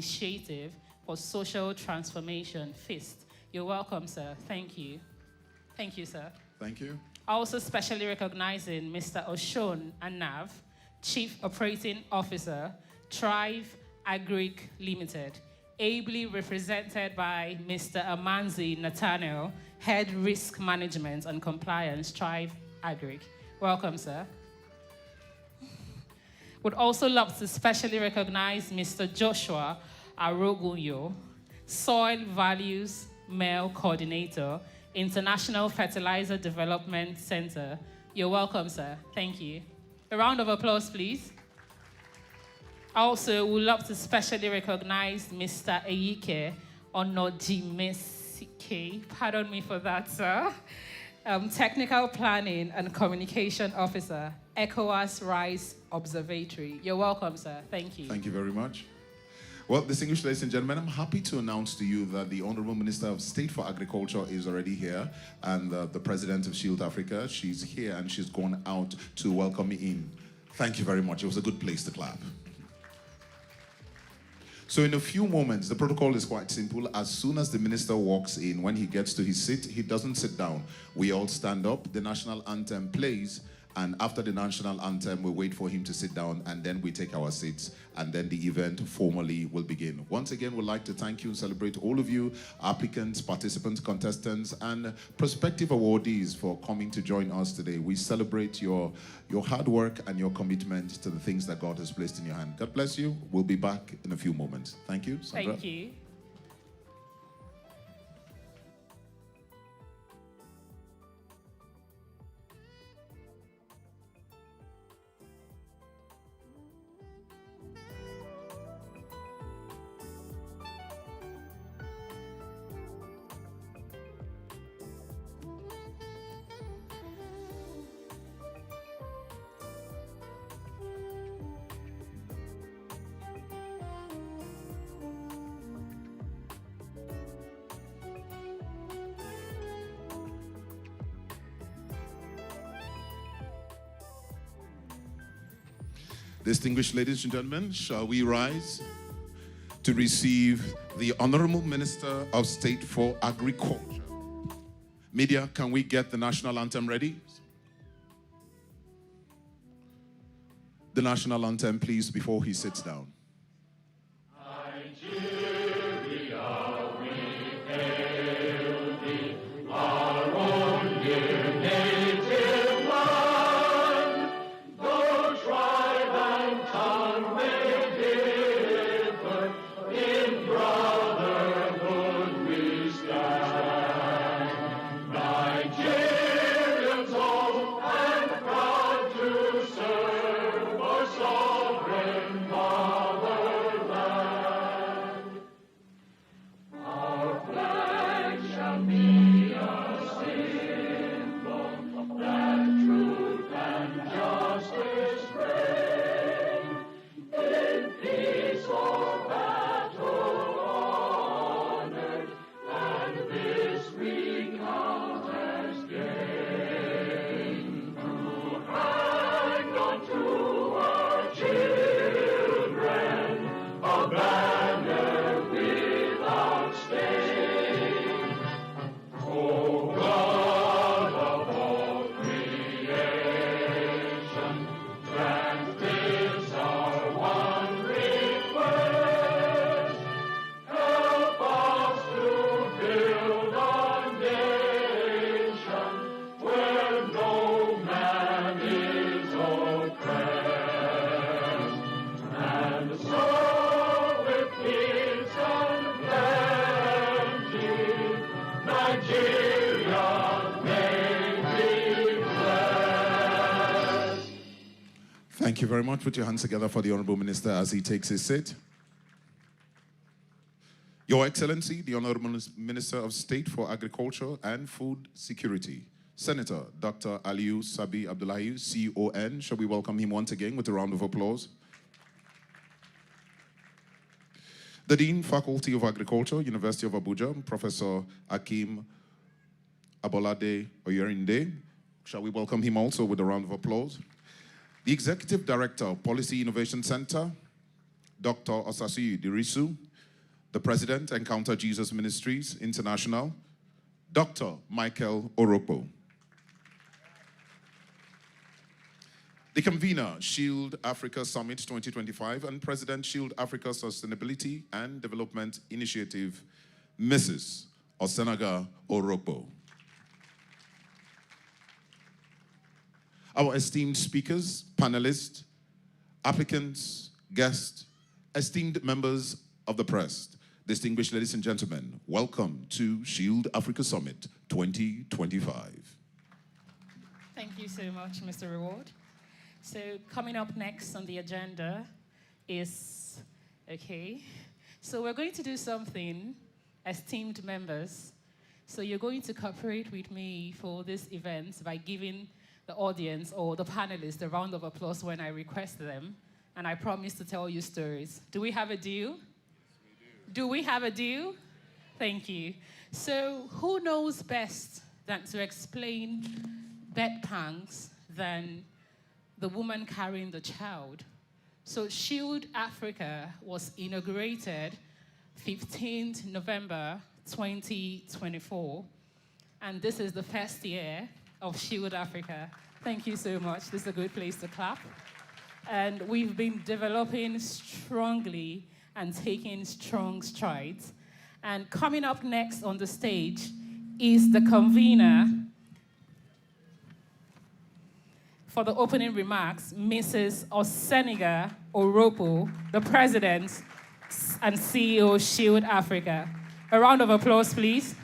Initiative for Social Transformation, FIST. You're welcome, sir. Thank you. Thank you, sir. Thank you. Also specially recognizing Mr. Oshon Anav, Chief Operating Officer, Thrive Agric Limited, ably represented by Mr. Amanzi Nathaniel, Head Risk Management and Compliance, Thrive Agric. Welcome, sir. Would also love to specially recognize Mr. Joshua Arogunyo, Soil Values Male Coordinator, International Fertilizer Development Center. You're welcome, sir. Thank you. A round of applause, please. Also, would love to specially recognize Mr. Eyike Onodimesike. Pardon me for that, sir. Technical Planning and Communication Officer, ECOWAS Rice Observatory. You're welcome, sir. Thank you. Thank you very much. Well, distinguished ladies and gentlemen, I'm happy to announce to you that the Honorable Minister of State for Agriculture is already here, and the President of Shield Africa, she's here and she's gone out to welcome me in. Thank you very much. It was a good place to clap. So in a few moments, the protocol is quite simple. As soon as the minister walks in, when he gets to his seat, he doesn't sit down. We all stand up, the national anthem plays, and after the national anthem, we wait for him to sit down, and then we take our seats, and then the event formally will begin. Once again, we'd like to thank you and celebrate all of you, applicants, participants, contestants, and prospective awardees for coming to join us today. We celebrate your hard work and your commitment to the things that God has placed in your hand. God bless you. We'll be back in a few moments. Thank you, Sandra. Thank you. Distinguished ladies and gentlemen, shall we rise to receive the Honorable Minister of State for Agriculture? Media, can we get the national anthem ready? The national anthem, please, before he sits down. Thank you very much. Put your hands together for the Honorable Minister as he takes his seat. Your Excellency, the Honorable Minister of State for Agriculture and Food Security, Senator Dr. Aliyu Sabi Abdullahi, CON. Shall we welcome him once again with a round of applause? The Dean, Faculty of Agriculture, University of Abuja, Professor Akim Abolade Oyerinde. Shall we welcome him also with a round of applause? The Executive Director, Policy Innovation Center, Dr. Osasi Dirisu, the President, Encounter Jesus Ministries International, Dr. Michael-Orokpo. The convener, Shield Africa Summit 2025, and President, Shield Africa Sustainability and Development Initiative, Mrs. Michael-Orokpo. Our esteemed speakers, panelists, applicants, guests, esteemed members of the press, distinguished ladies and gentlemen, welcome to Shield Africa Summit 2025. Thank you so much, Mr. Reward. So coming up next on the agenda is, so we're going to do something, esteemed members. So you're going to cooperate with me for this event by giving the audience or the panelists a round of applause when I request them. And I promise to tell you stories. Do we have a deal? Yes, we do. Do we have a deal? Thank you. So who knows best than to explain bed pangs than the woman carrying the child? So Shield Africa was inaugurated 15th November 2024. And this is the first year of Shield Africa. Thank you so much. This is a good place to clap. And we've been developing strongly and taking strong strides. And coming up next on the stage is the convener for the opening remarks, Mrs. Michael-Orokpo, the President and CEO of Shield Africa. A round of applause, please.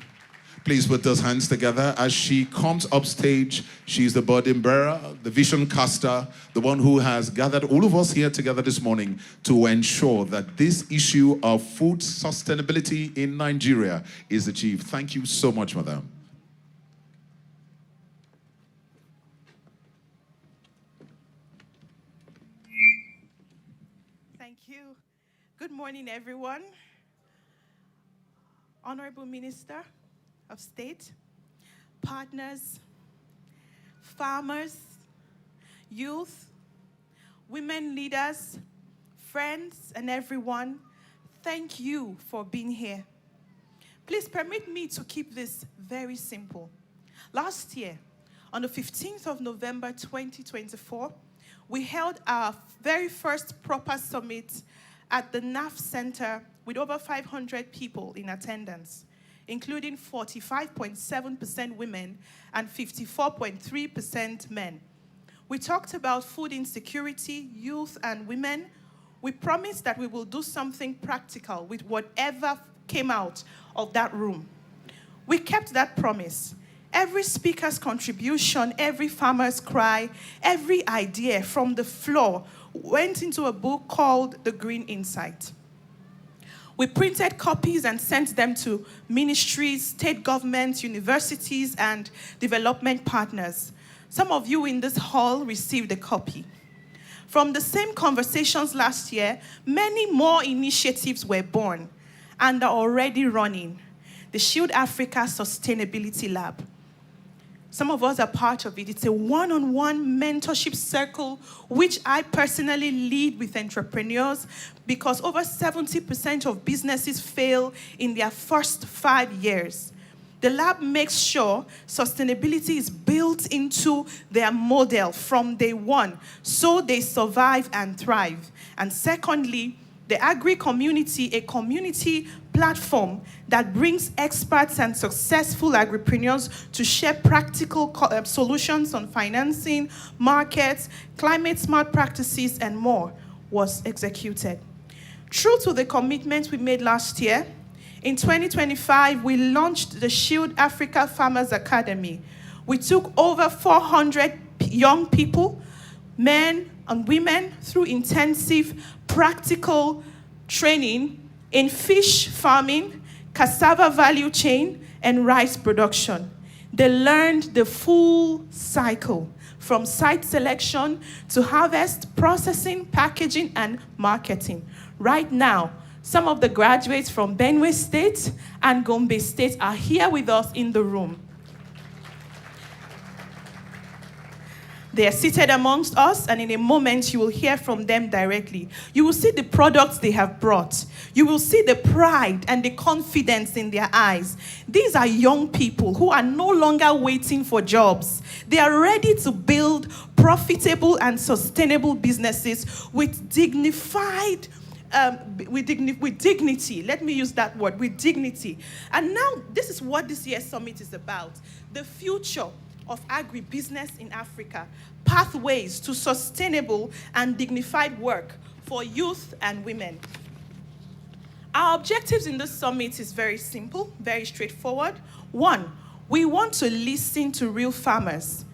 Please put those hands together as she comes up stage. She's the burden bearer, the vision caster, the one who has gathered all of us here together this morning to ensure that this issue of food sustainability in Nigeria is achieved. Thank you so much, Madam. Thank you. Good morning, everyone. Honorable Minister of State, partners, farmers, youth, women leaders, friends, and everyone, thank you for being here. Please permit me to keep this very simple. Last year, on the 15th of November 2024, we held our very first proper summit at the NAF Center with over 500 people in attendance, including 45.7% women and 54.3% men. We talked about food insecurity, youth, and women. We promised that we will do something practical with whatever came out of that room. We kept that promise. Every speaker's contribution, every farmer's cry, every idea from the floor went into a book called The Green Insight. We printed copies and sent them to ministries, state governments, universities, and development partners. Some of you in this hall received a copy. From the same conversations last year, many more initiatives were born and are already running. The Shield Africa Sustainability Lab. Some of us are part of it. It's a one-on-one mentorship circle, which I personally lead with entrepreneurs because over 70% of businesses fail in their first 5 years. The lab makes sure sustainability is built into their model from day one, so they survive and thrive. And secondly, the agri-community, a community platform that brings experts and successful agripreneurs to share practical solutions on financing, markets, climate-smart practices, and more, was executed. True to the commitment we made last year, in 2025, we launched the Shield Africa Farmers Academy. We took over 400 young people, men and women, through intensive practical training in fish farming, cassava value chain, and rice production. They learned the full cycle, from site selection to harvest, processing, packaging, and marketing. Right now, some of the graduates from Benue State and Gombe State are here with us in the room. They are seated amongst us, and in a moment you will hear from them directly. You will see the products they have brought. You will see the pride and the confidence in their eyes. These are young people who are no longer waiting for jobs. They are ready to build profitable and sustainable businesses with dignified with dignity. Let me use that word, with dignity. And now, this is what this year's summit is about. The future of agribusiness in Africa. Pathways to sustainable and dignified work for youth and women. Our objectives in this summit is very simple, very straightforward. One, we want to listen to real farmers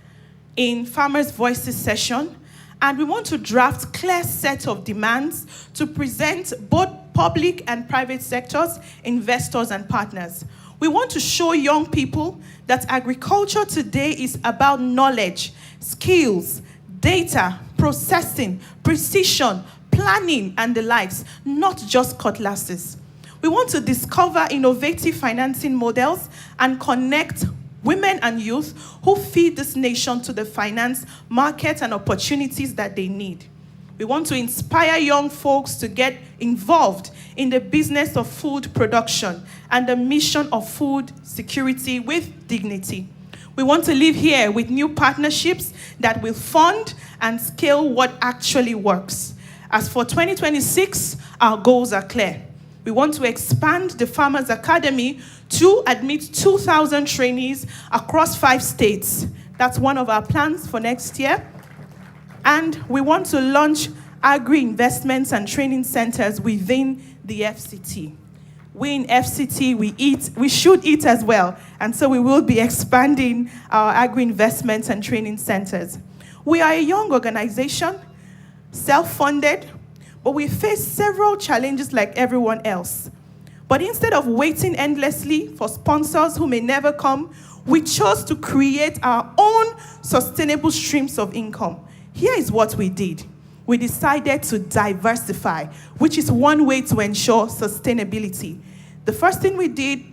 in Farmers' Voices session, and we want to draft clear set of demands to present both public and private sectors, investors and partners. We want to show young people that agriculture today is about knowledge, skills, data, processing, precision, planning, and the likes, not just cutlasses. We want to discover innovative financing models and connect women and youth who feed this nation to the finance market and opportunities that they need. We want to inspire young folks to get involved in the business of food production and the mission of food security with dignity. We want to live here with new partnerships that will fund and scale what actually works. As for 2026, our goals are clear. We want to expand the Farmers Academy to admit 2,000 trainees across 5 states. That's one of our plans for next year. And we want to launch agri-investments and training centers within the FCT. We in FCT, we should eat as well. And so we will be expanding our agri-investments and training centers. We are a young organization, self-funded, but we face several challenges like everyone else. But instead of waiting endlessly for sponsors who may never come, we chose to create our own sustainable streams of income. Here is what we did. We decided to diversify, which is one way to ensure sustainability. The first thing we did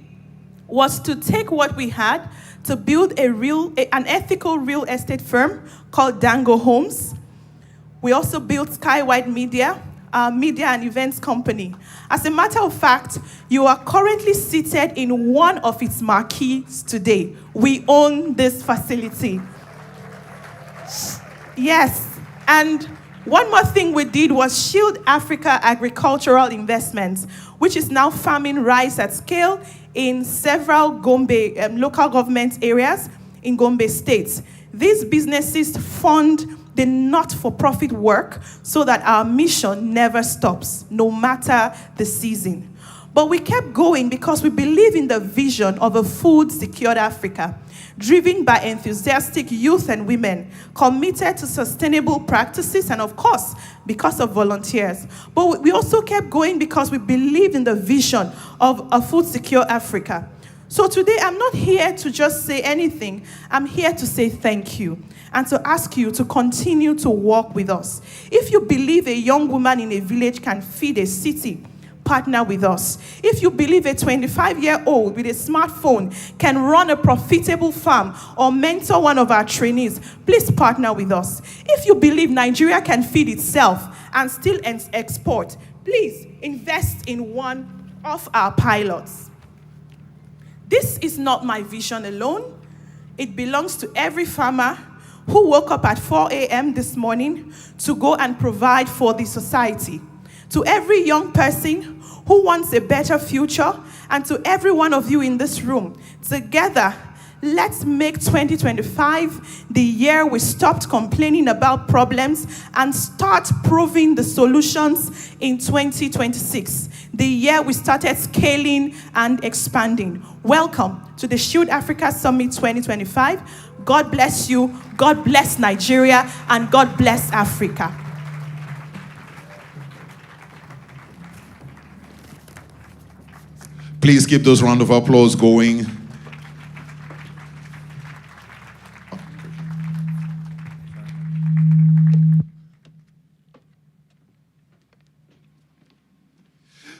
was to take what we had to build an ethical real estate firm called Dango Homes. We also built Skywide Media, our media and events company. As a matter of fact, you are currently seated in one of its marquees today. We own this facility. Yes, and one more thing we did was Shield Africa Agricultural Investments, which is now farming rice at scale in several Gombe local government areas in Gombe states. These businesses fund the not-for-profit work so that our mission never stops, no matter the season. But we kept going because we believe in the vision of a food-secured Africa, driven by enthusiastic youth and women, committed to sustainable practices, and of course, because of volunteers. But we also kept going because we believed in the vision of a food-secure Africa. So today, I'm not here to just say anything. I'm here to say thank you and to ask you to continue to walk with us. If you believe a young woman in a village can feed a city, partner with us. If you believe a 25-year-old with a smartphone can run a profitable farm or mentor one of our trainees, please partner with us. If you believe Nigeria can feed itself and still export, please invest in one of our pilots. This is not my vision alone. It belongs to every farmer who woke up at 4 a.m. this morning to go and provide for the society. To every young person who wants a better future, and to every one of you in this room, together, let's make 2025 the year we stopped complaining about problems and start proving the solutions in 2026. The year we started scaling and expanding. Welcome to the Shield Africa Summit 2025. God bless you, God bless Nigeria, and God bless Africa. Please keep those round of applause going.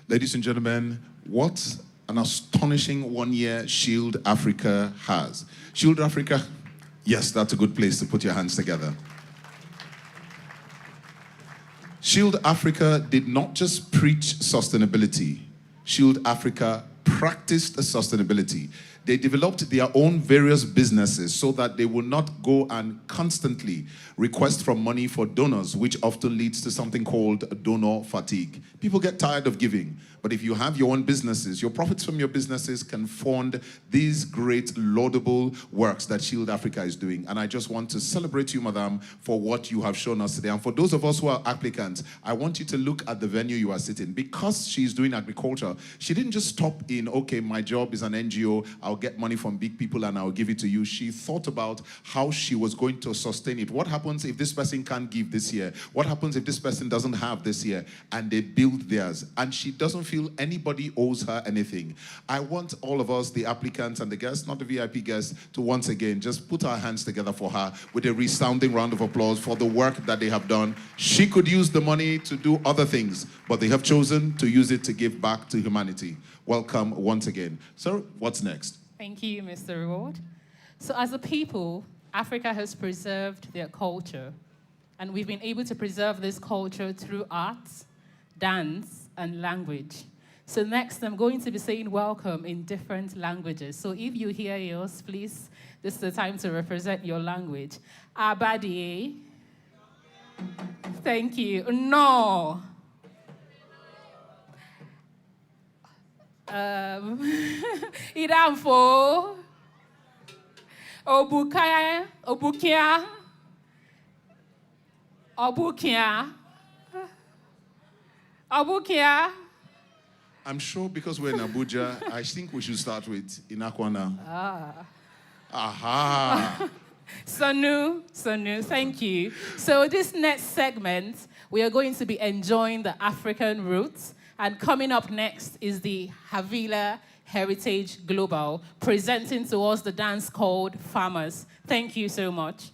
Ladies and gentlemen, what an astonishing 1 year Shield Africa has. Shield Africa, yes, that's a good place to put your hands together. Shield Africa did not just preach sustainability. Shield Africa practiced sustainability. They developed their own various businesses so that they will not go and constantly request from money for donors, which often leads to something called donor fatigue. People get tired of giving. But if you have your own businesses, your profits from your businesses can fund these great laudable works that Shield Africa is doing. And I just want to celebrate you, Madam, for what you have shown us today. And for those of us who are applicants, I want you to look at the venue you are sitting. Because she's doing agriculture, she didn't just stop in, okay, my job is an NGO, I'll get money from big people and I'll give it to you. She thought about how she was going to sustain it. What happens if this person can't give this year? What happens if this person doesn't have this year? And they build theirs. And she doesn't feel anybody owes her anything. I want all of us, the applicants and the guests, not the VIP guests, to once again just put our hands together for her with a resounding round of applause for the work that they have done. She could use the money to do other things, but they have chosen to use it to give back to humanity. Welcome once again. So, what's next? Thank you, Mr. Reward. So as a people, Africa has preserved their culture, and we've been able to preserve this culture through art, dance, and language. So next, I'm going to be saying welcome in different languages. So if you hear yours, please, this is the time to represent your language. Abadie. Thank you. No. Iramfo. Obukaya. Obukia. Obukia. Obukia. I'm sure because we're in Abuja, I think we should start with Inakwana. Aha. Sonu, thank you. So this next segment, we are going to be enjoying the African roots. And coming up next is the Havila Heritage Global, presenting to us the dance called Farmers. Thank you so much.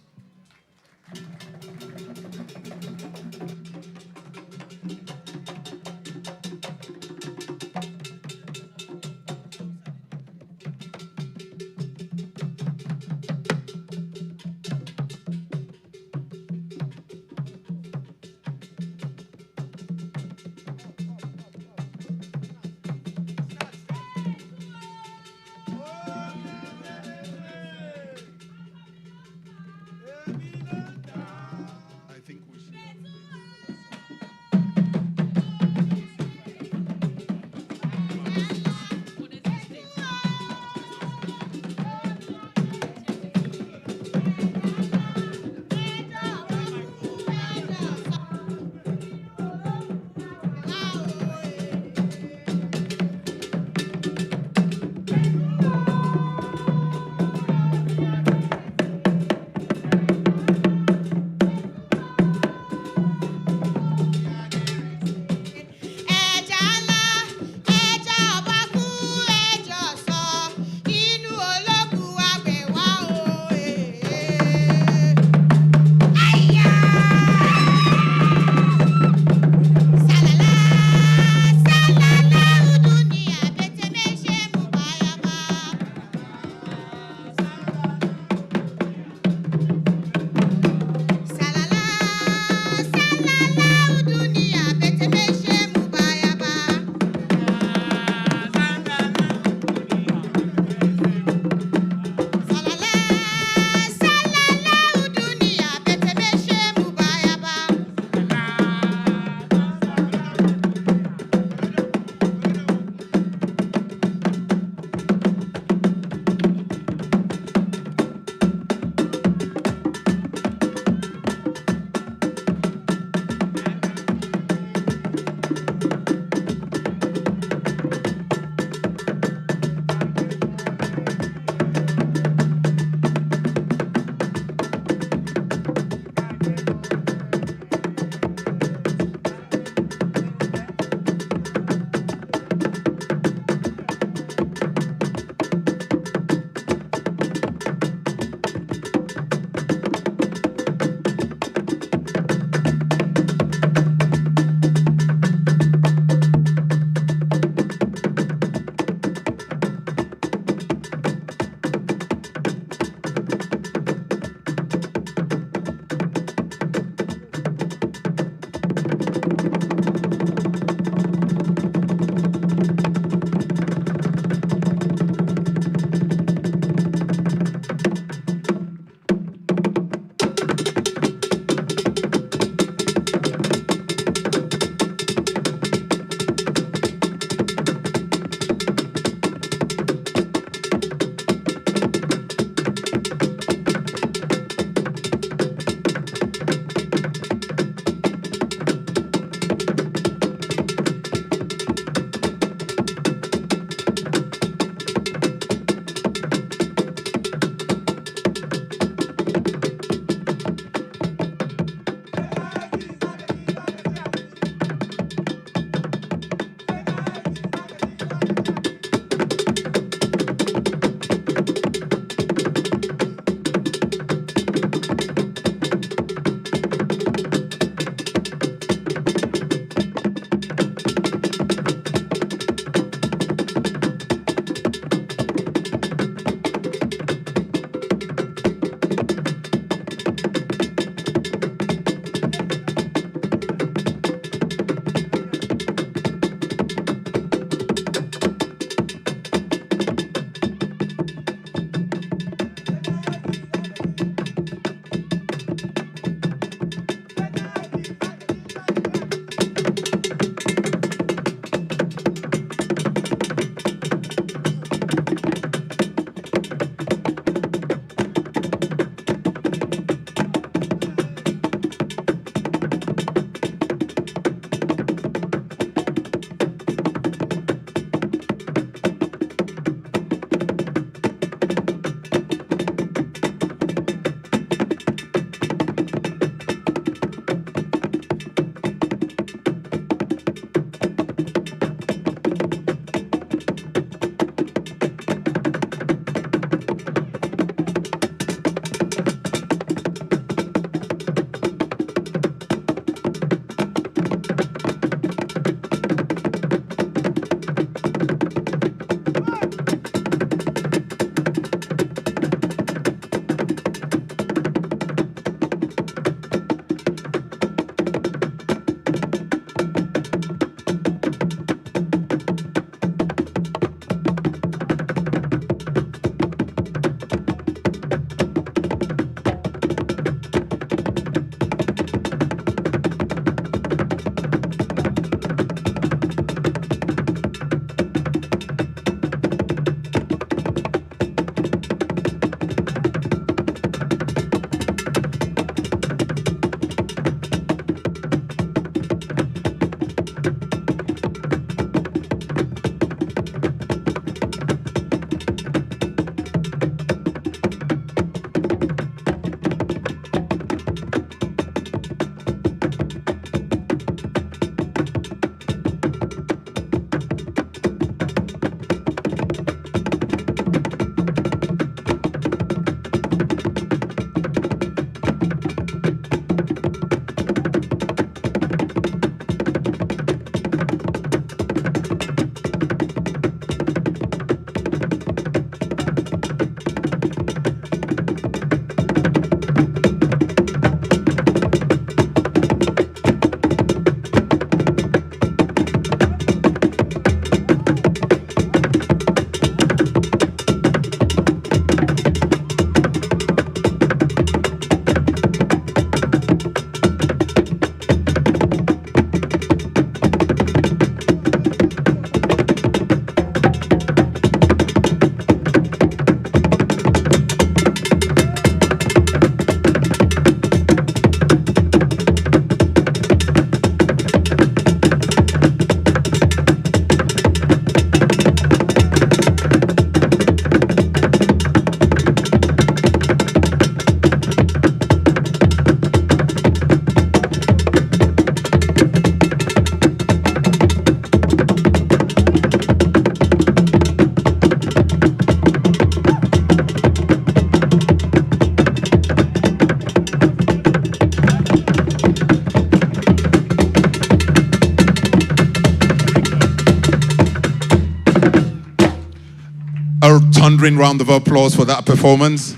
thundering round of applause for that performance.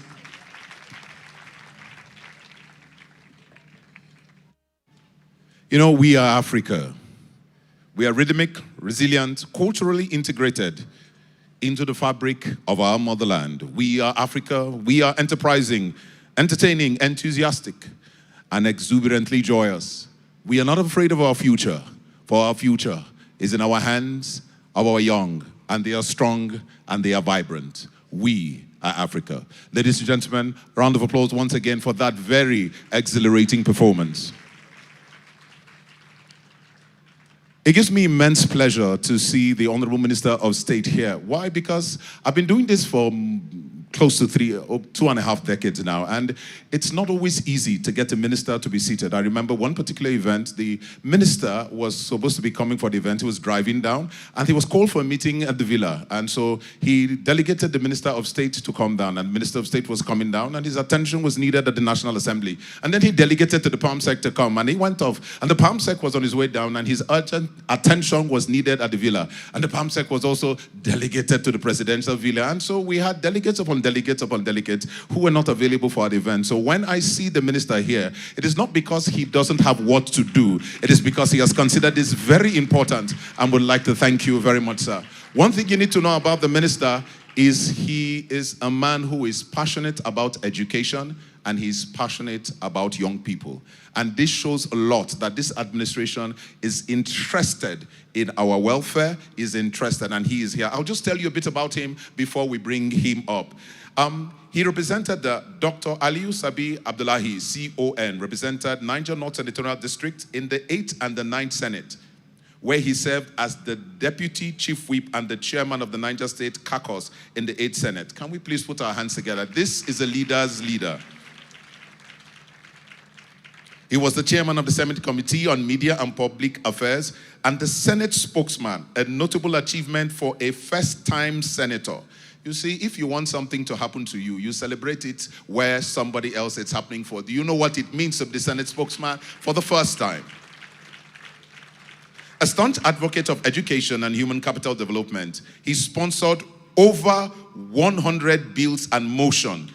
You know, we are Africa. We are rhythmic, resilient, culturally integrated into the fabric of our motherland. We are Africa. We are enterprising, entertaining, enthusiastic, and exuberantly joyous. We are not afraid of our future, for our future is in our hands of our young, and they are strong and they are vibrant. We are Africa. Ladies and gentlemen, round of applause once again for that very exhilarating performance. It gives me immense pleasure to see the Honorable Minister of State here. Why? Because I've been doing this for close to 2.5 decades now, and it's not always easy to get a minister to be seated. I remember one particular event, the minister was supposed to be coming for the event. He was driving down, and he was called for a meeting at the villa, and so he delegated the Minister of State to come down, and the Minister of State was coming down, and his attention was needed at the National Assembly. And then he delegated to the PAMSEC to come, and he went off, and the PAMSEC was on his way down, and his urgent attention was needed at the villa, and the PAMSEC was also delegated to the presidential villa, and so we had delegates upon delegates who were not available for our event. So when I see the minister here, it is not because he doesn't have what to do. It is because he has considered this very important and would like to thank you very much, sir. One thing you need to know about the minister is he is a man who is passionate about education and he's passionate about young people. And this shows a lot that this administration is interested in our welfare, is interested, and he is here. I'll just tell you a bit about him before we bring him up. He represented Dr. Aliyu Sabi Abdullahi, CON, represented Niger North Senatorial District in the 8th and the 9th Senate, where he served as the Deputy Chief Whip and the Chairman of the Niger State Caucus in the 8th Senate. Can we please put our hands together? This is a leader's leader. He was the chairman of the Senate Committee on Media and Public Affairs and the Senate spokesman, a notable achievement for a first-time senator. You see, if you want something to happen to you, you celebrate it where somebody else it's happening for. Do you know what it means to be the Senate spokesman? For the first time. A staunch advocate of education and human capital development, he sponsored over 100 bills and motions,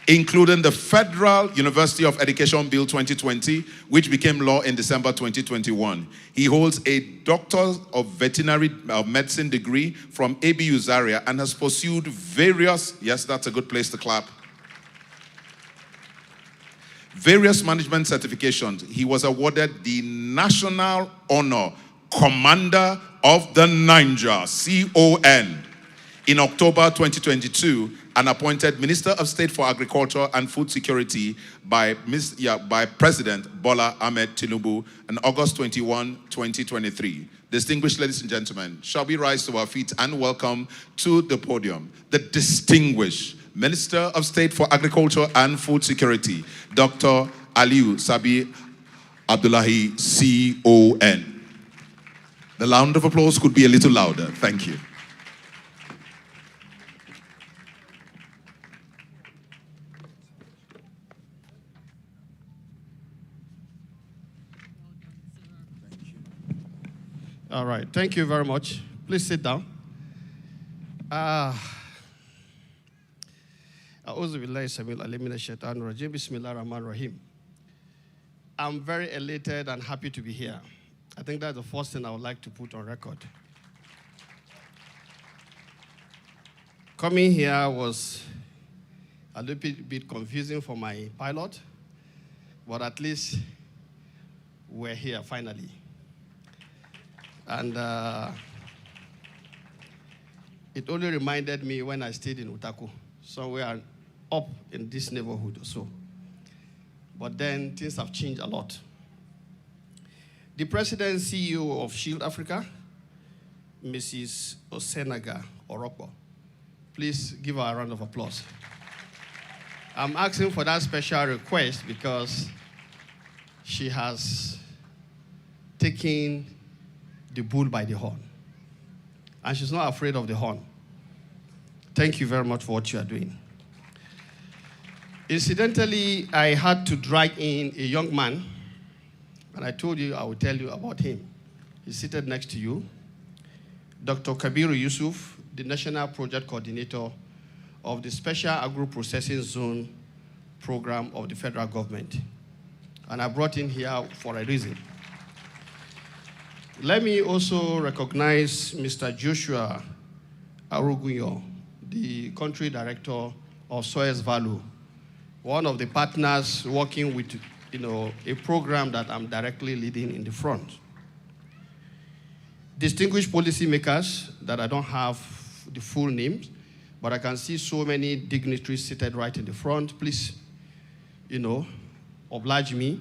including the Federal University of Education Bill 2020, which became law in December 2021. He holds a Doctor of Veterinary Medicine degree from ABU Zaria and has pursued various, yes, that's a good place to clap, various management certifications. He was awarded the National Honor Commander of the Niger, CON, in October 2022, and appointed Minister of State for Agriculture and Food Security by President Bola Ahmed Tinubu on August 21, 2023. Distinguished ladies and gentlemen, shall we rise to our feet and welcome to the podium the distinguished Minister of State for Agriculture and Food Security, Dr. Aliyu Sabi Abdullahi, CON. The round of applause could be a little louder. Thank you. All right, thank you very much. Please sit down. I'm very elated and happy to be here. I think that's the first thing I would like to put on record. Coming here was a little bit confusing for my pilot, but at least we're here finally. And it only reminded me when I stayed in Utaku, somewhere up in this neighborhood or so. But then things have changed a lot. The president and CEO of Shield Africa, Mrs. Michael-Orokpo, please give her a round of applause. I'm asking for that special request because she has taken the bull by the horn. And she's not afraid of the horn. Thank you very much for what you are doing. Incidentally, I had to drag in a young man, and I told you I would tell you about him. He's seated next to you. Dr. Kabiru Yusuf, the National Project Coordinator of the Special Agro-Processing Zone program of the federal government. And I brought him here for a reason. Let me also recognize Mr. Joshua Arugunyo, the country director of Soils Value, one of the partners working with a program that I'm directly leading in the front. Distinguished policymakers that I don't have the full names, but I can see so many dignitaries seated right in the front. Please, oblige me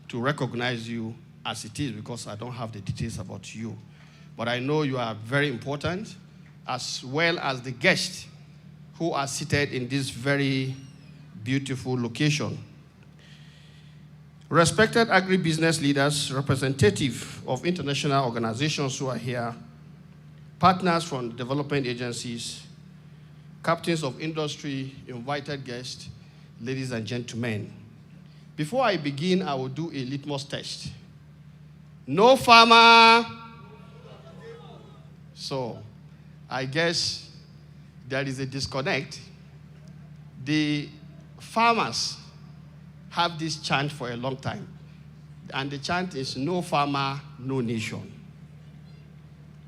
to recognize you as it is, because I don't have the details about you. But I know you are very important, as well as the guests who are seated in this very beautiful location. Respected agribusiness leaders, representatives of international organizations who are here, partners from development agencies, captains of industry, invited guests, ladies and gentlemen. Before I begin, I will do a litmus test. No farmer. So, I guess there is a disconnect. The farmers have this chant for a long time. And the chant is no farmer, no nation.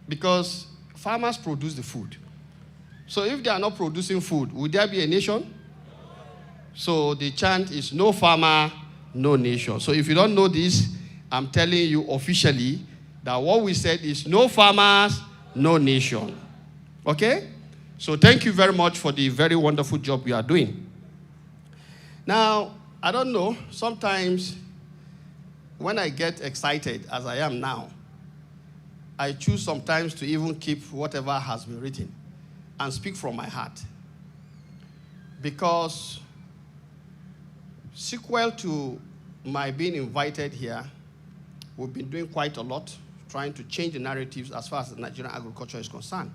Because farmers produce the food. So if they are not producing food, would there be a nation? So the chant is no farmer, no nation. So if you don't know this, I'm telling you officially that what we said is no farmers, no nation. Okay? So thank you very much for the very wonderful job you are doing. Now, I don't know, sometimes when I get excited, as I am now, I choose sometimes to even keep whatever has been written and speak from my heart. Because sequel to my being invited here, we've been doing quite a lot, trying to change the narratives as far as Nigerian agriculture is concerned.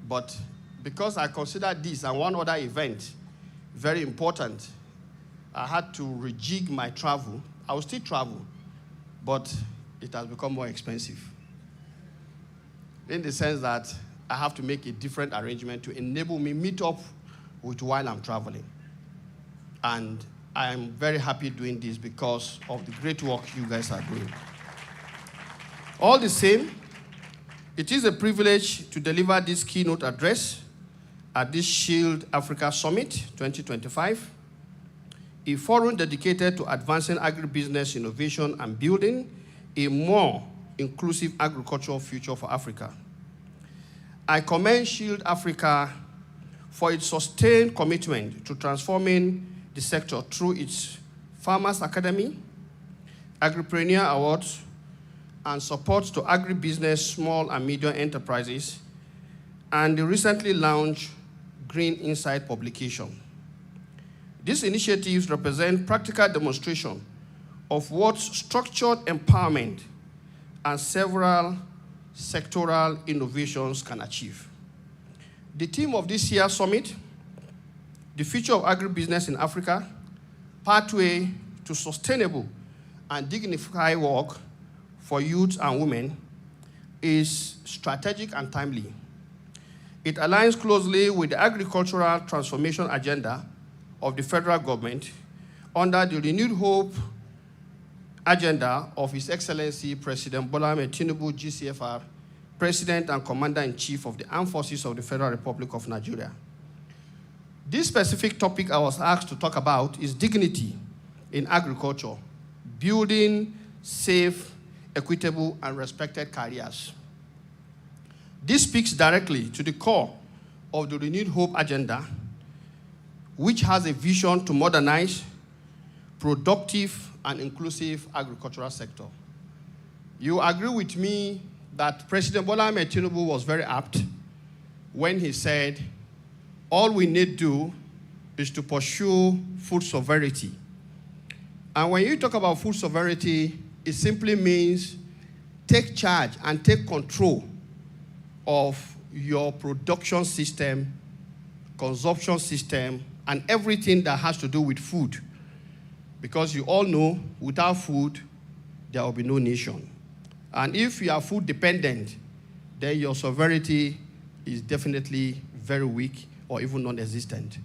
But because I consider this and one other event very important, I had to rejig my travel. I will still travel, but it has become more expensive. In the sense that I have to make a different arrangement to enable me meet up with while I'm traveling. And I am very happy doing this because of the great work you guys are doing. All the same, it is a privilege to deliver this keynote address at this Shield Africa Summit 2025, a forum dedicated to advancing agribusiness innovation and building a more inclusive agricultural future for Africa. I commend Shield Africa for its sustained commitment to transforming the sector through its Farmers Academy, Agripreneur Awards, and support to agribusiness, small and medium enterprises, and the recently launched Green Insight publication. These initiatives represent practical demonstration of what structured empowerment and several sectoral innovations can achieve. The theme of this year's summit, the future of agribusiness in Africa, pathway to sustainable and dignified work for youth and women, is strategic and timely. It aligns closely with the agricultural transformation agenda of the federal government under the renewed hope agenda of His Excellency President Bola Ahmed Tinubu, GCFR, President and Commander-in-Chief of the Armed Forces of the Federal Republic of Nigeria. This specific topic I was asked to talk about is dignity in agriculture, building safe, equitable, and respected careers. This speaks directly to the core of the Renewed Hope agenda, which has a vision to modernize, productive, and inclusive agricultural sector. You agree with me that President Bola Ahmed Tinubu was very apt when he said, all we need to do is to pursue food sovereignty. And when you talk about food sovereignty, it simply means take charge and take control of your production system, consumption system, and everything that has to do with food. Because you all know, without food, there will be no nation. And if you are food dependent, then your sovereignty is definitely very weak or even non-existent.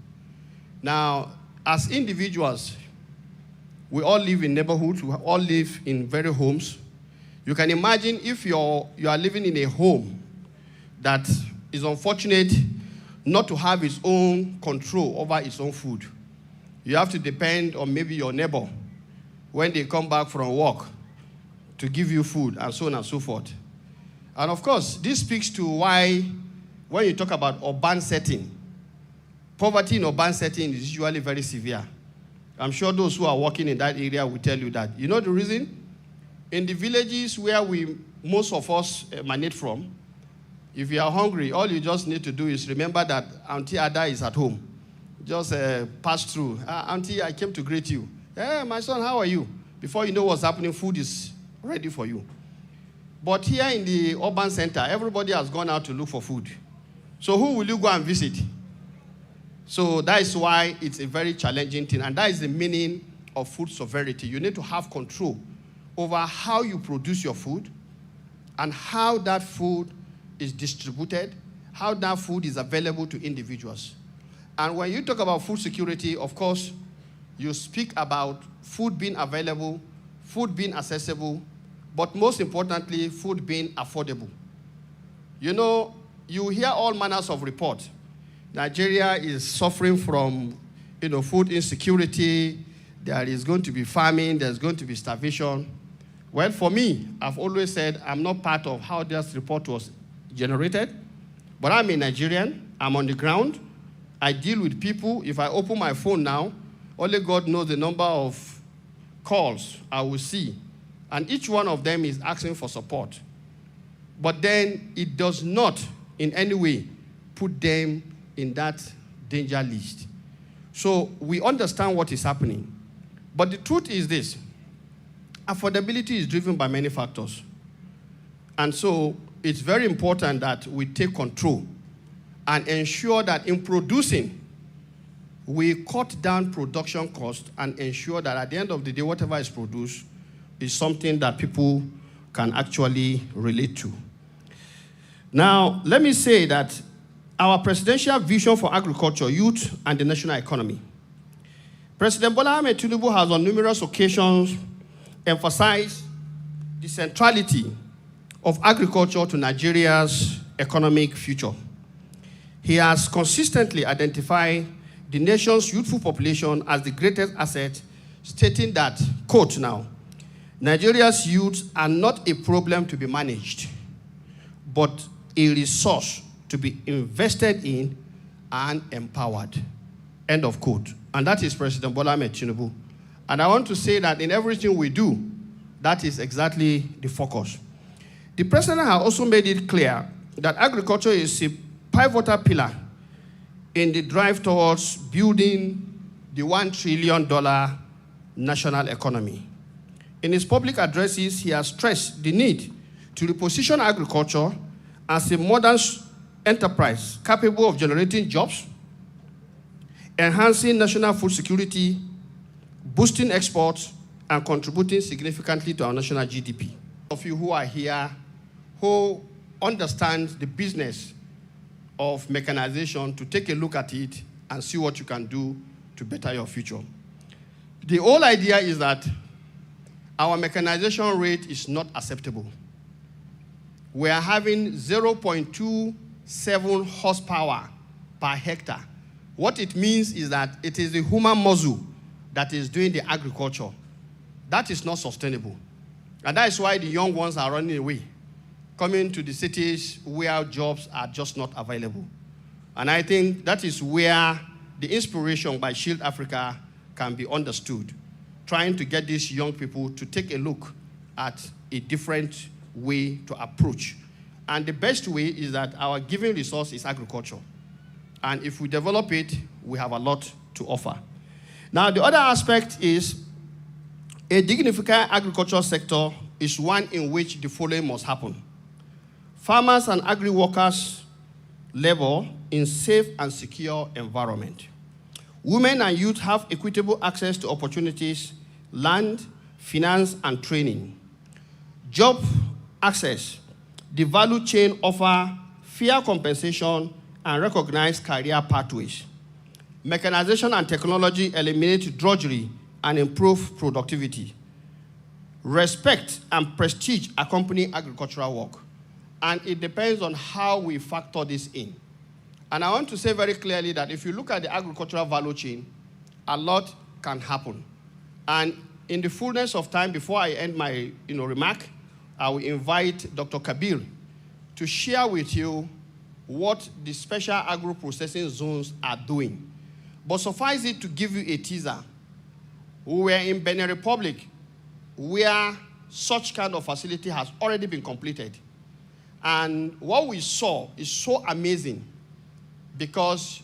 Now, as individuals, we all live in neighborhoods, we all live in very homes. You can imagine if you are living in a home that is unfortunate not to have its own control over its own food. You have to depend on maybe your neighbor when they come back from work to give you food and so on and so forth. And of course, this speaks to why when you talk about urban setting, poverty in urban setting is usually very severe. I'm sure those who are working in that area will tell you that. You know the reason? In the villages where most of us emanate from, if you are hungry, all you just need to do is remember that Auntie Ada is at home. Just pass through. Auntie, I came to greet you. Hey, my son, how are you? Before you know what's happening, food is ready for you. But here in the urban center, everybody has gone out to look for food. So who will you go and visit? So that is why it's a very challenging thing. And that is the meaning of food sovereignty. You need to have control over how you produce your food and how that food is distributed, how that food is available to individuals. And when you talk about food security, of course, you speak about food being available, food being accessible, but most importantly, food being affordable. You know, you hear all manners of reports. Nigeria is suffering from, food insecurity. There is going to be famine. There's going to be starvation. Well, for me, I've always said I'm not part of how this report was generated, but I'm a Nigerian. I'm on the ground. I deal with people. If I open my phone now, only God knows the number of calls I will see. And each one of them is asking for support. But then it does not in any way put them in that danger list. So we understand what is happening. But the truth is this. Affordability is driven by many factors. And so it's very important that we take control and ensure that in producing, we cut down production costs and ensure that at the end of the day, whatever is produced is something that people can actually relate to. Now, let me say that our presidential vision for agriculture, youth, and the national economy. President Bola Ahmed Tinubu has on numerous occasions emphasized the centrality of agriculture to Nigeria's economic future. He has consistently identified the nation's youthful population as the greatest asset, stating that, quote now, Nigeria's youth are not a problem to be managed, but a resource to be invested in and empowered, end of quote. And that is President Bola Ahmed Tinubu. And I want to say that in everything we do, that is exactly the focus. The president has also made it clear that agriculture is a pivotal pillar in the drive towards building the $1 trillion national economy. In his public addresses, he has stressed the need to reposition agriculture as a modern enterprise capable of generating jobs, enhancing national food security, boosting exports, and contributing significantly to our national GDP. Of you who are here who understand the business of mechanization, to take a look at it and see what you can do to better your future. The whole idea is that our mechanization rate is not acceptable. We are having 0.27 horsepower per hectare. What it means is that it is the human muscle that is doing the agriculture. That is not sustainable. And that is why the young ones are running away, coming to the cities where jobs are just not available. And I think that is where the inspiration by Shield Africa can be understood, trying to get these young people to take a look at a different way to approach. And the best way is that our given resource is agriculture. And if we develop it, we have a lot to offer. Now, the other aspect is a dignified agricultural sector is one in which the following must happen. Farmers and agri-workers labor in safe and secure environment. Women and youth have equitable access to opportunities, land, finance, and training. Job access. the value chain offer fair compensation and recognize career pathways. Mechanization and technology eliminate drudgery and improve productivity. Respect and prestige accompany agricultural work. And it depends on how we factor this in. And I want to say very clearly that if you look at the agricultural value chain, a lot can happen. And in the fullness of time, before I end my remark, I will invite Dr. Kabir to share with you what the special agro-processing zones are doing. But suffice it to give you a teaser. We were in Benin Republic, where such kind of facility has already been completed. And what we saw is so amazing, because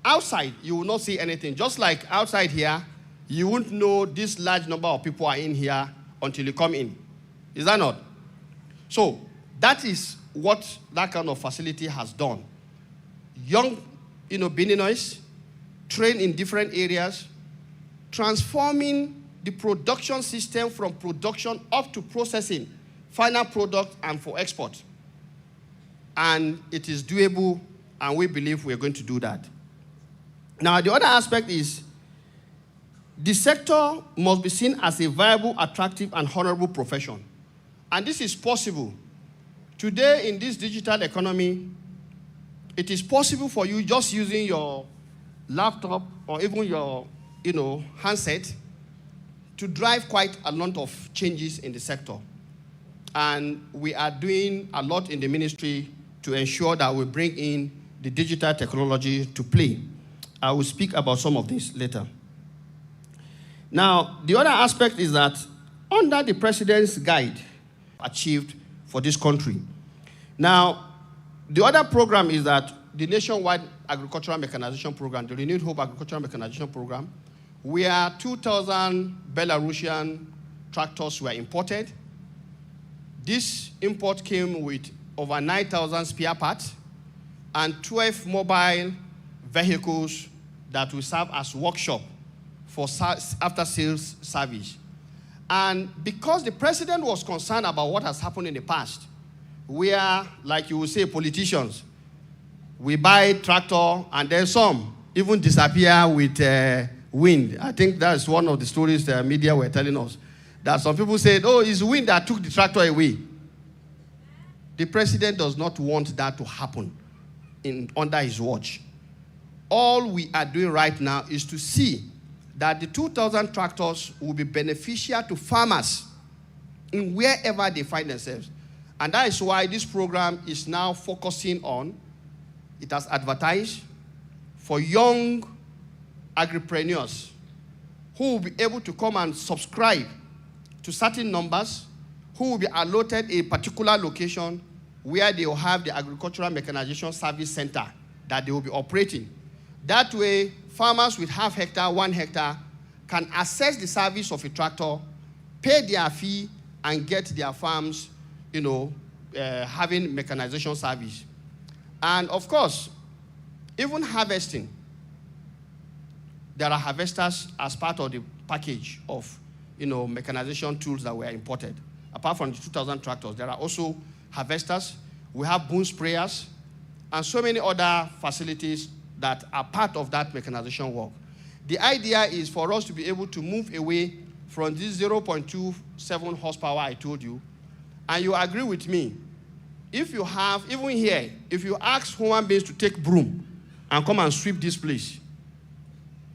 outside, you will not see anything. Just like outside here, you won't know this large number of people are in here until you come in. Is that not? So that is what that kind of facility has done. Young, Beninois, trained in different areas, transforming the production system from production up to processing, final product, and for export. And it is doable, and we believe we're going to do that. Now, the other aspect is the sector must be seen as a viable, attractive, and honorable profession. And this is possible. Today, in this digital economy, it is possible for you just using your laptop or even your, handset to drive quite a lot of changes in the sector. And we are doing a lot in the ministry to ensure that we bring in the digital technology to play. I will speak about some of this later. Now, the other aspect is that under the president's guide achieved for this country. Now, the other program is that the nationwide agricultural mechanization program, the Renewed Hope Agricultural Mechanization Program, where 2,000 Belarusian tractors were imported. This import came with over 9,000 spare parts and 12 mobile vehicles that will serve as workshop for after-sales service. And because the president was concerned about what has happened in the past, we are, like you will say, politicians. We buy tractor, and then some even disappear with wind. I think that's one of the stories the media were telling us. That some people said, oh, it's wind that took the tractor away. The president does not want that to happen under his watch. All we are doing right now is to see that the 2,000 tractors will be beneficial to farmers in wherever they find themselves. And that is why this program is now focusing on, it has advertised for young agripreneurs who will be able to come and subscribe to certain numbers, who will be allotted a particular location where they will have the agricultural mechanization service center that they will be operating. That way, farmers with half hectare, 1 hectare, can access the service of a tractor, pay their fee, and get their farms, having mechanization service. And of course, even harvesting, there are harvesters as part of the package of, mechanization tools that were imported. Apart from the 2,000 tractors, there are also harvesters. We have boom sprayers, and so many other facilities that are part of that mechanization work. The idea is for us to be able to move away from this 0.27 horsepower I told you, and you agree with me, if you have, even here, if you ask human beings to take broom and come and sweep this place,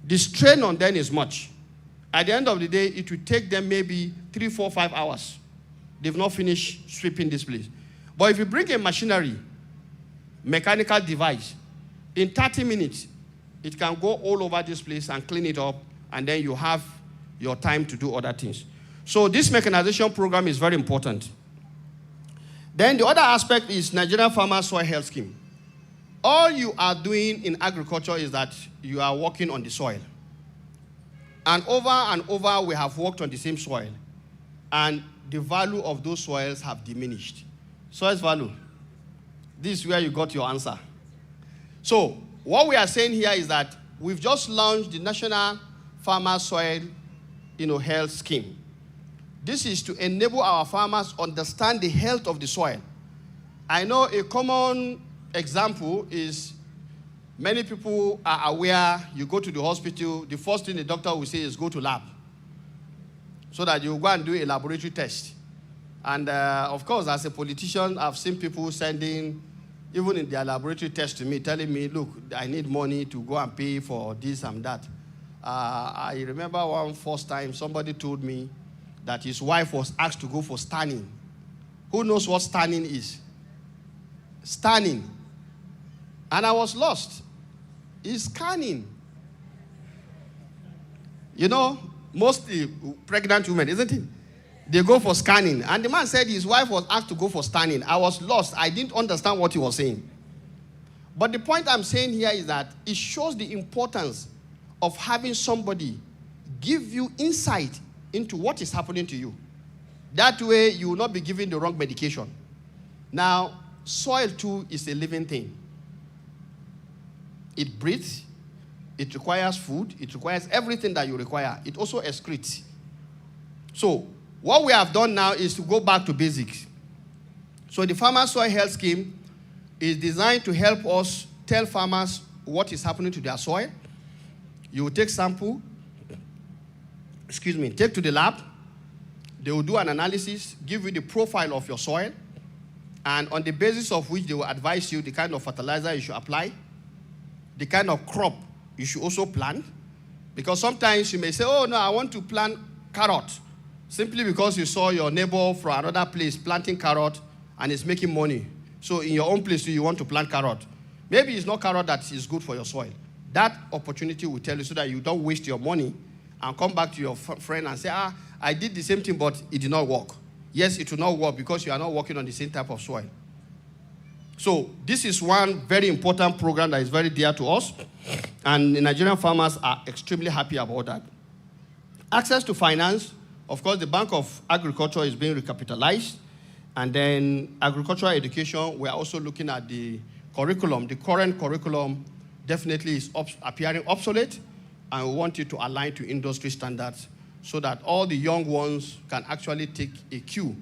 the strain on them is much. At the end of the day, it will take them maybe 3, 4, 5 hours. They've not finished sweeping this place. But if you bring a machinery, mechanical device, in 30 minutes, it can go all over this place and clean it up, and then you have your time to do other things. So this mechanization program is very important. Then the other aspect is Nigerian Farmer Soil Health Scheme. All you are doing in agriculture is that you are working on the soil. And over, we have worked on the same soil. And the value of those soils have diminished. Soils value. This is where you got your answer. So what we are saying here is that we've just launched the National Farmer Soil Health Scheme. This is to enable our farmers understand the health of the soil. I know a common example is many people are aware you go to the hospital, the first thing the doctor will say is go to lab so that you go and do a laboratory test. And of course, as a politician, I've seen people sending, even in their laboratory test to me, telling me, look, I need money to go and pay for this and that. I remember one first time somebody told me that his wife was asked to go for scanning. Who knows what scanning is? Scanning. And I was lost. It's scanning. You know, mostly pregnant women, isn't it? They go for scanning. And the man said his wife was asked to go for scanning. I was lost. I didn't understand what he was saying. But the point I'm saying here is that it shows the importance of having somebody give you insight into what is happening to you. That way, you will not be given the wrong medication. Now, soil too is a living thing. It breathes, it requires food, it requires everything that you require. It also excretes. So, what we have done now is to go back to basics. So, the Farmer Soil Health Scheme is designed to help us tell farmers what is happening to their soil. You will take sample, take to the lab. They will do an analysis, give you the profile of your soil, and on the basis of which they will advise you the kind of fertilizer you should apply, the kind of crop you should also plant. Because sometimes you may say, oh no, I want to plant carrot, simply because you saw your neighbor from another place planting carrot and it's making money. So in your own place, you want to plant carrot. Maybe it's not carrot that is good for your soil. That opportunity will tell you so that you don't waste your money and come back to your friend and say, I did the same thing, but it did not work. Yes, it will not work because you are not working on the same type of soil. So this is one very important program that is very dear to us, and the Nigerian farmers are extremely happy about that. Access to finance, of course, the Bank of Agriculture is being recapitalized, and then agricultural education, we are also looking at the curriculum. The current curriculum definitely is appearing obsolete, and we want it to align to industry standards so that all the young ones can actually take a cue.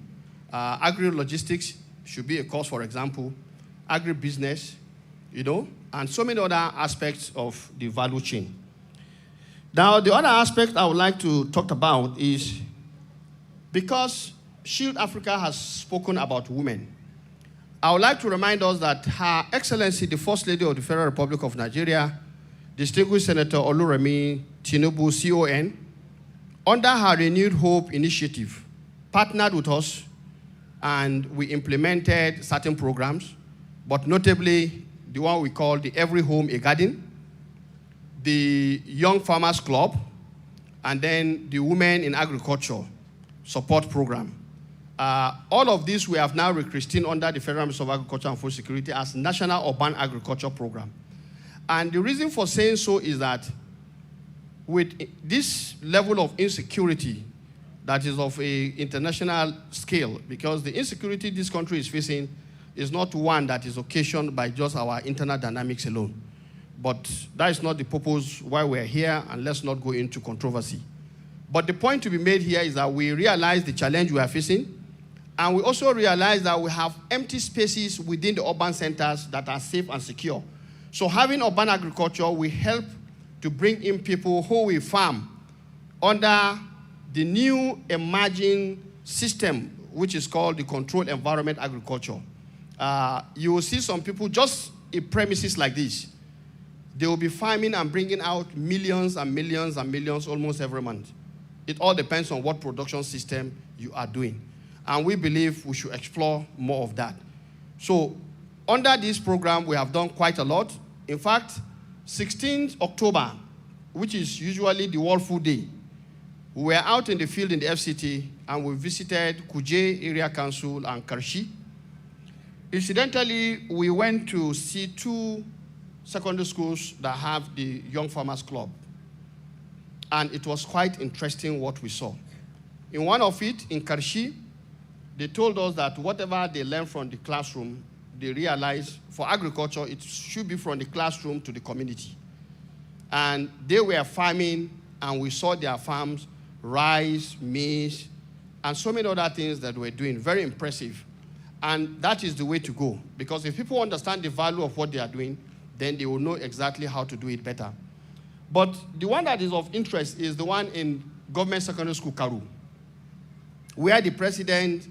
Agri-logistics should be a course, for example, agri-business, and so many other aspects of the value chain. Now, the other aspect I would like to talk about is because Shield Africa has spoken about women, I would like to remind us that Her Excellency, the First Lady of the Federal Republic of Nigeria, Distinguished Senator Oluremi Tinubu, CON, under her Renewed Hope initiative, partnered with us, and we implemented certain programs, but notably the one we call the Every Home a Garden, the Young Farmers Club, and then the Women in Agriculture Support Program. All of these we have now rechristened under the Federal Ministry of Agriculture and Food Security as National Urban Agriculture Program. And the reason for saying so is that with this level of insecurity that is of an international scale, because the insecurity this country is facing is not one that is occasioned by just our internal dynamics alone. But that is not the purpose why we're here, and let's not go into controversy. But the point to be made here is that we realize the challenge we are facing, and we also realize that we have empty spaces within the urban centers that are safe and secure. So having urban agriculture will help to bring in people who will farm under the new emerging system, which is called the controlled environment agriculture. You will see some people just in premises like this. They will be farming and bringing out millions and millions and millions almost every month. It all depends on what production system you are doing. And we believe we should explore more of that. So under this program, we have done quite a lot. In fact, 16th October, which is usually the World Food Day, we were out in the field in the FCT, and we visited Kuje Area Council and Karshi. Incidentally, we went to see 2 secondary schools that have the Young Farmers Club. And it was quite interesting what we saw. In one of it, in Karshi, they told us that whatever they learned from the classroom, they realized for agriculture, it should be from the classroom to the community. And they were farming, and we saw their farms, rice, maize, and so many other things that we're doing. Very impressive. And that is the way to go. Because if people understand the value of what they are doing, then they will know exactly how to do it better. But the one that is of interest is the one in Government Secondary School, Karu, where the president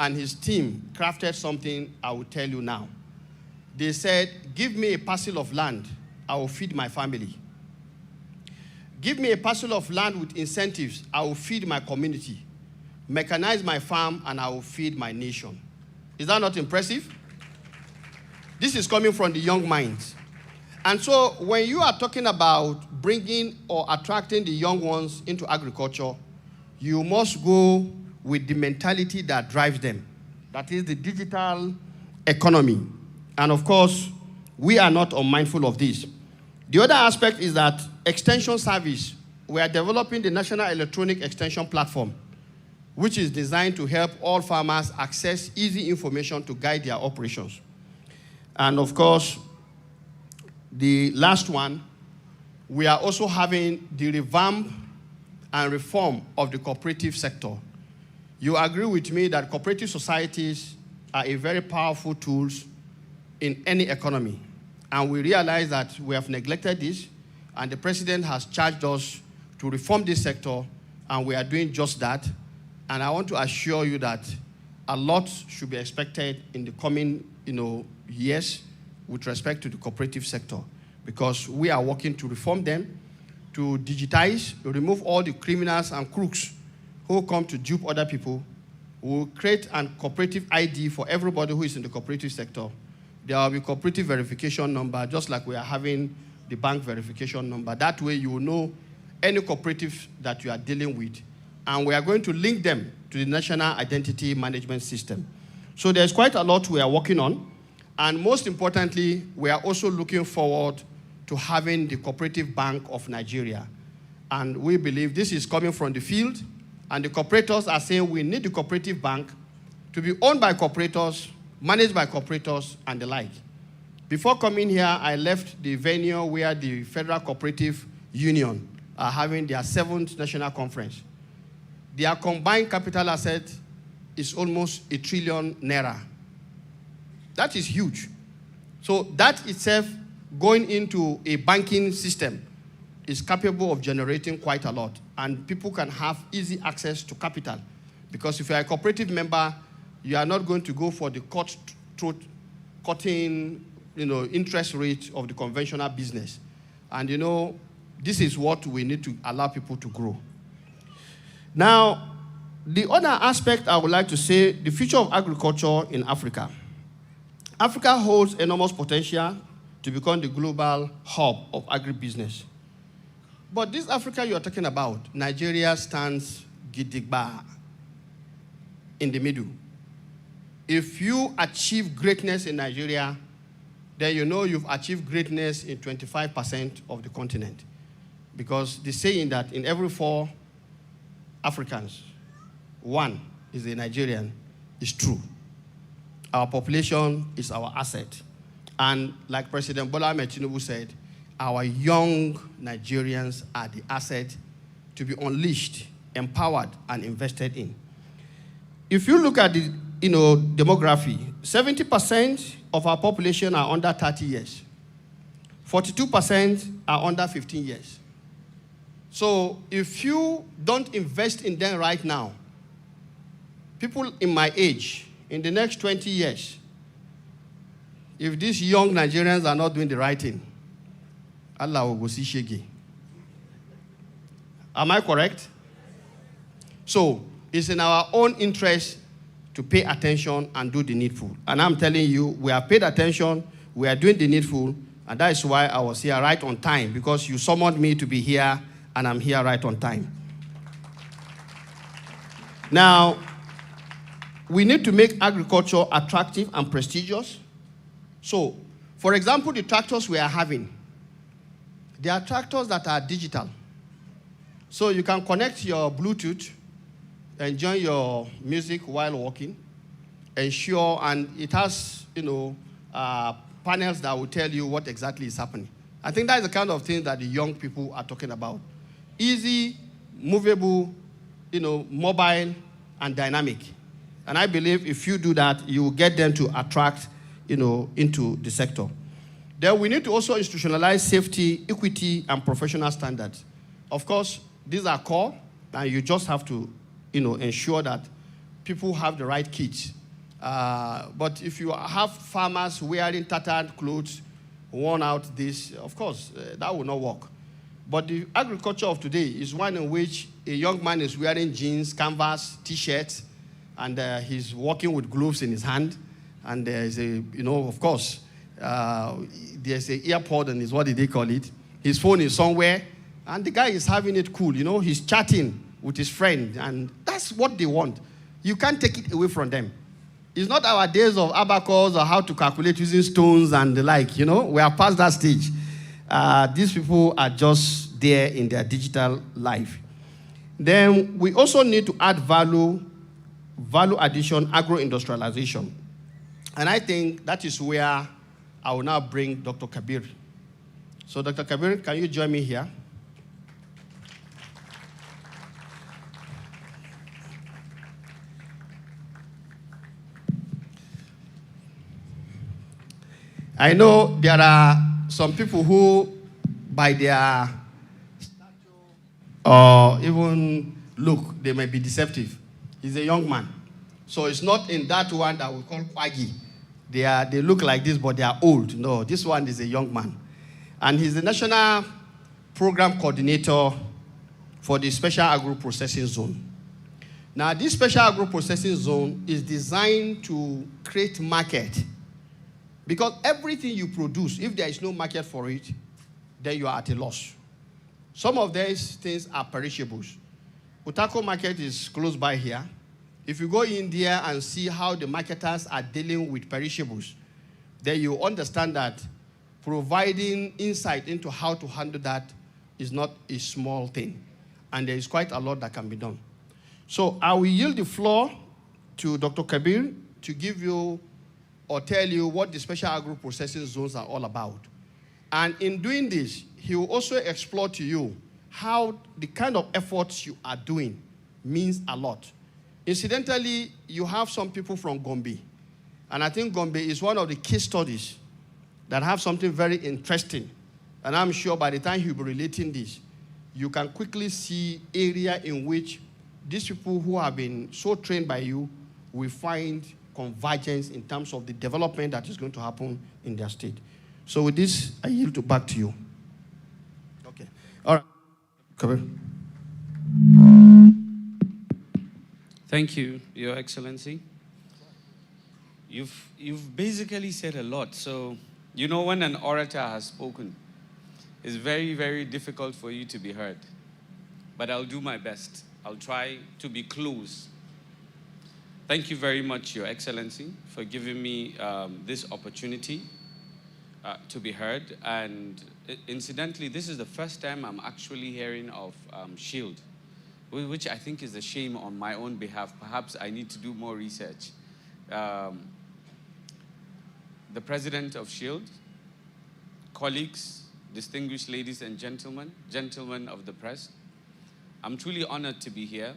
and his team crafted something I will tell you now. They said, give me a parcel of land, I will feed my family. Give me a parcel of land with incentives, I will feed my community. Mechanize my farm, and I will feed my nation. Is that not impressive? This is coming from the young minds. And so when you are talking about bringing or attracting the young ones into agriculture, you must go with the mentality that drives them. That is the digital economy. And of course, we are not unmindful of this. The other aspect is that extension service, we are developing the National Electronic Extension Platform, which is designed to help all farmers access easy information to guide their operations. And of course, the last one, we are also having the revamp and reform of the cooperative sector. You agree with me that cooperative societies are a very powerful tool in any economy. And we realize that we have neglected this, and the president has charged us to reform this sector, and we are doing just that. And I want to assure you that a lot should be expected in the coming years with respect to the cooperative sector, because we are working to reform them, to digitize, to remove all the criminals and crooks who come to dupe other people. We will create a cooperative ID for everybody who is in the cooperative sector. There will be cooperative verification number, just like we are having the bank verification number. That way you will know any cooperative that you are dealing with. And we are going to link them to the National Identity Management System. So there's quite a lot we are working on. And most importantly, we are also looking forward to having the Cooperative Bank of Nigeria. And we believe this is coming from the field. And the cooperators are saying we need the cooperative bank to be owned by cooperators, managed by cooperators, and the like. Before coming here, I left the venue where the Federal Cooperative Union are having their 7th national conference. Their combined capital asset is almost 1 trillion naira. That is huge. So that itself, going into a banking system, is capable of generating quite a lot. And people can have easy access to capital. Because if you are a cooperative member, you are not going to go for the cutting interest rate of the conventional business. And this is what we need to allow people to grow. Now, the other aspect I would like to say, the future of agriculture in Africa. Africa holds enormous potential to become the global hub of agribusiness. But this Africa you are talking about, Nigeria stands gidigba in the middle. If you achieve greatness in Nigeria, then you've achieved greatness in 25% of the continent. Because the saying that in every 4 Africans, 1 is a Nigerian is true. Our population is our asset. And like President Bola Ahmed Tinubu said, our young Nigerians are the asset to be unleashed, empowered, and invested in. If you look at the demography, 70% of our population are under 30 years. 42% are under 15 years. So if you don't invest in them right now, people in my age, in the next 20 years, if these young Nigerians are not doing the right thing, Allah will go see Shege. Am I correct? So it's in our own interest to pay attention and do the needful. And I'm telling you, we have paid attention, we are doing the needful, and that is why I was here right on time, because you summoned me to be here, and I'm here right on time. Now, we need to make agriculture attractive and prestigious. So, for example, the tractors we are having, they are tractors that are digital. So you can connect your Bluetooth, enjoy your music while walking, ensure, and it has, panels that will tell you what exactly is happening. I think that is the kind of thing that the young people are talking about. Easy, movable, mobile, and dynamic. And I believe if you do that, you will get them to attract, into the sector. Then we need to also institutionalize safety, equity, and professional standards. Of course, these are core, and you just have to, ensure that people have the right kits. But if you have farmers wearing tattered clothes, worn out this, of course, that will not work. But the agriculture of today is one in which a young man is wearing jeans, canvas, T-shirts, and he's walking with gloves in his hand. And there's of course, there's an earpod, and is what did they call it? His phone is somewhere, and the guy is having it cool. He's chatting with his friend, and that's what they want. You can't take it away from them. It's not our days of abacus or how to calculate using stones and the like. We are past that stage. These people are just there in their digital life. Then we also need to add value addition, agro-industrialization. And I think that is where I will now bring Dr. Kabir. So Dr. Kabir, can you join me here? I know there are some people who, by their stature or even look, they may be deceptive. He's a young man. So it's not in that one that we call Kwagi. They look like this, but they are old. No, this one is a young man. And he's the National Program Coordinator for the Special Agro-Processing Zone. Now, this Special Agro-Processing Zone is designed to create market. Because everything you produce, if there is no market for it, then you are at a loss. Some of these things are perishables. Utako market is close by here. If you go in there and see how the marketers are dealing with perishables, then you understand that providing insight into how to handle that is not a small thing. And there is quite a lot that can be done. So I will yield the floor to Dr. Kabir to give you or tell you what the special agro-processing zones are all about. And in doing this, he will also explore to you how the kind of efforts you are doing means a lot. Incidentally, you have some people from Gombe. And I think Gombe is one of the case studies that have something very interesting. And I'm sure by the time he'll be relating this, you can quickly see area in which these people who have been so trained by you will find convergence in terms of the development that is going to happen in their state. So with this, I yield back to you. Okay. All right. Kabir. Thank you, Your Excellency. You've basically said a lot. So, when an orator has spoken, it's very, very difficult for you to be heard. But I'll do my best. I'll try to be close. Thank you very much, Your Excellency, for giving me this opportunity to be heard. And incidentally, this is the first time I'm actually hearing of SHIELD, which I think is a shame on my own behalf. Perhaps I need to do more research. The president of SHIELD, colleagues, distinguished ladies and gentlemen, gentlemen of the press, I'm truly honored to be here,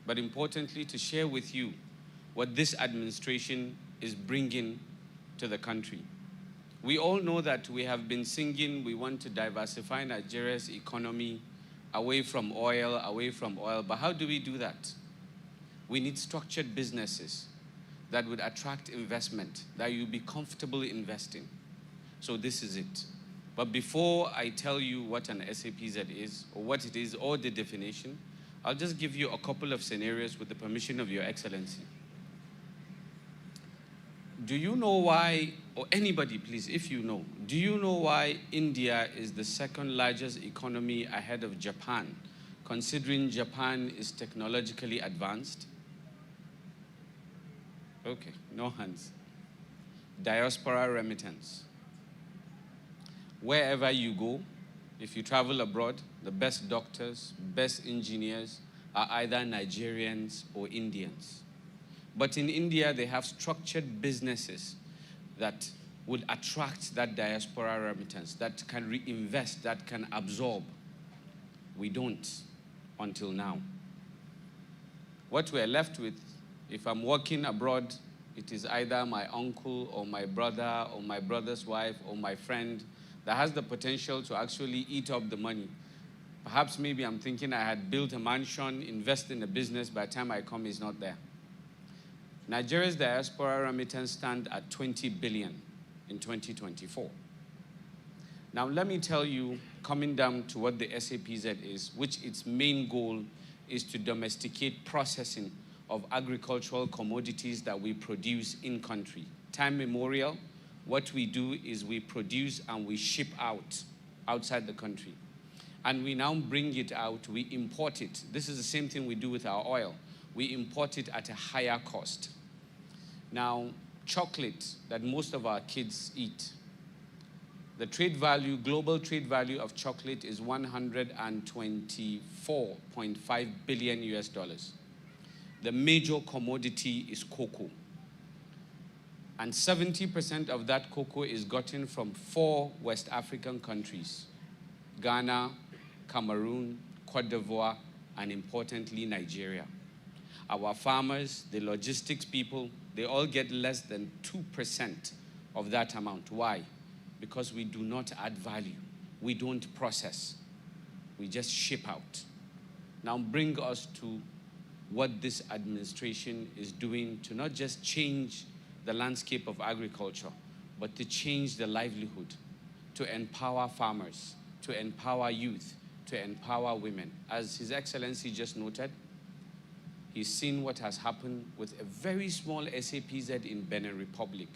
but importantly to share with you what this administration is bringing to the country. We all know that we have been singing, we want to diversify Nigeria's economy away from oil, but how do we do that? We need structured businesses that would attract investment, that you'll be comfortable investing. So this is it. But before I tell you what an SAPZ is, or what it is, or the definition, I'll just give you a couple of scenarios with the permission of Your Excellency. Do you know why, or anybody please, if you know, do you know why India is the second largest economy ahead of Japan, considering Japan is technologically advanced? Okay, no hands. Diaspora remittance. Wherever you go, if you travel abroad, the best doctors, best engineers are either Nigerians or Indians. But in India, they have structured businesses that would attract that diaspora remittance, that can reinvest, that can absorb. We don't until now. What we're left with If I'm working abroad, it is either my uncle or my brother or my brother's wife or my friend that has the potential to actually eat up the money. Perhaps maybe I'm thinking I had built a mansion, invest in a business, by the time I come, it's not there. Nigeria's diaspora remittance stand at 20 billion in 2024. Now let me tell you, coming down to what the SAPZ is, which its main goal is to domesticate processing of agricultural commodities that we produce in country. Time memorial, what we do is we produce and we ship outside the country. And we now bring it out, we import it. This is the same thing we do with our oil. We import it at a higher cost. Now, chocolate that most of our kids eat, the trade value, global trade value of chocolate is $124.5 billion US. The major commodity is cocoa. And 70% of that cocoa is gotten from 4 West African countries: Ghana, Cameroon, Cote d'Ivoire, and importantly, Nigeria. Our farmers, the logistics people, they all get less than 2% of that amount. Why? Because we do not add value. We don't process. We just ship out. Now bring us to what this administration is doing to not just change the landscape of agriculture, but to change the livelihood, to empower farmers, to empower youth, to empower women. As His Excellency just noted, he's seen what has happened with a very small SAPZ in Benin Republic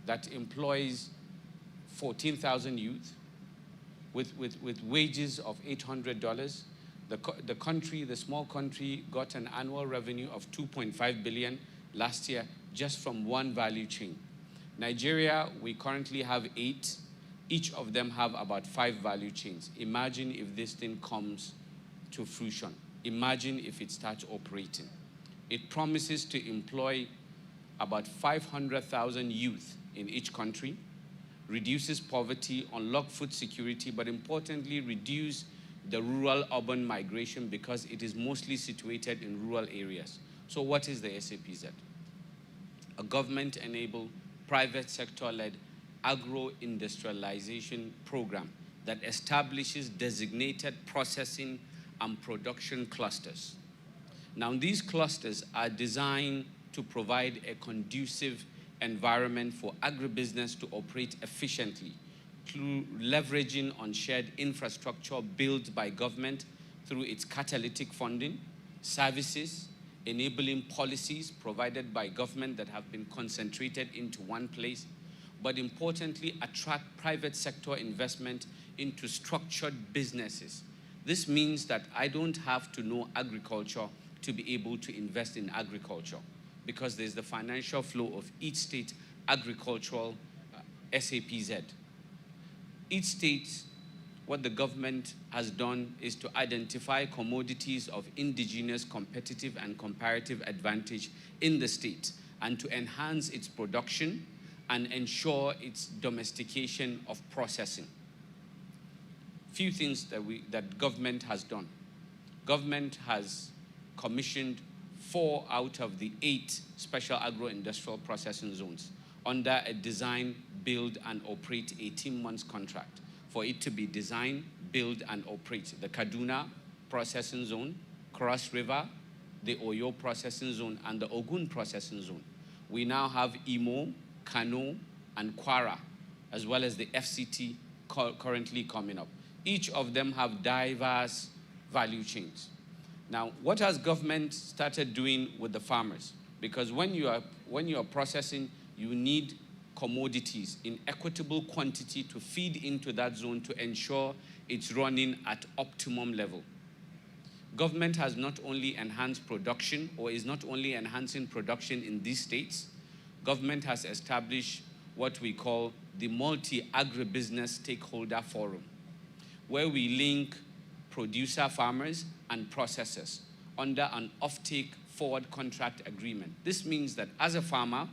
that employs 14,000 youth with wages of $800. The country, the small country, got an annual revenue of 2.5 billion last year just from one value chain. Nigeria, we currently have 8. Each of them have about 5 value chains. Imagine if this thing comes to fruition. Imagine if it starts operating. It promises to employ about 500,000 youth in each country, reduces poverty, unlock food security, but importantly, reduce the rural-urban migration because it is mostly situated in rural areas. So what is the SAPZ? A government-enabled, private sector-led agro-industrialization program that establishes designated processing and production clusters. Now, these clusters are designed to provide a conducive environment for agribusiness to operate efficiently through leveraging on shared infrastructure built by government through its catalytic funding, services, enabling policies provided by government that have been concentrated into one place, but importantly, attract private sector investment into structured businesses. This means that I don't have to know agriculture to be able to invest in agriculture, because there's the financial flow of each state agricultural SAPZ. Each state, what the government has done is to identify commodities of indigenous competitive and comparative advantage in the state and to enhance its production and ensure its domestication of processing. Few things that government has done. Government has commissioned 4 out of the 8 special agro-industrial processing zones under a design, build, and operate 18 months contract for it to be design, build, and operate. The Kaduna processing zone, Cross River, the Oyo processing zone, and the Ogun processing zone. We now have Imo, Kano, and Kwara, as well as the FCT currently coming up. Each of them have diverse value chains. Now, what has government started doing with the farmers? Because when you are processing, you need commodities in equitable quantity to feed into that zone to ensure it's running at optimum level. Government has not only enhanced production, or is not only enhancing production in these states, government has established what we call the Multi-Agribusiness Stakeholder Forum, where we link producer farmers and processors under an offtake forward contract agreement. This means that as a farmer,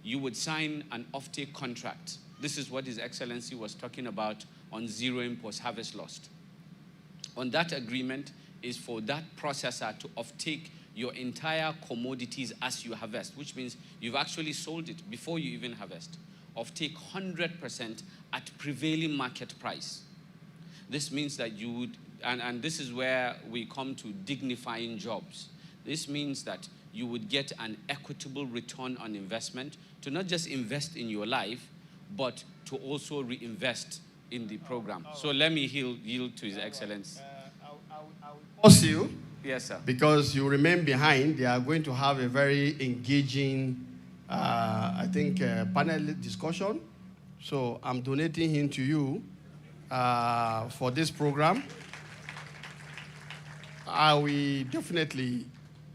you would sign an offtake contract. This is what His Excellency was talking about on zeroing post-harvest loss. On that agreement is for that processor to offtake your entire commodities as you harvest, which means you've actually sold it before you even harvest. Offtake 100% at prevailing market price. This means that you would, and this is where we come to dignifying jobs. This means that you would get an equitable return on investment to not just invest in your life, but to also reinvest in the program. So let me yield to His Excellency. I will pause you. Yes, sir. Because you remain behind, they are going to have a very engaging, panel discussion. So I'm donating him to you for this program. I will definitely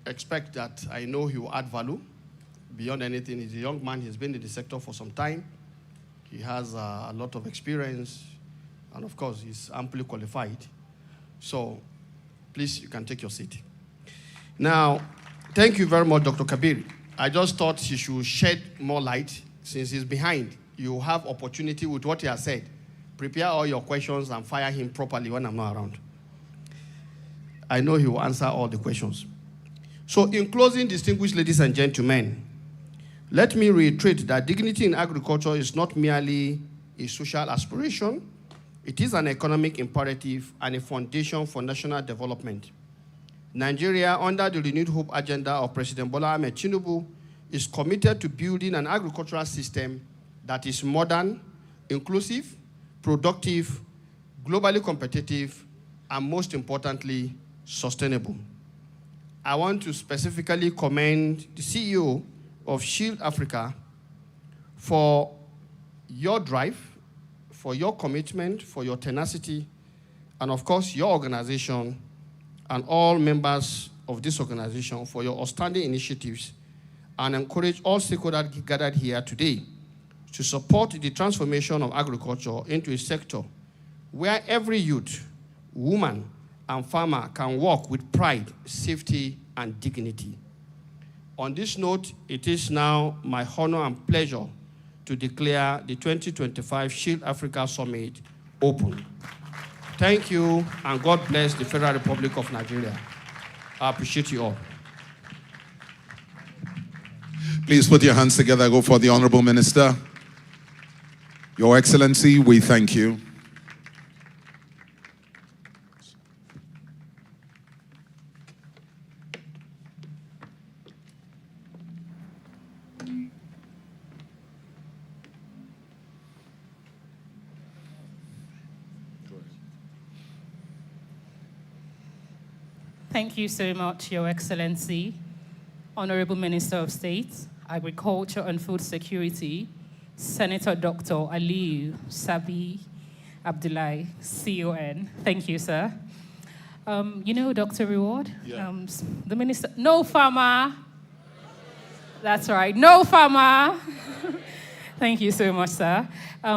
expect that. I know he will add value beyond anything. He's a young man. He's been in the sector for some time. He has a lot of experience. And of course, he's amply qualified. So please, you can take your seat. Now, thank you very much, Dr. Kabir. I just thought he should shed more light since he's behind. You have opportunity with what he has said. Prepare all your questions and fire him properly when I'm not around. I know he will answer all the questions. So in closing, distinguished ladies and gentlemen, let me reiterate that dignity in agriculture is not merely a social aspiration. It is an economic imperative and a foundation for national development. Nigeria, under the renewed hope agenda of President Bola Ahmed Tinubu, is committed to building an agricultural system that is modern, inclusive, productive, globally competitive, and most importantly, sustainable. I want to specifically commend the CEO of Shield Africa for your drive, for your commitment, for your tenacity, and of course, your organization and all members of this organization for your outstanding initiatives, and encourage all stakeholders gathered here today to support the transformation of agriculture into a sector where every youth, woman, and farmer can work with pride, safety, and dignity. On this note, it is now my honor and pleasure to declare the 2025 Shield Africa Summit open. Thank you, and God bless the Federal Republic of Nigeria. I appreciate you all. Please put your hands together. Go for the Honorable Minister. Your Excellency, we thank you. Thank you so much, Your Excellency, Honorable Minister of State, Agriculture and Food Security, Senator Dr. Aliyu Sabi Abdullahi, CON. Thank you, sir. You know, Dr. Reward, the minister, no farmer. That's right, no farmer. Thank you so much, sir.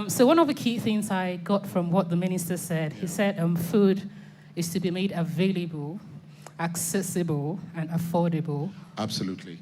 So one of the key things I got from what the minister said, he said food is to be made available, accessible, and affordable. Absolutely.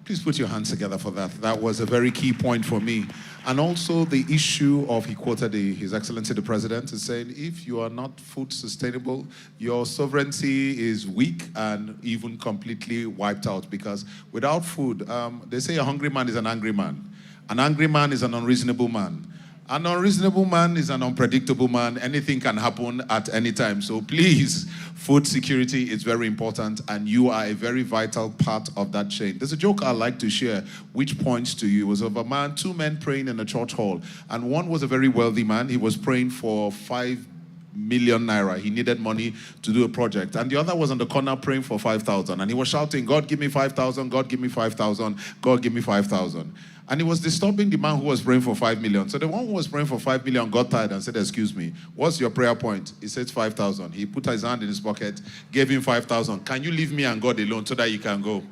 Please put your hands together for that. That was a very key point for me. And also the issue of, he quoted His Excellency the President, is saying, if you are not food sustainable, your sovereignty is weak and even completely wiped out. Because without food, they say a hungry man is an angry man. An angry man is an unreasonable man. An unreasonable man is an unpredictable man. Anything can happen at any time. So please, food security is very important, and you are a very vital part of that chain. There's a joke I like to share, which points to you. It was of a man, two men praying in a church hall. And one was a very wealthy man. He was praying for 5 million naira. He needed money to do a project. And the other was on the corner praying for 5,000. And he was shouting, God, give me 5,000. God, give me 5,000. God, give me 5,000. And it was disturbing the man who was praying for 5 million. So the one who was praying for 5 million got tired and said, excuse me, what's your prayer point? He said 5,000. He put his hand in his pocket, gave him 5,000. Can you leave me and God alone so that you can go?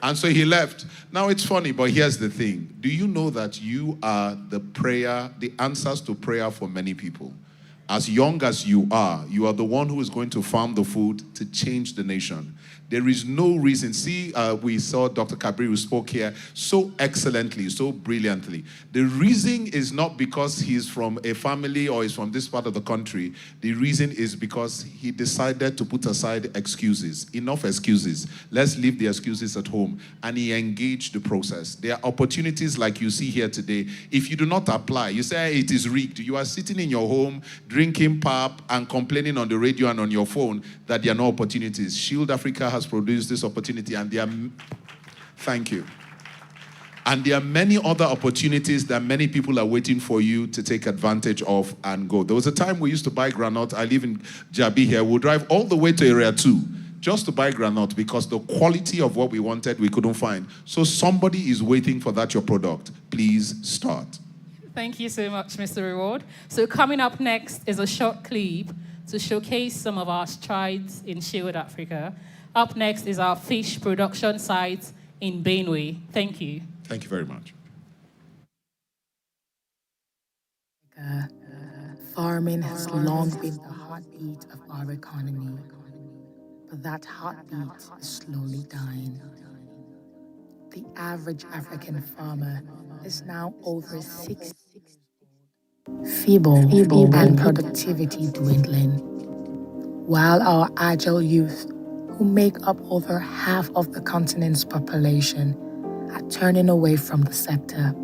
And so he left. Now it's funny, but here's the thing. Do you know that you are the answers to prayer for many people? As young as you are the one who is going to farm the food to change the nation. There is no reason. See, we saw Dr. Kabir who spoke here so excellently, so brilliantly. The reason is not because he's from a family or is from this part of the country. The reason is because he decided to put aside excuses. Enough excuses. Let's leave the excuses at home. And he engaged the process. There are opportunities like you see here today. If you do not apply, you say it is rigged. You are sitting in your home, drinking pap and complaining on the radio and on your phone that there are no opportunities. Shield Africa has produced this opportunity, and there are, thank you. And there are many other opportunities that many people are waiting for you to take advantage of and go. There was a time we used to buy granite. I live in Jabi here. We'll drive all the way to Area 2 just to buy granite because the quality of what we wanted, we couldn't find. So somebody is waiting for that, your product. Please start. Thank you so much, Mr. Reward. So coming up next is a short clip to showcase some of our strides in Shield Africa. Up next is our fish production site in Benue. Thank you. Thank you very much. Farming has long been the heartbeat of our economy, but that heartbeat is slowly dying. The average African farmer is now over 60, feeble and productivity dwindling, while our agile youth, who make up over half of the continent's population, are turning away from the sector.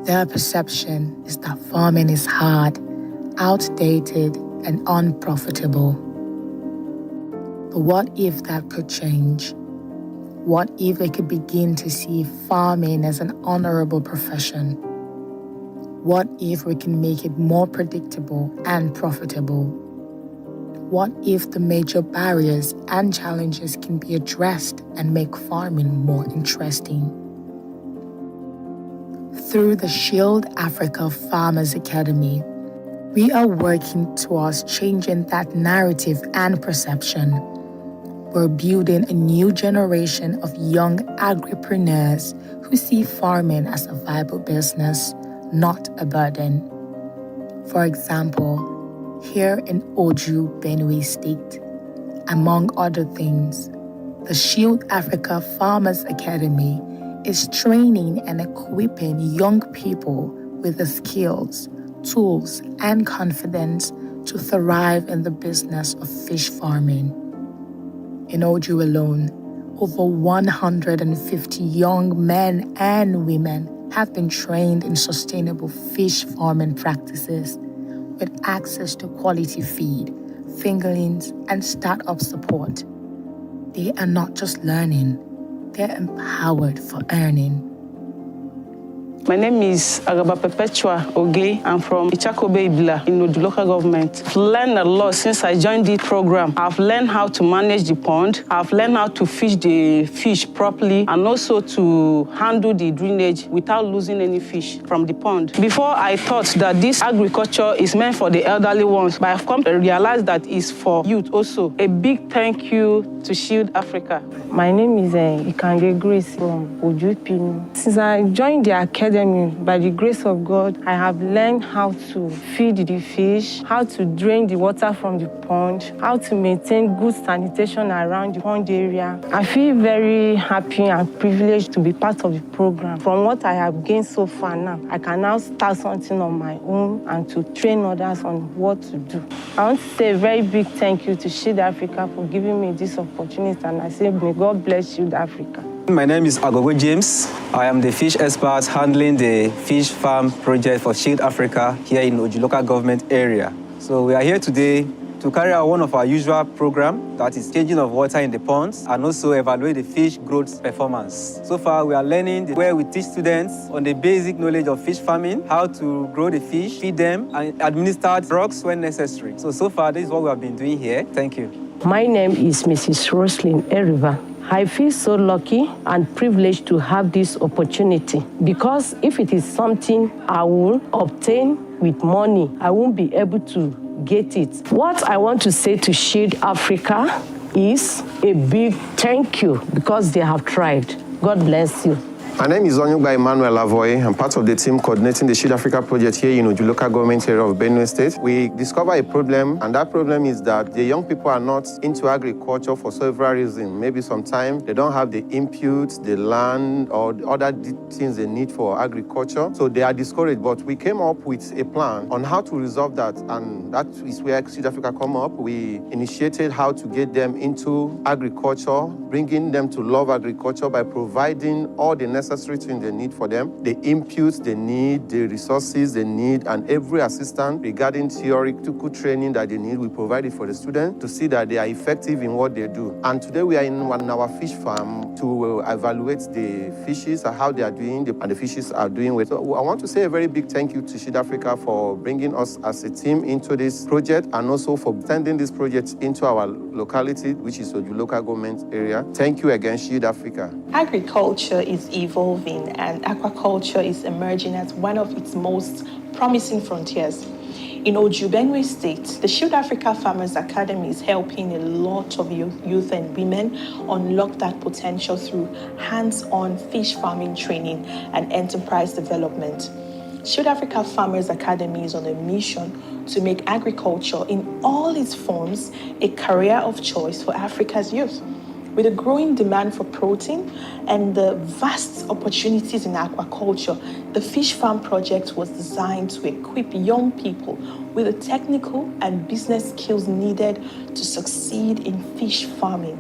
Their perception is that farming is hard, outdated, and unprofitable. But what if that could change? What if we could begin to see farming as an honorable profession? What if we can make it more predictable and profitable? What if the major barriers and challenges can be addressed and make farming more interesting? Through the Shield Africa Farmers Academy, we are working towards changing that narrative and perception. We're building a new generation of young agripreneurs who see farming as a viable business, not a burden. For example, here in Oju, Benue State, among other things, the Shield Africa Farmers Academy is training and equipping young people with the skills, tools, and confidence to thrive in the business of fish farming. In Oju alone, over 150 young men and women have been trained in sustainable fish farming practices with access to quality feed, fingerlings, and startup support. They are not just learning, they're empowered for earning. My name is Agaba Perpetua Oge. I'm from Ichakobe Ibila in Odu local government. I've learned a lot since I joined this program. I've learned how to manage the pond. I've learned how to fish the fish properly and also to handle the drainage without losing any fish from the pond. Before I thought that this agriculture is meant for the elderly ones, but I've come to realize that it's for youth also. A big thank you to Shield Africa. My name is Ikange Grace from Oju. Since I joined the academy, by the grace of God, I have learned how to feed the fish, how to drain the water from the pond, how to maintain good sanitation around the pond area. I feel very happy and privileged to be part of the program. From what I have gained so far now, I can now start something on my own and to train others on what to do. I want to say a very big thank you to Shield Africa for giving me this opportunity, and I say, may God bless Shield Africa. My name is Agogo James. I am the fish expert handling the fish farm project for Shield Africa here in Oju local government area. So we are here today to carry out one of our usual program, that is changing of water in the ponds and also evaluate the fish growth performance. So far we are learning where we teach students on the basic knowledge of fish farming, how to grow the fish, feed them, and administer drugs when necessary. So far this is what we have been doing here. Thank you. My name is Mrs. Roslyn Eriva. I feel so lucky and privileged to have this opportunity, because if it is something I will obtain with money, I won't be able to get it. What I want to say to Shield Africa is a big thank you, because they have tried. God bless you. My name is Onyugba Emmanuel Lavoy. I'm part of the team coordinating the Shield Africa project here in Oju local government area of Benue State. We discovered a problem, and that problem is that the young people are not into agriculture for several reasons. Maybe sometimes they don't have the inputs, the land, or the other things they need for agriculture. So they are discouraged. But we came up with a plan on how to resolve that, and that is where Shield Africa come up. We initiated how to get them into agriculture, bringing them to love agriculture by providing all the necessary things they need for them, the inputs they need, the resources they need, and every assistance regarding theoretical training that they need, we provide it for the students to see that they are effective in what they do. And today we are in our fish farm to evaluate the fishes and how they are doing, and the fishes are doing well. So I want to say a very big thank you to Shield Africa for bringing us as a team into this project, and also for sending this project into our locality, which is Oju local government area. Thank you again, Shield Africa. Agriculture is evolving and aquaculture is emerging as one of its most promising frontiers. In Oju, Benue State, the Shield Africa Farmers Academy is helping a lot of youth and women unlock that potential through hands-on fish farming training and enterprise development. Shield Africa Farmers Academy is on a mission to make agriculture in all its forms a career of choice for Africa's youth. With a growing demand for protein and the vast opportunities in aquaculture, the Fish Farm Project was designed to equip young people with the technical and business skills needed to succeed in fish farming.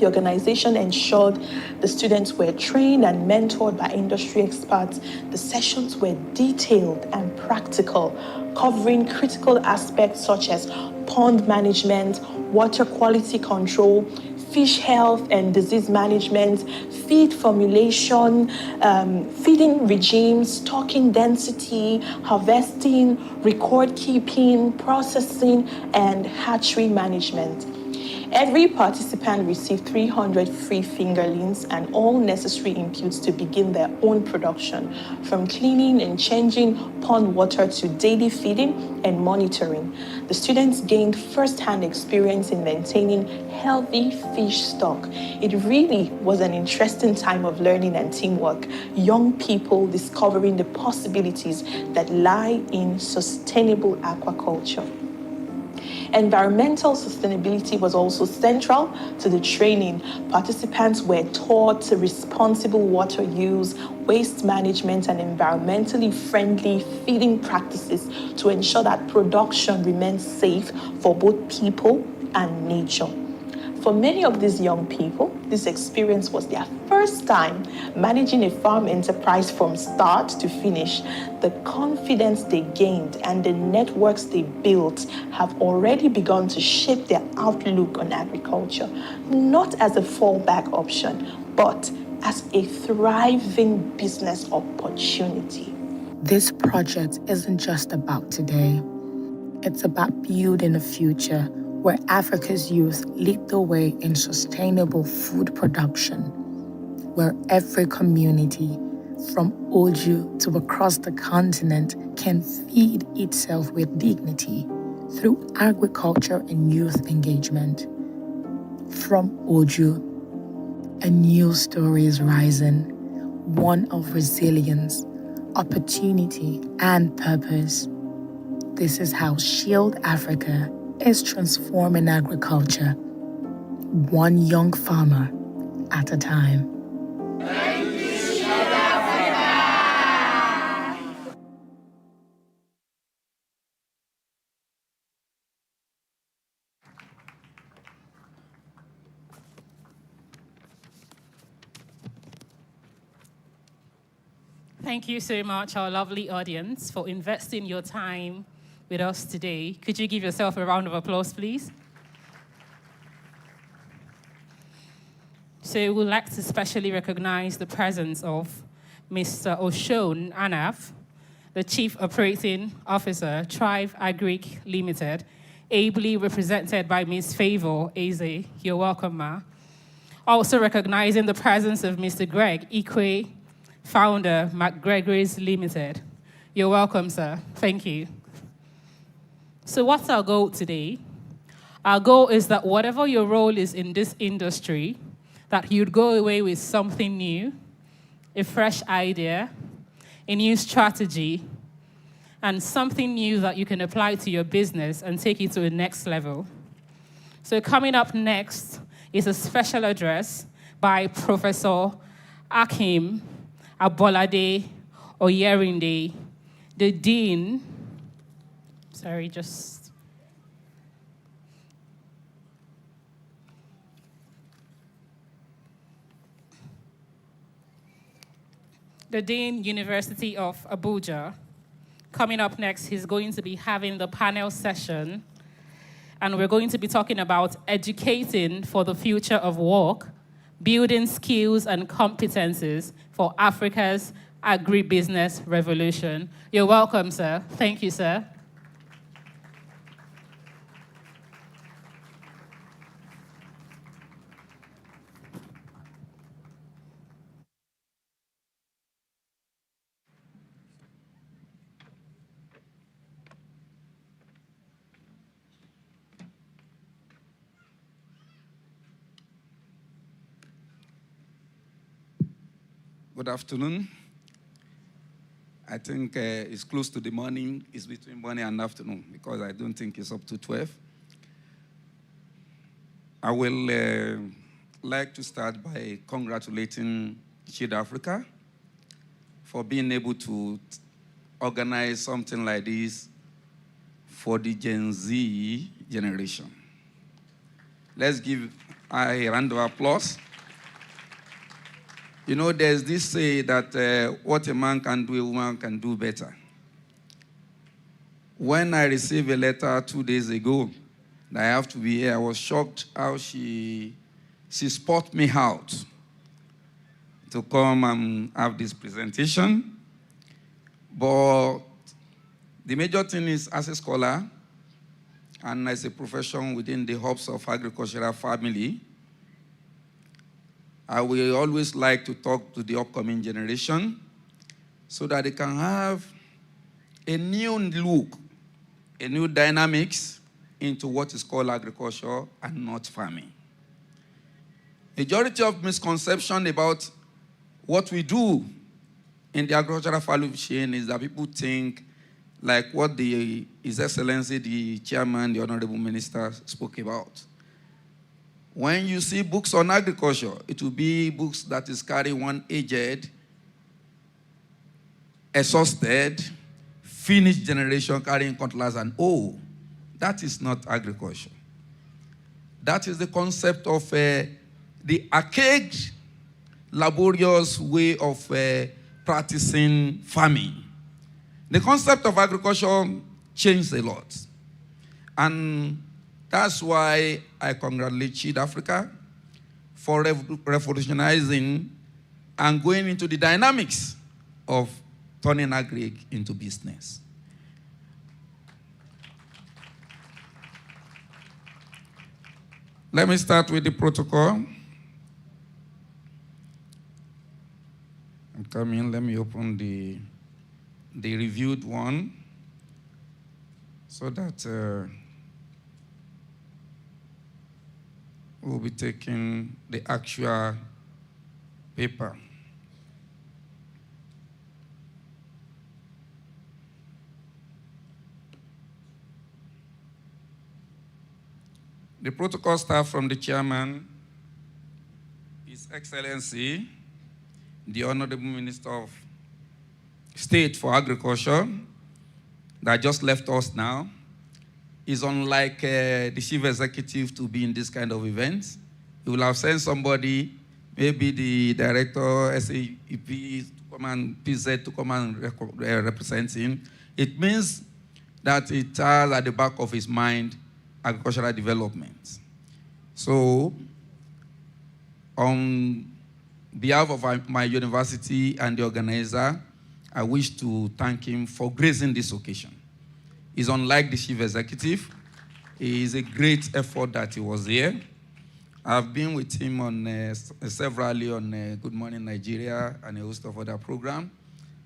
The organization ensured the students were trained and mentored by industry experts. The sessions were detailed and practical, covering critical aspects such as pond management, water quality control, fish health and disease management, feed formulation, feeding regimes, stocking density, harvesting, record keeping, processing, and hatchery management. Every participant received 300 free fingerlings and all necessary inputs to begin their own production, from cleaning and changing pond water to daily feeding and monitoring. The students gained first-hand experience in maintaining healthy fish stock. It really was an interesting time of learning and teamwork, young people discovering the possibilities that lie in sustainable aquaculture. Environmental sustainability was also central to the training. Participants were taught responsible water use, waste management, and environmentally friendly feeding practices to ensure that production remains safe for both people and nature. For many of these young people, this experience was their first time managing a farm enterprise from start to finish. The confidence they gained and the networks they built have already begun to shape their outlook on agriculture, not as a fallback option, but as a thriving business opportunity. This project isn't just about today. It's about building a future where Africa's youth lead the way in sustainable food production, where every community, from Oju to across the continent, can feed itself with dignity through agriculture and youth engagement. From Oju, a new story is rising, one of resilience, opportunity, and purpose. This is how Shield Africa is transforming agriculture, one young farmer at a time. Thank you, Shield Africa! Thank you so much, our lovely audience, for investing your time with us today. Could you give yourself a round of applause, please? So we'd like to specially recognize the presence of Mr. Oshone Anav, the Chief Operating Officer, Thrive Agric Limited, ably represented by Ms. Favor Eze. You're welcome, ma. Also recognizing the presence of Mr. Greg Ikwe, founder, McGregor's Limited. You're welcome, sir. Thank you. So what's our goal today? Our goal is that whatever your role is in this industry, that you'd go away with something new, a fresh idea, a new strategy, and something new that you can apply to your business and take it to the next level. So coming up next is a special address by Professor Akim Abolade Oyerinde, the Dean. The Dean, University of Abuja. Coming up next, he's going to be having the panel session, and we're going to be talking about educating for the future of work, building skills and competencies for Africa's agribusiness revolution. You're welcome, sir. Thank you, sir. Good afternoon. I think it's close to the morning. It's between morning and afternoon because I don't think it's up to 12. I will like to start by congratulating Shield Africa for being able to organize something like this for the Gen Z generation. Let's give a round of applause. You know, there's this say that what a man can do, a woman can do better. When I received a letter 2 days ago that I have to be here, I was shocked how she spot me out to come and have this presentation. But the major thing is, as a scholar and as a profession within the hubs of agricultural family, I will always like to talk to the upcoming generation so that they can have a new look, a new dynamics into what is called agriculture and not farming. Majority of misconception about what we do in the agricultural value chain is that people think like what His Excellency, the Chairman, the Honorable Minister spoke about. When you see books on agriculture, it will be books that is carrying one aged, exhausted, finished generation carrying cutlass and that is not agriculture. That is the concept of the archaic, laborious way of practicing farming. The concept of agriculture changed a lot. And that's why I congratulate Shield Africa for revolutionizing and going into the dynamics of turning agri into business. Let me start with the protocol. I'm coming. Let me open the reviewed one so that we'll be taking the actual paper. The protocol starts from the chairman, His Excellency, the Honorable Minister of State for Agriculture, that just left us now. Is unlike the chief executive to be in this kind of events. He will have sent somebody, maybe the director, SAEP, to come and PZ to come and represent him. It means that it has at the back of his mind agricultural development. So, on behalf of my university and the organizer, I wish to thank him for gracing this occasion. It's unlike the chief executive. It is a great effort that he was here. I've been with him on severally on Good Morning Nigeria and a host of other programs.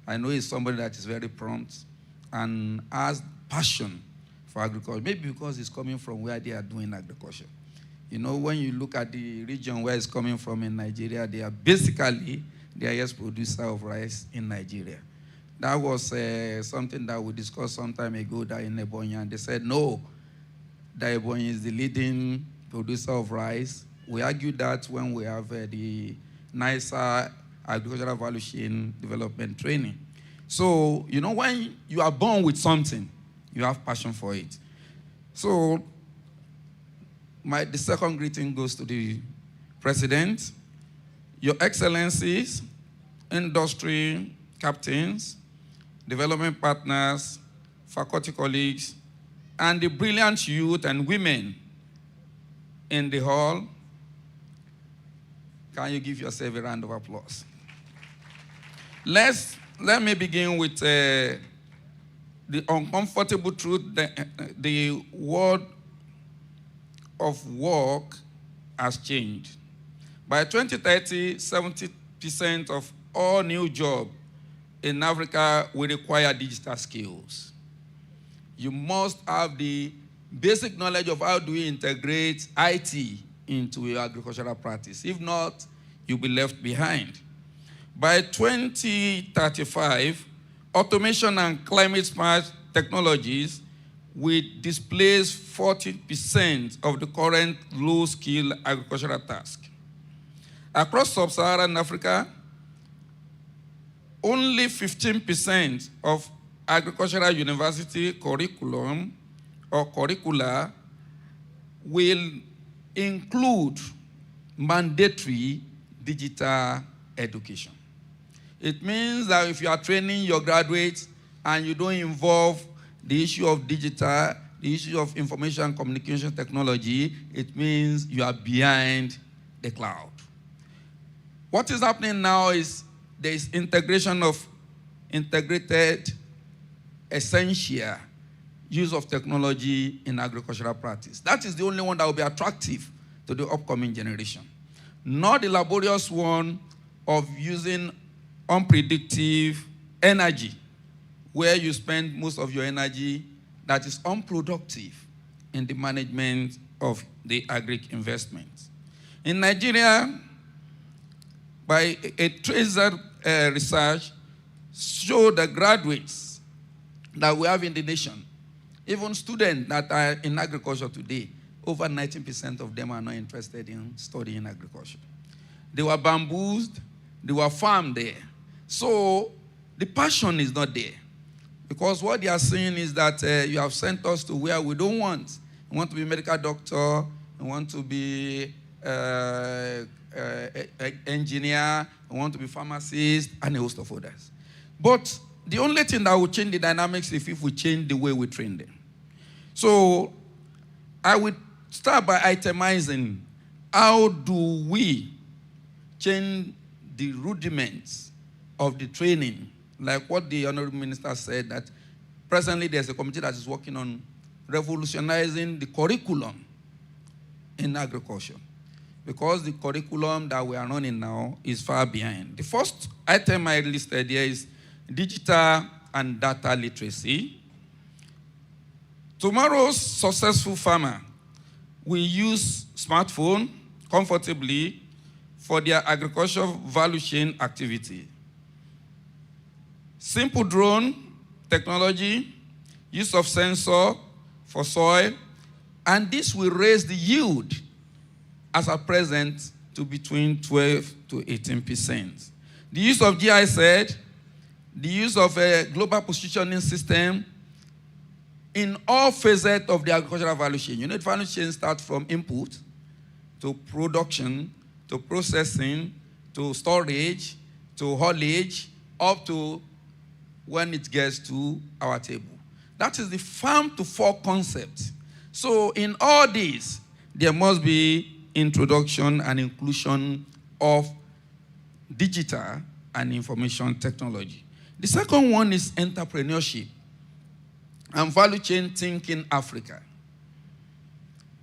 I know he's somebody that is very prompt and has passion for agriculture, maybe because he's coming from where they are doing agriculture. You know, when you look at the region where it's coming from in Nigeria, they are basically the highest producer of rice in Nigeria. That was something that we discussed some time ago that in Ebonyi, and they said, no, that Ebonyi is the leading producer of rice. We argued that when we have the NISA agricultural value chain development training. So, you know, when you are born with something, you have passion for it. So, the second greeting goes to the President, Your Excellencies, industry captains, development partners, faculty colleagues, and the brilliant youth and women in the hall. Can you give yourself a round of applause? Let me begin with the uncomfortable truth that the world of work has changed. By 2030, 70% of all new jobs in Africa will require digital skills. You must have the basic knowledge of how do we integrate IT into your agricultural practice. If not, you'll be left behind. By 2035, automation and climate-smart technologies will displace 40% of the current low-skill agricultural task. Across sub-Saharan Africa, only 15% of agricultural university curriculum or curricula will include mandatory digital education. It means that if you are training your graduates and you don't involve the issue of digital, the issue of information and communication technology, it means you are behind the cloud. What is happening now is there is integration of integrated, essential use of technology in agricultural practice. That is the only one that will be attractive to the upcoming generation. Not the laborious one of using unpredictable energy, where you spend most of your energy that is unproductive in the management of the agric investments. In Nigeria, by a tracer research, showed the graduates that we have in the nation, even students that are in agriculture today, over 19% of them are not interested in studying agriculture. They were bamboozled, they were farmed there. So the passion is not there. Because what they are saying is that you have sent us to where we don't want. We want to be a medical doctor, we want to be engineer, we want to be pharmacist, and a host of others. But the only thing that will change the dynamics is if we change the way we train them. So I would start by itemizing how do we change the rudiments of the training, like what the Honorable Minister said, that presently there's a committee that is working on revolutionizing the curriculum in agriculture, because the curriculum that we are running now is far behind. The first item I listed here is digital and data literacy. Tomorrow's successful farmer will use smartphone comfortably for their agricultural value chain activity. Simple drone technology, use of sensor for soil, and this will raise the yield as at present to between 12 to 18%. The use of GIZ, the use of a global positioning system in all phases of the agricultural value chain. You know, the value chain starts from input to production, to processing, to storage, to haulage, up to when it gets to our table. That is the farm to fork concept. So in all these, there must be introduction and inclusion of digital and information technology. The second one is entrepreneurship and value chain thinking Africa.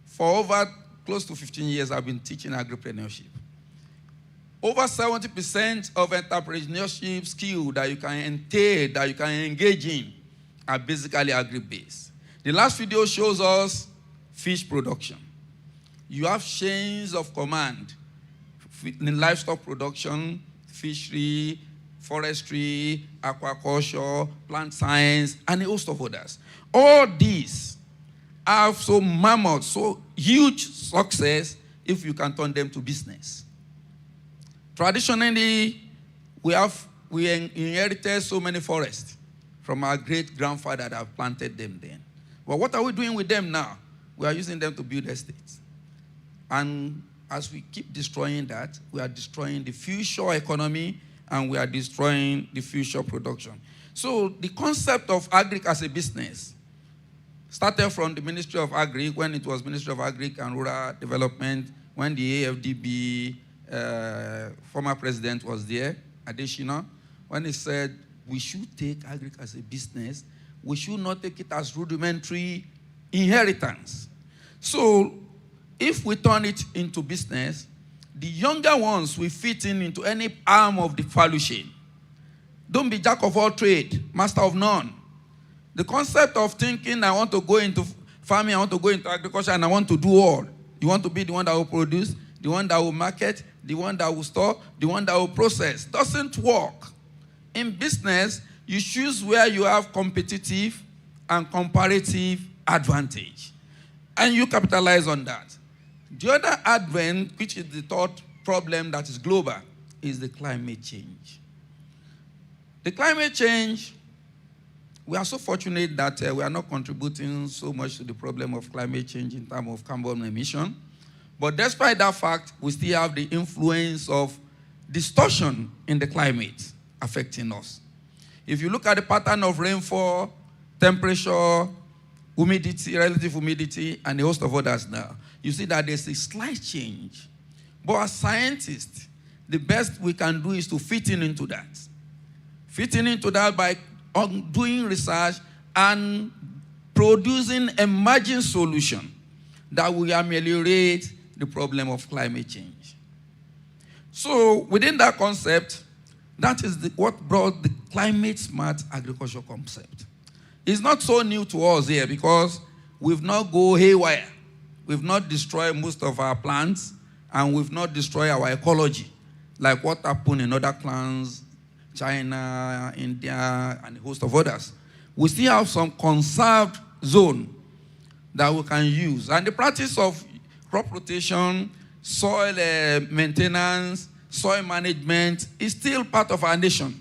For over close to 15 years, I've been teaching agripreneurship. Over 70% of entrepreneurship skills that you can entail, that you can engage in, are basically agri-based. The last video shows us fish production. You have chains of command in livestock production, fishery, forestry, aquaculture, plant science, and a host of others. All these have so mammoth, so huge success if you can turn them to business. Traditionally, we inherited so many forests from our great-grandfather that have planted them then. But what are we doing with them now? We are using them to build estates. And as we keep destroying that, we are destroying the future economy and we are destroying the future production. So the concept of agri as a business started from the Ministry of Agri, when it was Ministry of Agri and Rural Development, when the AFDB former president was there, Adeshina, when he said we should take agri as a business, we should not take it as rudimentary inheritance. So if we turn it into business, the younger ones will fit into any arm of the value chain. Don't be jack of all trade, master of none. The concept of thinking I want to go into farming, I want to go into agriculture, and I want to do all. You want to be the one that will produce, the one that will market, the one that will store, the one that will process. Doesn't work. In business, you choose where you have competitive and comparative advantage. And you capitalize on that. The other advent, which is the third problem that is global, is the climate change. The climate change, we are so fortunate that we are not contributing so much to the problem of climate change in terms of carbon emission. But despite that fact, we still have the influence of distortion in the climate affecting us. If you look at the pattern of rainfall, temperature, humidity, relative humidity, and a host of others now, you see that there's a slight change. But as scientists, the best we can do is to fit into that. Fitting into that by doing research and producing emerging solutions that will ameliorate the problem of climate change. So within that concept, that is what brought the climate smart agriculture concept. It's not so new to us here because we've not go haywire. We've not destroyed most of our plants and we've not destroyed our ecology like what happened in other clans, China, India, and a host of others. We still have some conserved zone that we can use. And the practice of crop rotation, soil maintenance, soil management is still part of our nation.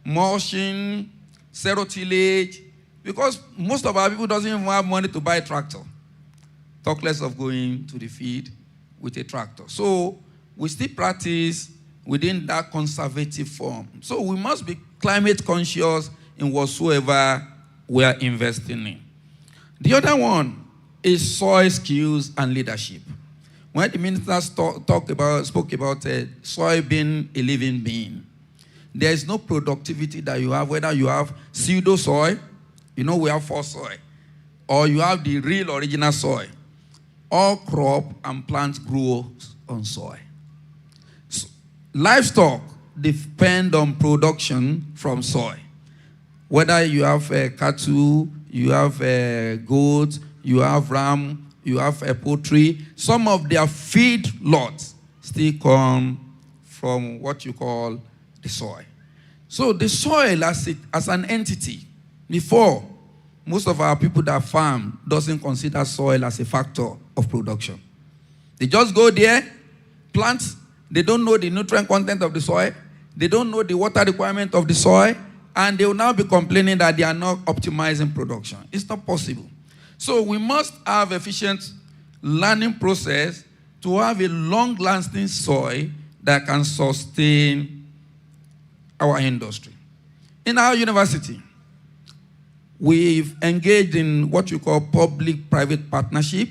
Mulching, zero tillage, because most of our people doesn't even have money to buy a tractor. Talk less of going to the field with a tractor. So we still practice within that conservative form. So we must be climate conscious in whatsoever we are investing in. The other one is soil skills and leadership. When the minister spoke about soil being a living being, there is no productivity that you have, whether you have pseudo soil, we have false soil, or you have the real original soil. All crop and plants grow on soil. So, livestock depend on production from soil. Whether you have cattle, you have goats, you have ram, you have poultry, some of their feed lots still come from what you call the soil. So the soil as an entity, before, most of our people that farm doesn't consider soil as a factor of production. They just go there, plant, they don't know the nutrient content of the soil, they don't know the water requirement of the soil, and they will now be complaining that they are not optimizing production. It's not possible. So we must have efficient learning process to have a long-lasting soil that can sustain our industry. In our university, we've engaged in what you call public-private partnership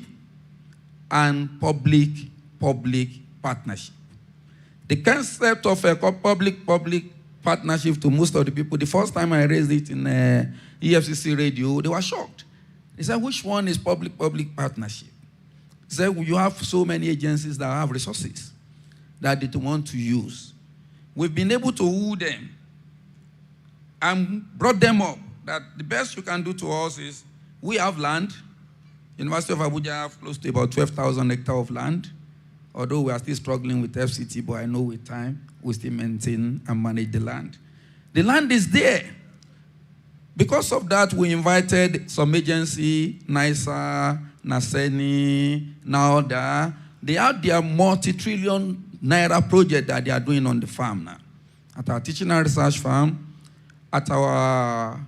and public-public partnership. The concept of a public-public partnership to most of the people, the first time I raised it in EFCC radio, they were shocked. They said, which one is public-public partnership? They said, you have so many agencies that have resources that they want to use. We've been able to woo them and brought them up that the best you can do to us is, we have land. University of Abuja have close to about 12,000 hectares of land. although we are still struggling with FCT, but I know with time, we still maintain and manage the land. The land is there. Because of that, we invited some agency, NISA, Naseni, NAODA. They have their multi-trillion naira project that they are doing on the farm now. At our teaching and research farm, at our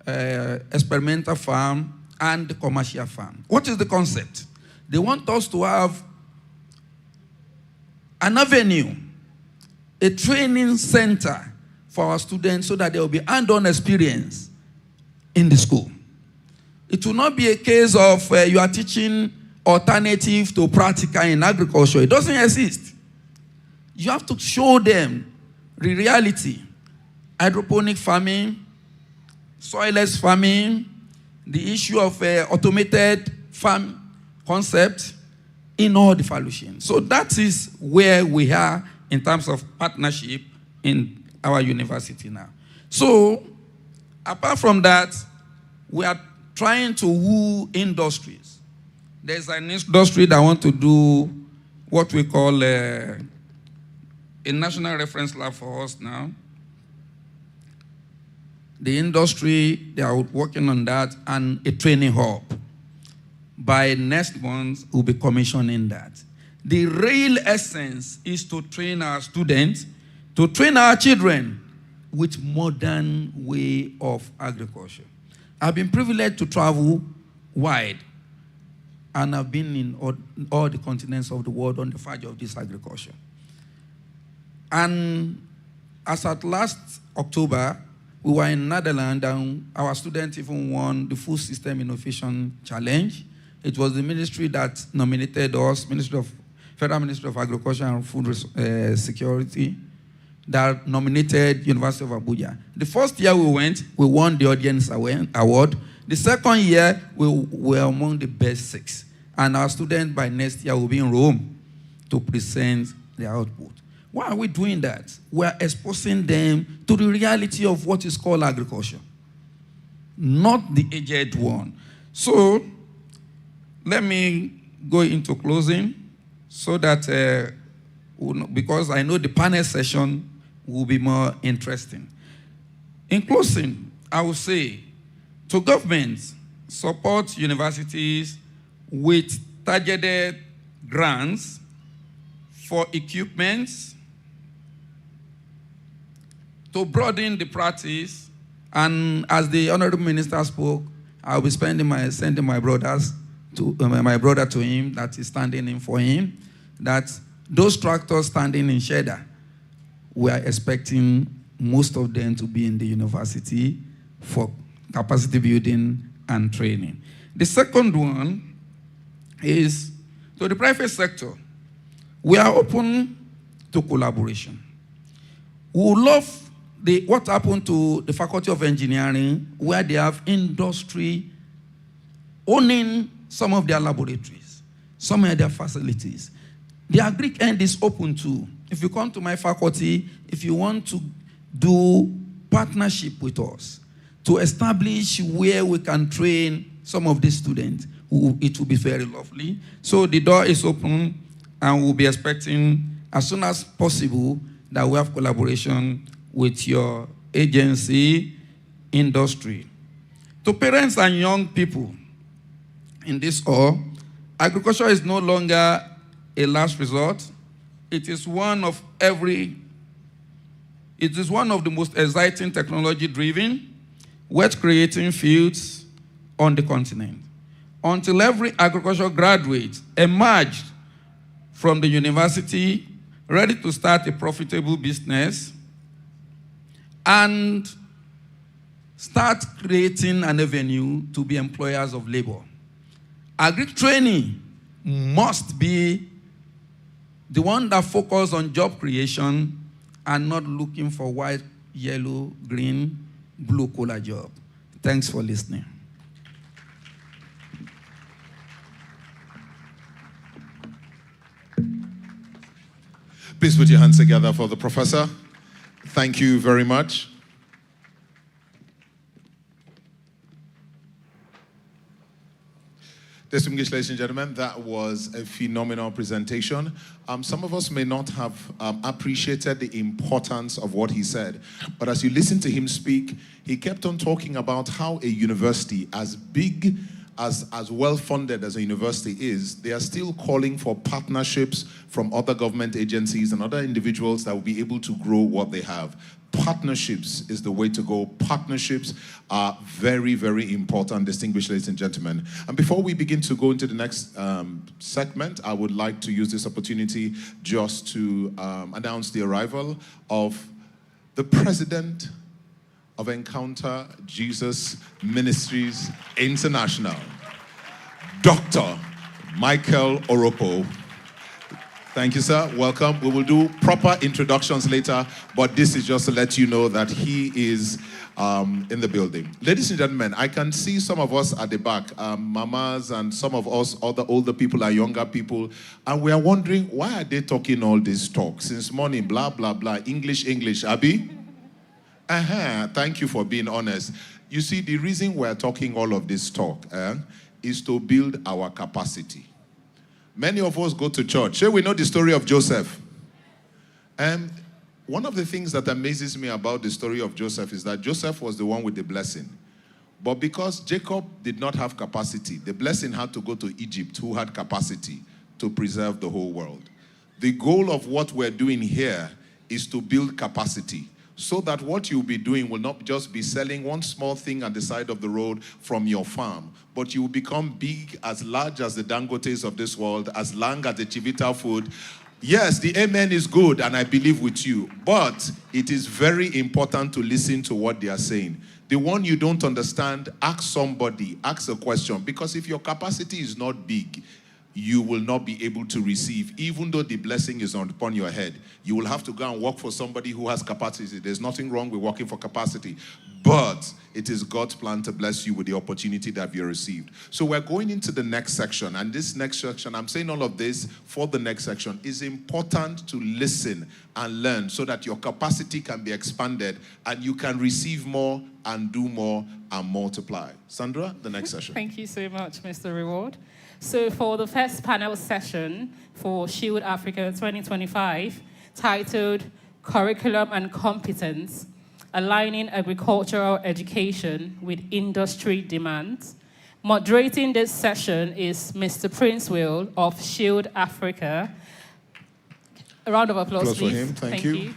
experimental farm, and the commercial farm. What is the concept? They want us to have an avenue, a training center for our students so that there will be hand-on experience in the school. It will not be a case of you are teaching alternative to practical in agriculture. It doesn't exist. You have to show them the reality. Hydroponic farming, soilless farming, the issue of automated farm concept in all the value chain. So that is where we are in terms of partnership in our university now. So apart from that, we are trying to woo industries. There's an industry that want to do what we call a national reference lab for us now. The industry, they are working on that, and a training hub. By next month, we'll be commissioning that. The real essence is to train our students, to train our children with modern way of agriculture. I've been privileged to travel wide, and I've been in all the continents of the world on the verge of this agriculture. And as at last October, we were in Netherlands, and our students even won the Food System Innovation Challenge. It was the ministry that nominated us, Federal Ministry of Agriculture and Food Security, that nominated University of Abuja. The first year we went, we won the audience award. The second year, we were among the best 6. And our students by next year will be in Rome to present their output. Why are we doing that? We are exposing them to the reality of what is called agriculture, not the aged one. So let me go into closing so that, because I know the panel session will be more interesting. In closing, I will say to governments, support universities with targeted grants for equipment, to broaden the practice, and as the Honorable Minister spoke, I'll be sending my brother to him that is standing in for him, that those tractors standing in Sheda, we are expecting most of them to be in the university for capacity building and training. The second one is to the private sector. We are open to collaboration. We would love what happened to the Faculty of Engineering, where they have industry owning some of their laboratories, some of their facilities. The agric end is open too. If you come to my faculty, if you want to do partnership with us to establish where we can train some of these students, it will be very lovely. So the door is open, and we'll be expecting as soon as possible that we have collaboration with your agency, industry. To parents and young people in this hall, agriculture is no longer a last resort. It is one of the most exciting technology-driven, wealth-creating fields on the continent. Until every agricultural graduate emerged from the university ready to start a profitable business and start creating an avenue to be employers of labor. Agric training must be the one that focuses on job creation and not looking for white, yellow, green, blue-collar job. Thanks for listening. Please put your hands together for the professor. Thank you very much. Distinguished ladies and gentlemen, that was a phenomenal presentation. Some of us may not have appreciated the importance of what he said, but as you listen to him speak, he kept on talking about how a university, as big, as well-funded as a university is, they are still calling for partnerships from other government agencies and other individuals that will be able to grow what they have. Partnerships is the way to go. Partnerships are very, very important, distinguished ladies and gentlemen. And before we begin to go into the next segment, I would like to use this opportunity just to announce the arrival of the president of Encounter Jesus Ministries International, Dr. Michael-Orokpo. Thank you, sir. Welcome. We will do proper introductions later, but this is just to let you know that he is in the building. Ladies and gentlemen, I can see some of us at the back, mamas, and some of us, other older people and younger people, and we are wondering, why are they talking all this talk? Since morning, blah, blah, blah, English, Abby? Thank you for being honest. You see, the reason we're talking all of this talk is to build our capacity. Many of us go to church. Shall we know the story of Joseph? One of the things that amazes me about the story of Joseph is that Joseph was the one with the blessing. But because Jacob did not have capacity, the blessing had to go to Egypt, who had capacity to preserve the whole world. The goal of what we're doing here is to build capacity, so that what you'll be doing will not just be selling one small thing at the side of the road from your farm, but you will become big, as large as the Dangotes of this world, as long as the Chivita food. Yes, the amen is good, and I believe with you, but it is very important to listen to what they are saying. The one you don't understand, ask somebody, ask a question, because if your capacity is not big, you will not be able to receive. Even though the blessing is upon your head, you will have to go and work for somebody who has capacity. There's nothing wrong with working for capacity, but it is God's plan to bless you with the opportunity that you received. So we're going into the next section, and this next section, I'm saying all of this for the next section, is important to listen and learn so that your capacity can be expanded and you can receive more and do more and multiply. Sandra, the next session. Thank you so much, Mr. Reward. So for the first panel session for Shield Africa 2025, titled Curriculum and Competence, Aligning Agricultural Education with Industry Demands. Moderating this session is Mr. Prince Will of Shield Africa. A round of applause, please. For him. Thank you.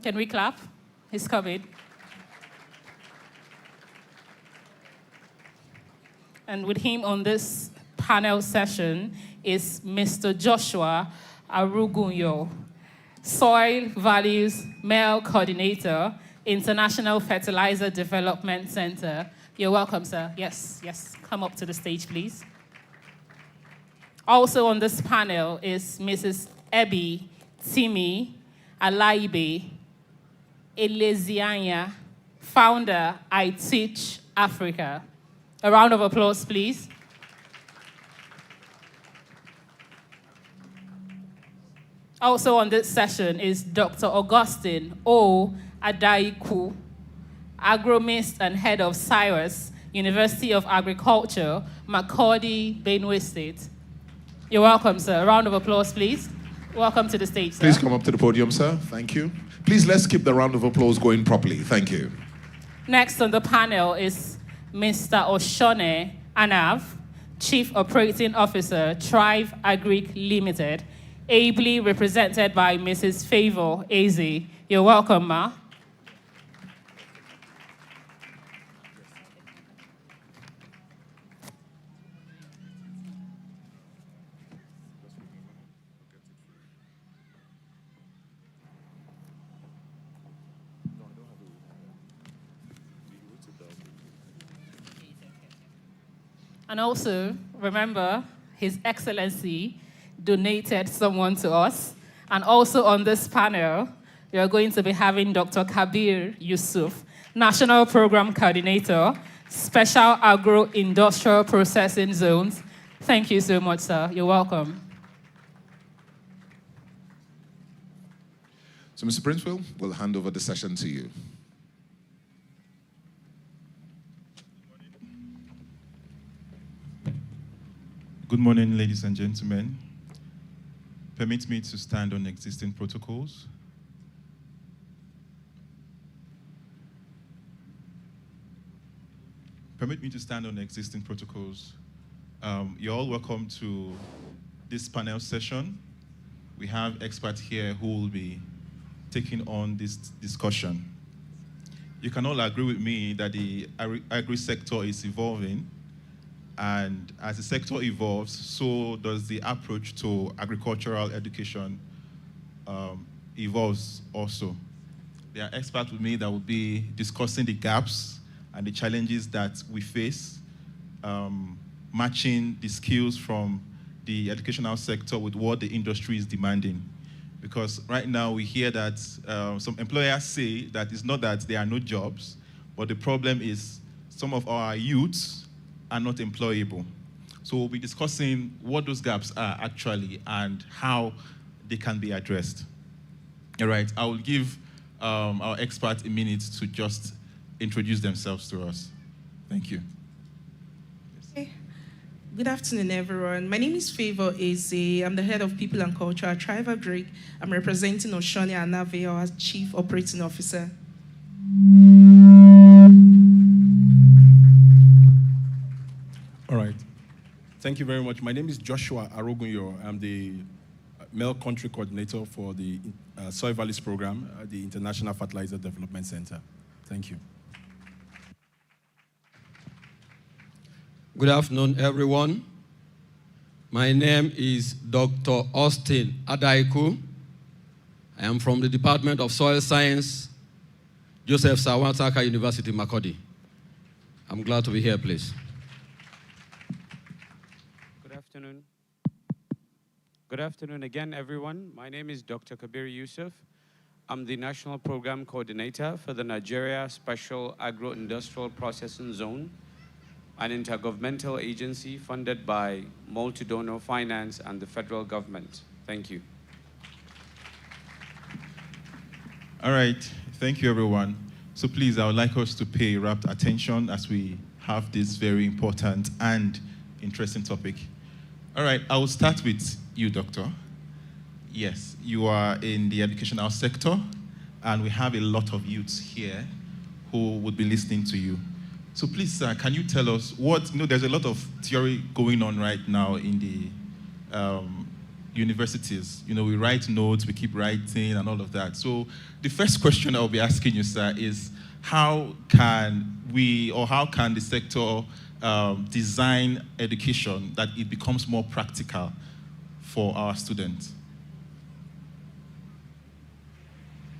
Can we clap? He's coming. And with him on this panel session is Mr. Joshua Arugunyo, Soil Values Male Coordinator, International Fertilizer Development Center. You're welcome, sir. Yes. Come up to the stage, please. Also on this panel is Mrs. Ebi Timi Alaibe Elezianya, founder, I Teach Africa. A round of applause, please. Also on this session is Dr. Augustine O. Adaiku, agromist and head of Cyrus, University of Agriculture, Makurdi, Benue State. You're welcome, sir. A round of applause, please. Welcome to the stage, sir. Please come up to the podium, sir. Thank you. Please, let's keep the round of applause going properly. Thank you. Next on the panel is Mr. Oshone Anav, Chief Operating Officer, Thrive Agric Limited, ably represented by Mrs. Favor Eze. You're welcome, ma. And also, remember, His Excellency donated someone to us. And also on this panel, we are going to be having Dr. Kabir Yusuf, National Program Coordinator, Special Agro-Industrial Processing Zones. Thank you so much, sir. You're welcome. So, Mr. Princefield, we'll hand over the session to you. Good morning, ladies and gentlemen. Permit me to stand on existing protocols. Permit me to stand on existing protocols. You're all welcome to this panel session. We have experts here who will be taking on this discussion. You can all agree with me that the agri-sector is evolving, and as the sector evolves, so does the approach to agricultural education evolves also. There are experts with me that will be discussing the gaps and the challenges that we face, matching the skills from the educational sector with what the industry is demanding. Because right now we hear that some employers say that it's not that there are no jobs, but the problem is some of our youths are not employable. So we'll be discussing what those gaps are actually and how they can be addressed. All right, I will give our experts a minute to just introduce themselves to us. Thank you. Hey. Good afternoon, everyone. My name is Favor Eze. I'm the head of People and Culture at Tribe Agric. I'm representing Oshoni Anave as Chief Operating Officer. All right. Thank you very much. My name is Joshua Arogunyo. I'm the Male Country Coordinator for the Soy Valleys Program at the International Fertilizer Development Center. Thank you. Good afternoon, everyone. My name is Dr. Austin Adaiku. I am from the Department of Soil Science, Joseph Sawataka University, Makurdi. I'm glad to be here, please. Good afternoon again, everyone. My name is Dr. Kabir Yusuf. I'm the National Program Coordinator for the Nigeria Special Agro-Industrial Processing Zone, an intergovernmental agency funded by multi-donor finance and the federal government. Thank you. All right, thank you, everyone. So please, I would like us to pay rapt attention as we have this very important and interesting topic. All right, I will start with you, Doctor. Yes, you are in the educational sector, and we have a lot of youths here who would be listening to you. So please, sir, can you tell us what, there's a lot of theory going on right now in the universities. We write notes, we keep writing and all of that. So the first question I'll be asking you, sir, is how can we, or how can the sector design education that it becomes more practical for our students?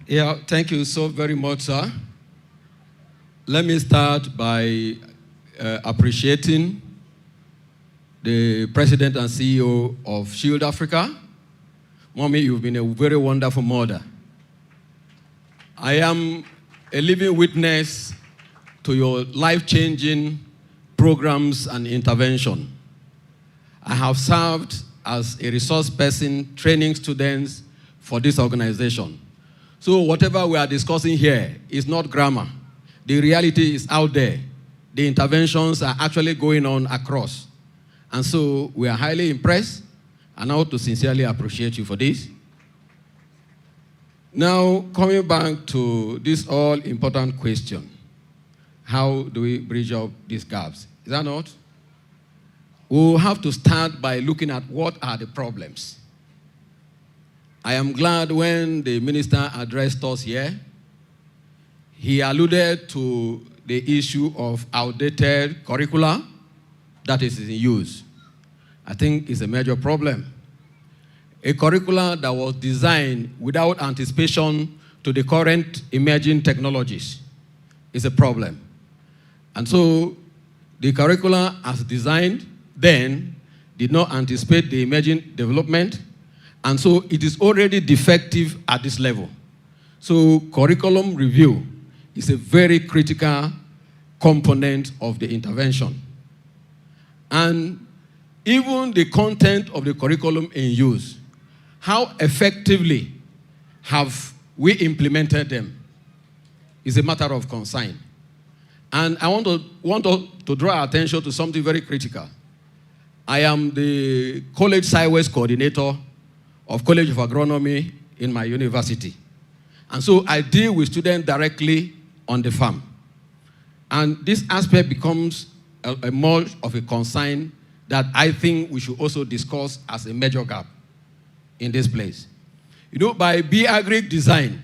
Yeah, thank you so very much, sir. Let me start by appreciating the president and CEO of Shield Africa. Mommy, you've been a very wonderful mother. I am a living witness to your life-changing programs and intervention. I have served as a resource person training students for this organization. So whatever we are discussing here is not grammar. The reality is out there. The interventions are actually going on across. And so we are highly impressed, and I want to sincerely appreciate you for this. Now, coming back to this all-important question, how do we bridge up these gaps? Is that not? We'll have to start by looking at what are the problems. I am glad when the minister addressed us here, he alluded to the issue of outdated curricula that is in use. I think it's a major problem. A curricula that was designed without anticipation to the current emerging technologies is a problem. And so the curricula as designed then did not anticipate the emerging development, and so it is already defective at this level. So curriculum review is a very critical component of the intervention. And even the content of the curriculum in use, how effectively have we implemented them. It's a matter of concern. And I want to draw attention to something very critical. I am the College SciWest coordinator of College of Agronomy in my university. And so I deal with students directly on the farm. And this aspect becomes a more of a concern that I think we should also discuss as a major gap in this place. You know, by B-Agri design,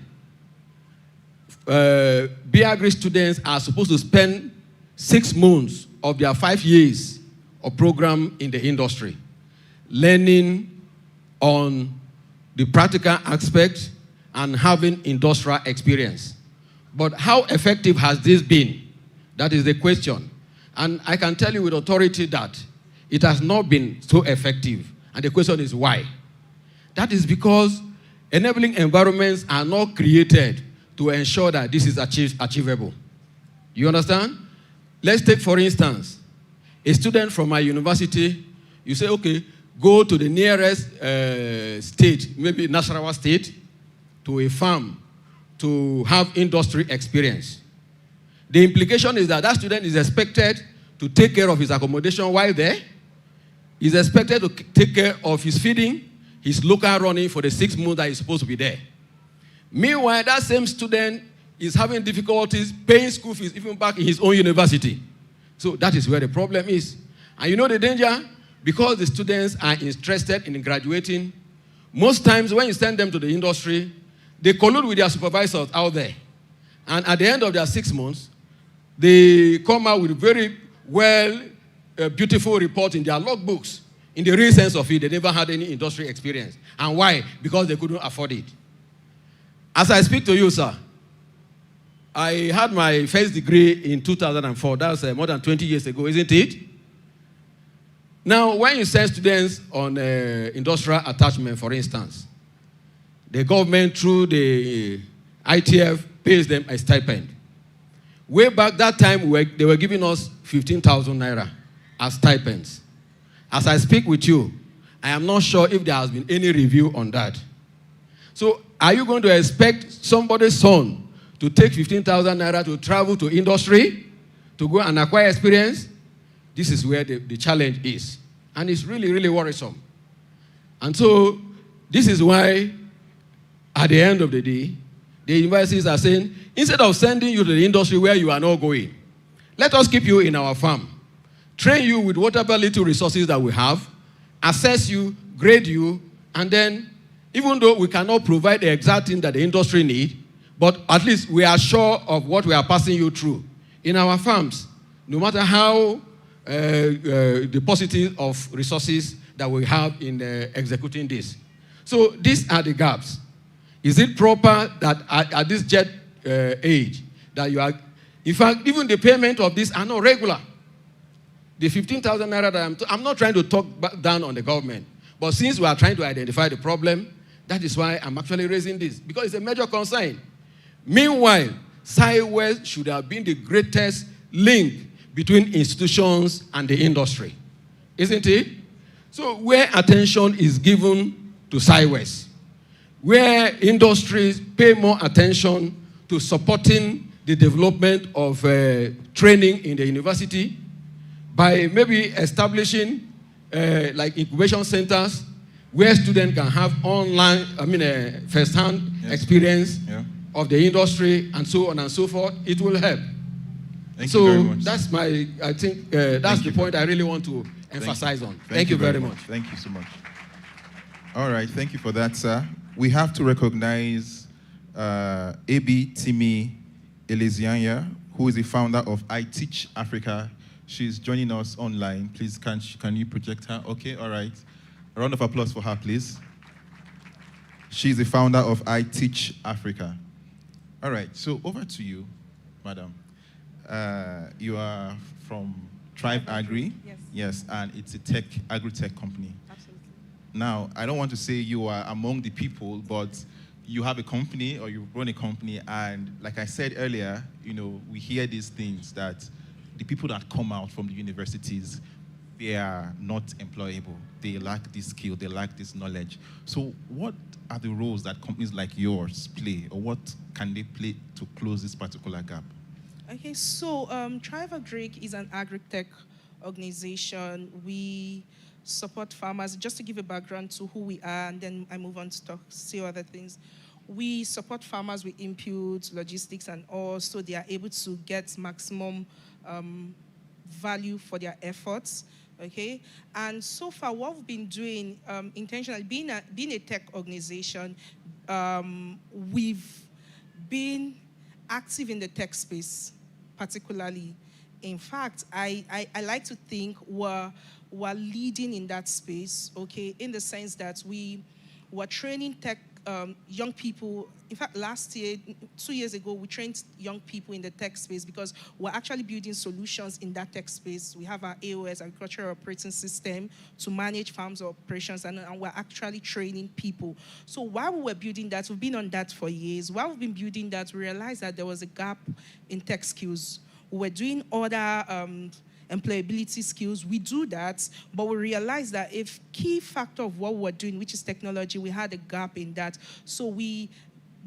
B-Agri students are supposed to spend 6 months of their 5 years of program in the industry, learning on the practical aspect and having industrial experience. But how effective has this been? That is the question. And I can tell you with authority that it has not been so effective. And the question is why? That is because enabling environments are not created to ensure that this is achievable. You understand? Let's take, for instance, a student from my university. You say, okay, go to the nearest state, maybe Nasarawa State, to a farm to have industry experience. The implication is that that student is expected to take care of his accommodation while there. He's expected to take care of his feeding, his local running for the 6 months that he's supposed to be there. Meanwhile, that same student is having difficulties paying school fees even back in his own university. So that is where the problem is. And you know the danger? Because the students are interested in graduating, most times when you send them to the industry, they collude with their supervisors out there. And at the end of their 6 months, they come out with a very beautiful report in their logbooks. In the real sense of it, they never had any industry experience. And why? Because they couldn't afford it. As I speak to you, sir, I had my first degree in 2004. That's more than 20 years ago, isn't it? Now, when you send students on industrial attachment, for instance, the government, through the ITF, pays them a stipend. Way back that time, they were giving us 15,000 naira as stipends. As I speak with you, I am not sure if there has been any review on that. So, are you going to expect somebody's son to take 15,000 naira to travel to industry, to go and acquire experience? This is where the challenge is. And it's really, really worrisome. And so, this is why, at the end of the day, the universities are saying, instead of sending you to the industry where you are not going, let us keep you in our farm, train you with whatever little resources that we have, assess you, grade you, and then, even though we cannot provide the exact thing that the industry needs, but at least we are sure of what we are passing you through in our farms, no matter how the paucity of resources that we have in executing this. So these are the gaps. Is it proper that at this jet age that you are, in fact, even the payment of this are not regular. The 15,000 naira that I'm not trying to talk back down on the government, but since we are trying to identify the problem, that is why I'm actually raising this, because it's a major concern. Meanwhile, SciWest should have been the greatest link between institutions and the industry, isn't it? So where attention is given to SciWest, where industries pay more attention to supporting the development of training in the university by maybe establishing like incubation centers where students can have online, first-hand experience of the industry and so on and so forth, it will help. Thank you very much. That's my, I think, that's the point I really want to emphasize on. Thank you very much. Thank you so much. All right, thank you for that, sir. We have to recognize A.B. Timi Elezianya, who is the founder of I Teach Africa. She's joining us online. Please, can you project her? Okay, all right. A round of applause for her, please. She's the founder of I Teach Africa. All right, so over to you, madam. You are from Tribe Agri. Yes. Yes, and it's a agri-tech company. Absolutely. Now, I don't want to say you are among the people, but you have a company or you run a company, and like I said earlier, we hear these things that the people that come out from the universities, they are not employable. They lack this skill, they lack this knowledge. So what are the roles that companies like yours play, or what can they play to close this particular gap? Okay, so Thrive Agric is an agri-tech organization. We support farmers. Just to give a background to who we are, and then I move on to see other things. We support farmers with inputs, logistics, and all, so they are able to get maximum value for their efforts. Okay, and so far what we've been doing intentionally, being a tech organization, we've been active in the tech space, particularly. In fact, I like to think we're leading in that space, okay, in the sense that we were training tech young people. In fact, last year, 2 years ago, we trained young people in the tech space because we're actually building solutions in that tech space. We have our AOS, Agricultural Operating System, to manage farms operations, and we're actually training people. So while we were building that, we've been on that for years. While we've been building that, we realized that there was a gap in tech skills. We were doing other employability skills. We do that, but we realized that if key factor of what we're doing, which is technology, we had a gap in that. So we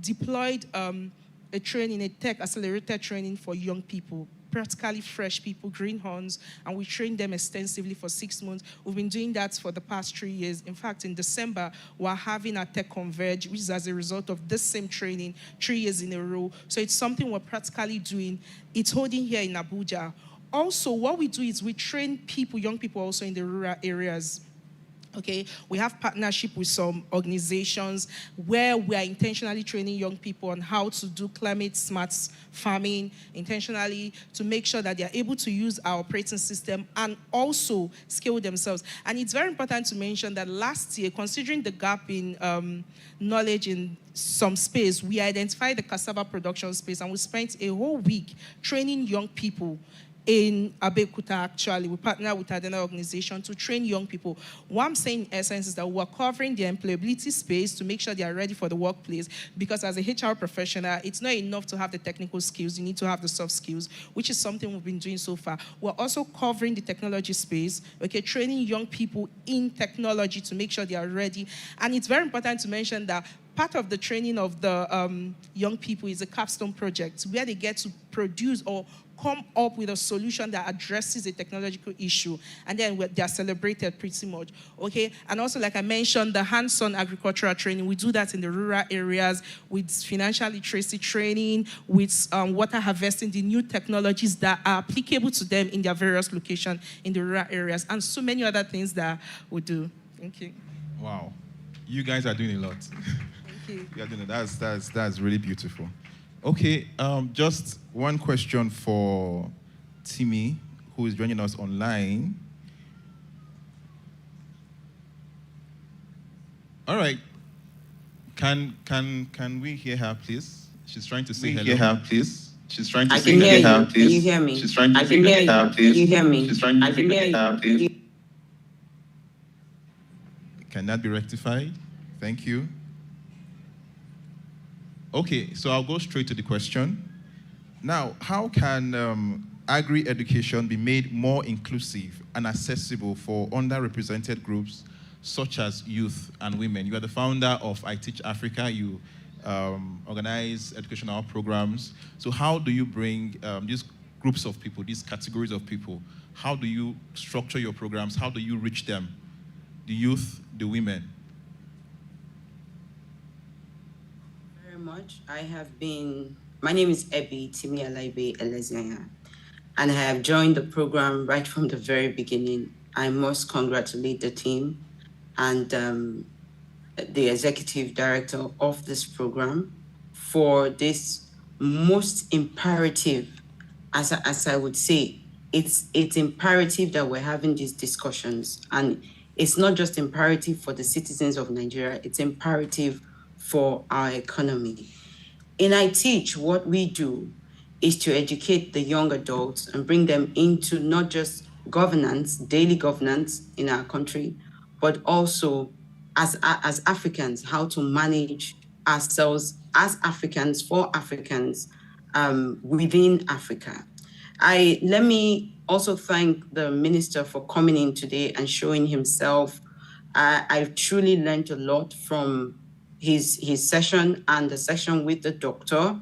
deployed a training, a tech accelerated training for young people, practically fresh people, greenhorns, and we trained them extensively for 6 months. We've been doing that for the past 3 years. In fact, in December, we're having a Tech Converge, which is as a result of this same training 3 years in a row. So it's something we're practically doing. It's holding here in Abuja. Also, what we do is we train people, young people also in the rural areas. Okay, we have partnership with some organizations where we are intentionally training young people on how to do climate smart farming, intentionally to make sure that they are able to use our operating system and also scale themselves. And it's very important to mention that last year, considering the gap in knowledge in some space, we identified the cassava production space, and we spent a whole week training young people in Abeokuta. Actually, we partner with another organization to train young people. What I'm saying in essence is that we're covering the employability space to make sure they are ready for the workplace, because as a HR professional, it's not enough to have the technical skills, you need to have the soft skills, which is something we've been doing so far. We're also covering the technology space, okay, training young people in technology to make sure they are ready. And it's very important to mention that part of the training of the young people is a capstone project where they get to produce or come up with a solution that addresses a technological issue, and then they are celebrated pretty much, okay? And also, like I mentioned, the hands-on agricultural training, we do that in the rural areas with financial literacy training, with water harvesting, the new technologies that are applicable to them in their various locations in the rural areas, and so many other things that we do. Thank you. Wow, you guys are doing a lot. Thank you. You are doing it. That's really beautiful. Okay, just one question for Timmy, who is joining us online. All right. Can we hear her, please? She's trying to say hello. Hear her, please. She's trying to say hello. Can you hear me? She's trying to say hello, please. Can you hear me? She's trying to say hello, please. Can that be rectified? Thank you. Okay, so I'll go straight to the question. Now, how can agri-education be made more inclusive and accessible for underrepresented groups such as youth and women? You are the founder of I Teach Africa. You organize educational programs. So how do you bring these groups of people, these categories of people, how do you structure your programs? How do you reach them? The youth, the women? Much. My name is Ebi Timi Alaibe Elezianya, and I have joined the program right from the very beginning. I must congratulate the team and the executive director of this program for this most imperative, as I would say, it's imperative that we're having these discussions, and it's not just imperative for the citizens of Nigeria, it's imperative for our economy. In I Teach, what we do is to educate the young adults and bring them into not just governance, daily governance in our country, but also as Africans, how to manage ourselves as Africans for Africans within Africa. Let me also thank the minister for coming in today and showing himself. I've truly learned a lot from his session and the session with the doctor.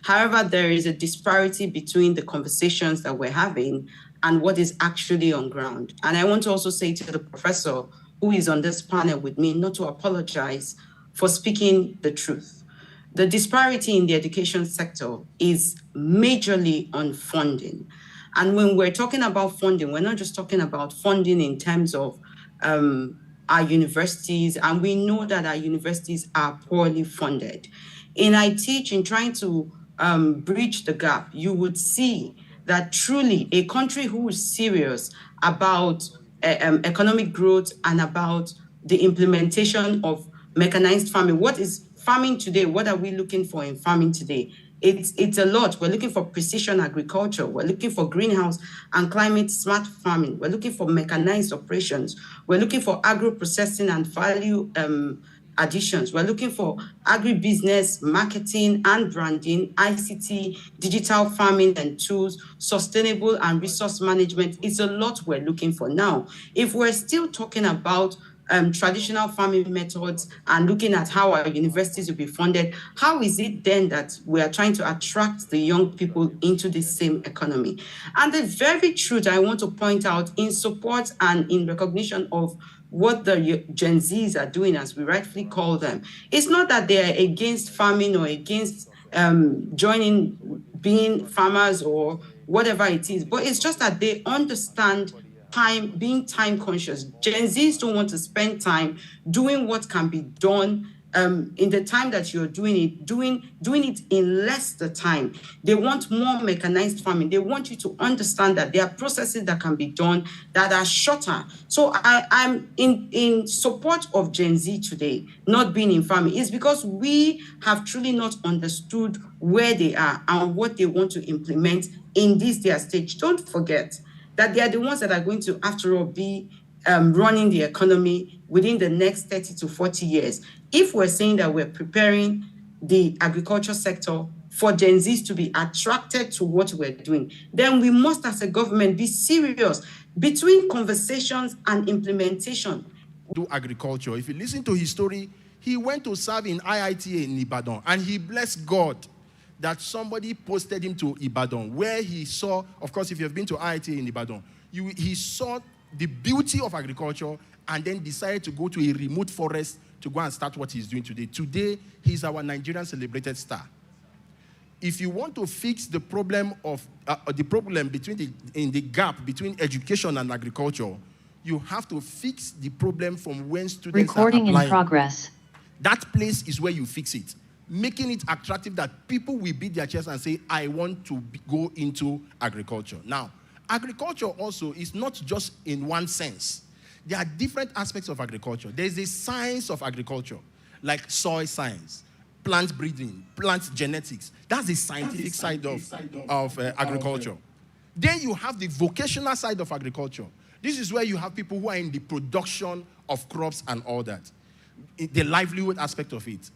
However, there is a disparity between the conversations that we're having and what is actually on ground. And I want to also say to the professor who is on this panel with me not to apologize for speaking the truth. The disparity in the education sector is majorly on funding. And when we're talking about funding, we're not just talking about funding in terms of our universities, and we know that our universities are poorly funded. In I Teach, in trying to bridge the gap, you would see that truly a country who is serious about economic growth and about the implementation of mechanized farming. What is farming today? What are we looking for in farming today? It's a lot. We're looking for precision agriculture. We're looking for greenhouse and climate smart farming. We're looking for mechanized operations. We're looking for agro-processing and value additions. We're looking for agribusiness, marketing and branding, ICT, digital farming and tools, sustainable and resource management. It's a lot we're looking for. Now, if we're still talking about traditional farming methods and looking at how our universities will be funded, how is it then that we are trying to attract the young people into this same economy? And the very truth I want to point out in support and in recognition of what the Gen Zs are doing, as we rightfully call them, it's not that they are against farming or against joining being farmers or whatever it is, but it's just that they understand being time conscious. Gen Zs don't want to spend time doing what can be done in the time that you're doing it in less the time. They want more mechanized farming. They want you to understand that there are processes that can be done that are shorter. So I'm in support of Gen Z today, not being in farming. It's because we have truly not understood where they are and what they want to implement in this their stage. Don't forget that they are the ones that are going to, after all, be running the economy within the next 30 to 40 years. If we're saying that we're preparing the agriculture sector for Gen Zs to be attracted to what we're doing, then we must, as a government, be serious between conversations and implementation. Do agriculture. If you listen to his story, he went to serve in IITA in Ibadan, and he blessed God that somebody posted him to Ibadan, where he saw, of course, if you've been to IITA in Ibadan, he saw the beauty of agriculture and then decided to go to a remote forest to go and start what he's doing today. Today, he's our Nigerian celebrated star. If you want to fix the problem of in the gap between education and agriculture, you have to fix the problem from when students Recording are applying. in progress. That place is where you fix it, making it attractive that people will beat their chest and say, I want to go into agriculture. Now, agriculture also is not just in one sense. There are different aspects of agriculture. There's a science of agriculture, like soil science, plant breeding, plant genetics. That's the scientific side of agriculture. Then you have the vocational side of agriculture. This is where you have people who are in the production of crops and all that, the livelihood aspect of it.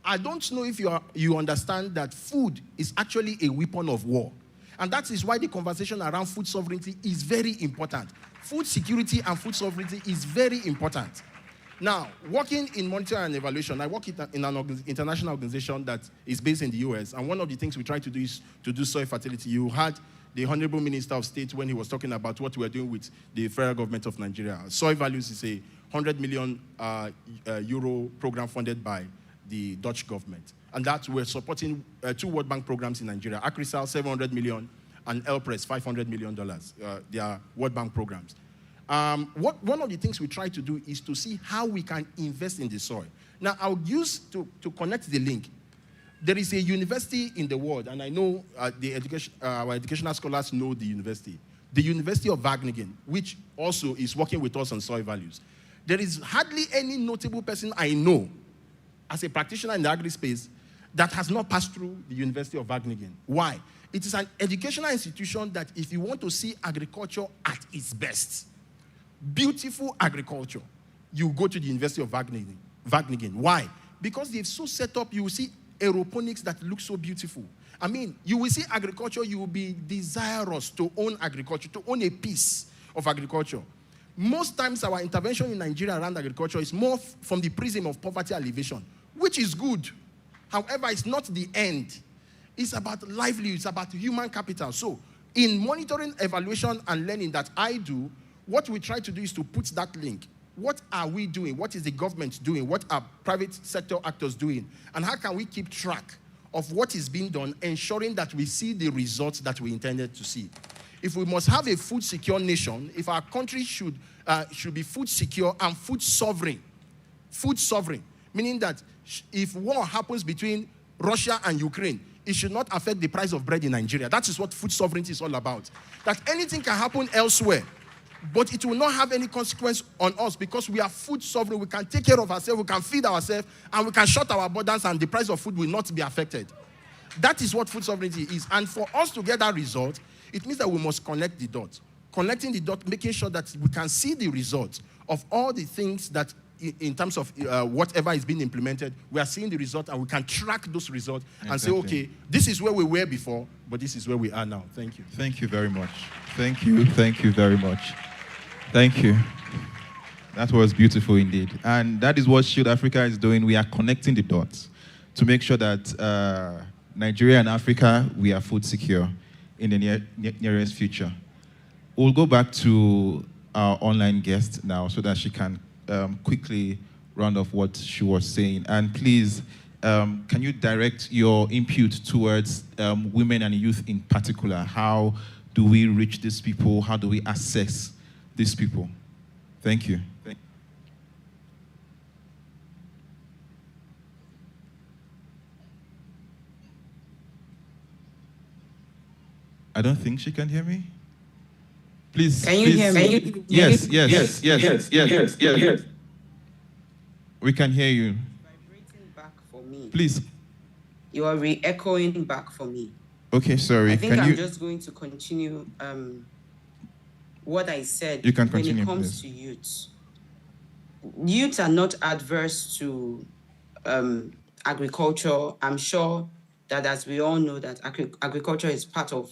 I don't know if you understand that food is actually a weapon of war. And that is why the conversation around food sovereignty is very important. Food security and food sovereignty is very important. Now, working in monitoring and evaluation, I work in an international organization that is based in the US, and one of the things we try to do is to do soil fertility. You had the Honorable Minister of State when he was talking about what we are doing with the federal government of Nigeria. Soil Values is a 100 million euro program funded by the Dutch government. And that we're supporting 2 World Bank programs in Nigeria. ACRISAL, 700 million, and LPRES, $500 million. They are World Bank programs. One of the things we try to do is to see how we can invest in the soil. Now, I'll use to connect the link. There is a university in the world, and I know our educational scholars know the university of Wageningen, which also is working with us on soil values. There is hardly any notable person I know as a practitioner in the agri-space that has not passed through the University of Wageningen. Why? It is an educational institution that if you want to see agriculture at its best, beautiful agriculture, you go to the University of Wageningen. Why? Because they've so set up, you will see aeroponics that look so beautiful. I mean, you will see agriculture, you will be desirous to own agriculture, to own a piece of agriculture. Most times our intervention in Nigeria around agriculture is more from the prism of poverty alleviation, which is good. However, it's not the end. It's about livelihood, it's about human capital. So in monitoring, evaluation, and learning that I do, what we try to do is to put that link. What are we doing? What is the government doing? What are private sector actors doing? And how can we keep track of what is being done, ensuring that we see the results that we intended to see? If we must have a food secure nation, if our country should be food secure and food sovereign, meaning that if war happens between Russia and Ukraine, it should not affect the price of bread in Nigeria. That is what food sovereignty is all about. That anything can happen elsewhere, but it will not have any consequence on us because we are food sovereign. We can take care of ourselves, we can feed ourselves, and we can shut our borders, and the price of food will not be affected. That is what food sovereignty is. And for us to get that result, it means that we must connect the dots. Connecting the dots, making sure that we can see the results of all the things that, in terms of whatever is being implemented, we are seeing the result, and we can track those results and say, okay, this is where we were before, but this is where we are now. Thank you. Thank you very much. Thank you very much. Thank you. That was beautiful indeed. And that is what Shield Africa is doing. We are connecting the dots to make sure that Nigeria and Africa, we are food secure in the nearest future. We'll go back to our online guest now so that she can quickly round off what she was saying. And please, can you direct your input towards women and youth in particular? How do we reach these people? How do we assess these people? Thank you. I don't think she can hear me. Please. Can you hear me? Yes. We can hear you. Vibrating back for me. Please. You are re-echoing back for me. Okay, sorry. I think I'm just going to continue what I said. You can continue, when it comes to youth. Youth are not adverse to agriculture. I'm sure that, as we all know, that agriculture is part of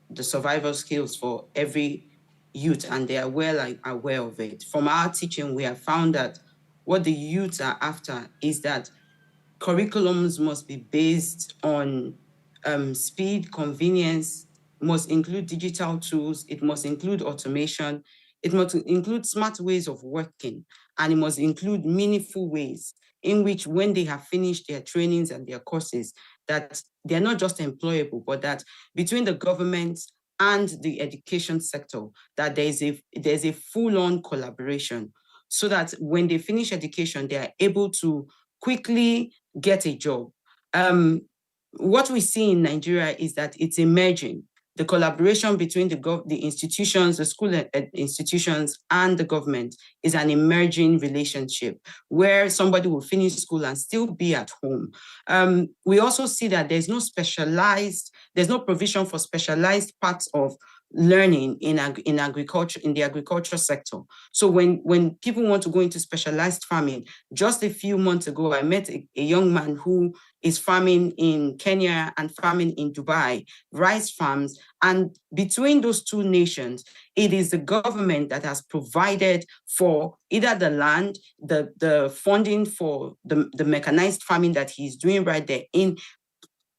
the survival skills for every youth, and they are well aware of it. From our teaching, we have found that what the youths are after is that curriculums must be based on speed, convenience, must include digital tools, it must include automation, it must include smart ways of working, and it must include meaningful ways in which, when they have finished their trainings and their courses, that they're not just employable, but that between the government and the education sector, that there's a full-on collaboration, so that when they finish education, they are able to quickly get a job. What we see in Nigeria is that it's emerging. The collaboration between the institutions, the school institutions, and the government is an emerging relationship where somebody will finish school and still be at home. We also see that there's no provision for specialized parts of learning in agriculture, in the agriculture sector. So when people want to go into specialized farming, just a few months ago, I met a young man who is farming in Kenya and farming in Dubai, rice farms. And between those two nations, it is the government that has provided for either the land, the funding for the mechanized farming that he's doing right there in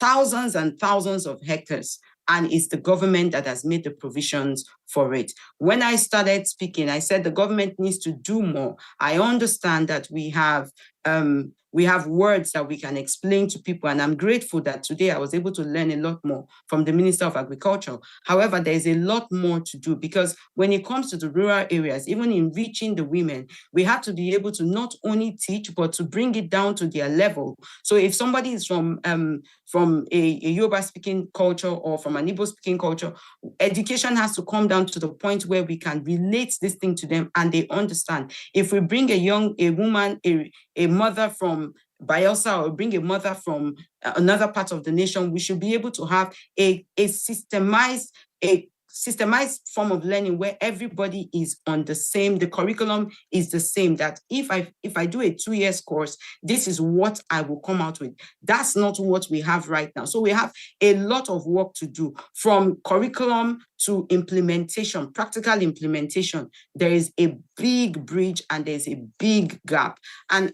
thousands and thousands of hectares. And it's the government that has made the provisions for it. When I started speaking, I said the government needs to do more. I understand that we have words that we can explain to people, and I'm grateful that today I was able to learn a lot more from the Minister of Agriculture. However, there's a lot more to do, because when it comes to the rural areas, even in reaching the women, we have to be able to not only teach, but to bring it down to their level. So if somebody is from a Yoruba-speaking culture or from an Igbo-speaking culture, education has to come down to the point where we can relate this thing to them and they understand. If we bring a woman, a mother from Bayelsa, or bring a mother from another part of the nation, we should be able to have a systemized, a systemized form of learning where everybody is on the curriculum is the same, that if I do a 2 years course, this is what I will come out with. That's not what we have right now. So we have a lot of work to do, from curriculum to implementation, practical implementation. There is a big bridge and there's a big gap. And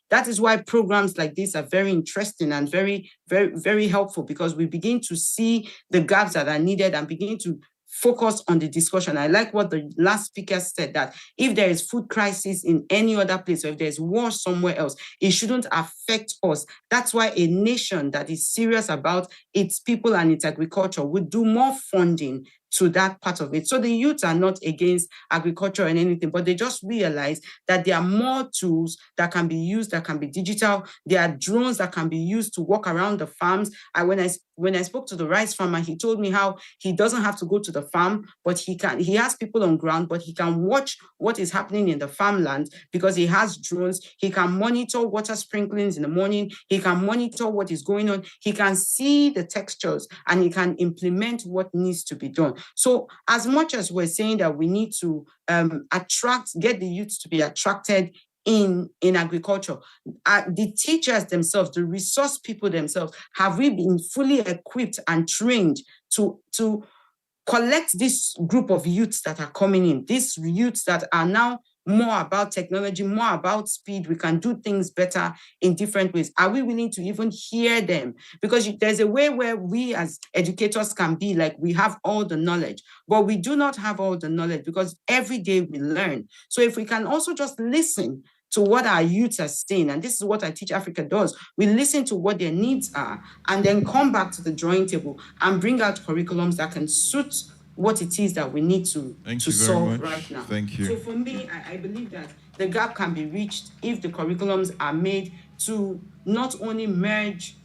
that is why programs like this are very interesting and very, very, very helpful, because we begin to see the gaps that are needed and begin to focus on the discussion. I like what the last speaker said, that if there is food crisis in any other place, or if there's war somewhere else, it shouldn't affect us. That's why a nation that is serious about its people and its agriculture would do more funding to that part of it. So the youth are not against agriculture and anything, but they just realize that there are more tools that can be used, that can be digital. There are drones that can be used to walk around the farms. When I spoke to the rice farmer, he told me how he doesn't have to go to the farm, but he has people on ground, but he can watch what is happening in the farmland because he has drones. He can monitor water sprinklings in the morning. He can monitor what is going on. He can see the textures and he can implement what needs to be done. So as much as we're saying that we need to get the youth to be attracted in agriculture, the teachers themselves, the resource people themselves, have we been fully equipped and trained to collect this group of youths that are coming in, these youths that are now more about technology, more about speed? We can do things better in different ways. Are we willing to even hear them? Because there's a way where we as educators can be like, we have all the knowledge, but we do not have all the knowledge, because every day we learn. So if we can also just listen to what our youths are saying, and this is what I Teach Africa does, we listen to what their needs are, and then come back to the drawing table and bring out curriculums that can suit what it is that we need to solve right now. Thank you. So for me, I believe that the gap can be reached if the curriculums are made to not only merge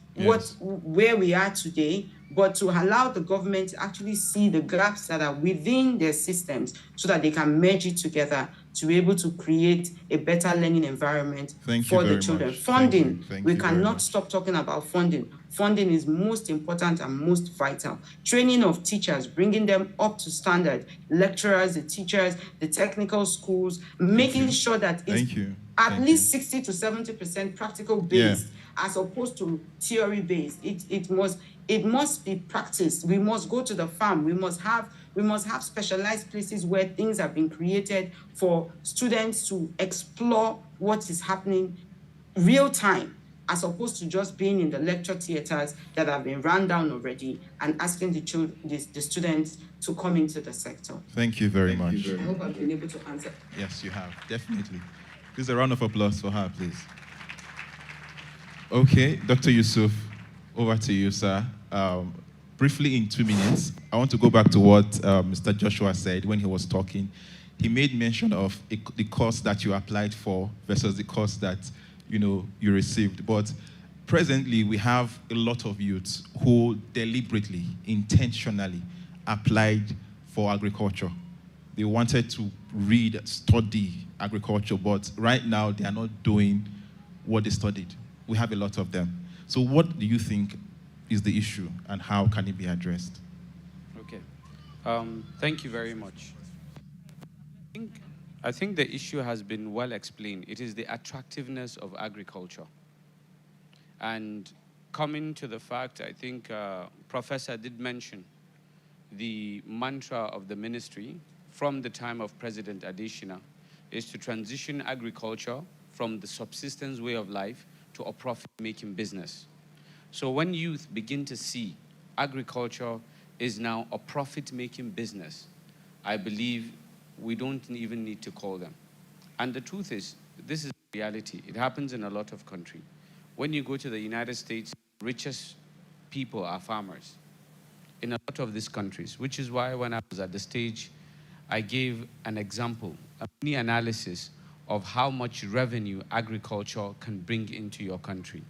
where we are today, but to allow the government to actually see the gaps that are within their systems so that they can merge it together to be able to create a better learning environment for the children. Funding, we cannot stop talking about funding. Funding is most important and most vital. Training of teachers, bringing them up to standard, lecturers, the teachers, the technical schools, making sure that it's at least 60 to 70% practical based as opposed to theory based. It must be practiced. We must go to the farm. We must have specialized places where things have been created for students to explore what is happening real time, as opposed to just being in the lecture theaters that have been run down already and asking the students to come into the sector. Thank you very much. I hope I've been able to answer. Yes, you have, definitely. Please, a round of applause for her, please. Okay, Dr. Yusuf, over to you, sir. Briefly, in 2 minutes, I want to go back to what Mr. Joshua said when he was talking. He made mention of the course that you applied for versus the course that you received. But presently, we have a lot of youths who deliberately, intentionally applied for agriculture. They wanted to study agriculture, but right now they are not doing what they studied. We have a lot of them. So what do you think is the issue, and how can it be addressed? Okay. Thank you very much. I think the issue has been well explained. It is the attractiveness of agriculture. And coming to the fact, I think Professor did mention the mantra of the ministry from the time of President Adesina is to transition agriculture from the subsistence way of life to a profit-making business. So when youth begin to see agriculture is now a profit-making business, I believe we don't even need to call them. And the truth is, this is reality. It happens in a lot of countries. When you go to the United States, richest people are farmers in a lot of these countries, which is why when I was at the stage, I gave an example, a mini analysis of how much revenue agriculture can bring into your country.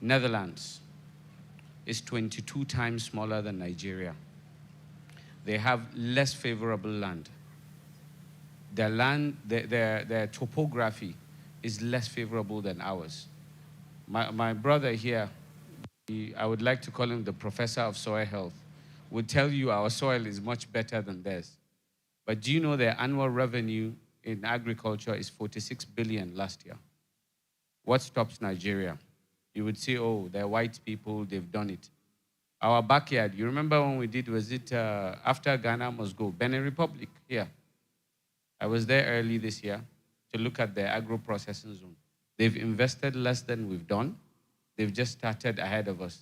Netherlands is 22 times smaller than Nigeria. They have less favorable land. Their land, their topography is less favorable than ours. My brother here, I would like to call him the professor of soil health. would tell you our soil is much better than theirs. But do you know their annual revenue in agriculture is 46 billion last year? What stops Nigeria? You would say, oh, they're white people, they've done it. Our backyard, you remember when we did, was it after Ghana must go, Benin Republic, here. I was there early this year to look at their agro-processing zone. They've invested less than we've done. They've just started ahead of us.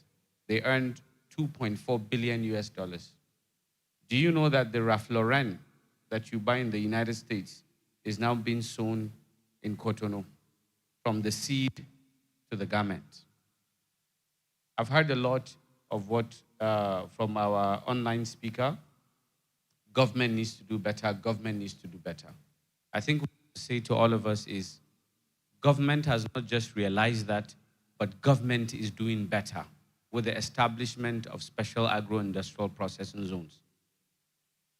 They earned 2.4 billion US dollars. Do you know that the Ralph Lauren that you buy in the United States is now being sown in Cotonou, from the seed to the garment? I've heard a lot of what from our online speaker. Government needs to do better, government needs to do better. I think what I say to all of us is, government has not just realized that, but government is doing better with the establishment of special agro-industrial processing zones.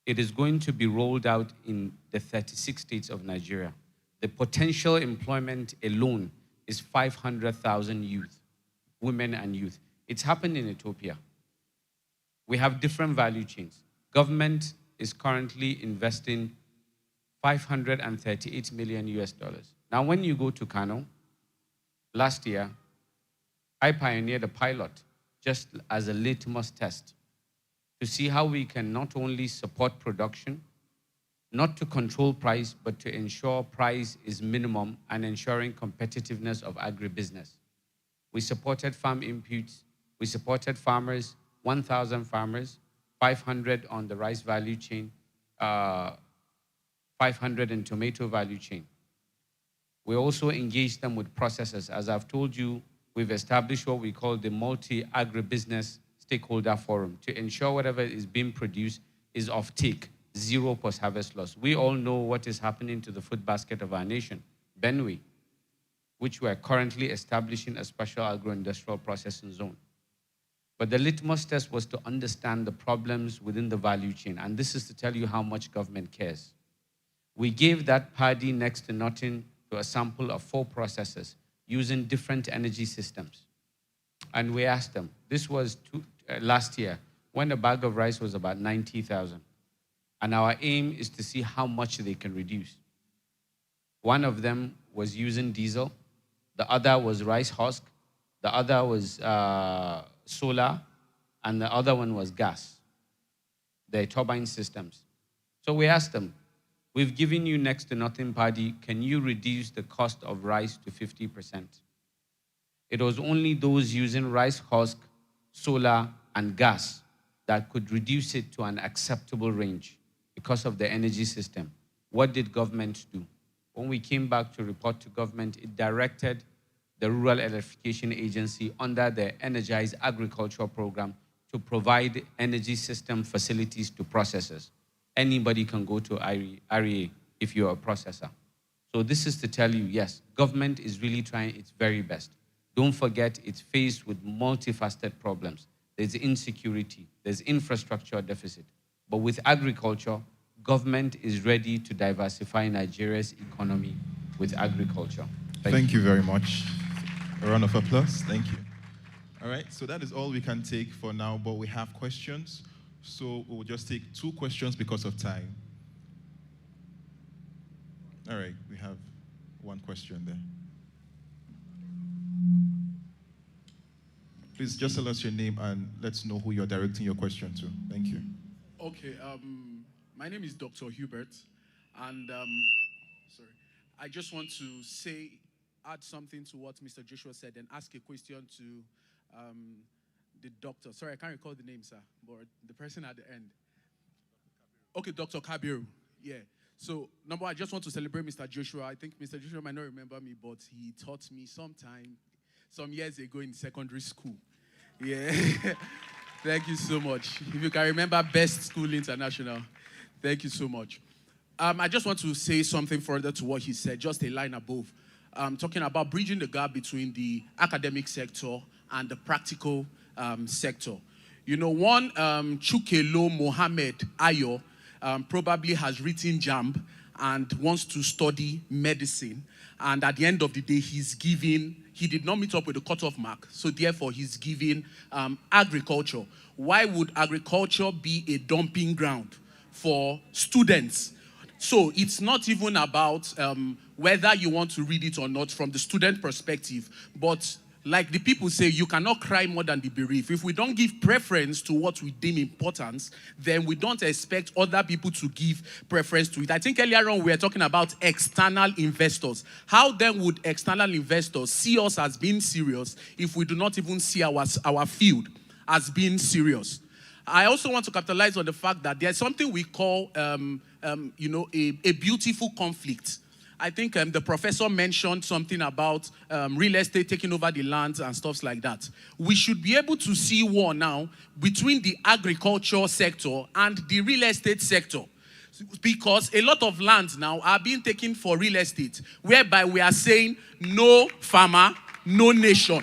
It is going to be rolled out in the 36 states of Nigeria. The potential employment alone is 500,000 youth, women and youth. It's happened in Ethiopia. We have different value chains. Government is currently investing 538 million US dollars. Now, when you go to Kano, last year, I pioneered a pilot just as a litmus test to see how we can not only support production, not to control price, but to ensure price is minimum and ensuring competitiveness of agribusiness. We supported farm inputs, we supported farmers, 1,000 farmers, 500 on the rice value chain, 500 in tomato value chain. We also engaged them with processors. As I've told you, we've established what we call the multi-agribusiness stakeholder forum to ensure whatever is being produced is off-take, zero post-harvest loss. We all know what is happening to the food basket of our nation, Benue, which we are currently establishing a special agro-industrial processing zone. But the litmus test was to understand the problems within the value chain, and this is to tell you how much government cares. We gave that party next to nothing to a sample of 4 processors using different energy systems. And we asked them, this was last year, when a bag of rice was about 90,000. And our aim is to see how much they can reduce. One of them was using diesel. The other was rice husk. The other was solar. And the other one was gas, their turbine systems. So we asked them, we've given you next to nothing, party. Can you reduce the cost of rice to 50%? It was only those using rice husk, solar, and gas that could reduce it to an acceptable range because of the energy system. What did government do? When we came back to report to government, it directed the Rural Electrification Agency under the Energized Agriculture Program to provide energy system facilities to processors. Anybody can go to REA if you're a processor. So this is to tell you, yes, government is really trying its very best. Don't forget, it's faced with multifaceted problems. There's insecurity, there's infrastructure deficit. But with agriculture, government is ready to diversify Nigeria's economy with agriculture. Thank you very much. A round of applause. Thank you. All right, so that is all we can take for now, but we have questions. So we'll just take 2 questions because of time. All right, we have 1 question there. Please just tell us your name and let's know who you're directing your question to. Thank you. Okay, my name is Dr. Hubert, and sorry, I just want to add something to what Mr. Joshua said and ask a question to the doctor. Sorry, I can't recall the name, sir, but the person at the end. Okay, Dr. Kabiru. Yeah. So, number one, I just want to celebrate Mr. Joshua. I think Mr. Joshua might not remember me, but he taught me some years ago in secondary school. Yeah. Thank you so much. If you can remember, Best School International. Thank you so much. I just want to say something further to what he said, just a line above. Talking about bridging the gap between the academic sector and the practical sector. You know, one Chukelo Mohammed Ayo probably has written JAMB and wants to study medicine. And at the end of the day, he did not meet up with the cutoff mark. So therefore, he's giving agriculture. Why would agriculture be a dumping ground for students? So it's not even about whether you want to read it or not from the student perspective, but like the people say, you cannot cry more than the bereaved. If we don't give preference to what we deem important, then we don't expect other people to give preference to it. I think earlier on we were talking about external investors. How then would external investors see us as being serious if we do not even see our field as being serious? I also want to capitalize on the fact that there's something we call, a beautiful conflict. I think the professor mentioned something about real estate taking over the lands and stuff like that. We should be able to see war now between the agriculture sector and the real estate sector, because a lot of lands now are being taken for real estate, whereby we are saying no farmer, no nation.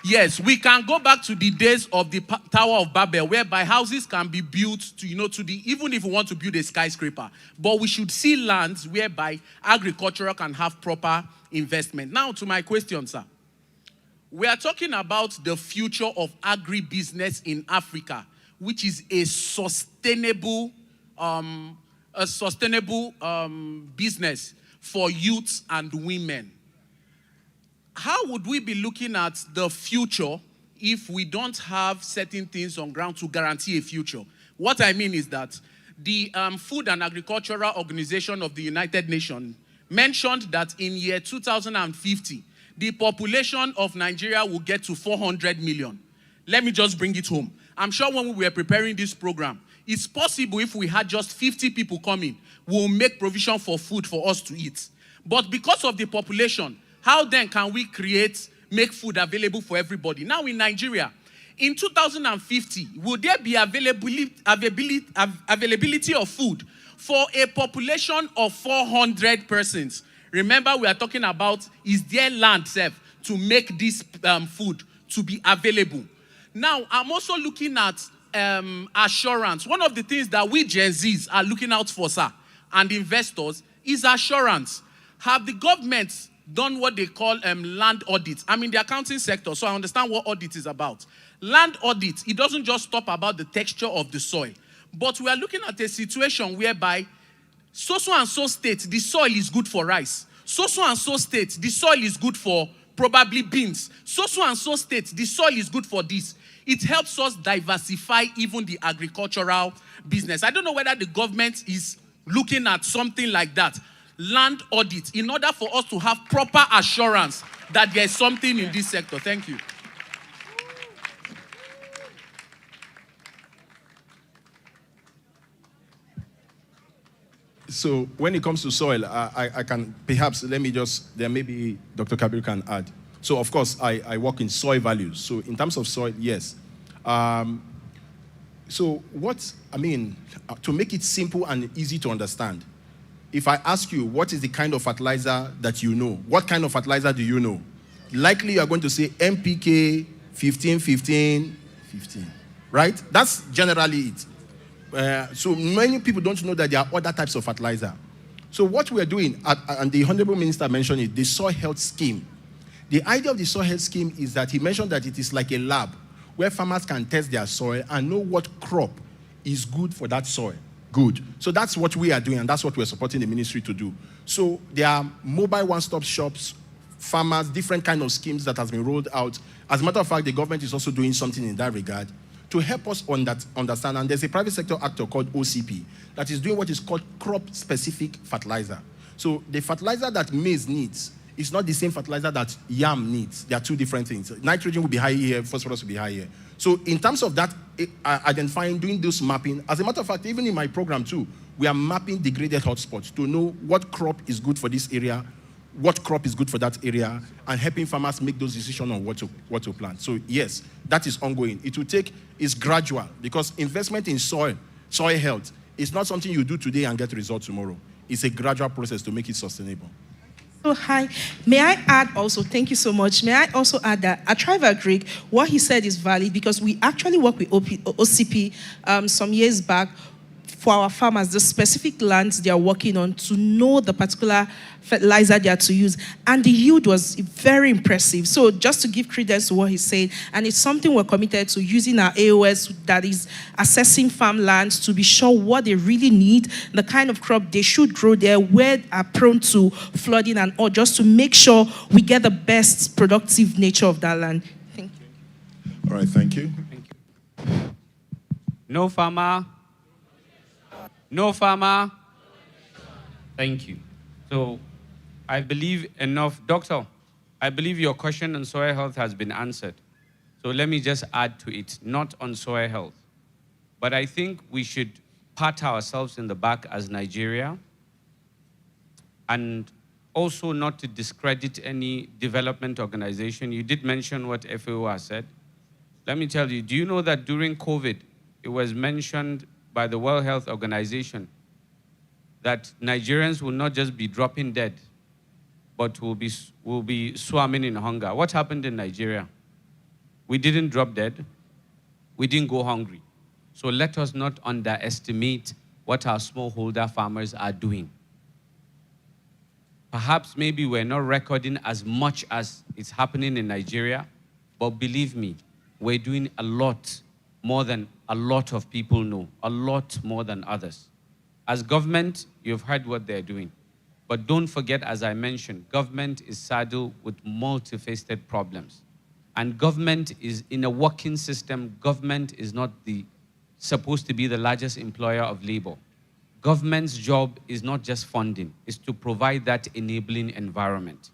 Yes, we can go back to the days of the Tower of Babel, whereby houses can be built to, even if we want to build a skyscraper. But we should see lands whereby agriculture can have proper investment. Now to my question, sir. We are talking about the future of agribusiness in Africa, which is a sustainable business for youths and women. How would we be looking at the future if we don't have certain things on ground to guarantee a future? What I mean is that the Food and Agricultural Organization of the United Nations mentioned that in year 2050, the population of Nigeria will get to 400 million. Let me just bring it home. I'm sure when we were preparing this program, it's possible if we had just 50 people coming, we'll make provision for food for us to eat. But because of the population, how then can we make food available for everybody? Now in Nigeria, in 2050, will there be availability of food for a population of 400 persons? Remember, we are talking about, is there land to make this food to be available? Now, I'm also looking at assurance. One of the things that we Gen Zs are looking out for, sir, and investors, is assurance. Have the governments done what they call land audits? I'm in the accounting sector, so I understand what audit is about. Land audit, it doesn't just stop about the texture of the soil, but we are looking at a situation whereby so and so state, the soil is good for rice. So and so state, the soil is good for probably beans. So and so state, the soil is good for this. It helps us diversify even the agricultural business. I don't know whether the government is looking at something like that. Land audit, in order for us to have proper assurance that there is something in this sector. Thank you. So when it comes to soil, I can perhaps, then maybe Dr. Kabir can add. So of course, I work in soil values. So in terms of soil, yes. To make it simple and easy to understand, if I ask you, what is the kind of fertilizer that you know? What kind of fertilizer do you know? Likely you are going to say NPK 15, 15, 15, right? That's generally it. So many people don't know that there are other types of fertilizer. So what we are doing, and the Honorable Minister mentioned it, the soil health scheme. The idea of the soil health scheme is that he mentioned that it is like a lab where farmers can test their soil and know what crop is good for that soil. Good. So that's what we are doing, and that's what we're supporting the ministry to do. So there are mobile one-stop shops, farmers, different kind of schemes that has been rolled out. As a matter of fact, the government is also doing something in that regard to help us understand. And there's a private sector actor called OCP that is doing what is called crop-specific fertilizer. So the fertilizer that maize needs is not the same fertilizer that yam needs. They are two different things. Nitrogen will be high here, phosphorus will be high here. So in terms of that, identifying, doing this mapping, as a matter of fact, even in my program too, we are mapping degraded hotspots to know what crop is good for this area, what crop is good for that area, and helping farmers make those decisions on what to plant. So yes, that is ongoing. It will take, it's gradual, because investment in soil health is not something you do today and get results tomorrow. It's a gradual process to make it sustainable. So hi, may I add also, thank you so much, may I also add that at Thrive Agric, what he said is valid because we actually work with OCP some years back for our farmers the specific lands they are working on to know the particular fertilizer they are to use. And the yield was very impressive. So just to give credence to what he's saying, and it's something we're committed to, using our AOS, that is assessing farmlands to be sure what they really need, the kind of crop they should grow there, where are prone to flooding and all, just to make sure we get the best productive nature of that land. Thank you. All right, thank you. No farmer. No farmer. Thank you. So I believe enough. Doctor, I believe your question on soil health has been answered. So let me just add to it, not on soil health. But I think we should pat ourselves in the back as Nigeria, and also not to discredit any development organization. You did mention what FAO has said. Let me tell you, do you know that during COVID, it was mentioned by the World Health Organization that Nigerians will not just be dropping dead, but will be swarming in hunger. What happened in Nigeria? We didn't drop dead. We didn't go hungry. So let us not underestimate what our smallholder farmers are doing. Perhaps maybe we're not recording as much as it's happening in Nigeria, but believe me, we're doing a lot more than a lot of people know, a lot more than others. As government, you've heard what they're doing. But don't forget, as I mentioned, government is saddled with multifaceted problems. And government is in a working system. Government is not supposed to be the largest employer of labor. Government's job is not just funding, it's to provide that enabling environment,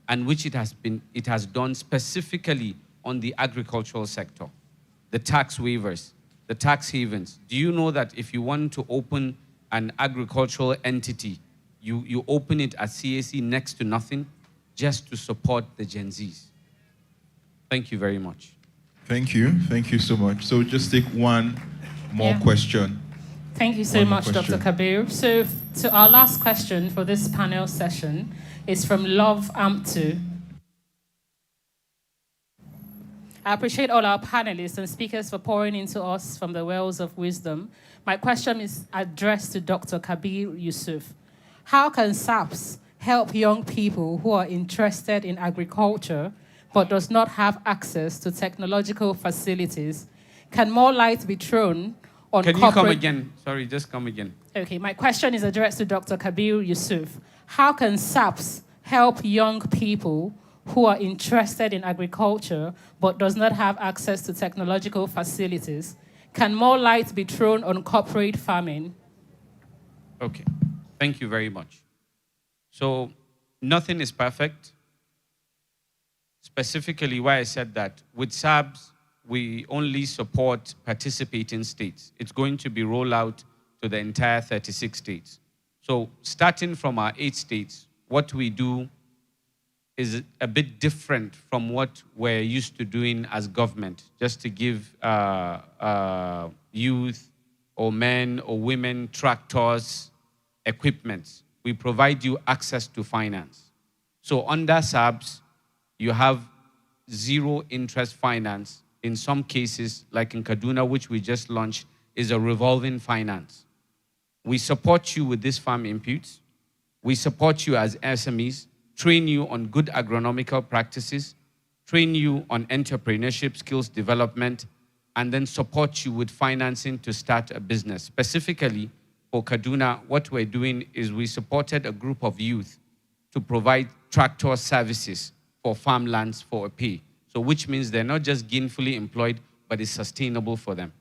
and which it has done specifically on the agricultural sector. The tax waivers, the tax havens. Do you know that if you want to open an agricultural entity, you open it at CAC next to nothing, just to support the Gen Zs? Thank you very much. Thank you. Thank you so much. So just take one more question. Thank you so much, Dr. Kabir. So our last question for this panel session is from Love Amtu. I appreciate all our panelists and speakers for pouring into us from the wells of wisdom. My question is addressed to Dr. Kabir Yusuf. How can SAPS help young people who are interested in agriculture but does not have access to technological facilities? Can more light be thrown on Can you come again? Sorry, just come again. Okay, my question is addressed to Dr. Kabir Yusuf. How can SAPS help young people who are interested in agriculture but does not have access to technological facilities? Can more light be thrown on corporate farming? Okay, thank you very much. So nothing is perfect. Specifically why I said that, with SAPS, we only support participating states. It's going to be rolled out to the entire 36 states. So starting from our 8 states, what we do is a bit different from what we're used to doing as government, just to give youth or men or women tractors, equipment. We provide you access to finance. So under SAPS, you have zero interest finance. In some cases, like in Kaduna, which we just launched, is a revolving finance. We support you with these farm inputs. We support you as SMEs, train you on good agronomical practices, train you on entrepreneurship skills development, and then support you with financing to start a business. Specifically for Kaduna, what we're doing is we supported a group of youth to provide tractor services for farmlands for a pay. So which means they're not just gainfully employed, but it's sustainable for them.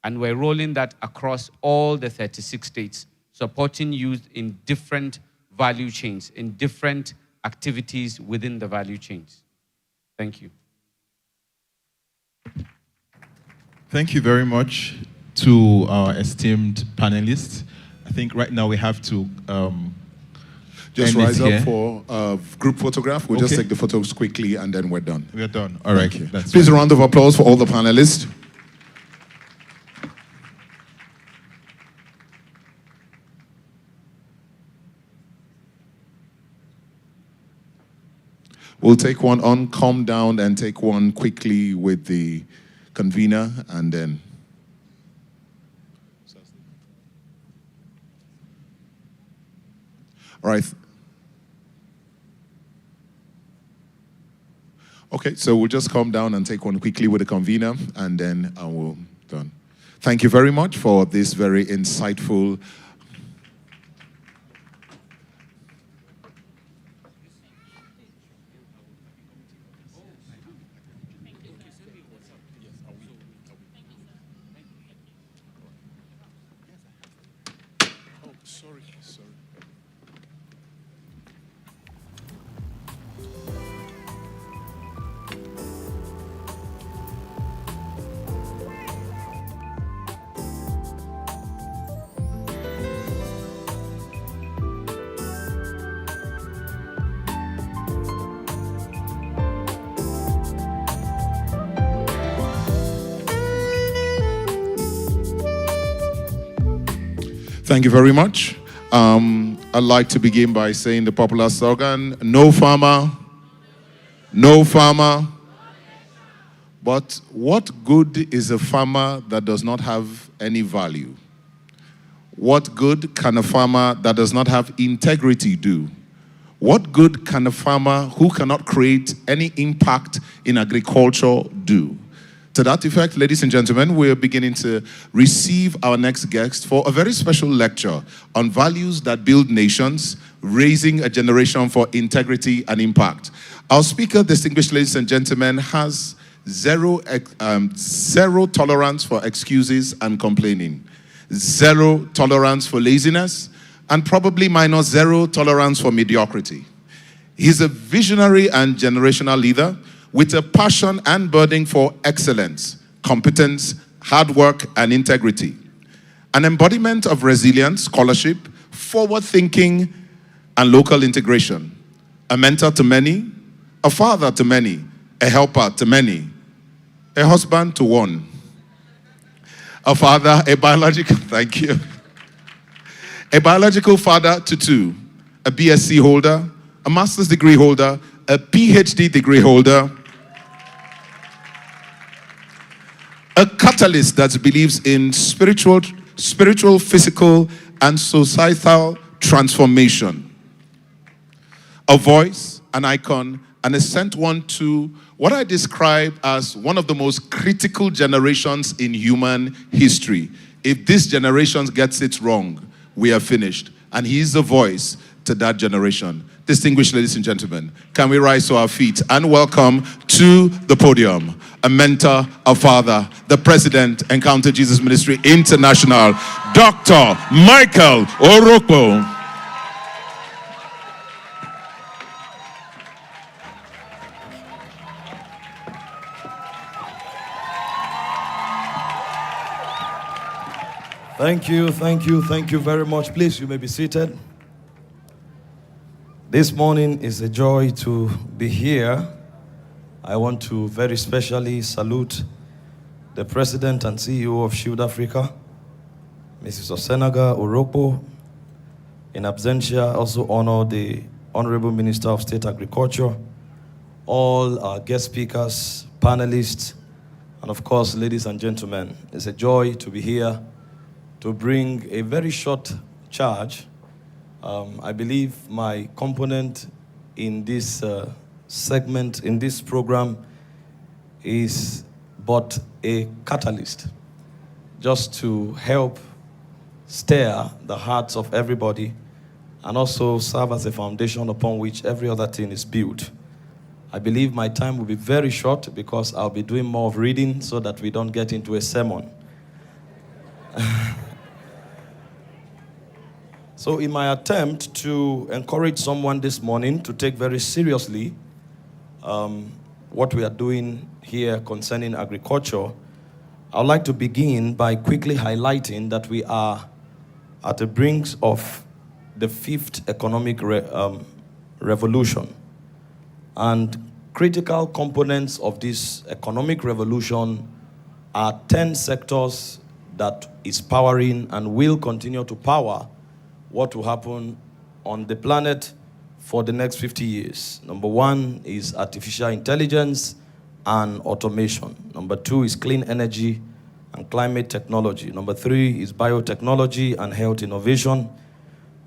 And we're rolling that across all the 36 states, supporting youth in different value chains, in different activities within the value chains. Thank you. Thank you very much to our esteemed panelists. I think right now we have to just end rise it up for a group photograph. We'll just Okay. take the photos quickly and then we're done. We're done. All right. Thank you. That's Please, fine. a round of applause for all the panelists. We'll take one on, calm down, and take one quickly with the convener, and then. All right. Okay, so we'll just come down and take one quickly with the convener, and then we'll done. Thank you very much for this very insightful. Thank you very much. I'd like to begin by saying the popular slogan, no farmer, no farmer. But what good is a farmer that does not have any value? What good can a farmer that does not have integrity do? What good can a farmer who cannot create any impact in agriculture do? To that effect, ladies and gentlemen, we're beginning to receive our next guest for a very special lecture on values that build nations, raising a generation for integrity and impact. Our speaker, distinguished ladies and gentlemen, has zero tolerance for excuses and complaining, zero tolerance for laziness, and probably minus zero tolerance for mediocrity. He's a visionary and generational leader with a passion and burden for excellence, competence, hard work, and integrity. An embodiment of resilience, scholarship, forward thinking, and local integration. A mentor to many, a father to many, a helper to many, a husband to one, a father, a biological, thank you, a biological father to two, a BSc holder, a master's degree holder, a PhD degree holder, a catalyst that believes in spiritual, physical, and societal transformation. A voice, an icon, and a sent one to what I describe as one of the most critical generations in human history. If this generation gets it wrong, we are finished. And he is the voice to that generation. Distinguished ladies and gentlemen, can we rise to our feet and welcome to the podium a mentor, a father, the president, Encounter Jesus Ministry International, Dr. Michael-Orokpo. Thank you very much. Please, you may be seated. This morning is a joy to be here. I want to very specially salute the President and CEO of Shield Africa, Mrs. Michael-Orokpo. In absentia, also honor the Honorable Minister of State Agriculture, all our guest speakers, panelists, and of course, ladies and gentlemen. It's a joy to be here to bring a very short charge. I believe my component in this segment, in this program, is but a catalyst, just to help stir the hearts of everybody and also serve as a foundation upon which every other thing is built. I believe my time will be very short because I'll be doing more of reading so that we don't get into a sermon. So in my attempt to encourage someone this morning to take very seriously what we are doing here concerning agriculture, I'd like to begin by quickly highlighting that we are at the brink of the fifth economic revolution. And critical components of this economic revolution are 10 sectors that is powering and will continue to power what will happen on the planet for the next 50 years. Number one is artificial intelligence and automation. Number two is clean energy and climate technology. Number three is biotechnology and health innovation.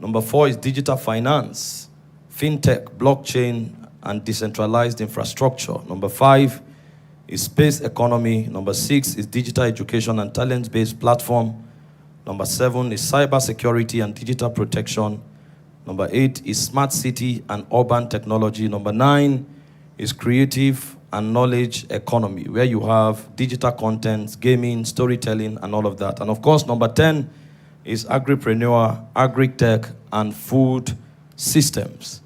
Number 4 is digital finance, fintech, blockchain, and decentralized infrastructure. Number 5 is space economy. Number 6 is digital education and talent-based platform. Number 7 is cyber security and digital protection. Number 8 is smart city and urban technology. Number 9 is creative and knowledge economy, where you have digital content, gaming, storytelling, and all of that. And of course, number 10 is agripreneur, agri-tech, and food systems.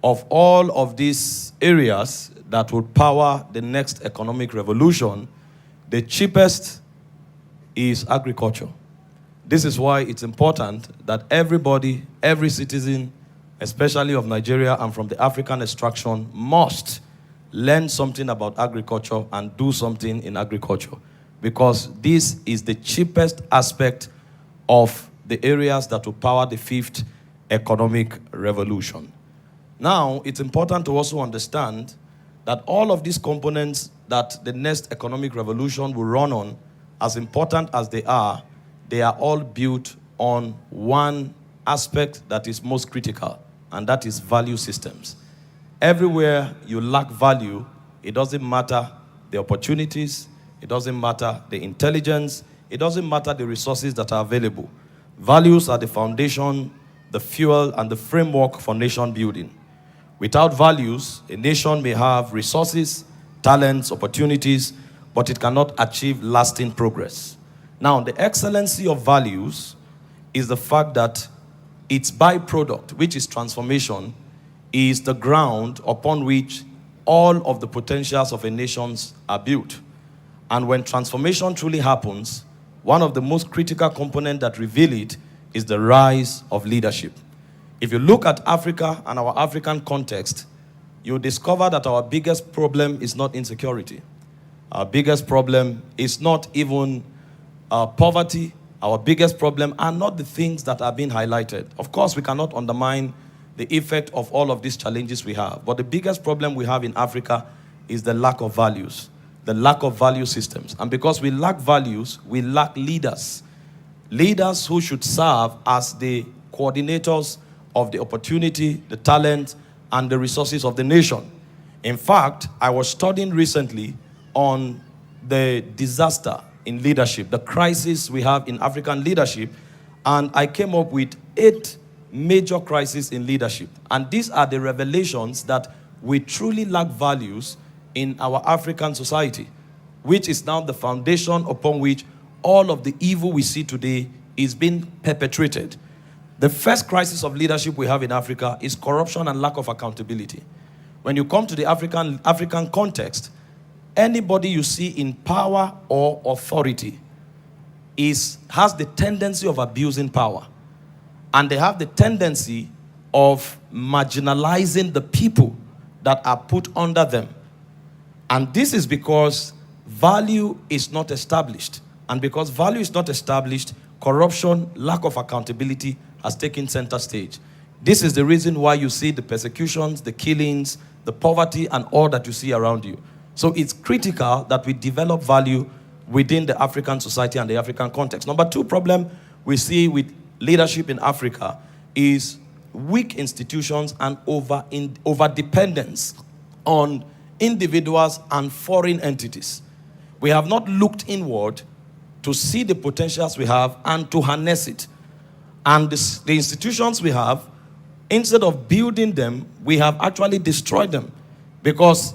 Of all of these areas that would power the next economic revolution, the cheapest is agriculture. This is why it's important that everybody, every citizen, especially of Nigeria and from the African extraction, must learn something about agriculture and do something in agriculture, because this is the cheapest aspect of the areas that will power the 5th economic revolution. Now, it's important to also understand that all of these components that the next economic revolution will run on, as important as they are all built on one aspect that is most critical, and that is value systems. Everywhere you lack value, it doesn't matter the opportunities, it doesn't matter the intelligence, it doesn't matter the resources that are available. Values are the foundation, the fuel, and the framework for nation building. Without values, a nation may have resources, talents, opportunities, but it cannot achieve lasting progress. Now, the excellency of values is the fact that its byproduct, which is transformation, is the ground upon which all of the potentials of a nation are built. And when transformation truly happens, one of the most critical components that reveal it is the rise of leadership. If you look at Africa and our African context, you'll discover that our biggest problem is not insecurity. Our biggest problem is not even poverty. Our biggest problem are not the things that are being highlighted. Of course, we cannot undermine the effect of all of these challenges we have. But the biggest problem we have in Africa is the lack of values, the lack of value systems. And because we lack values, we lack leaders. Leaders who should serve as the coordinators of the opportunity, the talent, and the resources of the nation. In fact, I was studying recently on the disaster in leadership, the crisis we have in African leadership, and I came up with 8 major crises in leadership. And these are the revelations that we truly lack values in our African society, which is now the foundation upon which all of the evil we see today is being perpetrated. The first crisis of leadership we have in Africa is corruption and lack of accountability. When you come to the African context, anybody you see in power or authority has the tendency of abusing power. And they have the tendency of marginalizing the people that are put under them. And this is because value is not established. And because value is not established, corruption, lack of accountability has taken center stage. This is the reason why you see the persecutions, the killings, the poverty, and all that you see around you. So it's critical that we develop value within the African society and the African context. Number 2 problem we see with leadership in Africa is weak institutions and over-dependence on individuals and foreign entities. We have not looked inward to see the potentials we have and to harness it. And the institutions we have, instead of building them, we have actually destroyed them. Because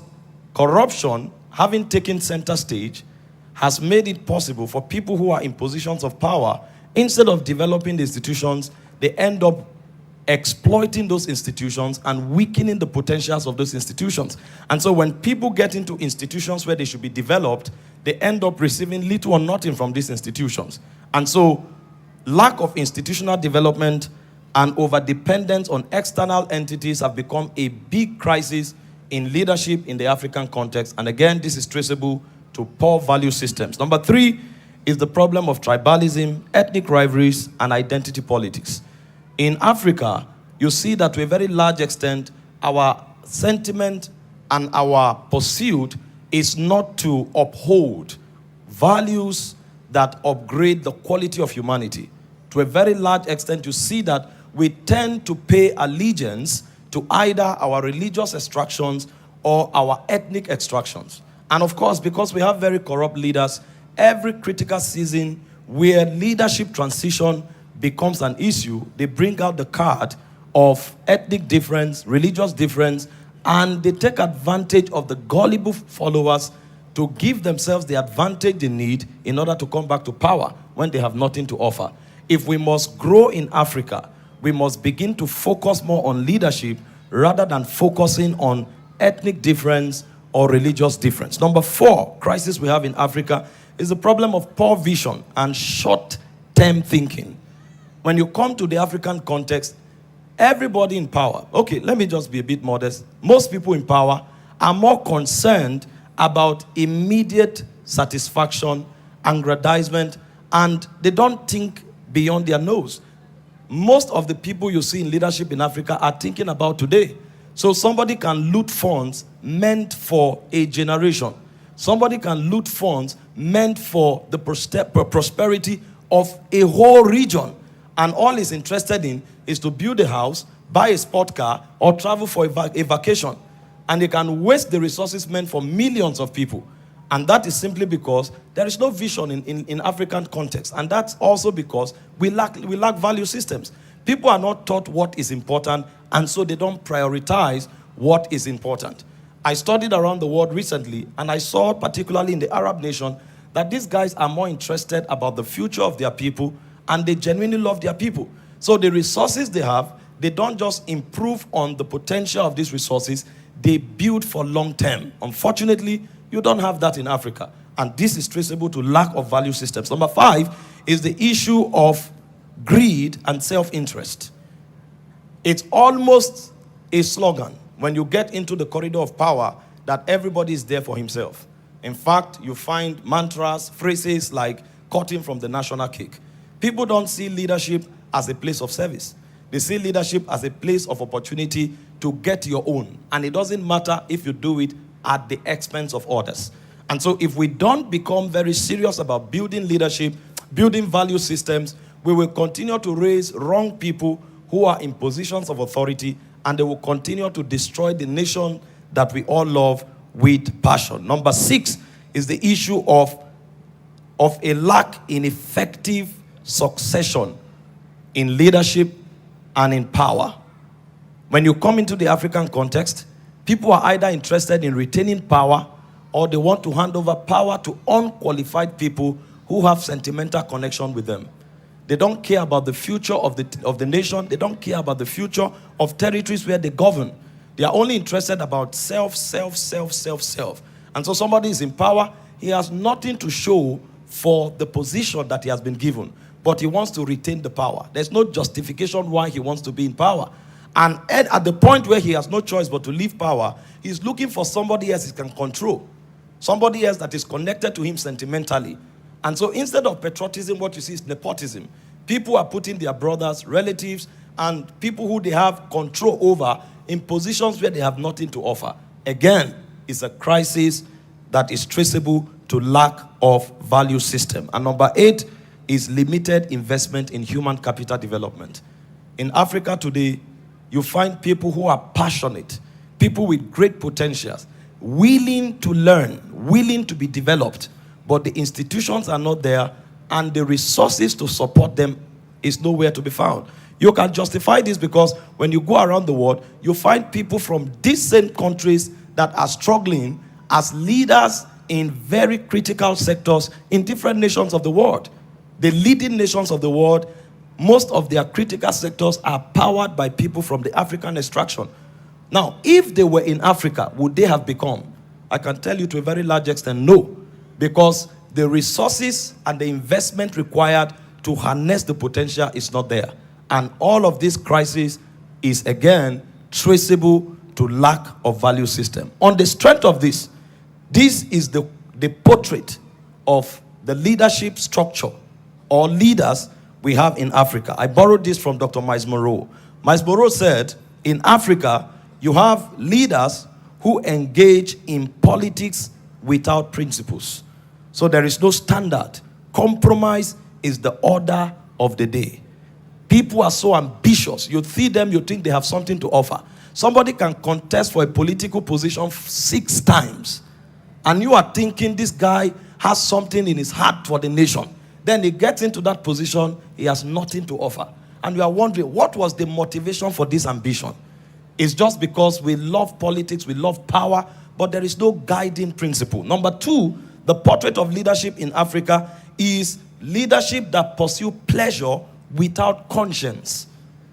corruption, having taken center stage, has made it possible for people who are in positions of power, instead of developing the institutions, they end up exploiting those institutions and weakening the potentials of those institutions. And so when people get into institutions where they should be developed, they end up receiving little or nothing from these institutions. And so lack of institutional development and over-dependence on external entities have become a big crisis in leadership in the African context. And again, this is traceable to poor value systems. Number 3 is the problem of tribalism, ethnic rivalries, and identity politics. In Africa, you see that to a very large extent, our sentiment and our pursuit is not to uphold values that upgrade the quality of humanity. To a very large extent, you see that we tend to pay allegiance to either our religious extractions or our ethnic extractions. And of course, because we have very corrupt leaders, every critical season where leadership transition becomes an issue, they bring out the card of ethnic difference, religious difference, and they take advantage of the gullible followers to give themselves the advantage they need in order to come back to power when they have nothing to offer. If we must grow in Africa, we must begin to focus more on leadership rather than focusing on ethnic difference or religious difference. Number 4 crisis we have in Africa is the problem of poor vision and short-term thinking. When you come to the African context, everybody in power, okay, let me just be a bit modest. Most people in power are more concerned about immediate satisfaction, aggrandizement, and they don't think beyond their nose. Most of the people you see in leadership in Africa are thinking about today. So somebody can loot funds meant for a generation. Somebody can loot funds meant for the prosperity of a whole region. And all he's interested in is to build a house, buy a sport car, or travel for a vacation. And they can waste the resources meant for millions of people. And that is simply because there is no vision in African context. And that's also because we lack value systems. People are not taught what is important, and so they don't prioritize what is important. I studied around the world recently, and I saw, particularly in the Arab nation, that these guys are more interested about the future of their people, and they genuinely love their people. So the resources they have, they don't just improve on the potential of these resources, they build for long term. Unfortunately, you don't have that in Africa. And this is traceable to lack of value systems. Number 5 is the issue of greed and self-interest. It's almost a slogan when you get into the corridor of power that everybody is there for himself. In fact, you find mantras, phrases like cutting from the national cake. People don't see leadership as a place of service. They see leadership as a place of opportunity to get your own. And it doesn't matter if you do it at the expense of others. And so if we don't become very serious about building leadership, building value systems, we will continue to raise wrong people who are in positions of authority, and they will continue to destroy the nation that we all love with passion. Number 6 is the issue of a lack in effective succession in leadership and in power. When you come into the African context, people are either interested in retaining power or they want to hand over power to unqualified people who have sentimental connection with them. They don't care about the future of the nation. They don't care about the future of territories where they govern. They are only interested about self. And so somebody is in power, he has nothing to show for the position that he has been given, but he wants to retain the power. There's no justification why he wants to be in power. And at the point where he has no choice but to leave power, he's looking for somebody else he can control. Somebody else that is connected to him sentimentally. And so instead of patriotism, what you see is nepotism. People are putting their brothers, relatives, and people who they have control over in positions where they have nothing to offer. Again, it's a crisis that is traceable to lack of value system. And number 8 is limited investment in human capital development. In Africa today, you find people who are passionate, people with great potentials, willing to learn, willing to be developed, but the institutions are not there, and the resources to support them is nowhere to be found. You can justify this because when you go around the world, you find people from these same countries that are struggling as leaders in very critical sectors in different nations of the world. The leading nations of the world, most of their critical sectors are powered by people from the African extraction. Now, if they were in Africa, would they have become? I can tell you to a very large extent, no. Because the resources and the investment required to harness the potential is not there. And all of this crisis is, again, traceable to lack of value system. On the strength of this is the portrait of the leadership structure or leaders we have in Africa. I borrowed this from Dr. Miles Monroe. Miles Monroe said, in Africa, you have leaders who engage in politics without principles. So there is no standard. Compromise is the order of the day. People are so ambitious. You see them, you think they have something to offer. Somebody can contest for a political position 6 times. And you are thinking this guy has something in his heart for the nation. Then he gets into that position, he has nothing to offer. And you are wondering, what was the motivation for this ambition? It's just because we love politics, we love power, but there is no guiding principle. Number 2, the portrait of leadership in Africa is leadership that pursue pleasure without conscience.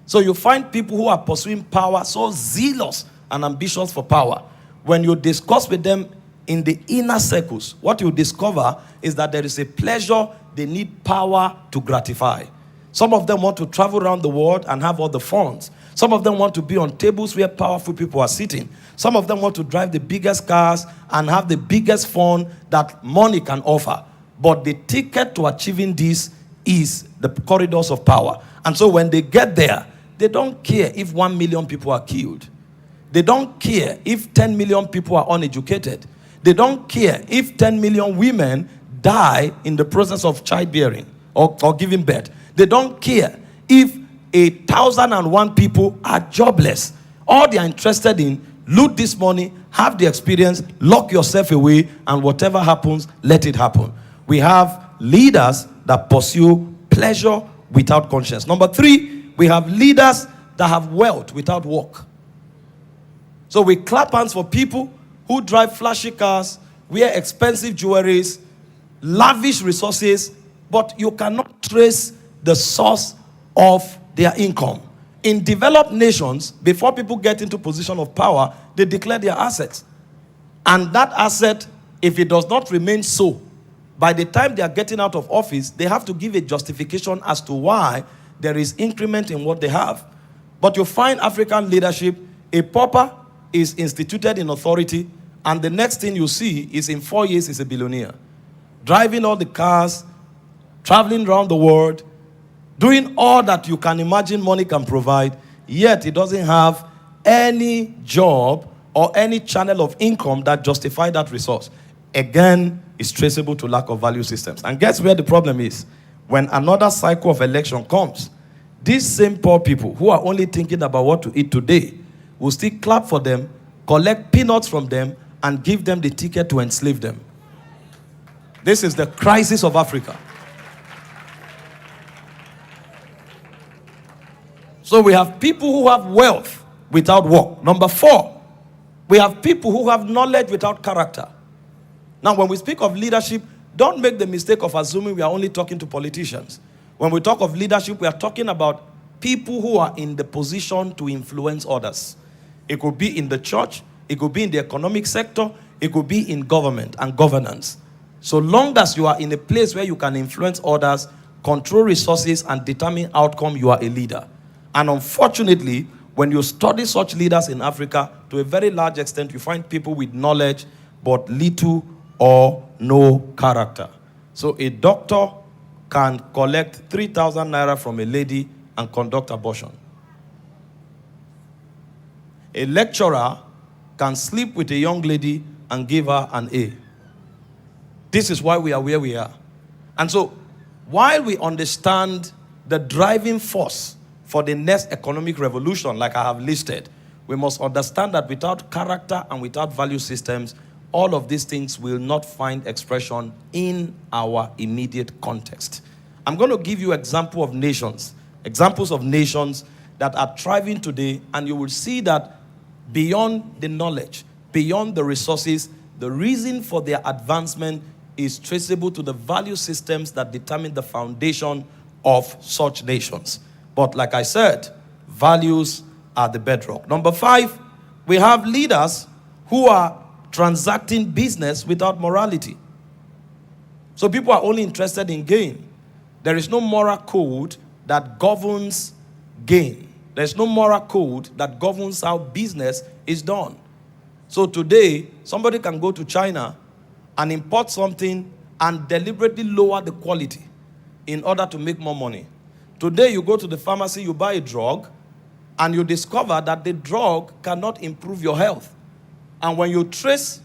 So you find people who are pursuing power so zealous and ambitious for power. When you discuss with them in the inner circles, what you discover is that there is a pleasure they need power to gratify. Some of them want to travel around the world and have all the funds. Some of them want to be on tables where powerful people are sitting. Some of them want to drive the biggest cars and have the biggest fun that money can offer. But the ticket to achieving this is the corridors of power. And so when they get there, they don't care if 1 million people are killed. They don't care if 10 million people are uneducated. They don't care if 10 million women die in the process of childbearing or giving birth. They don't care if 1,001 people are jobless. All they are interested in, loot this money, have the experience, lock yourself away, and whatever happens, let it happen. We have leaders that pursue pleasure without conscience. Number 3, we have leaders that have wealth without work. So we clap hands for people who drive flashy cars, wear expensive jewelries, lavish resources, but you cannot trace the source of their income. In developed nations, before people get into position of power, they declare their assets. And that asset, if it does not remain so, by the time they are getting out of office, they have to give a justification as to why there is increment in what they have. But you find African leadership, a pauper is instituted in authority, and the next thing you see is in 4 years is a billionaire. Driving all the cars, traveling around the world, doing all that you can imagine money can provide, yet he doesn't have any job or any channel of income that justify that resource. Again, it's traceable to lack of value systems. And guess where the problem is? When another cycle of election comes, these same poor people who are only thinking about what to eat today will still clap for them, collect peanuts from them, and give them the ticket to enslave them. This is the crisis of Africa. So we have people who have wealth without work. Number 4, we have people who have knowledge without character. Now, when we speak of leadership, don't make the mistake of assuming we are only talking to politicians. When we talk of leadership, we are talking about people who are in the position to influence others. It could be in the church, it could be in the economic sector, it could be in government and governance. So long as you are in a place where you can influence others, control resources, and determine outcome, you are a leader. And unfortunately, when you study such leaders in Africa, to a very large extent, you find people with knowledge, but little or no character. So a doctor can collect 3,000 naira from a lady and conduct abortion. A lecturer can sleep with a young lady and give her an A. This is why we are where we are. And so, while we understand the driving force for the next economic revolution, like I have listed, we must understand that without character and without value systems, all of these things will not find expression in our immediate context. I'm going to give you examples of nations that are thriving today, and you will see that beyond the knowledge, beyond the resources, the reason for their advancement is traceable to the value systems that determine the foundation of such nations. But like I said, values are the bedrock. Number 5, we have leaders who are transacting business without morality. So people are only interested in gain. There is no moral code that governs gain. There's no moral code that governs how business is done. So today, somebody can go to China and import something and deliberately lower the quality in order to make more money. Today, you go to the pharmacy, you buy a drug, and you discover that the drug cannot improve your health. And when you trace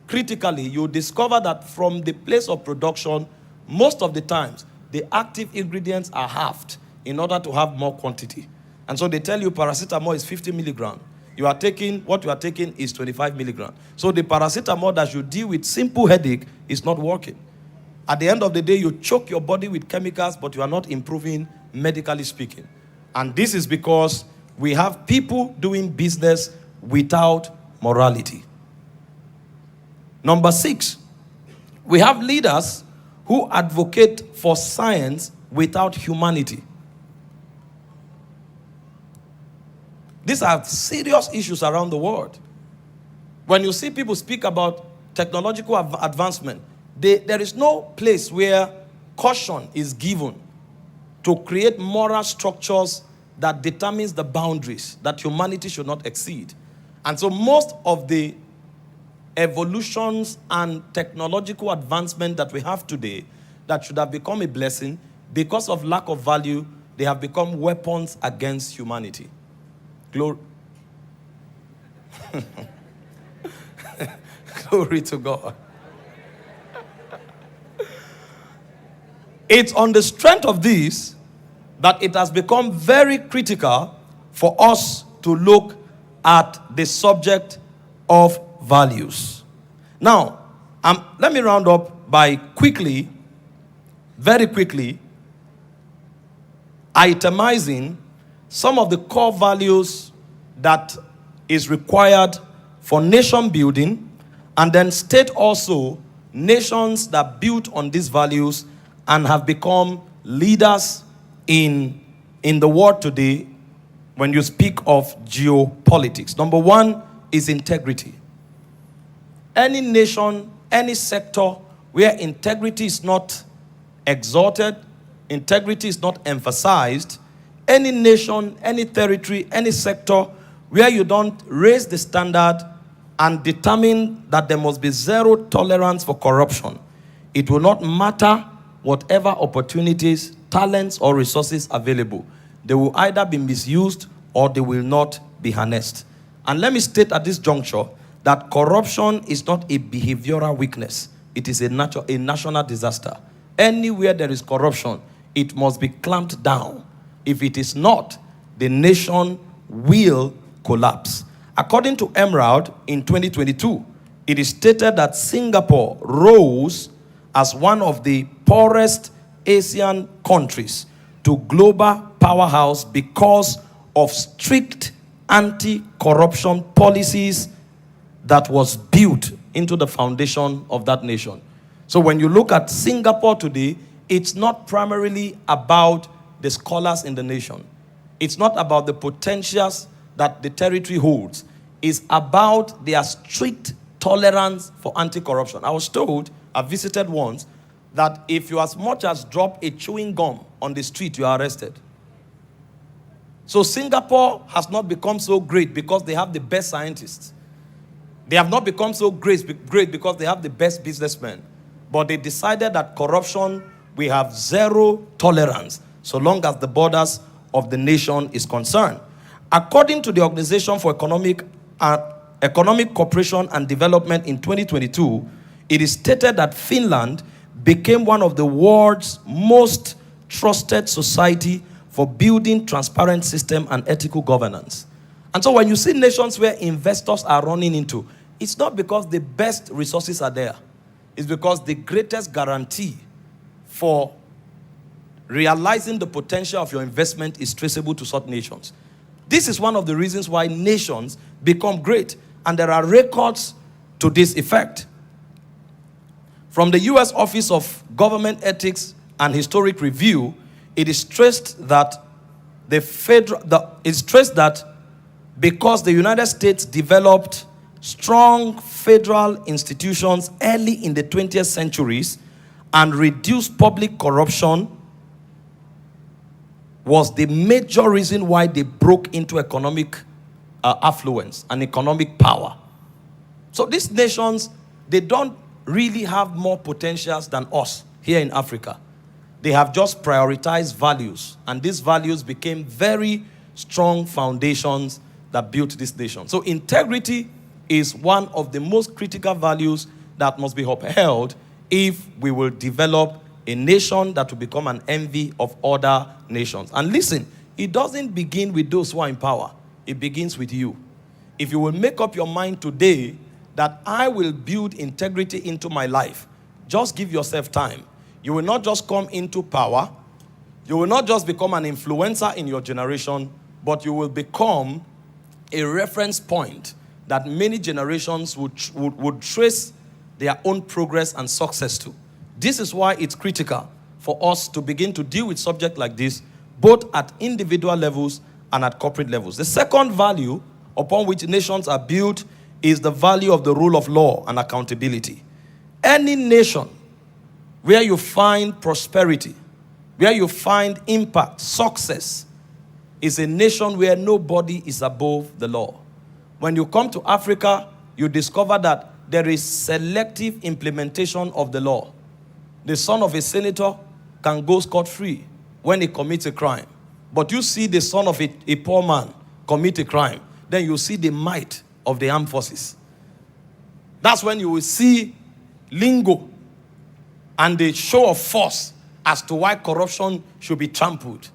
critically, you discover that from the place of production, most of the times, the active ingredients are halved in order to have more quantity. And so they tell you paracetamol is 50 milligrams. What you are taking is 25 milligrams. So the paracetamol that you deal with simple headache is not working. At the end of the day, you choke your body with chemicals, but you are not improving medically speaking. And this is because we have people doing business without morality. Number 6, we have leaders who advocate for science without humanity. These are serious issues around the world. When you see people speak about technological advancement, there is no place where caution is given to create moral structures that determines the boundaries that humanity should not exceed. And so most of the evolutions and technological advancement that we have today that should have become a blessing, because of lack of value, they have become weapons against humanity. Glory. Glory to God. It's on the strength of this that it has become very critical for us to look at the subject of values. Now, let me round up by very quickly, itemizing some of the core values that is required for nation building, and then state also nations that build on these values and have become leaders in the world today when you speak of geopolitics. Number 1 is integrity. Any nation, any sector where integrity is not exalted, integrity is not emphasized, any nation, any territory, any sector where you don't raise the standard and determine that there must be zero tolerance for corruption, it will not matter whatever opportunities, talents, or resources available. They will either be misused or they will not be harnessed. And let me state at this juncture that corruption is not a behavioral weakness. It is a national disaster. Anywhere there is corruption, it must be clamped down. If it is not, the nation will collapse. According to Emerald, in 2022, it is stated that Singapore rose as one of the poorest Asian countries to global powerhouse because of strict anti-corruption policies that was built into the foundation of that nation. So when you look at Singapore today, it's not primarily about the scholars in the nation. It's not about the potentials that the territory holds. It's about their strict tolerance for anti-corruption. I was told, I visited once, that if you as much as drop a chewing gum on the street, you are arrested. So Singapore has not become so great because they have the best scientists. They have not become so great because they have the best businessmen. But they decided that corruption, we have zero tolerance so long as the borders of the nation is concerned. According to the Organization for Economic Cooperation and Development in 2022, it is stated that Finland became one of the world's most trusted society for building transparent system and ethical governance. And so when you see nations where investors are running into, it's not because the best resources are there. It's because the greatest guarantee for realizing the potential of your investment is traceable to such nations. This is one of the reasons why nations become great. And there are records to this effect. From the U.S. Office of Government Ethics and Historic Review, it is stressed that because the United States developed strong federal institutions early in the 20th centuries and reduced public corruption was the major reason why they broke into economic affluence and economic power. So these nations, they don't really have more potentials than us here in Africa. They have just prioritized values, and these values became very strong foundations that built this nation. So integrity is one of the most critical values that must be upheld if we will develop a nation that will become an envy of other nations. And listen, it doesn't begin with those who are in power. It begins with you. If you will make up your mind today that I will build integrity into my life, just give yourself time. You will not just come into power. You will not just become an influencer in your generation, but you will become a reference point that many generations would trace their own progress and success to. This is why it's critical for us to begin to deal with subjects like this, both at individual levels and at corporate levels. The second value upon which nations are built is the value of the rule of law and accountability. Any nation where you find prosperity, where you find impact, success, is a nation where nobody is above the law. When you come to Africa, you discover that there is selective implementation of the law. The son of a senator can go scot-free when he commits a crime. But you see the son of a poor man commit a crime, then you see the might of the armed forces. That's when you will see lingo and the show of force as to why corruption should be trampled.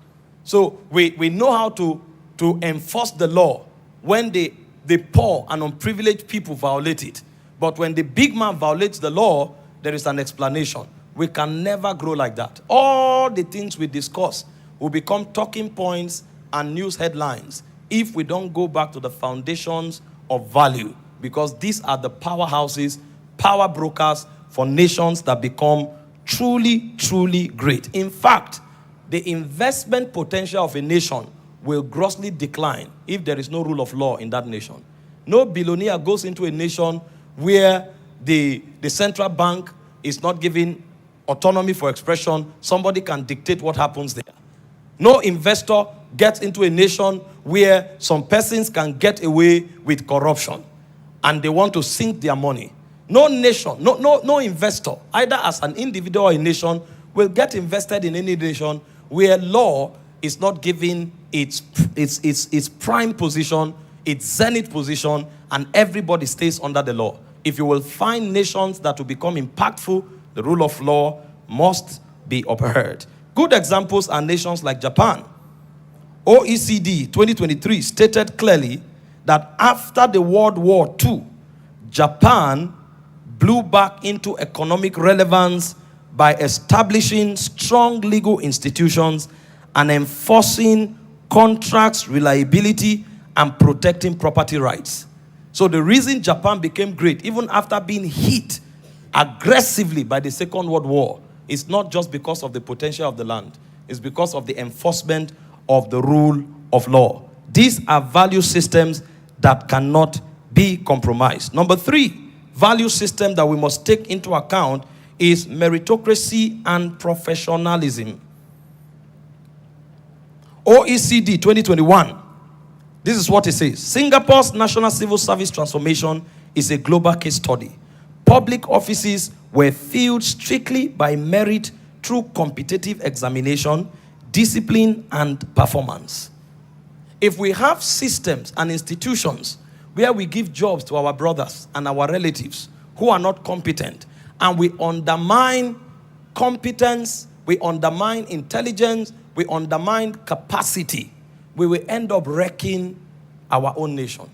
So we know how to enforce the law when the poor and unprivileged people violate it. But when the big man violates the law, there is an explanation. We can never grow like that. All the things we discuss will become talking points and news headlines if we don't go back to the foundations of value, because these are the powerhouses, power brokers for nations that become truly, truly great. In fact, the investment potential of a nation will grossly decline if there is no rule of law in that nation. No billionaire goes into a nation where the central bank is not giving autonomy for expression. Somebody can dictate what happens there. No investor gets into a nation where some persons can get away with corruption and they want to sink their money. No nation, no investor, either as an individual or a nation, will get invested in any nation where law is not given its prime position, its zenith position, and everybody stays under the law. If you will find nations that will become impactful, the rule of law must be upheld. Good examples are nations like Japan. OECD 2023 stated clearly that after the World War II, Japan blew back into economic relevance by establishing strong legal institutions and enforcing contracts, reliability, and protecting property rights. So the reason Japan became great, even after being hit aggressively by the Second World War, is not just because of the potential of the land. It's because of the enforcement of the rule of law. These are value systems that cannot be compromised. Number 3, value system that we must take into account is meritocracy and professionalism. OECD 2021. This is what it says. Singapore's national civil service transformation is a global case study. Public offices were filled strictly by merit through competitive examination, discipline, and performance. If we have systems and institutions where we give jobs to our brothers and our relatives who are not competent, and we undermine competence, we undermine intelligence, we undermine capacity, we will end up wrecking our own nation.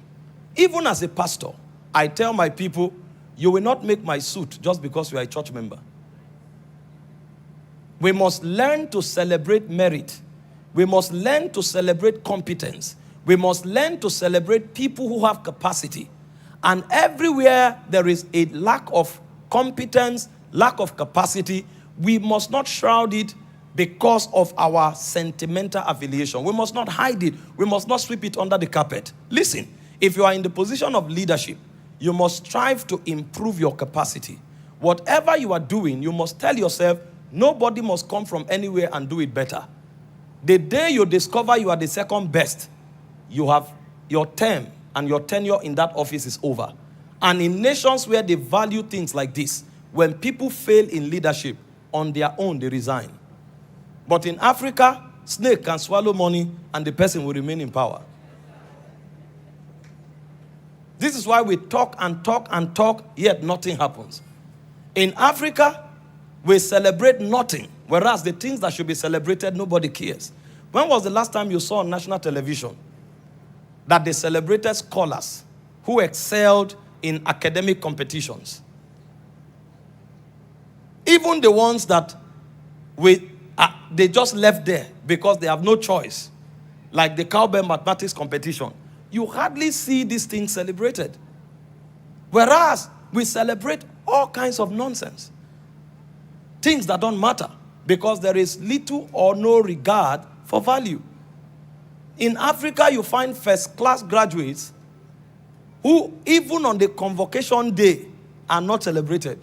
Even as a pastor, I tell my people, you will not make my suit just because you are a church member. We must learn to celebrate merit. We must learn to celebrate competence. We must learn to celebrate people who have capacity. And everywhere there is a lack of competence, lack of capacity, we must not shroud it because of our sentimental affiliation. We must not hide it. We must not sweep it under the carpet. Listen, if you are in the position of leadership, you must strive to improve your capacity. Whatever you are doing, you must tell yourself, nobody must come from anywhere and do it better. The day you discover you are the second best, you have your term and your tenure in that office is over. And in nations where they value things like this, when people fail in leadership, on their own they resign. But in Africa, snake can swallow money and the person will remain in power. This is why we talk and talk and talk, yet nothing happens. In Africa, We celebrate nothing, whereas the things that should be celebrated, nobody cares. When was the last time you saw on national television that they celebrated scholars who excelled in academic competitions? Even the ones that they just left there because they have no choice, like the cowbell mathematics competition. You hardly see these things celebrated. Whereas we celebrate all kinds of nonsense. Things that don't matter because there is little or no regard for value. In Africa, you find first-class graduates who, even on the convocation day, are not celebrated,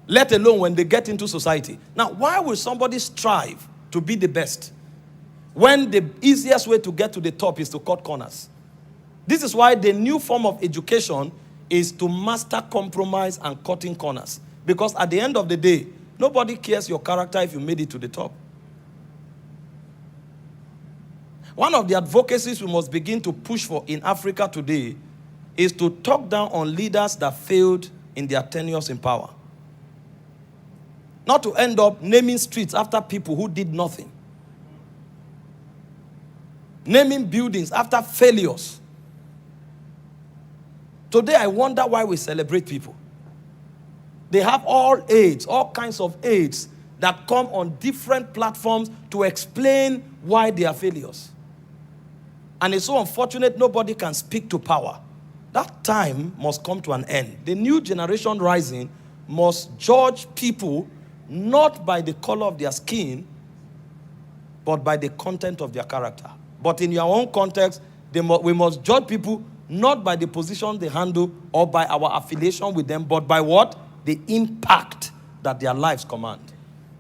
let alone when they get into society. Now, why will somebody strive to be the best when the easiest way to get to the top is to cut corners? This is why the new form of education is to master compromise and cutting corners. Because at the end of the day, nobody cares your character if you made it to the top. One of the advocacies we must begin to push for in Africa today is to talk down on leaders that failed in their tenures in power. Not to end up naming streets after people who did nothing. Naming buildings after failures. Today I wonder why we celebrate people. They have all aids, all kinds of aids that come on different platforms to explain why they are failures. And it's so unfortunate nobody can speak to power. That time must come to an end. The new generation rising must judge people not by the color of their skin, but by the content of their character. But in your own context, we must judge people not by the position they handle or by our affiliation with them, but by what? The impact that their lives command.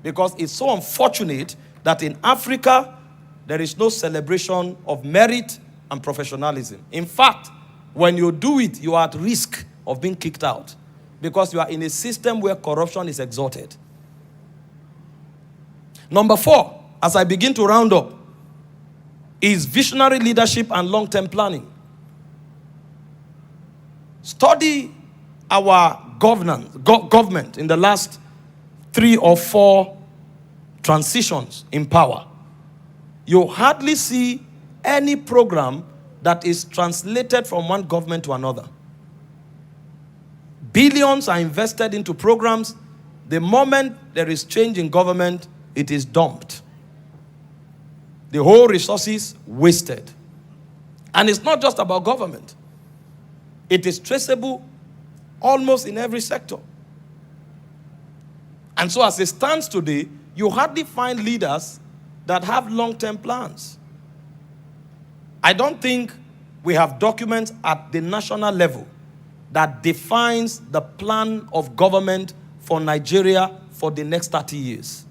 Because it's so unfortunate that in Africa, there is no celebration of merit and professionalism. In fact, when you do it, you are at risk of being kicked out because you are in a system where corruption is exalted. Number 4, as I begin to round up, is visionary leadership and long-term planning. Study our government in the last 3 or 4 transitions in power. You hardly see any program that is translated from one government to another. Billions are invested into programs. The moment there is change in government, it is dumped. The whole resources wasted. And it's not just about government. It is traceable almost in every sector. And so as it stands today, you hardly find leaders that have long-term plans. I don't think we have documents at the national level that defines the plan of government for Nigeria for the next 30 years.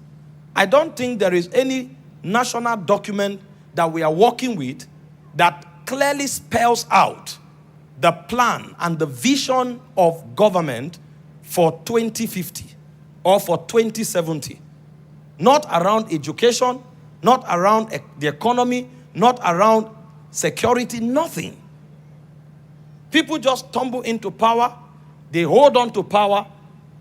I don't think there is any national document that we are working with that clearly spells out the plan and the vision of government for 2050 or for 2070. Not around education, not around the economy, not around security, nothing. People just tumble into power, they hold on to power,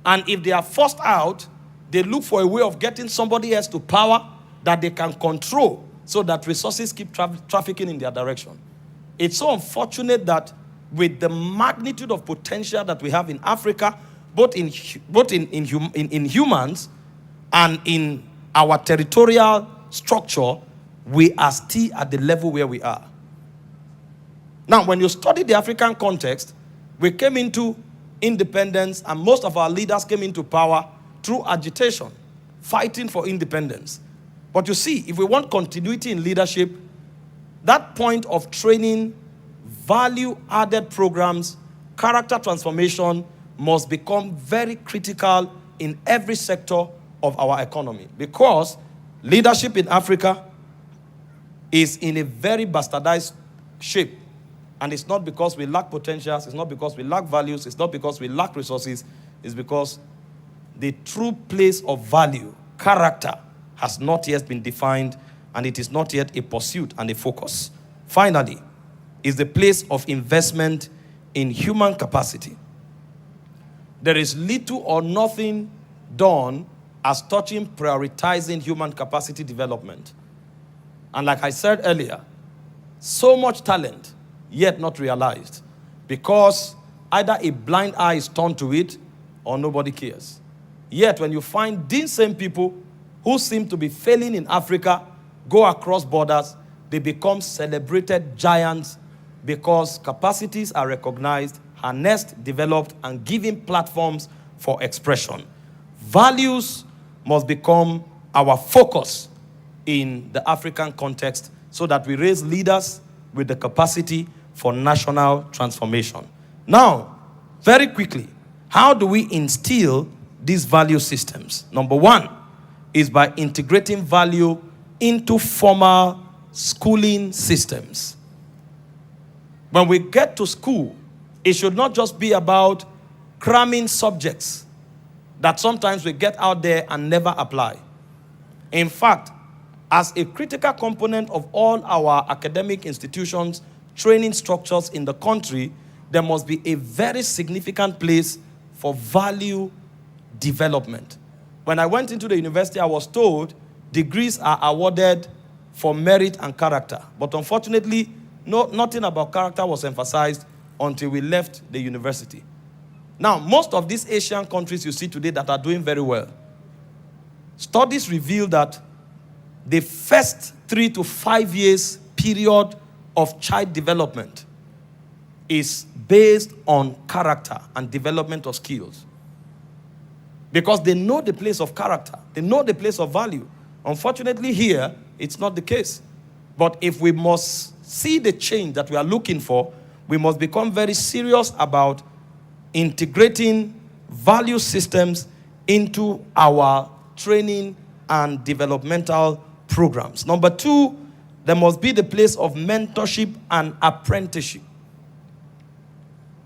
and if they are forced out, they look for a way of getting somebody else to power that they can control so that resources keep trafficking in their direction. It's so unfortunate that with the magnitude of potential that we have in Africa, both in humans and in our territorial structure, we are still at the level where we are. Now, when you study the African context, we came into independence, and most of our leaders came into power through agitation, fighting for independence. But you see, if we want continuity in leadership, that point of training, value-added programs, character transformation must become very critical in every sector of our economy. Because leadership in Africa is in a very bastardized shape. And it's not because we lack potentials, it's not because we lack values, it's not because we lack resources, it's because the true place of value, character, has not yet been defined, and it is not yet a pursuit and a focus. Finally, is the place of investment in human capacity. There is little or nothing done as touching prioritizing human capacity development. And like I said earlier, so much talent, yet not realized, because either a blind eye is turned to it or nobody cares. Yet when you find these same people who seem to be failing in Africa go across borders, they become celebrated giants because capacities are recognized, harnessed, developed, and given platforms for expression. Values must become our focus in the African context so that we raise leaders with the capacity for national transformation. Now, very quickly, how do we instill these value systems? Number one is by integrating value into formal schooling systems. When we get to school, it should not just be about cramming subjects that sometimes we get out there and never apply. In fact, as a critical component of all our academic institutions, training structures in the country, there must be a very significant place for value development. When I went into the university, I was told degrees are awarded for merit and character. But unfortunately, nothing about character was emphasized until we left the university. Now, most of these Asian countries you see today that are doing very well, studies reveal that the first 3 to 5 years period of child development is based on character and development of skills. Because they know the place of character. They know the place of value. Unfortunately, here, it's not the case. But if we must see the change that we are looking for, we must become very serious about integrating value systems into our training and developmental programs. Number two, there must be the place of mentorship and apprenticeship.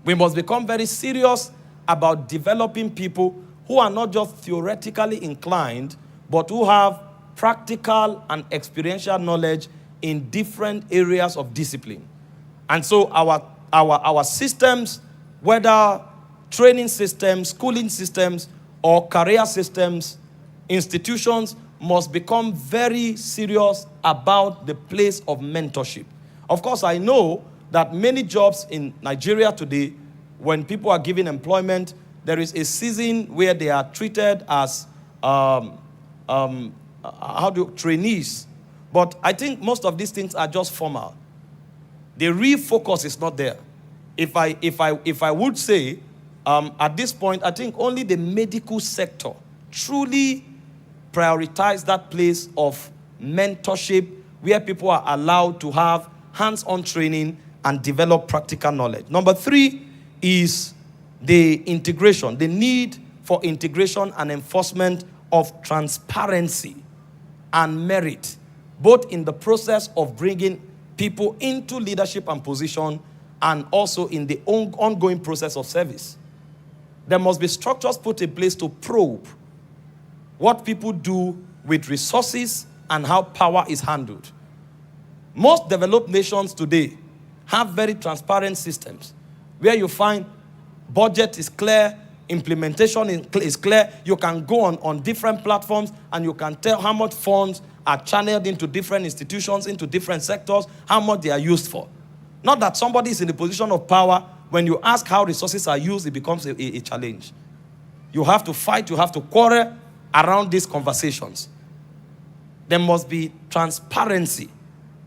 We must become very serious about developing people who are not just theoretically inclined, but who have practical and experiential knowledge in different areas of discipline. And so our systems, whether training systems, schooling systems, or career systems, institutions must become very serious about the place of mentorship. Of course, I know that many jobs in Nigeria today, when people are given employment, there is a season where they are treated as trainees. But I think most of these things are just formal. The real focus is not there. If I would say, at this point, I think only the medical sector truly prioritize that place of mentorship where people are allowed to have hands-on training and develop practical knowledge. Number three is the integration, the need for integration and enforcement of transparency and merit, both in the process of bringing people into leadership and position and also in the ongoing process of service. There must be structures put in place to probe what people do with resources and how power is handled. Most developed nations today have very transparent systems where you find budget is clear, implementation is clear. You can go on different platforms and you can tell how much funds are channeled into different institutions, into different sectors, how much they are used for. Not that somebody is in a position of power, when you ask how resources are used, it becomes a challenge. You have to fight, you have to quarrel around these conversations. There must be transparency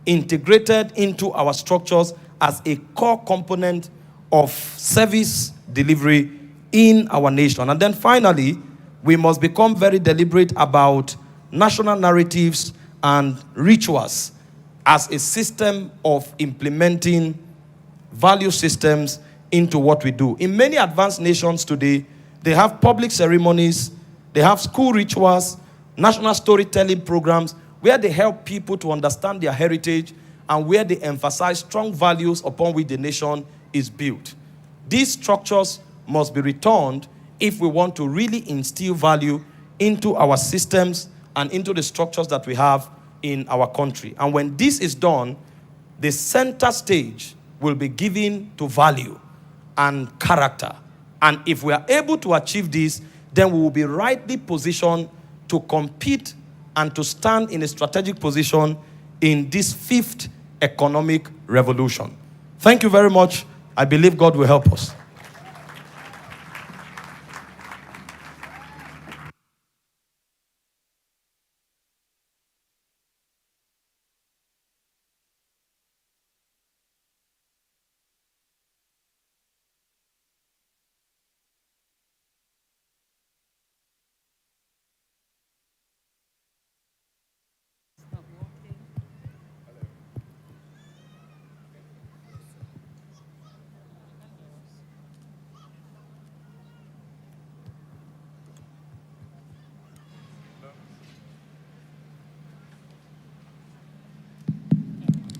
integrated into our structures as a core component of service delivery in our nation. And then finally, we must become very deliberate about national narratives and rituals as a system of implementing value systems into what we do. In many advanced nations today, they have public ceremonies, they have school rituals, national storytelling programs where they help people to understand their heritage and where they emphasize strong values upon which the nation is built. These structures must be returned if we want to really instill value into our systems and into the structures that we have in our country. And when this is done, the center stage will be given to value and character. And if we are able to achieve this, then we will be rightly positioned to compete and to stand in a strategic position in this 5th economic revolution. Thank you very much. I believe God will help us.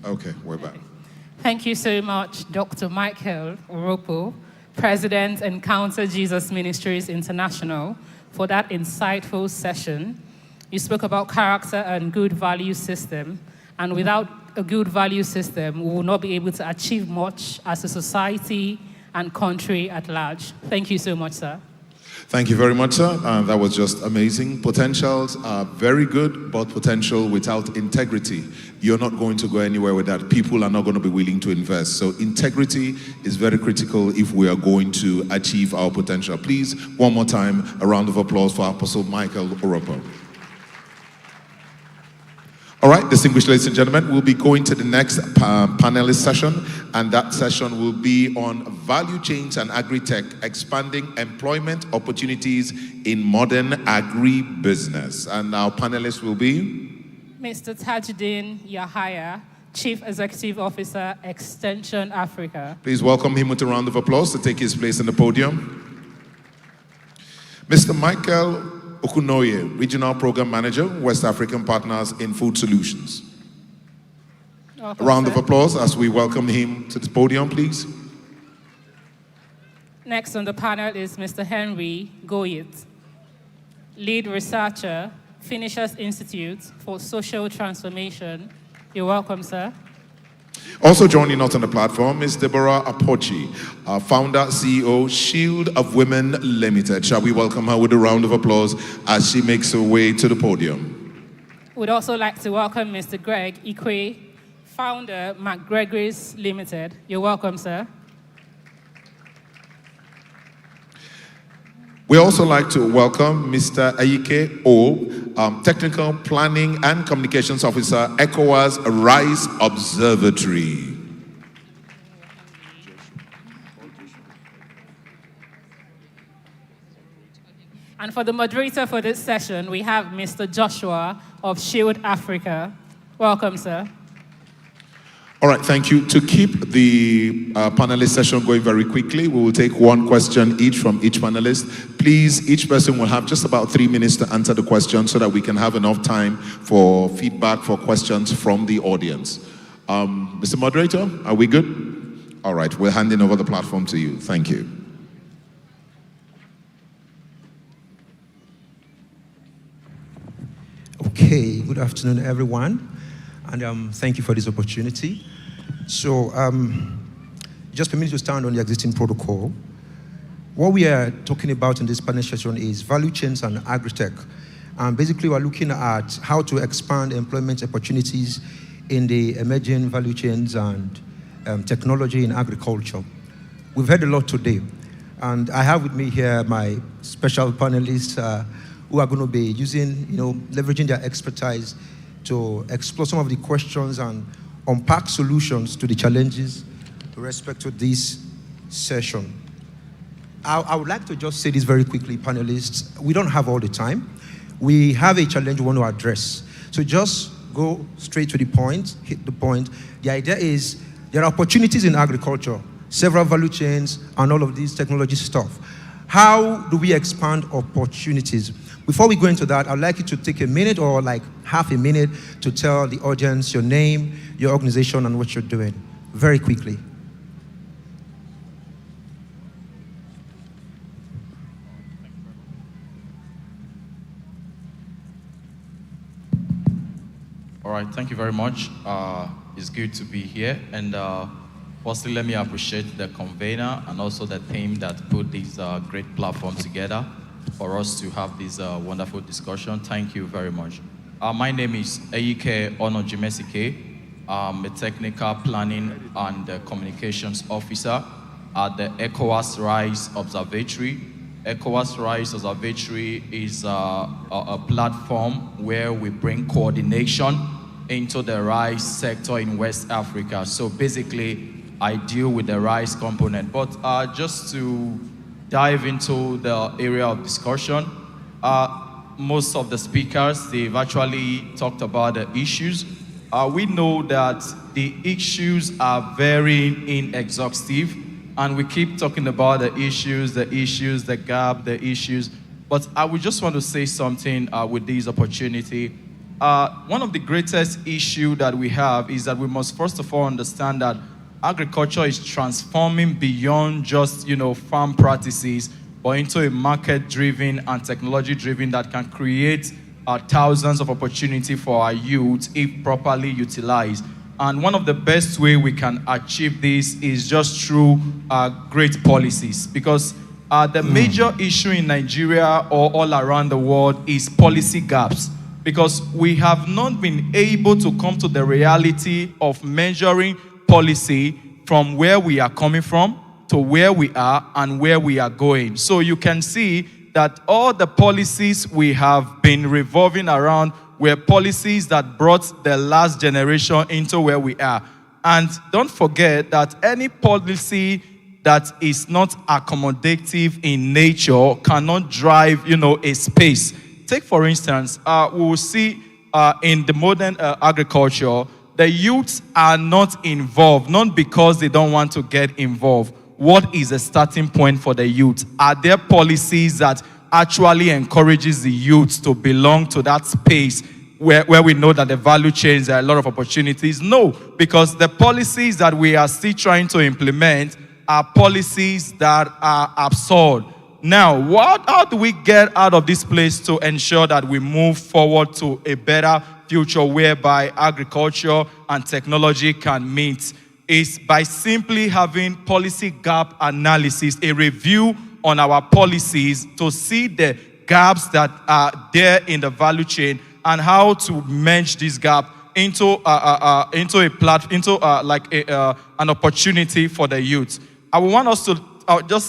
Okay, we're back. Thank you so much, Dr. Michael-Orokpo, President Encounter Jesus Ministries International, for that insightful session. You spoke about character and good value system, and without a good value system, we will not be able to achieve much as a society and country at large. Thank you so much, sir. Thank you very much, sir. That was just amazing. Potentials are very good, but potential without integrity, you're not going to go anywhere with that. People are not going to be willing to invest. So integrity is very critical if we are going to achieve our potential. Please, one more time, a round of applause for Apostle Michael-Orokpo. All right, distinguished ladies and gentlemen, we'll be going to the next panelist session, and that session will be on value chains and agri-tech, expanding employment opportunities in modern agri-business. And our panelists will be Mr. Tajuddin Yahaya, Chief Executive Officer, Extension Africa. Please welcome him with a round of applause to take his place on the podium. Mr. Michael Okunoye, Regional Program Manager, West African Partners in Food Solutions. Welcome, a round sir. of applause as we welcome him to the podium, please. Next on the panel is Mr. Henry Goyet, Lead Researcher, Finishers Institute for Social Transformation. You're welcome, sir. Also joining us on the platform is Deborah Apochi, founder, CEO, Shield of Women Limited. Shall we welcome her with a round of applause as she makes her way to the podium? We'd also like to welcome Mr. Greg Ikwe, founder, McGregor's Limited. You're welcome, sir. We also like to welcome Mr. Ayike O, Technical Planning and Communications Officer, ECOWAS Rice Observatory. And for the moderator for this session, we have Mr. Joshua of Shield Africa. Welcome, sir. All right, thank you. To keep the panelist session going very quickly, we will take one question each from each panelist. Please, each person will have just about 3 minutes to answer the question so that we can have enough time for feedback, for questions from the audience. Mr. Moderator, are we good? All right, we're handing over the platform to you. Thank you. Okay, good afternoon, everyone. And thank you for this opportunity. So, just permit me to stand on the existing protocol. What we are talking about in this panel session is value chains and agri-tech. Basically, we're looking at how to expand employment opportunities in the emerging value chains and technology in agriculture. We've heard a lot today. And I have with me here my special panelists who are going to be using, leveraging their expertise to explore some of the questions and unpack solutions to the challenges with respect to this session. I would like to just say this very quickly, panelists. We don't have all the time. We have a challenge we want to address. So just go straight to the point, hit the point. The idea is there are opportunities in agriculture, several value chains, and all of these technology stuff. How do we expand opportunities? Before we go into that, I'd like you to take a minute or like half a minute to tell the audience your name, your organization, and what you're doing. Very quickly. All right, thank you very much. It's good to be here. And firstly, let me appreciate the convener and also the team that put this great platform together. for us to have this wonderful discussion. Thank you very much. My name is Eyike Onojimesike. I'm a technical planning and communications officer at the ECOWAS RISE Observatory. ECOWAS RISE Observatory is a platform where we bring coordination into the rice sector in West Africa. So basically, I deal with the rice component. But just to dive into the area of discussion, most of the speakers, they've actually talked about the issues. We know that the issues are very inexhaustive, and we keep talking about the issues, the gap, the issues. But I would just want to say something with this opportunity. One of the greatest issues that we have is that we must first of all understand that agriculture is transforming beyond just, farm practices, but into a market-driven and technology-driven that can create thousands of opportunity for our youth if properly utilized. And one of the best way we can achieve this is just through great policies, because the major issue in Nigeria or all around the world is policy gaps, because we have not been able to come to the reality of measuring policy from where we are coming from to where we are and where we are going. So you can see that all the policies we have been revolving around were policies that brought the last generation into where we are. And don't forget that any policy that is not accommodative in nature cannot drive, a space. Take, for instance, we will see in the modern agriculture, the youths are not involved, not because they don't want to get involved. What is a starting point for the youth? Are there policies that actually encourages the youth to belong to that space where we know that the value chains, there are a lot of opportunities? No, because the policies that we are still trying to implement are policies that are absurd. Now, how do we get out of this place to ensure that we move forward to a better future whereby agriculture and technology can meet? Is by simply having policy gap analysis, a review on our policies to see the gaps that are there in the value chain and how to merge this gap into an opportunity for the youth. I would want us to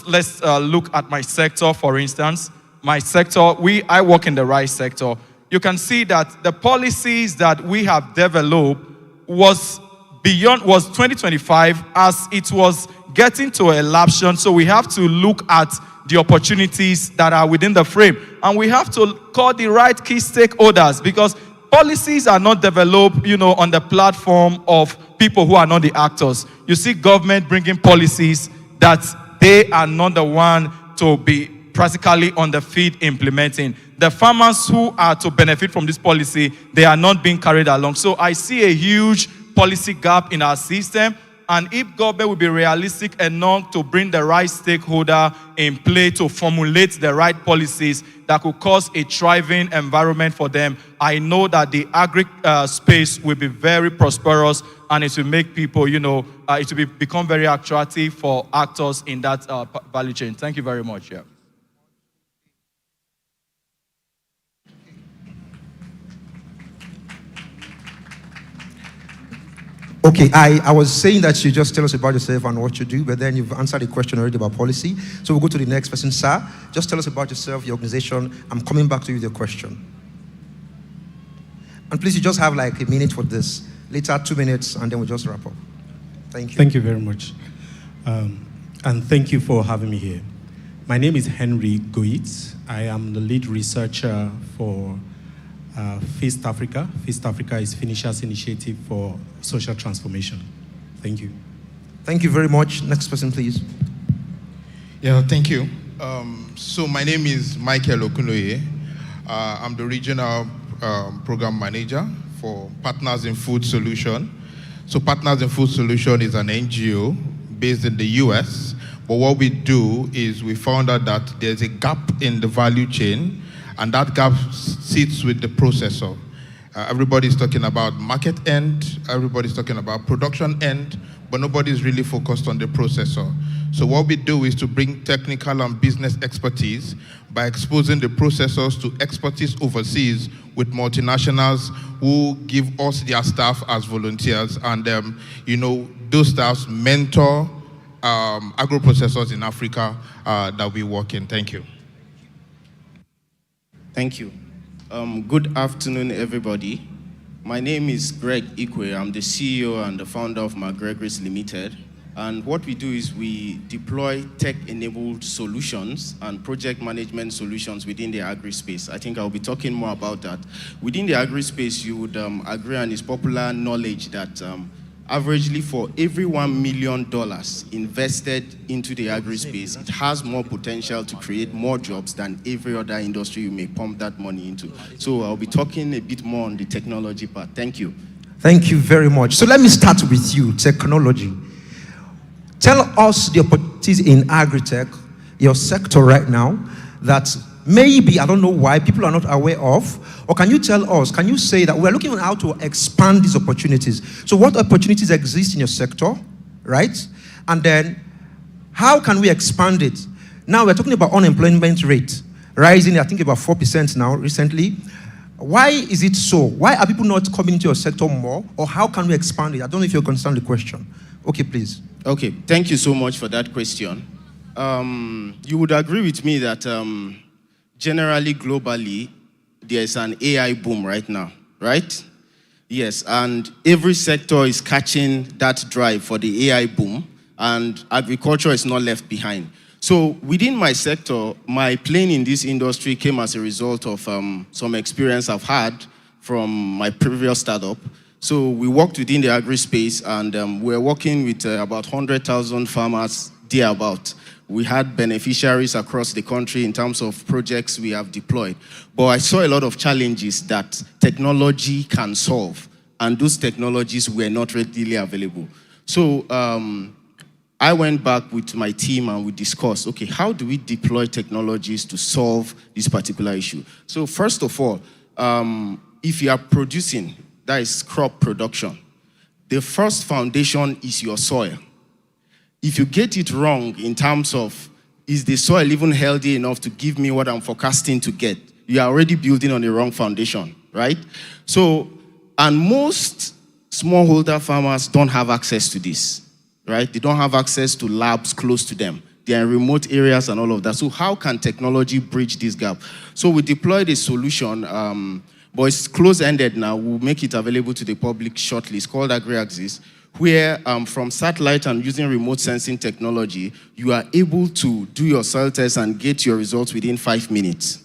let's look at my sector, for instance. My sector, I work in the rice sector. You can see that the policies that we have developed was 2025 as it was getting to elapsion. So we have to look at the opportunities that are within the frame. And we have to call the right key stakeholders, because policies are not developed, on the platform of people who are not the actors. You see government bringing policies that they are not the one to be practically on the field implementing. The farmers who are to benefit from this policy, they are not being carried along. So I see a huge policy gap in our system. And if government will be realistic enough to bring the right stakeholder in play to formulate the right policies that could cause a thriving environment for them, I know that the agri space will be very prosperous, and it will make people, it will become very attractive for actors in that value chain. Thank you very much. Yeah. Okay, I was saying that you just tell us about yourself and what you do, but then you've answered the question already about policy. So we'll go to the next person. Sir, just tell us about yourself, your organization. I'm coming back to you with your question. And please, you just have like a minute for this. Later, 2 minutes, and then we'll just wrap up. Thank you. Thank you very much. And thank you for having me here. My name is Henry Goitz. I am the lead researcher for FIST Africa. FIST Africa is Finishers Initiative for Social Transformation. Thank you. Thank you very much. Next person, please. Yeah, thank you. So my name is Michael-Orokpo. I'm the regional program manager for Partners in Food Solution. So Partners in Food Solution is an NGO based in the US. But what we do is we found out that there's a gap in the value chain, and that gap sits with the processor. Everybody's talking about market end, everybody's talking about production end, but nobody's really focused on the processor. So what we do is to bring technical and business expertise by exposing the processors to expertise overseas with multinationals who give us their staff as volunteers, and those staffs mentor agro-processors in Africa that we work in. Thank you. Thank you. Good afternoon, everybody. My name is Greg Ikwe. I'm the CEO and the founder of McGregor's Limited. And what we do is we deploy tech-enabled solutions and project management solutions within the agri-space. I think I'll be talking more about that. Within the agri-space, you would agree, and it's popular knowledge that averagely for every $1 million invested into the agri-space, it has more potential to create more jobs than every other industry you may pump that money into. So I'll be talking a bit more on the technology part. Thank you. Thank you very much. So let me start with you, technology. Tell us the opportunities in agri-tech, your sector right now, that maybe, I don't know why, people are not aware of. Or can you tell us, can you say that we're looking at how to expand these opportunities? So what opportunities exist in your sector, right? And then how can we expand it? Now we're talking about unemployment rate rising, I think about 4% now recently. Why is it so? Why are people not coming into your sector more? Or how can we expand it? I don't know if you understand the question. Okay, please. Okay, thank you so much for that question. You would agree with me that generally, globally, there's an AI boom right now, right? Yes, and every sector is catching that drive for the AI boom, and agriculture is not left behind. So within my sector, my playing in this industry came as a result of some experience I've had from my previous startup. So we worked within the agri-space, and we're working with about 100,000 farmers thereabout. We had beneficiaries across the country in terms of projects we have deployed. But I saw a lot of challenges that technology can solve, and those technologies were not readily available. So I went back with my team and we discussed, okay, how do we deploy technologies to solve this particular issue? So first of all, if you are producing, that is crop production, the first foundation is your soil. If you get it wrong in terms of, is the soil even healthy enough to give me what I'm forecasting to get, you are already building on the wrong foundation, right? So, and most smallholder farmers don't have access to this, right? They don't have access to labs close to them. They are in remote areas and all of that. So how can technology bridge this gap? So we deployed a solution, but it's close-ended now. We'll make it available to the public shortly. It's called AgriAxis, where from satellite and using remote sensing technology, you are able to do your soil test and get your results within 5 minutes.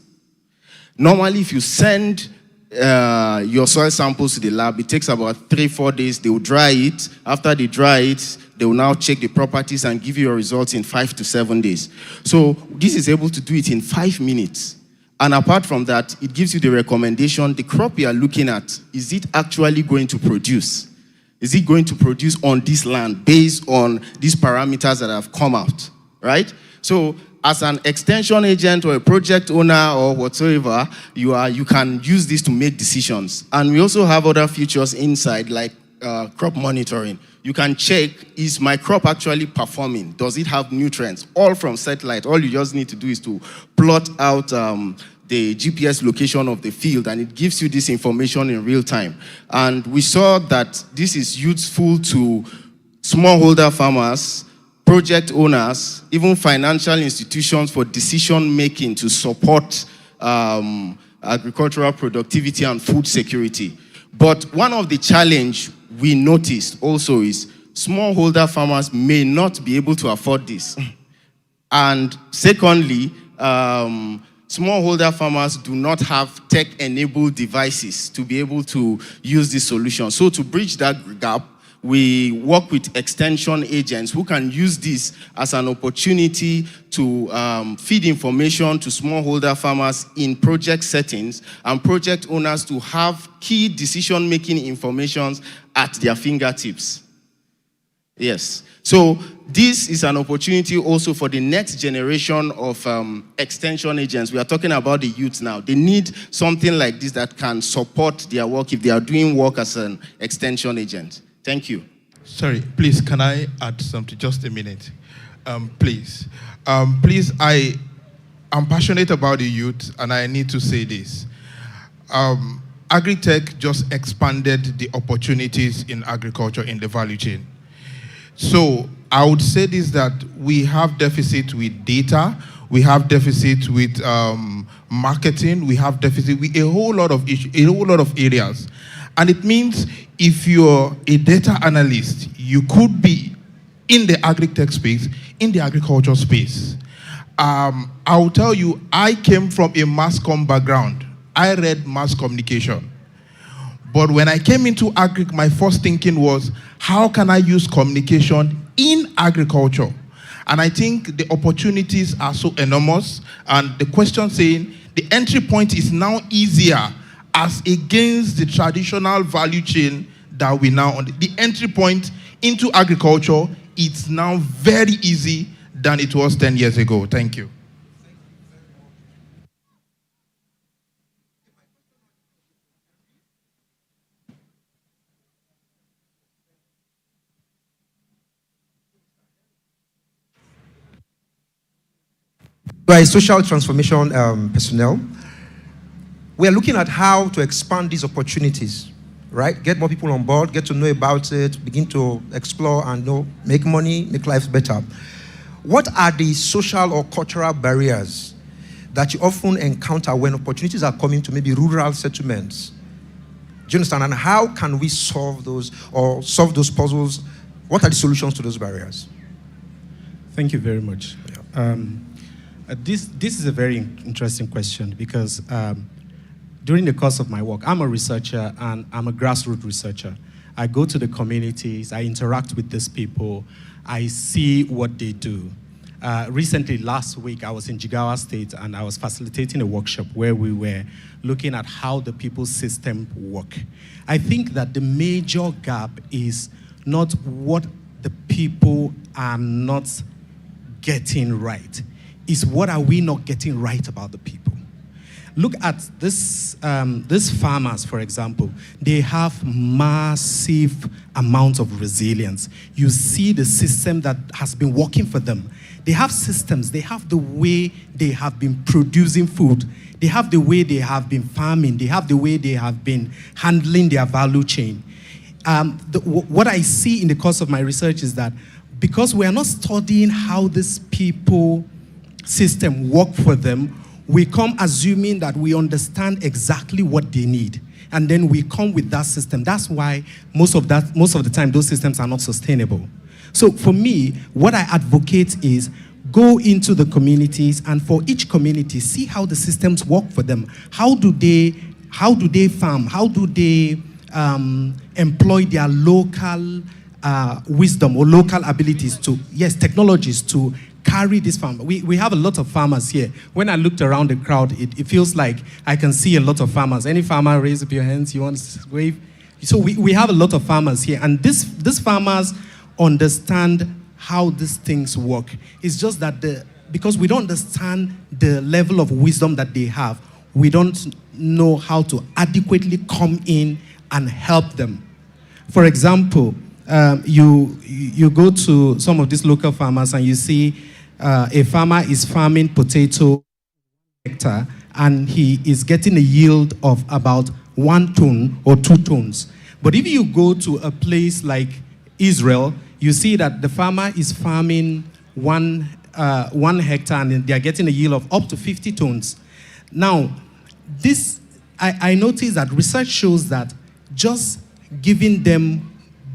Normally, if you send your soil samples to the lab, it takes about 3-4 days. They will dry it. After they dry it, they will now check the properties and give you your results in 5 to 7 days. So this is able to do it in 5 minutes. And apart from that, it gives you the recommendation, the crop you are looking at, is it actually going to produce? Is it going to produce on this land based on these parameters that have come out, right? So as an extension agent or a project owner or whatsoever, you can use this to make decisions. And we also have other features inside, like crop monitoring. You can check, is my crop actually performing? Does it have nutrients? All from satellite. All you just need to do is to plot out the GPS location of the field, and it gives you this information in real time. And we saw that this is useful to smallholder farmers, project owners, even financial institutions for decision making to support agricultural productivity and food security. But one of the challenges we noticed also is smallholder farmers may not be able to afford this. And secondly, smallholder farmers do not have tech-enabled devices to be able to use this solution. So to bridge that gap, we work with extension agents who can use this as an opportunity to feed information to smallholder farmers in project settings, and project owners to have key decision-making information at their fingertips. Yes. So this is an opportunity also for the next generation of extension agents. We are talking about the youth now. They need something like this that can support their work if they are doing work as an extension agent. Thank you. Sorry, please, can I add something? Just a minute. Please, I am passionate about the youth, and I need to say this. Agri-tech just expanded the opportunities in agriculture in the value chain. So I would say this, that we have deficit with data, we have deficit with marketing, we have deficit with a whole lot of issues, a whole lot of areas. And it means if you're a data analyst, you could be in the agri-tech space, in the agriculture space. I'll tell you, I came from a mass comm background. I read mass communication. But when I came into agri, my first thinking was, how can I use communication in agriculture? And I think the opportunities are so enormous. And the question saying, the entry point is now easier as against the traditional value chain that we now on. The entry point into agriculture, it's now very easy than it was 10 years ago. Thank you. We are a social transformation personnel. We are looking at how to expand these opportunities, right? Get more people on board, get to know about it, begin to explore and make money, make lives better. What are the social or cultural barriers that you often encounter when opportunities are coming to maybe rural settlements? Do you understand? And how can we solve those puzzles? What are the solutions to those barriers? Thank you very much. This is a very interesting question because during the course of my work, I'm a researcher and I'm a grassroots researcher. I go to the communities, I interact with these people, I see what they do. Recently, last week, I was in Jigawa State and I was facilitating a workshop where we were looking at how the people's system work. I think that the major gap is not what the people are not getting right. Is what are we not getting right about the people? Look at these farmers, for example. They have massive amounts of resilience. You see the system that has been working for them. They have systems. They have the way they have been producing food. They have the way they have been farming. They have the way they have been handling their value chain. What I see in the course of my research is that because we are not studying how these people system work for them, we come assuming that we understand exactly what they need, and then we come with that system. That's why most of the time those systems are not sustainable. So for me, what I advocate is go into the communities, and for each community, see how the systems work for them. How do they farm? How do they employ their local wisdom or local abilities technologies to carry this farm? We have a lot of farmers here. When I looked around the crowd, it feels like I can see a lot of farmers. Any farmer, raise up your hands, you want to wave? So we have a lot of farmers here, and these farmers understand how these things work. It's just that because we don't understand the level of wisdom that they have, we don't know how to adequately come in and help them. For example, you go to some of these local farmers and you see a farmer is farming potato hectare and he is getting a yield of about 1 ton or 2 tons. But if you go to a place like Israel, you see that the farmer is farming 1 hectare and they are getting a yield of up to 50 tons. Now, I noticed that research shows that just giving them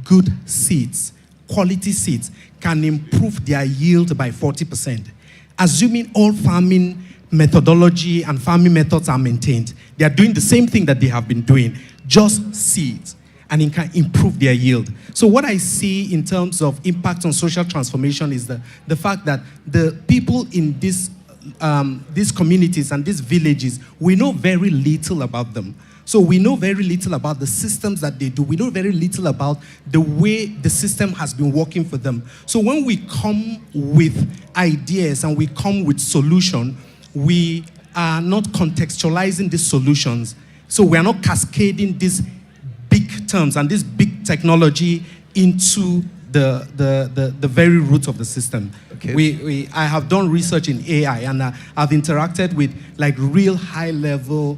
good seeds, quality seeds, can improve their yield by 40%. Assuming all farming methodology and farming methods are maintained, they are doing the same thing that they have been doing, just seeds, and it can improve their yield. So what I see in terms of impact on social transformation is the fact that the people in these communities and these villages, we know very little about them. So we know very little about the systems that they do. We know very little about the way the system has been working for them. So when we come with ideas and we come with solutions, we are not contextualizing these solutions. So we are not cascading these big terms and this big technology into the very root of the system. Okay. I have done research in AI, and I've interacted with like real high-level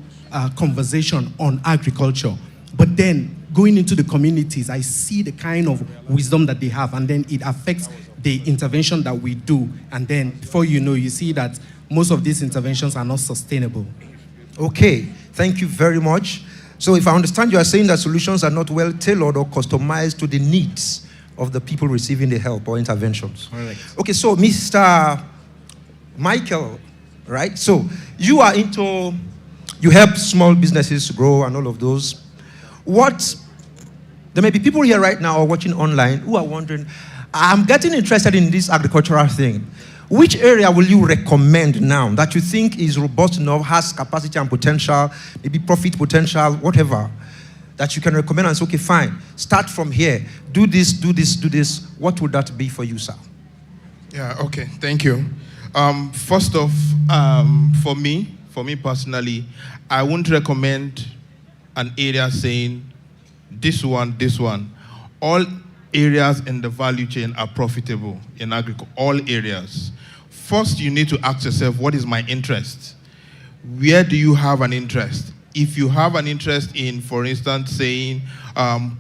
conversation on agriculture. But then going into the communities, I see the kind of wisdom that they have, and then it affects the intervention that we do. And then before you know, you see that most of these interventions are not sustainable. Okay, thank you very much. So if I understand, you are saying that solutions are not well tailored or customized to the needs of the people receiving the help or interventions. Correct. Okay, so Mr. Michael, right? So you are you help small businesses grow and all of those. There may be people here right now or watching online who are wondering, I'm getting interested in this agricultural thing. Which area will you recommend now that you think is robust enough, has capacity and potential, maybe profit potential, whatever, that you can recommend and say, okay, fine, start from here, do this, do this, do this. What would that be for you, sir? Yeah, okay, thank you. First off, for me personally, I wouldn't recommend an area saying this one. All areas in the value chain are profitable in agriculture, all areas. First, you need to ask yourself, what is my interest? Where do you have an interest? If you have an interest in, for instance, saying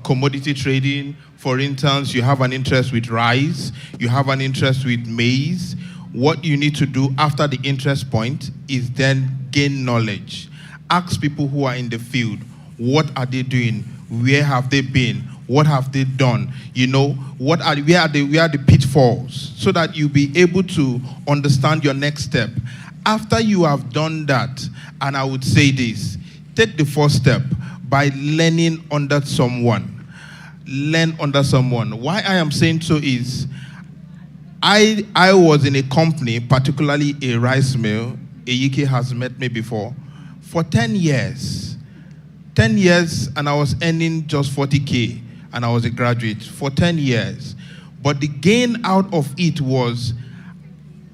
commodity trading, for instance, you have an interest with rice, you have an interest with maize, what you need to do after the interest point is then gain knowledge. Ask people who are in the field, what are they doing? Where have they been? What have they done? You know, where are the pitfalls? So that you'll be able to understand your next step. After you have done that, and I would say this, take the first step by learning under someone. Learn under someone. Why I am saying so is, I was in a company, particularly a rice mill. Eyike has met me before, for 10 years. 10 years, and I was earning just 40K, and I was a graduate for 10 years. But the gain out of it was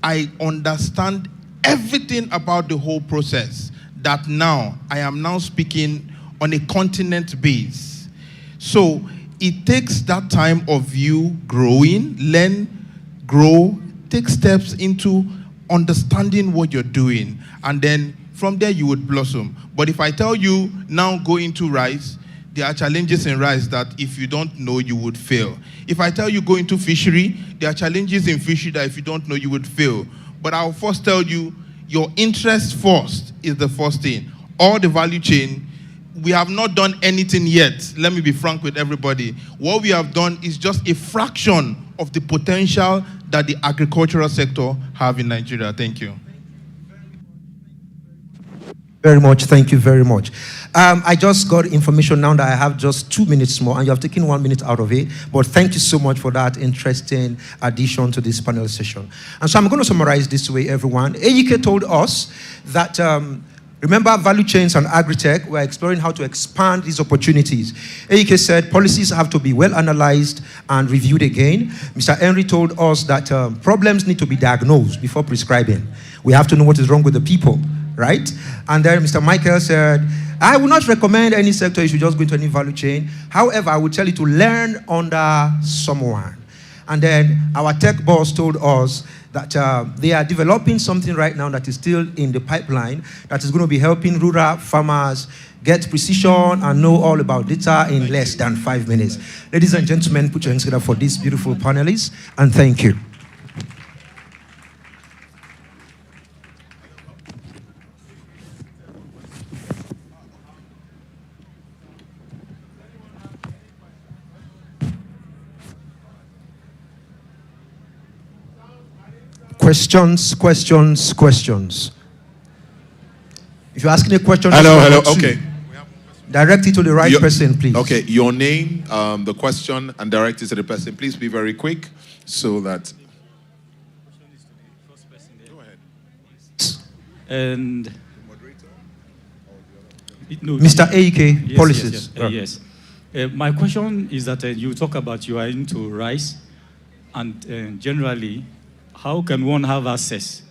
I understand everything about the whole process, that now I am now speaking on a continent base. So it takes that time of you growing, learn, grow, take steps into understanding what you're doing, and then from there you would blossom. But if I tell you now go into rice, there are challenges in rice that if you don't know, you would fail. If I tell you go into fishery, there are challenges in fishery that if you don't know, you would fail. But I'll first tell you, your interest first is the first thing. All the value chain, we have not done anything yet. Let me be frank with everybody. What we have done is just a fraction of the potential that the agricultural sector have in Nigeria. Thank you. Very much, thank you very much. I just got information now that I have just 2 minutes more, and you have taken 1 minute out of it. But thank you so much for that interesting addition to this panel session. And so I'm going to summarize this way, everyone. Eyike told us that, remember, value chains and agri-tech, we're exploring how to expand these opportunities. Eyike said policies have to be well analyzed and reviewed again. Mr. Henry told us that problems need to be diagnosed before prescribing. We have to know what is wrong with the people. Right? And then Mr. Michael said, I would not recommend any sector you should just go into any value chain. However, I would tell you to learn under someone. And then our tech boss told us that they are developing something right now that is still in the pipeline that is going to be helping rural farmers get precision and know all about data in less than 5 minutes. Ladies and gentlemen, put your hands together for these beautiful panelists, and thank you. Questions. If you're asking a question, hello, okay. Direct it to the right person, please. Okay, your name, the question, and direct it to the person. Please be very quick so that. Go ahead. And no, Mr. Eyike, yes, policies. Yes. My question is that you talk about you are into rice, and generally, how can one have access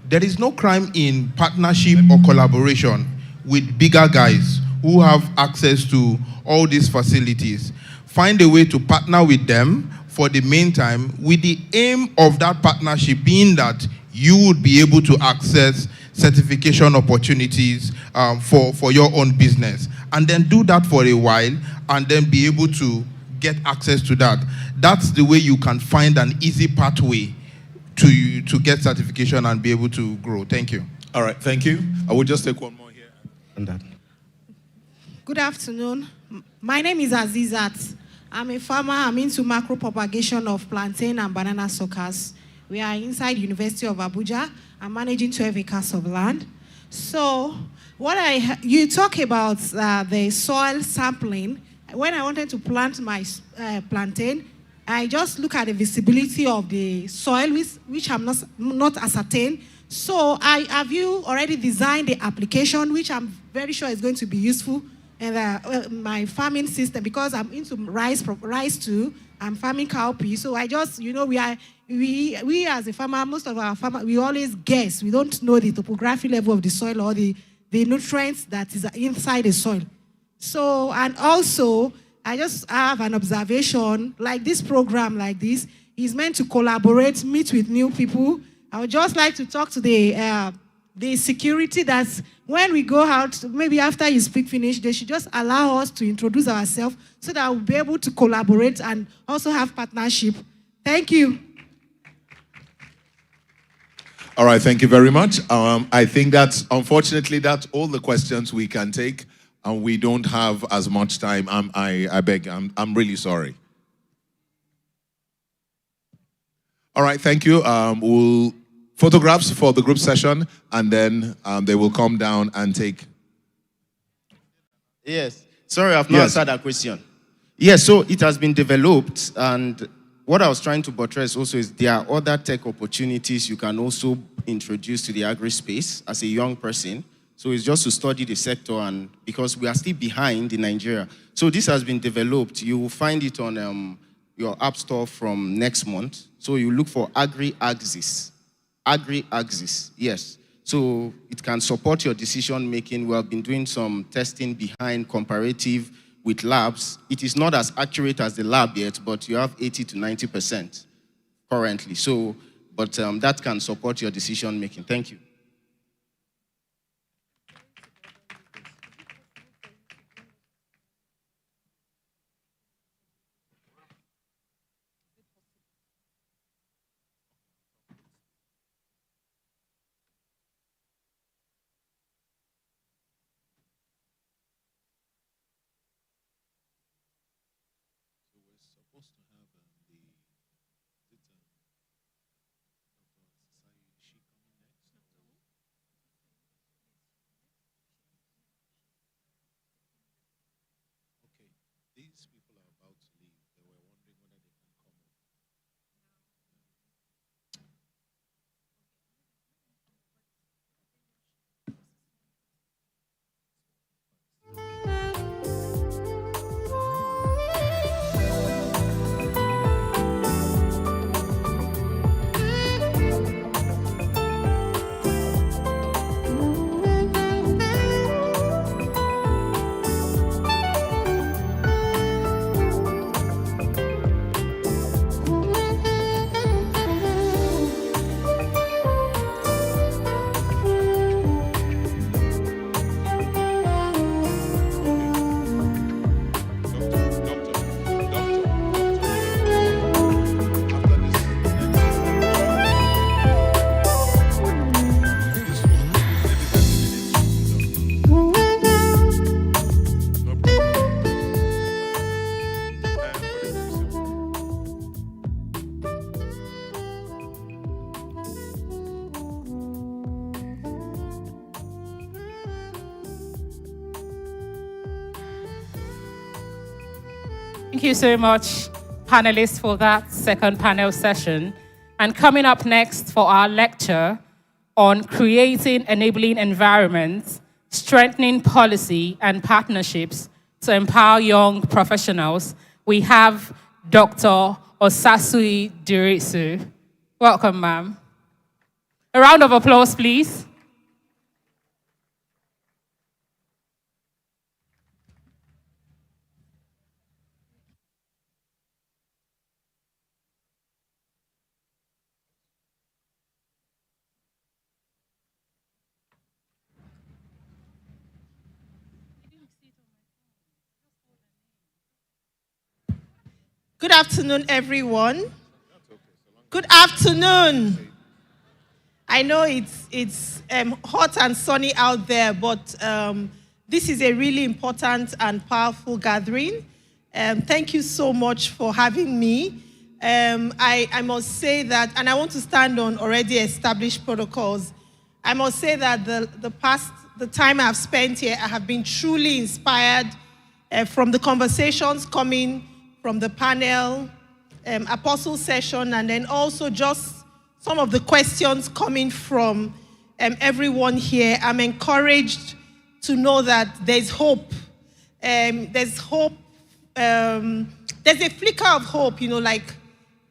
there is no crime in partnership or collaboration with bigger guys who have access to all these facilities. Find a way to partner with them for the meantime, with the aim of that partnership being that you would be able to access certification opportunities for your own business. And then do that for a while and then be able to get access to that. That's the way you can find an easy pathway to get certification and be able to grow. Thank you. All right, thank you. I will just take one more here. And that. Good afternoon. My name is Azizat. I'm a farmer. I'm into macro propagation of plantain and banana suckers. We are inside University of Abuja. I'm managing 12 acres of land. So you talk about the soil sampling. When I wanted to plant my plantain, I just look at the visibility of the soil, which I'm not ascertained. So have you already designed the application, which I'm very sure is going to be useful in my farming system, because I'm into rice too. I'm farming cowpea. So I just, we as a farmer, most of our farmers, we always guess. We don't know the topography level of the soil or the nutrients that is inside the soil. So, and also, I just have an observation, like this program like this is meant to collaborate, meet with new people. I would just like to talk to the security that when we go out, maybe after you speak finish, they should just allow us to introduce ourselves so that we'll be able to collaborate and also have partnership. Thank you. All right, thank you very much. I think unfortunately, that's all the questions we can take, and we don't have as much time. I beg, I'm really sorry. All right, thank you. We'll photographs for the group session, and then they will come down and take. Yes. Sorry, I've not answered that question. Yes, so it has been developed, and what I was trying to buttress also is there are other tech opportunities you can also introduce to the agri space as a young person. So it's just to study the sector, and because we are still behind in Nigeria. So this has been developed. You will find it on your app store from next month. So you look for Agri-Axis. Agri-Axis, yes. So it can support your decision making. We have been doing some testing behind comparative with labs. It is not as accurate as the lab yet, but you have 80 to 90% currently. So, but that can support your decision making. Thank you. Thank you so much, panelists, for that second panel session. And coming up next for our lecture on creating enabling environments, strengthening policy and partnerships to empower young professionals, we have Dr. Osasui Dirisu. Welcome, ma'am. A round of applause, please. Good afternoon, everyone. Good afternoon. I know it's hot and sunny out there, but this is a really important and powerful gathering. Thank you so much for having me. I must say that, and I want to stand on already established protocols. I must say that the time I've spent here, I have been truly inspired from the conversations coming from the panel, Apostle session, and then also just some of the questions coming from everyone here. I'm encouraged to know that there's hope. There's hope. There's a flicker of hope, like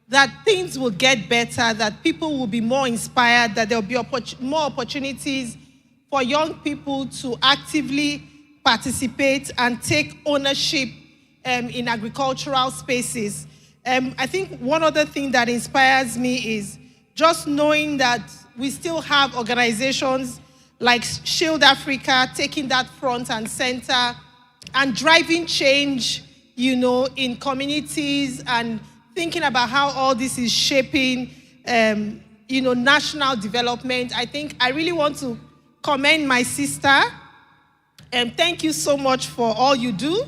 that things will get better, that people will be more inspired, that there'll be more opportunities for young people to actively participate and take ownership in agricultural spaces. I think one other thing that inspires me is just knowing that we still have organizations like Shield Africa taking that front and center and driving change, in communities and thinking about how all this is shaping, national development. I think I really want to commend my sister. Thank you so much for all you do,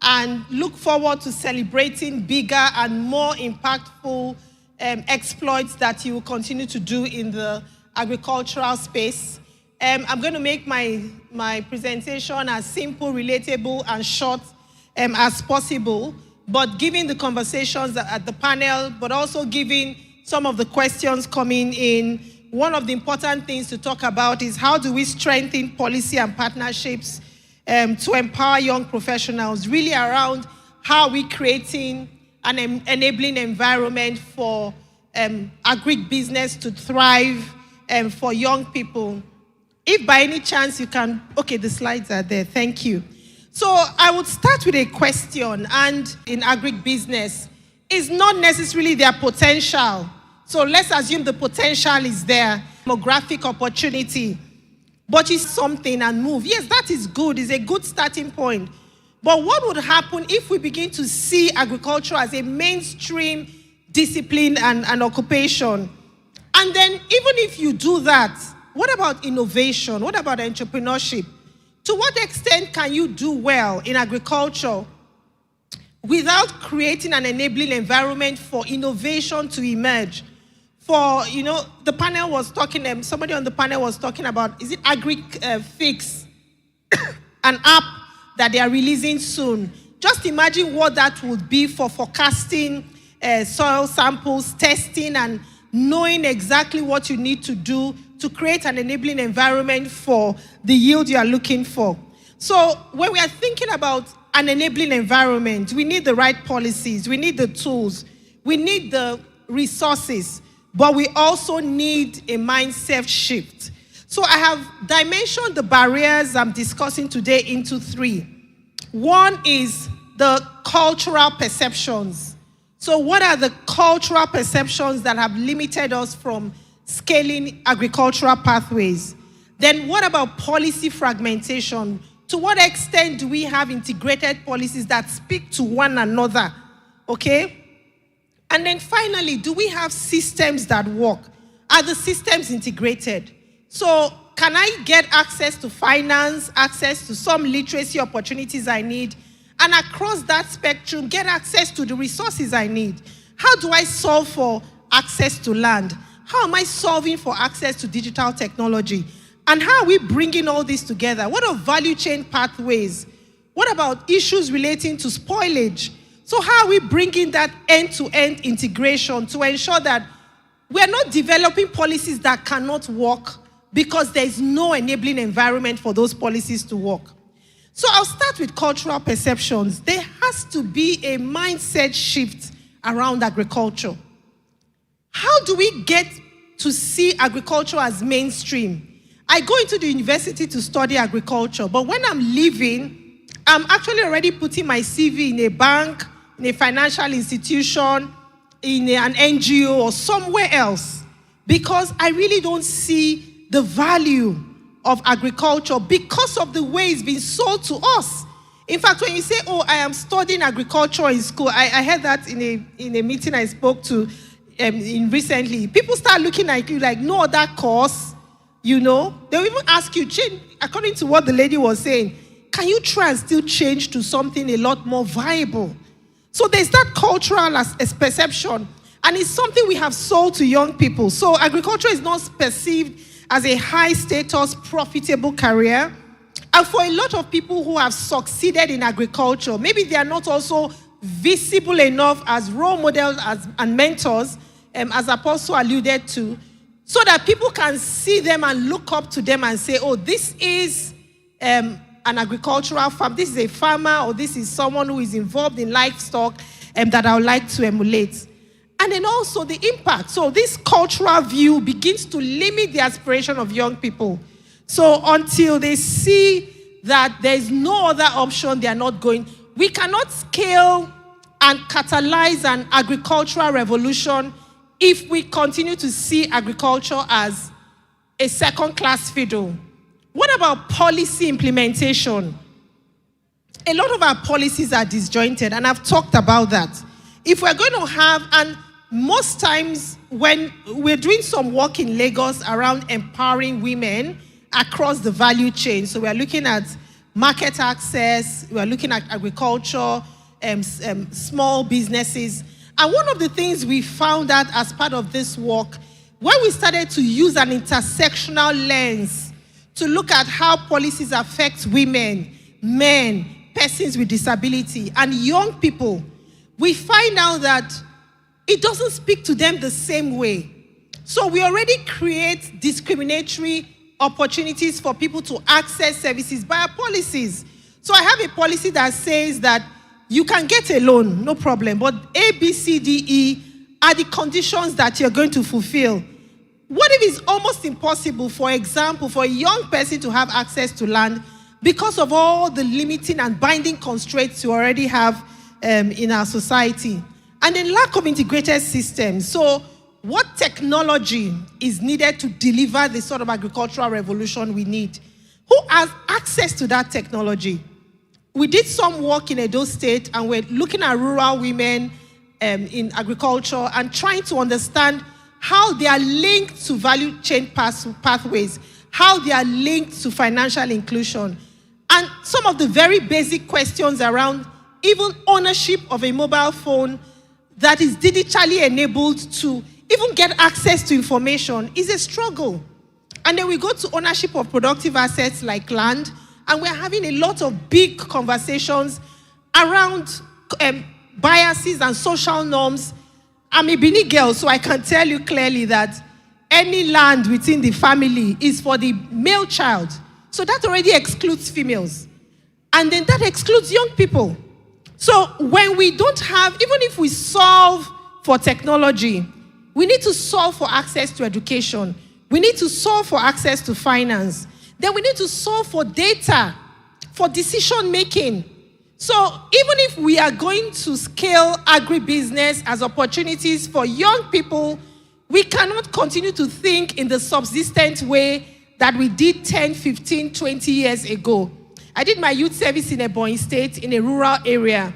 and look forward to celebrating bigger and more impactful exploits that you will continue to do in the agricultural space. I'm going to make my presentation as simple, relatable, and short as possible, but given the conversations at the panel, but also given some of the questions coming in, one of the important things to talk about is how do we strengthen policy and partnerships to empower young professionals, really around how we're creating an enabling environment for agribusiness to thrive for young people. If by any chance you can, okay, the slides are there, thank you. So I would start with a question, and in agribusiness, is not necessarily their potential. So let's assume the potential is there, demographic opportunity, but it's something and move. Yes, that is good, it's a good starting point. But what would happen if we begin to see agriculture as a mainstream discipline and occupation? And then even if you do that, what about innovation? What about entrepreneurship? To what extent can you do well in agriculture without creating an enabling environment for innovation to emerge? For, the panel was talking, somebody on the panel was talking about, is it AgriFix, an app that they are releasing soon? Just imagine what that would be for forecasting soil samples, testing, and knowing exactly what you need to do to create an enabling environment for the yield you are looking for. So when we are thinking about an enabling environment, we need the right policies, we need the tools, we need the resources, but we also need a mindset shift. So I have dimensioned the barriers I'm discussing today into three. One is the cultural perceptions. So what are the cultural perceptions that have limited us from scaling agricultural pathways? Then what about policy fragmentation? To what extent do we have integrated policies that speak to one another? Okay? And then finally, do we have systems that work? Are the systems integrated? So can I get access to finance, access to some literacy opportunities I need, and across that spectrum, get access to the resources I need? How do I solve for access to land? How am I solving for access to digital technology? And how are we bringing all this together? What are value chain pathways? What about issues relating to spoilage? So how are we bringing that end-to-end integration to ensure that we're not developing policies that cannot work because there's no enabling environment for those policies to work? So I'll start with cultural perceptions. There has to be a mindset shift around agriculture. How do we get to see agriculture as mainstream. I go into the university to study agriculture, but when I'm leaving, I'm actually already putting my CV in a bank, in a financial institution, in an NGO or somewhere else, because I really don't see the value of agriculture because of the way it's been sold to us. In fact, when you say, oh, I am studying agriculture in school, I heard that in a meeting I spoke to in recently. People start looking at you like no other course, you know. They'll even ask you, change, according to what the lady was saying, can you try and still change to something a lot more viable? So there's that cultural as perception, and it's something we have sold to young people. So agriculture is not perceived as a high status, profitable career. And for a lot of people who have succeeded in agriculture, maybe they are not also visible enough as role models and mentors, as Apostle alluded to, so that people can see them and look up to them and say, oh, this is an agricultural farm, this is a farmer, or this is someone who is involved in livestock that I would like to emulate. And then also the impact. So this cultural view begins to limit the aspiration of young people. So until they see that there's no other option, they are not going. We cannot scale and catalyze an agricultural revolution if we continue to see agriculture as a second-class fiddle. What about policy implementation? A lot of our policies are disjointed, and I've talked about that. If we're going to have, and most times when we're doing some work in Lagos around empowering women across the value chain, so we're looking at market access, we're looking at agriculture, small businesses. And one of the things we found out as part of this work, when we started to use an intersectional lens to look at how policies affect women, men, persons with disability, and young people, we find out that it doesn't speak to them the same way. So we already create discriminatory opportunities for people to access services by our policies. So I have a policy that says that you can get a loan, no problem, but A, B, C, D, E are the conditions that you're going to fulfill. What if it's almost impossible, for example, for a young person to have access to land because of all the limiting and binding constraints you already have in our society? And then lack of integrated systems. So what technology is needed to deliver the sort of agricultural revolution we need? Who has access to that technology? We did some work in Edo State, and we're looking at rural women in agriculture and trying to understand how they are linked to value chain pathways, how they are linked to financial inclusion, and some of the very basic questions around even ownership of a mobile phone that is digitally enabled to even get access to information is a struggle. And then we go to ownership of productive assets like land, and we're having a lot of big conversations around biases and social norms. I'm a Bini girl, so I can tell you clearly that any land within the family is for the male child. So that already excludes females. And then that excludes young people. So when we don't have, even if we solve for technology, we need to solve for access to education. We need to solve for access to finance. Then we need to solve for data, for decision making. So even if we are going to scale agribusiness as opportunities for young people, we cannot continue to think in the subsistent way that we did 10, 15, 20 years ago. I did my youth service in Ebonyi State in a rural area.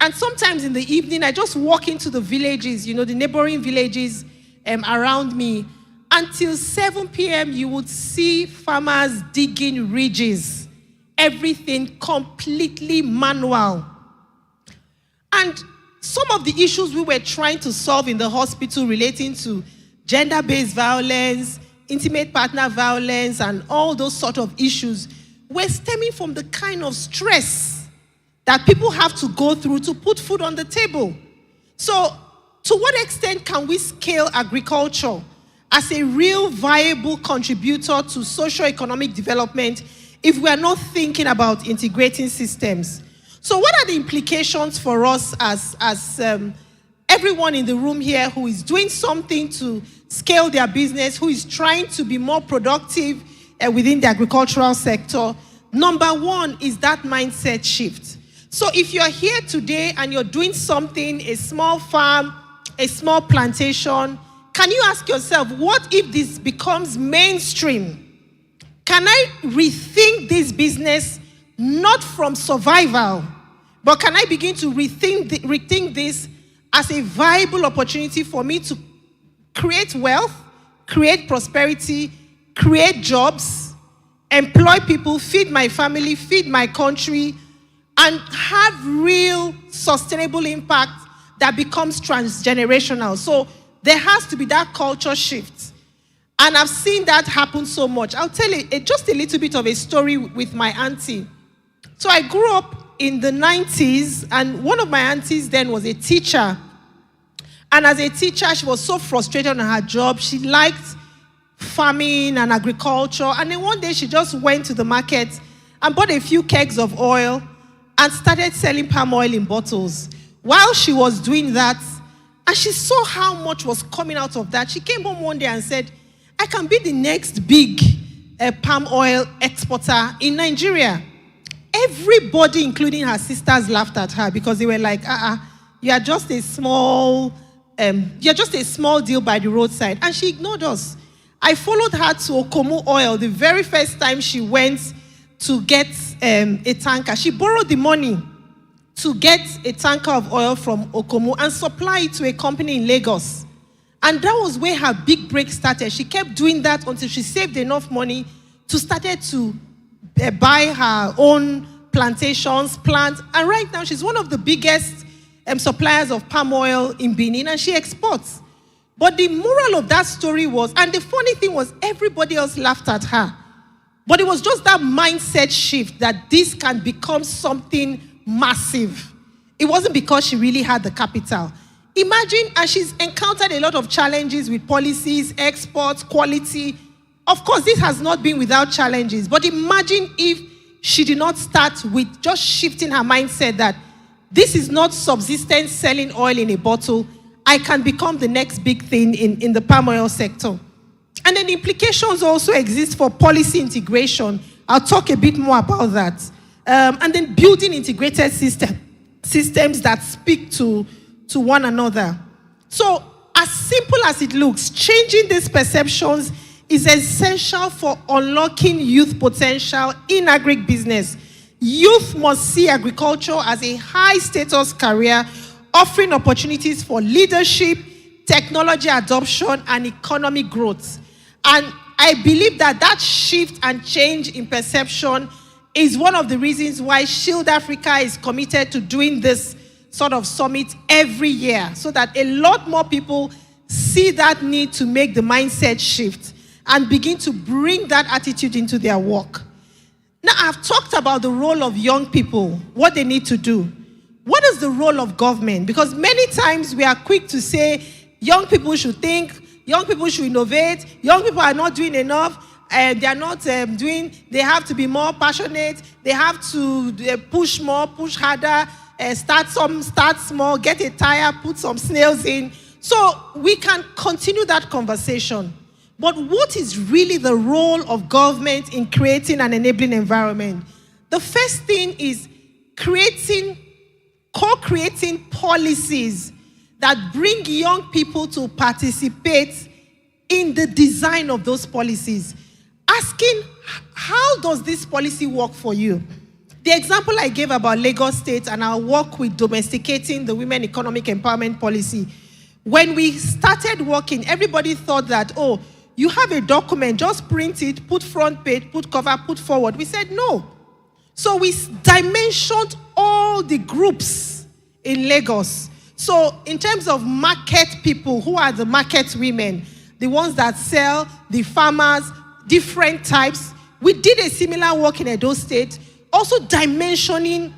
And sometimes in the evening, I just walk into the villages, you know, the neighboring villages around me. Until 7 p.m., you would see farmers digging ridges. Everything completely manual. And some of the issues we were trying to solve in the hospital relating to gender-based violence, intimate partner violence, and all those sort of issues were stemming from the kind of stress that people have to go through to put food on the table. So, to what extent can we scale agriculture as a real viable contributor to socio-economic development if we are not thinking about integrating systems? So what are the implications for us as everyone in the room here who is doing something to scale their business, who is trying to be more productive within the agricultural sector, number one is that mindset shift. So if you're here today and you're doing something, a small farm, a small plantation, can you ask yourself, what if this becomes mainstream? Can I rethink this business not from survival, but can I begin to rethink this as a viable opportunity for me to create wealth, create prosperity, create jobs, employ people, feed my family, feed my country, and have real sustainable impact that becomes transgenerational? So there has to be that culture shift. And I've seen that happen so much. I'll tell you just a little bit of a story with my auntie. So I grew up in the 90s, and one of my aunties then was a teacher. And as a teacher, she was so frustrated on her job. She liked farming and agriculture. And then one day she just went to the market and bought a few kegs of oil and started selling palm oil in bottles. While she was doing that, and she saw how much was coming out of that, she came home one day and said, I can be the next big palm oil exporter in Nigeria. Everybody, including her sisters, laughed at her because they were like, you are just a small deal by the roadside. And she ignored us. I followed her to Okomu Oil the very first time she went to get a tanker. She borrowed the money to get a tanker of oil from Okomu and supply it to a company in Lagos. And that was where her big break started. She kept doing that until she saved enough money to start to buy her own plantations, plants. And right now, she's one of the biggest suppliers of palm oil in Benin, and she exports. But the moral of that story was, and the funny thing was, everybody else laughed at her. But it was just that mindset shift that this can become something massive. It wasn't because she really had the capital. Imagine, and she's encountered a lot of challenges with policies, exports, quality. Of course, this has not been without challenges, but imagine if she did not start with just shifting her mindset that this is not subsistence selling oil in a bottle. I can become the next big thing in the palm oil sector. And then implications also exist for policy integration. I'll talk a bit more about that. And then building integrated systems that speak to one another. So as simple as it looks, changing these perceptions is essential for unlocking youth potential in agribusiness. Youth must see agriculture as a high-status career, offering opportunities for leadership, technology adoption, and economic growth. And I believe that shift and change in perception is one of the reasons why Shield Africa is committed to doing this sort of summit every year, so that a lot more people see that need to make the mindset shift and begin to bring that attitude into their work. Now, I've talked about the role of young people, what they need to do. What is the role of government? Because many times we are quick to say young people should think, young people should innovate, young people are not doing enough, they are not they have to be more passionate, they have to push more, push harder, start small, get a tire, put some snails in. So we can continue that conversation. But what is really the role of government in creating an enabling environment? The first thing is co-creating policies that bring young people to participate in the design of those policies. Asking, how does this policy work for you? The example I gave about Lagos State and our work with domesticating the Women Economic Empowerment Policy. When we started working, everybody thought that, oh, you have a document, just print it, put front page, put cover, put forward. We said no. So we dimensioned all the groups in Lagos. So in terms of market people, who are the market women? The ones that sell, the farmers, different types. We did a similar work in Edo State, also dimensioning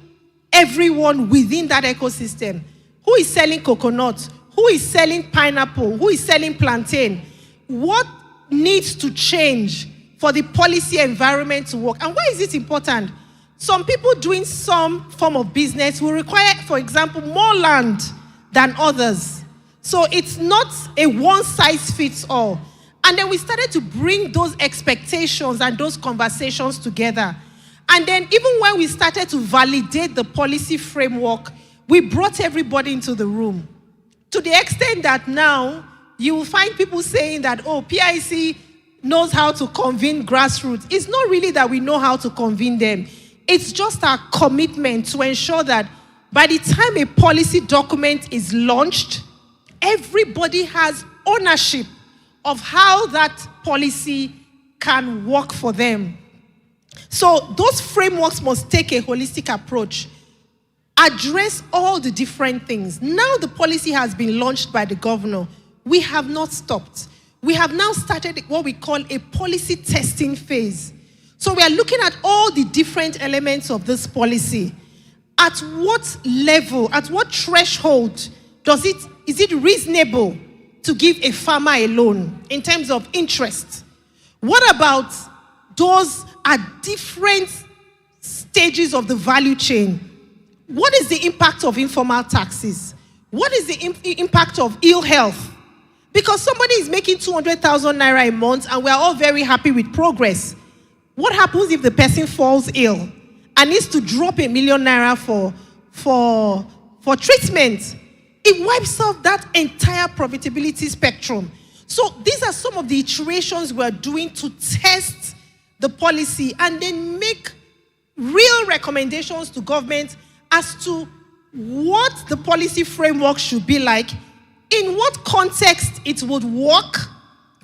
everyone within that ecosystem. Who is selling coconut? Who is selling pineapple? Who is selling plantain? What needs to change for the policy environment to work? And why is it important? Some people doing some form of business will require, for example, more land than others. So it's not a one-size-fits-all. And then we started to bring those expectations and those conversations together. And then even when we started to validate the policy framework, we brought everybody into the room. To the extent that now you will find people saying that, oh, PIC knows how to convene grassroots. It's not really that we know how to convene them. It's just our commitment to ensure that by the time a policy document is launched, everybody has ownership of how that policy can work for them. So those frameworks must take a holistic approach, address all the different things. Now the policy has been launched by the governor. We have not stopped. We have now started what we call a policy testing phase. So we are looking at all the different elements of this policy. At what level, at what threshold is it reasonable to give a farmer a loan in terms of interest? What about those at different stages of the value chain? What is the impact of informal taxes? What is the impact of ill health? Because somebody is making 200,000 naira a month and we are all very happy with progress. What happens if the person falls ill and needs to drop 1 million naira for treatment? It wipes off that entire profitability spectrum. So these are some of the iterations we're doing to test the policy and then make real recommendations to government as to what the policy framework should be like, in what context it would work,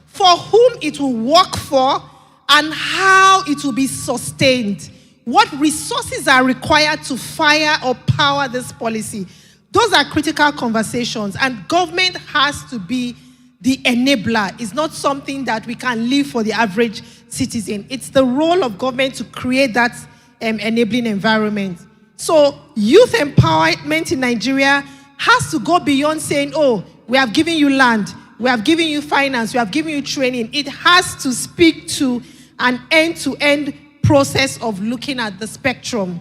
for whom it will work for, and how it will be sustained. What resources are required to fire or power this policy? Those are critical conversations, and government has to be the enabler. It's not something that we can leave for the average citizen. It's the role of government to create that enabling environment. So youth empowerment in Nigeria has to go beyond saying, oh, we have given you land, we have given you finance, we have given you training. It has to speak to an end-to-end process of looking at the spectrum.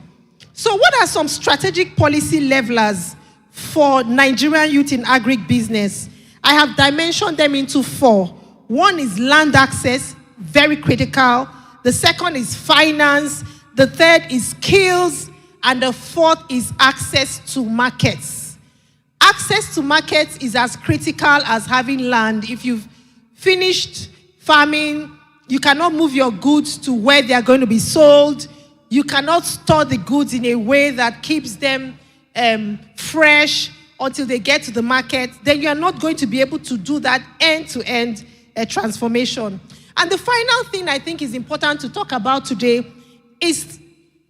So what are some strategic policy levelers for Nigerian youth in agribusiness? I have dimensioned them into 4. One is land access, very critical. The second is finance. The third is skills. And the fourth is access to markets. Access to markets is as critical as having land. If you've finished farming, you cannot move your goods to where they are going to be sold. You cannot store the goods in a way that keeps them fresh until they get to the market. Then you are not going to be able to do that end-to-end transformation. And the final thing I think is important to talk about today is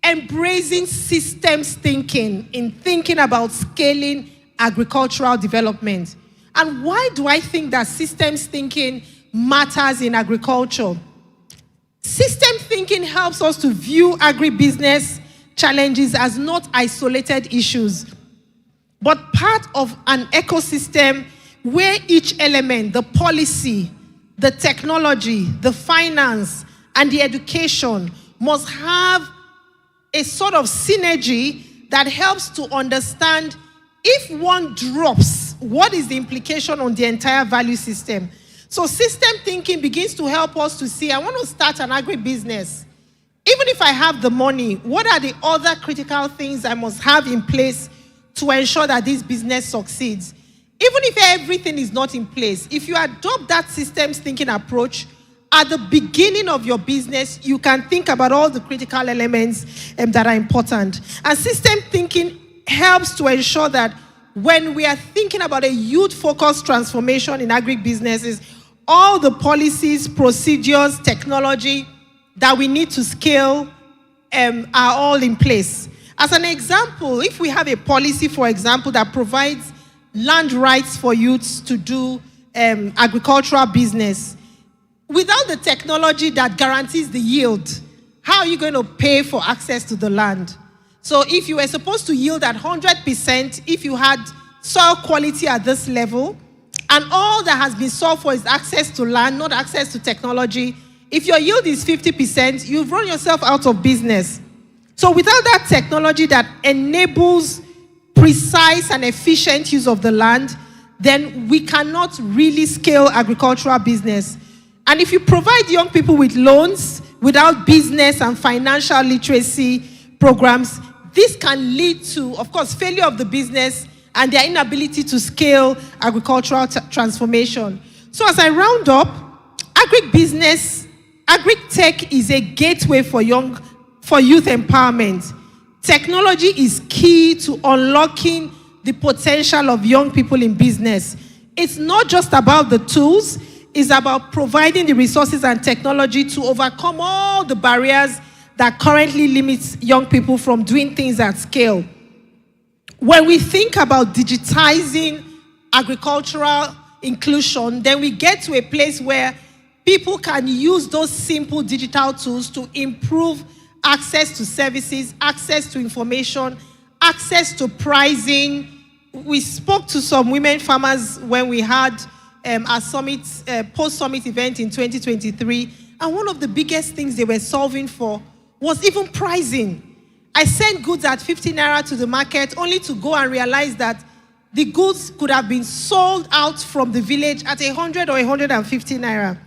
embracing systems thinking in thinking about scaling agricultural development. And why do I think that systems thinking matters in agriculture? System thinking helps us to view agribusiness challenges as not isolated issues, but part of an ecosystem where each element, the policy, the technology, the finance, and the education must have a sort of synergy that helps to understand if one drops, what is the implication on the entire value system. So system thinking begins to help us to see, I want to start an agribusiness. Even if I have the money, what are the other critical things I must have in place to ensure that this business succeeds? Even if everything is not in place, if you adopt that systems thinking approach, at the beginning of your business, you can think about all the critical elements that are important. And system thinking helps to ensure that when we are thinking about a youth-focused transformation in agribusinesses, all the policies, procedures, technology that we need to scale are all in place. As an example, if we have a policy, for example, that provides land rights for youths to do agricultural business, without the technology that guarantees the yield, how are you going to pay for access to the land? So if you were supposed to yield at 100%, if you had soil quality at this level, and all that has been solved for is access to land, not access to technology, if your yield is 50%, you've run yourself out of business. So without that technology that enables precise and efficient use of the land, then we cannot really scale agricultural business. And if you provide young people with loans without business and financial literacy programs, this can lead to, of course, failure of the business and their inability to scale agricultural transformation. So as I round up, agribusiness, agri-tech is a gateway for youth empowerment. Technology is key to unlocking the potential of young people in business. It's not just about the tools, it's about providing the resources and technology to overcome all the barriers that currently limits young people from doing things at scale. When we think about digitizing agricultural inclusion, then we get to a place where people can use those simple digital tools to improve access to services, access to information, access to pricing. We spoke to some women farmers when we had our summit, post-summit event in 2023, and one of the biggest things they were solving for was even pricing. I sent goods at 50 naira to the market only to go and realize that the goods could have been sold out from the village at 100 or 150 naira.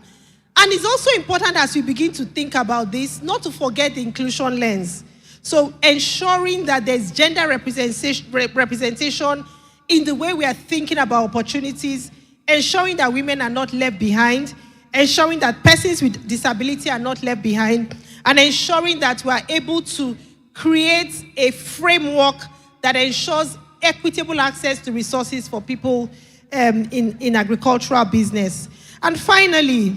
And it's also important as we begin to think about this, not to forget the inclusion lens. So ensuring that there's gender representation in the way we are thinking about opportunities, ensuring that women are not left behind, ensuring that persons with disability are not left behind, and ensuring that we are able to create a framework that ensures equitable access to resources for people in agricultural business. And finally,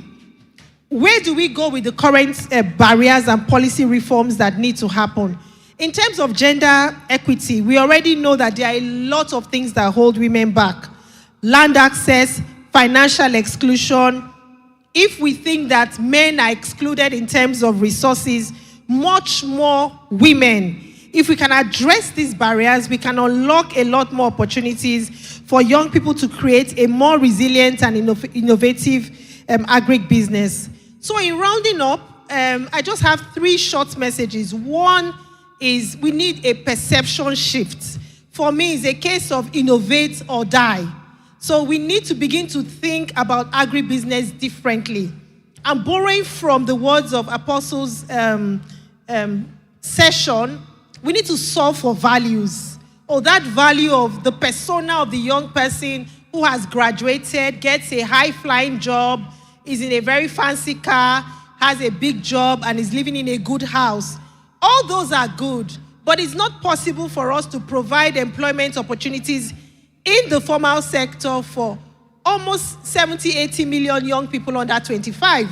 where do we go with the current barriers and policy reforms that need to happen? In terms of gender equity, we already know that there are a lot of things that hold women back. Land access, financial exclusion. If we think that men are excluded in terms of resources, much more women. If we can address these barriers, we can unlock a lot more opportunities for young people to create a more resilient and innovative agribusiness. So in rounding up, I just have 3 short messages. One is we need a perception shift. For me, it's a case of innovate or die. So we need to begin to think about agribusiness differently. I'm borrowing from the words of Apostles' session. We need to solve for values. Or that value of the persona of the young person who has graduated, gets a high-flying job, is in a very fancy car, has a big job, and is living in a good house. All those are good, but it's not possible for us to provide employment opportunities in the formal sector for almost 70, 80 million young people under 25.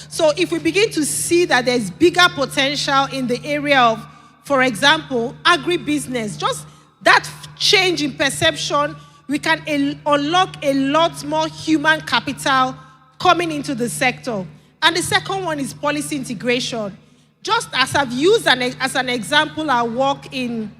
So if we begin to see that there's bigger potential in the area of, for example, agribusiness, just that change in perception, we can unlock a lot more human capital coming into the sector. And the second one is policy integration. Just as I've used as an example our work in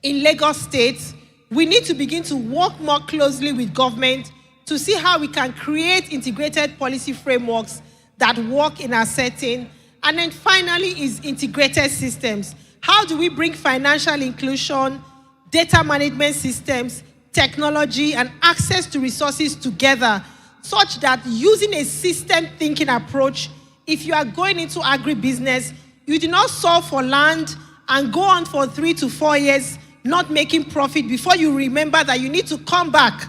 Lagos State, we need to begin to work more closely with government to see how we can create integrated policy frameworks that work in our setting. And then finally is integrated systems. How do we bring financial inclusion, data management systems, technology, and access to resources together such that using a system thinking approach, if you are going into agribusiness, you do not solve for land and go on for 3 to 4 years not making profit before you remember that you need to come back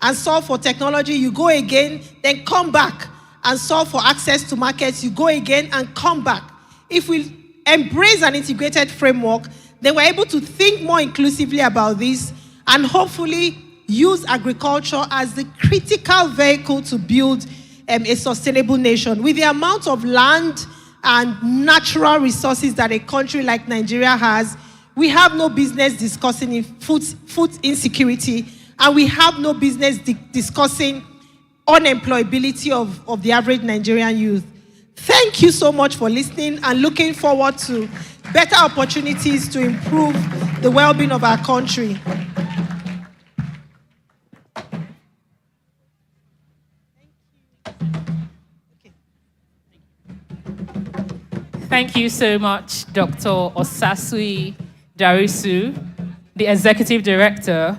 and solve for technology. You go again, then come back and solve for access to markets. You go again and come back. If we embrace an integrated framework, then we're able to think more inclusively about this and hopefully use agriculture as the critical vehicle to build a sustainable nation. With the amount of land and natural resources that a country like Nigeria has, we have no business discussing food insecurity, and we have no business discussing unemployability of the average Nigerian youth. Thank you so much for listening and looking forward to better opportunities to improve the well-being of our country. Thank you so much, Dr. Osasui Darisu, the Executive Director,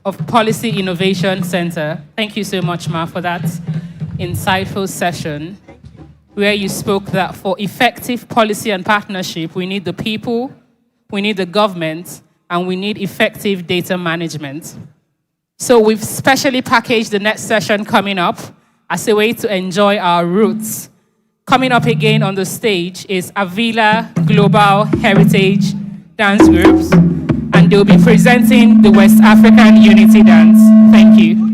of Policy Innovation Center. Thank you so much, Ma, for that insightful session where you spoke that for effective policy and partnership, we need the people, we need the government, and we need effective data management. So we've specially packaged the next session coming up as a way to enjoy our roots. Coming up again on the stage is Avila Global Heritage Dance Groups, and they'll be presenting the West African Unity Dance. Thank you.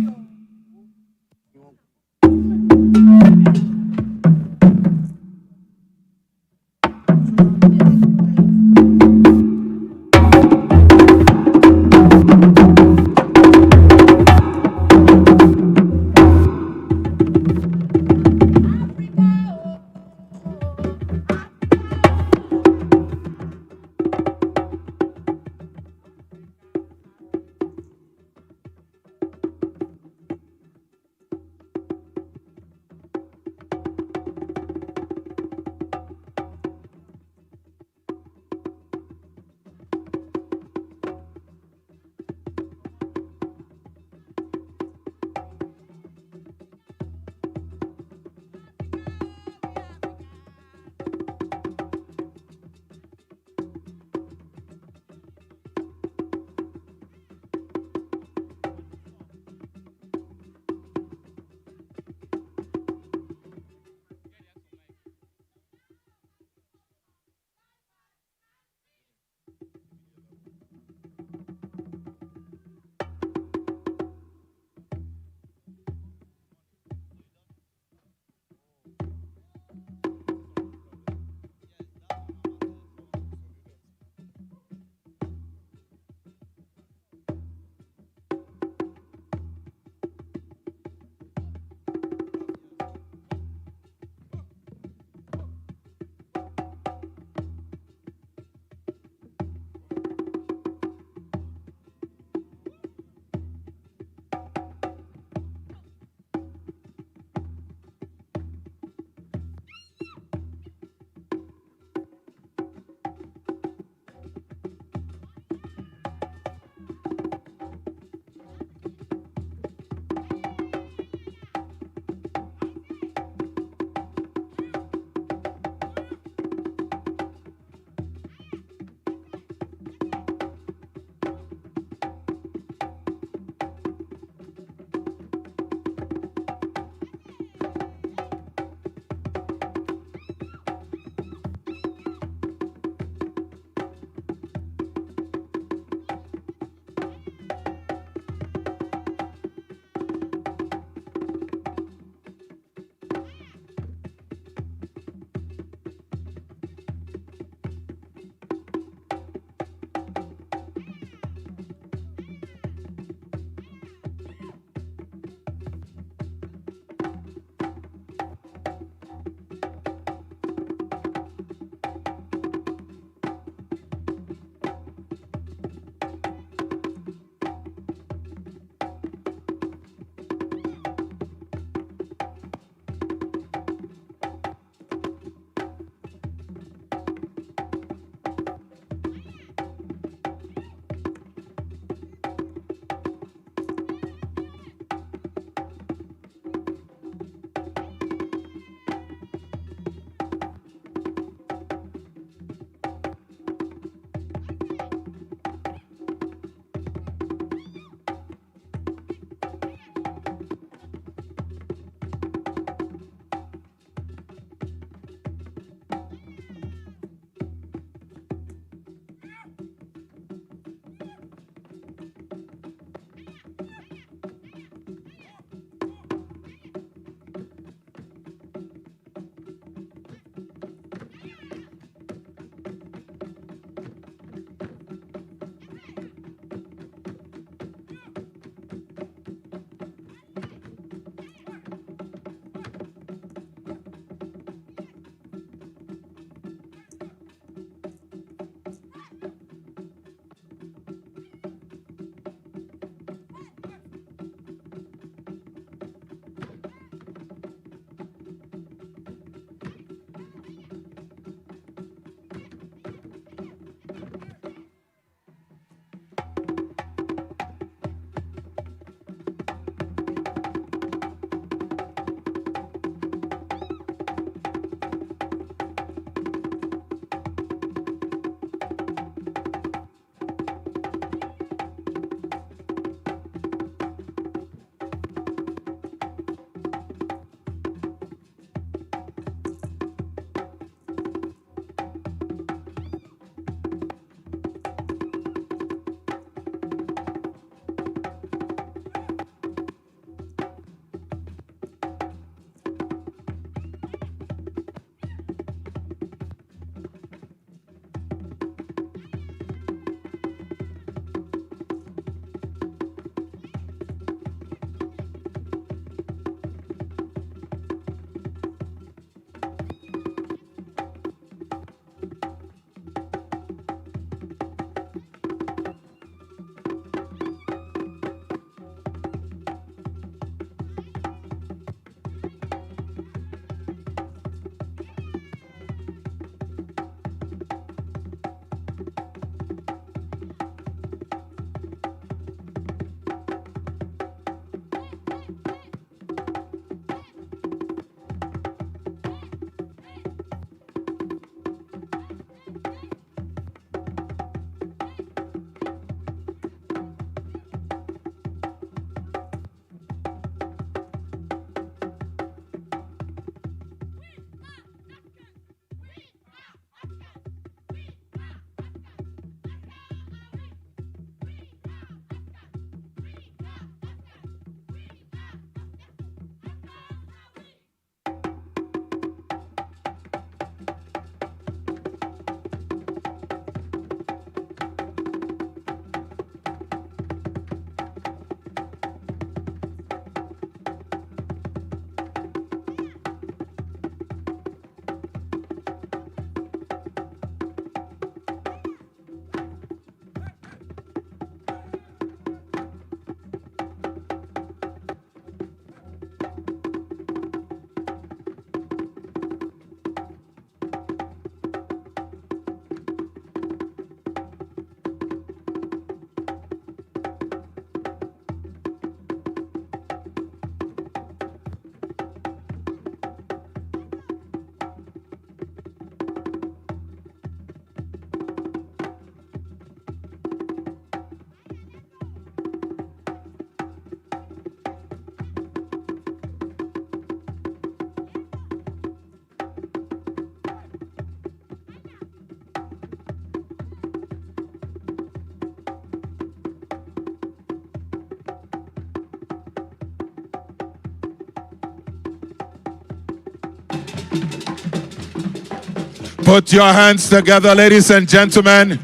Put your hands together, ladies and gentlemen.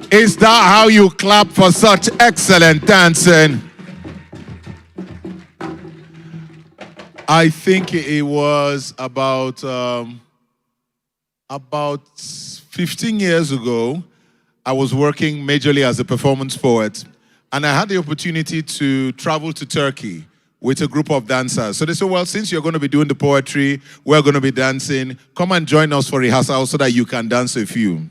Is that how you clap for such excellent dancing? I think it was about 15 years ago. I was working majorly as a performance poet, and I had the opportunity to travel to Turkey with a group of dancers. So they said, well, since you're going to be doing the poetry, we're going to be dancing, come and join us for rehearsal so that you can dance a few.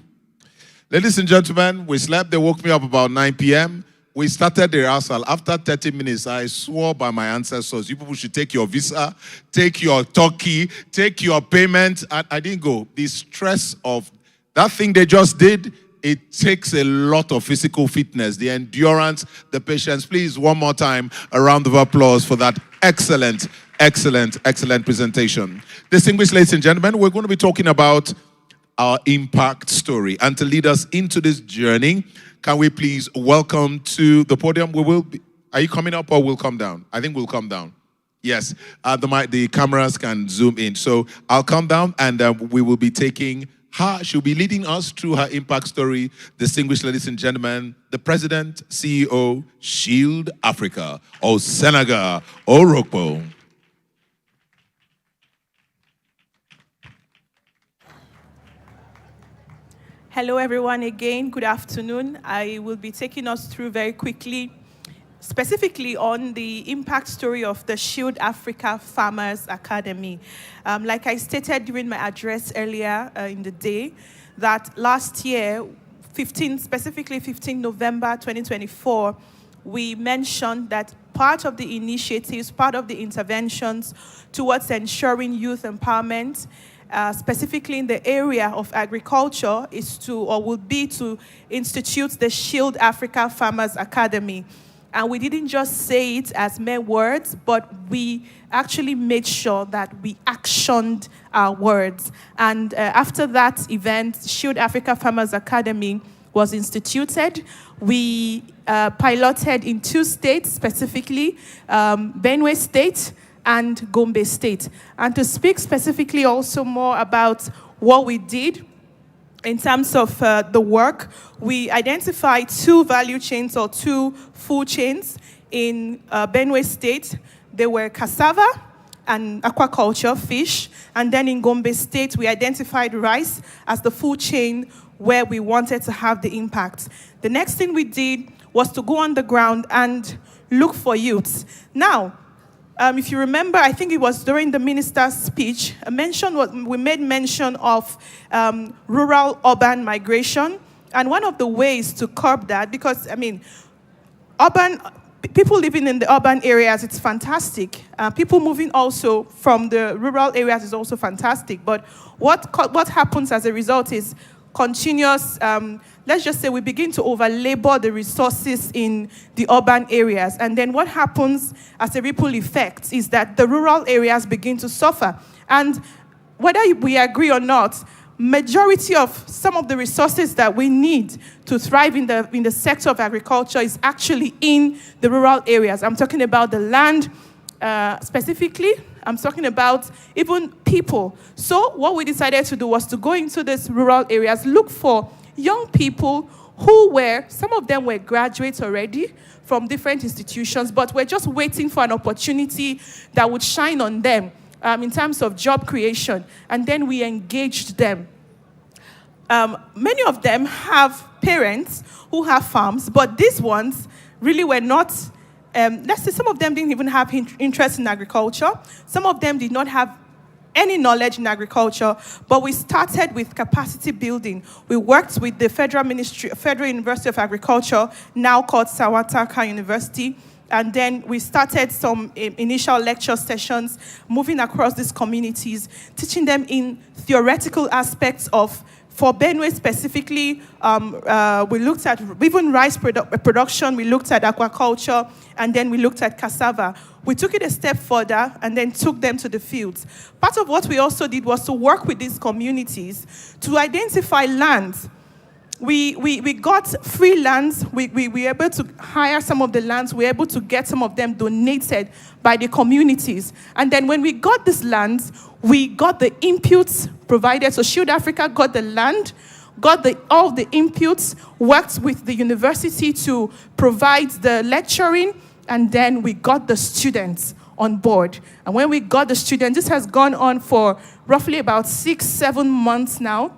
Ladies and gentlemen, we slept. They woke me up about 9 p.m. We started the rehearsal. After 30 minutes, I swore by my ancestors, you people should take your visa, take your turkey, take your payment. I didn't go. The stress of that thing they just did, it takes a lot of physical fitness, the endurance, the patience. Please, one more time, a round of applause for that excellent, excellent, excellent presentation. Distinguished ladies and gentlemen, we're going to be talking about our impact story. And to lead us into this journey, can we please welcome to the podium? Are you coming up or we'll come down? I think we'll come down. Yes, the cameras can zoom in. So I'll come down and we will be taking her. She'll be leading us through her impact story. Distinguished ladies and gentlemen, the President, CEO, Shield Africa, Michael-Orokpo. Hello, everyone, again. Good afternoon. I will be taking us through very quickly, specifically on the impact story of the Shield Africa Farmers Academy. Like I stated during my address earlier in the day, that last year, specifically 15 November 2024, we mentioned that part of the initiatives, part of the interventions towards ensuring youth empowerment, specifically in the area of agriculture, is to, or would be to, institute the Shield Africa Farmers Academy. And we didn't just say it as mere words, but we actually made sure that we actioned our words. And after that event, Shield Africa Farmers Academy was instituted. We piloted in 2 states, specifically Benue State and Gombe State. And to speak specifically also more about what we did in terms of the work, we identified 2 value chains or 2 food chains in Benue State. They were cassava and aquaculture, fish. And then in Gombe State, we identified rice as the food chain where we wanted to have the impact. The next thing we did was to go on the ground and look for youths. Now, if you remember, I think it was during the minister's speech, we made mention of rural-urban migration. And one of the ways to curb that, because, I mean, people living in the urban areas, it's fantastic. People moving also from the rural areas is also fantastic. But what happens as a result is continuous, let's just say we begin to over-labor the resources in the urban areas. And then what happens as a ripple effect is that the rural areas begin to suffer. And whether we agree or not, majority of some of the resources that we need to thrive in the sector of agriculture is actually in the rural areas. I'm talking about the land, specifically. I'm talking about even people. So what we decided to do was to go into these rural areas, look for young people who some of them were graduates already from different institutions, but were just waiting for an opportunity that would shine on them in terms of job creation. And then we engaged them. Many of them have parents who have farms, but these ones really were not. Let's say some of them didn't even have interest in agriculture. Some of them did not have any knowledge in agriculture, but we started with capacity building. We worked with the Federal University of Agriculture, now called Sawataka University, and then we started some initial lecture sessions, moving across these communities, teaching them in theoretical aspects of. For Benue specifically, we looked at even rice production, we looked at aquaculture, and then we looked at cassava. We took it a step further and then took them to the fields. Part of what we also did was to work with these communities to identify lands we got free lands. We were able to hire some of the lands. We were able to get some of them donated by the communities. And then when we got these lands, we got the inputs provided. So Shield Africa got the land, got all the inputs, worked with the university to provide the lecturing, and then we got the students on board. And when we got the students, this has gone on for roughly about 6-7 months now.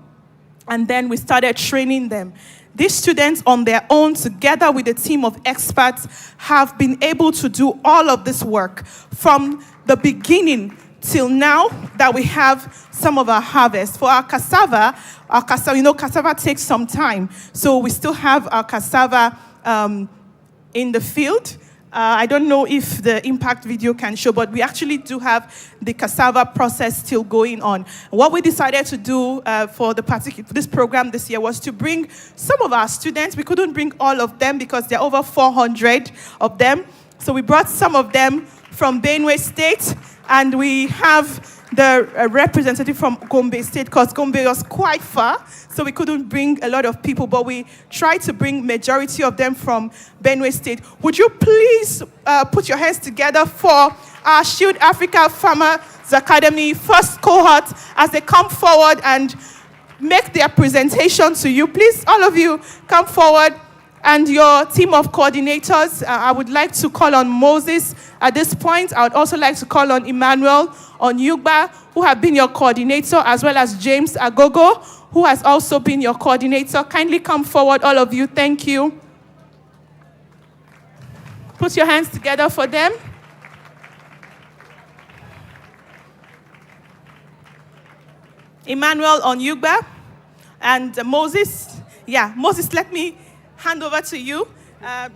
And then we started training them. These students on their own, together with a team of experts, have been able to do all of this work from the beginning till now that we have some of our harvest. For our cassava, cassava takes some time. So we still have our cassava in the field. I don't know if the impact video can show, but we actually do have the cassava process still going on. What we decided to do for this program this year was to bring some of our students. We couldn't bring all of them because there are over 400 of them. So we brought some of them from Benue State, and we have the representative from Gombe State, because Gombe was quite far, so we couldn't bring a lot of people, but we tried to bring majority of them from Benue State. Would you please put your hands together for our Shield Africa Farmers Academy first cohort as they come forward and make their presentation to you. Please, all of you, come forward. And your team of coordinators, I would like to call on Moses at this point. I would also like to call on Emmanuel Onyugba, who have been your coordinator, as well as James Agogo, who has also been your coordinator. Kindly come forward, all of you. Thank you. Put your hands together for them. Emmanuel Onyugba and Moses. Yeah, Moses, let me hand over to you.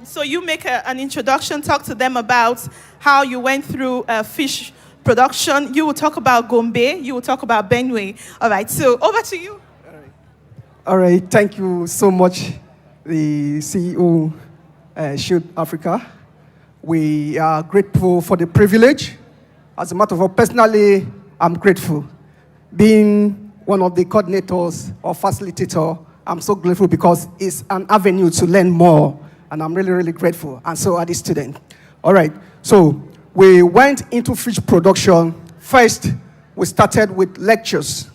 So you make an introduction, talk to them about how you went through fish production. You will talk about Gombe, you will talk about Benue. All right, so over to you. All right, thank you so much, the CEO, Shield Africa. We are grateful for the privilege. As a matter of fact, personally, I'm grateful. Being one of the coordinators or facilitator, I'm so grateful because it's an avenue to learn more, and I'm really, really grateful, and so are the students. All right, so we went into fish production. First, we started with lectures.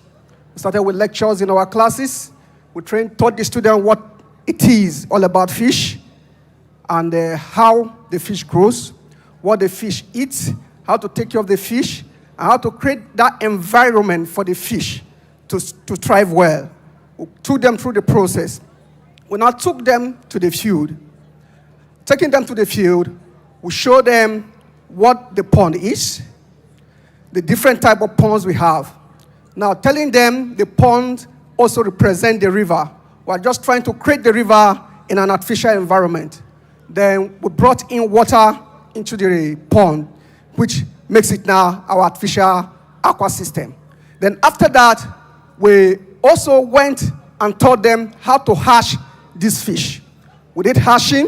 We started with lectures in our classes. We taught the student what it is all about fish, and how the fish grows, what the fish eats, how to take care of the fish, and how to create that environment for the fish to thrive well. We took them through the process. We now took them to the field. Taking them to the field, we showed them what the pond is, the different type of ponds we have. Now telling them the pond also represent the river. We're just trying to create the river in an artificial environment. Then we brought in water into the pond, which makes it now our artificial aqua system. Then after that, we also went and taught them how to hash this fish. We did hashing,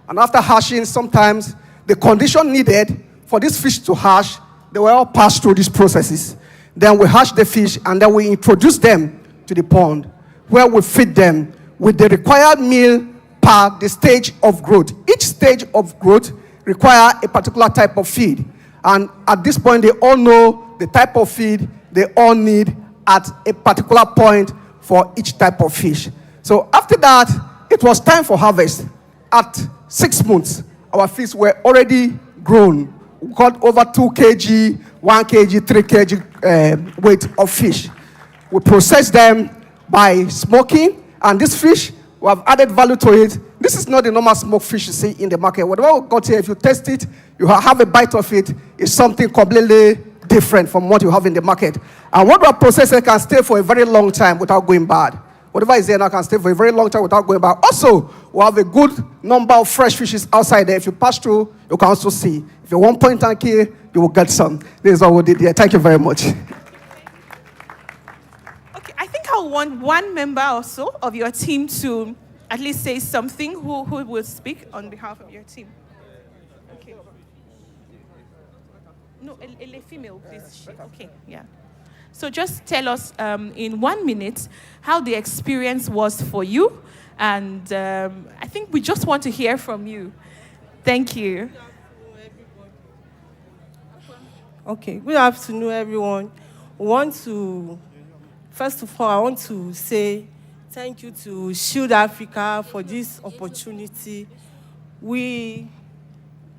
and after hashing, sometimes the condition needed for this fish to hash, they were all passed through these processes. Then we hash the fish, and then we introduce them to the pond, where we feed them with the required meal per the stage of growth. Each stage of growth requires a particular type of feed. And at this point, they all know the type of feed they all need at a particular point for each type of fish. So after that, it was time for harvest. At 6 months, our fish were already grown. We got over 2 kg, 1 kg, 3 kg weight of fish. We process them by smoking, and this fish, we have added value to it. This is not the normal smoked fish you see in the market. Whatever we got here, if you taste it, you have a bite of it, it's something completely different from what you have in the market. And what we are processing can stay for a very long time without going bad. Whatever is there now can stay for a very long time without going bad. Also, we have a good number of fresh fishes outside there. If you pass through, you can also see. If you want point and kill, you will get some. This is what we did here. Thank you very much. Okay, I think I'll want one member or so of your team to at least say something. Who will speak on behalf of your team? Okay. No, a female, please. Okay, yeah. So just tell us in 1 minute how the experience was for you And I think we just want to hear from you. Thank you. Okay, good afternoon, everyone. First of all, I want to say thank you to Shield Africa for this opportunity. We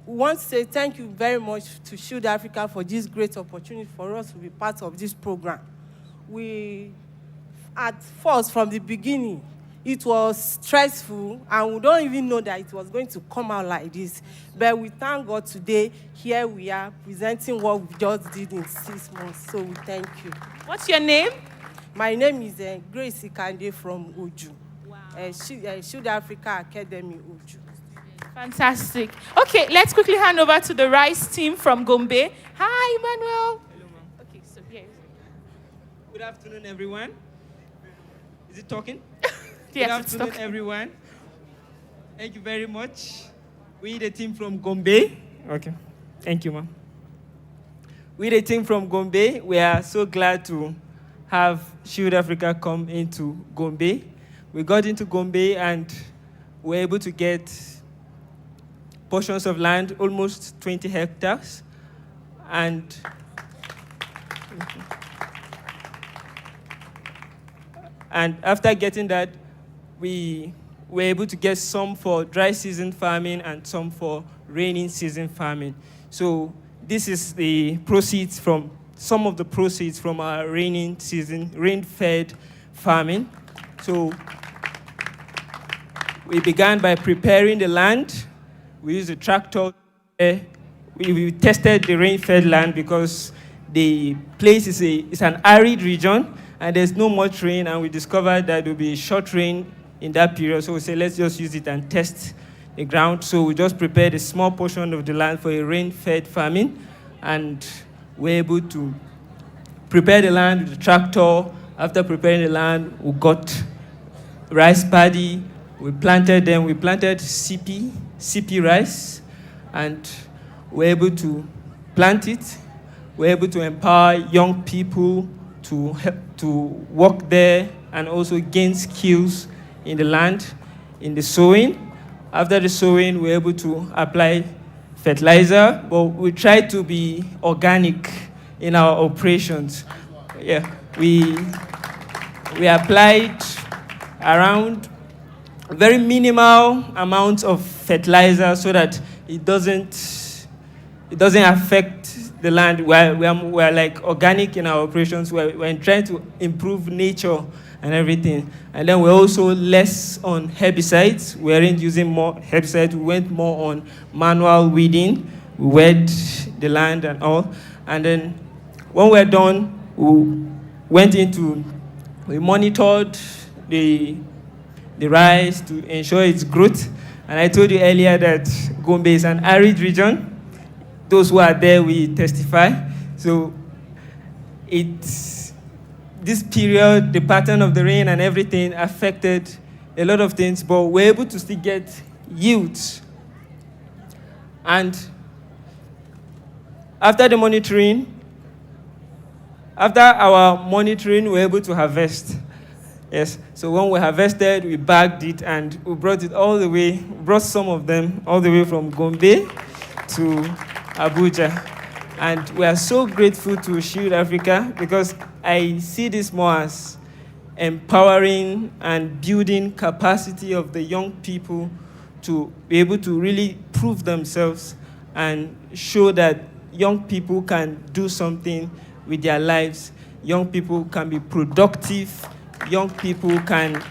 want to say thank you very much to Shield Africa for this great opportunity for us to be part of this program. At first, from the beginning, it was stressful, and we don't even know that it was going to come out like this. But we thank God today, here we are, presenting what we just did in 6 months. So we thank you. What's your name? My name is Grace Ikande from Uju. Wow. Shield Africa Academy, Uju. Fantastic. Okay, let's quickly hand over to the Rice team from Gombe. Hi, Emmanuel. Hello, ma'am. Okay, so here. Good afternoon, everyone. Is it talking? Yes, Good afternoon, everyone. Thank you very much. We the team from Gombe. Okay. Thank you, ma'am. We the team from Gombe. We are so glad to have Shield Africa come into Gombe. We got into Gombe and were able to get portions of land, almost 20 hectares. And after getting that, we were able to get some for dry season farming and some for rainy season farming. So this is the proceeds from, some of the proceeds from our rainy season, rain-fed farming. So we began by preparing the land. We used a tractor. We tested the rain-fed land because the place is an arid region and there's no much rain, and we discovered that there will be short rain in that period. So we said, let's just use it and test the ground. So we just prepared a small portion of the land for a rain-fed farming, and we're able to prepare the land with the tractor. After preparing the land, we got rice paddy. We planted them. We planted CP rice, and we're able to plant it. We're able to empower young people to help to work there and also gain skills in the land, in the sowing. After the sowing, we're able to apply fertilizer, but we try to be organic in our operations. Yeah, we applied around very minimal amounts of fertilizer so that it doesn't affect the land. We're like organic in our operations. We're trying to improve nature and everything. And then we're also less on herbicides. We aren't using more herbicides. We went more on manual weeding. We weed the land and all. And then when we're done, we monitored the rice to ensure its growth. And I told you earlier that Gombe is an arid region. Those who are there, we testify. So this period, the pattern of the rain and everything affected a lot of things, but we're able to still get yields. And after our monitoring, we're able to harvest. Yes, so when we harvested, we bagged it and we brought some of them all the way from Gombe to Abuja. And we are so grateful to Shield Africa because I see this more as empowering and building capacity of the young people to be able to really prove themselves and show that young people can do something with their lives. Young people can be productive. Young people can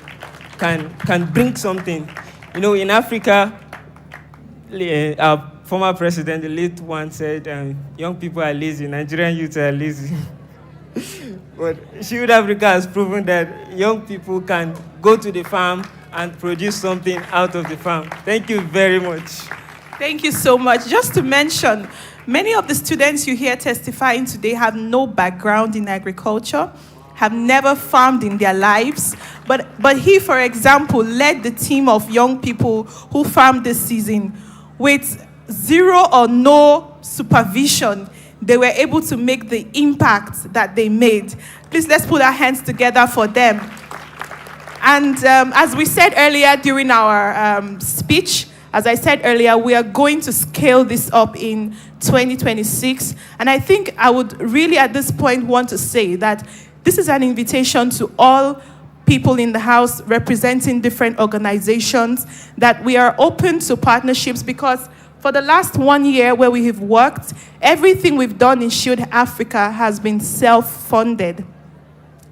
bring something. You know, in Africa, our former president, the late one, said, young people are lazy, Nigerian youth are lazy. But Shield Africa has proven that young people can go to the farm and produce something out of the farm. Thank you very much. Thank you so much. Just to mention, many of the students you hear testifying today have no background in agriculture, have never farmed in their lives. But he, for example, led the team of young people who farmed this season with zero or no supervision. They were able to make the impact that they made. Please, let's put our hands together for them. And as we said earlier during our speech, as I said earlier, we are going to scale this up in 2026. And I think I would really at this point want to say that this is an invitation to all people in the house representing different organizations, that we are open to partnerships, because for the last 1 year where we have worked, everything we've done in Shield Africa has been self-funded.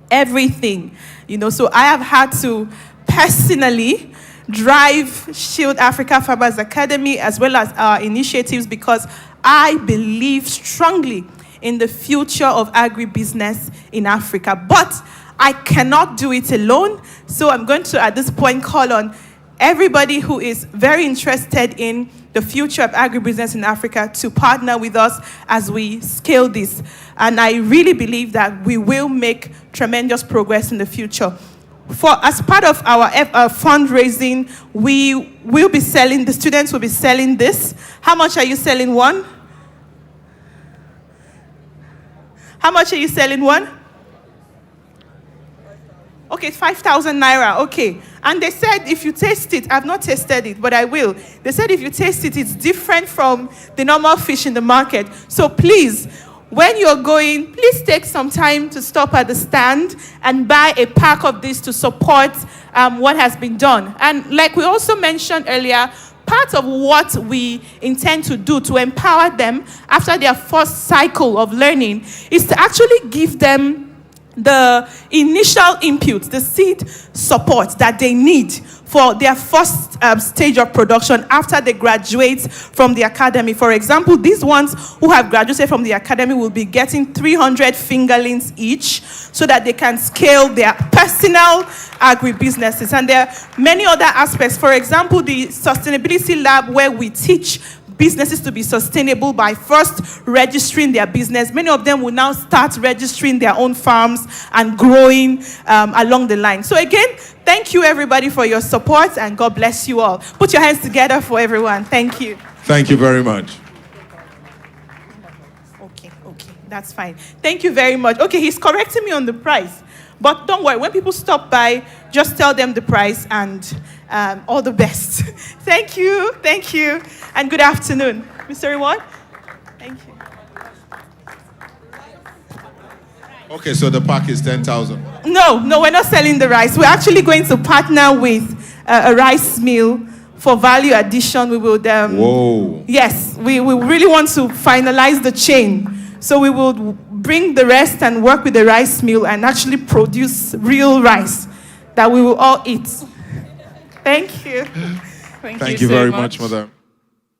Everything, so I have had to personally drive Shield Africa Farmers Academy as well as our initiatives, because I believe strongly in the future of agribusiness in Africa. But I cannot do it alone, so I'm going to at this point call on everybody who is very interested in the future of agribusiness in Africa to partner with us as we scale this. And I really believe that we will make tremendous progress in the future. As part of our fundraising, we will be selling, the students will be selling this. How much are you selling one? How much are you selling one? Okay, 5,000 naira, okay. And they said if you taste it, I've not tasted it, but I will. They said if you taste it, it's different from the normal fish in the market. So please, when you're going, please take some time to stop at the stand and buy a pack of this to support what has been done. And like we also mentioned earlier, part of what we intend to do to empower them after their first cycle of learning is to actually give them the initial input, the seed support that they need for their first stage of production after they graduate from the academy. For example, these ones who have graduated from the academy will be getting 300 fingerlings each so that they can scale their personal agribusinesses. And there are many other aspects. For example, the sustainability lab, where we teach businesses to be sustainable by first registering their business. Many of them will now start registering their own farms and growing along the line. So again, thank you everybody for your support, and God bless you all. Put your hands together for everyone. Thank you. Thank you very much. Okay, that's fine. Thank you very much. Okay, he's correcting me on the price. But don't worry, when people stop by, just tell them the price, and all the best. Thank you, and good afternoon. Mr. Reward? Thank you. Okay, so the pack is 10,000. No, we're not selling the rice. We're actually going to partner with a rice mill for value addition. We will. Whoa. Yes, we really want to finalize the chain. So we will bring the rest and work with the rice mill and actually produce real rice that we will all eat. Thank you. Thank you very much, madam.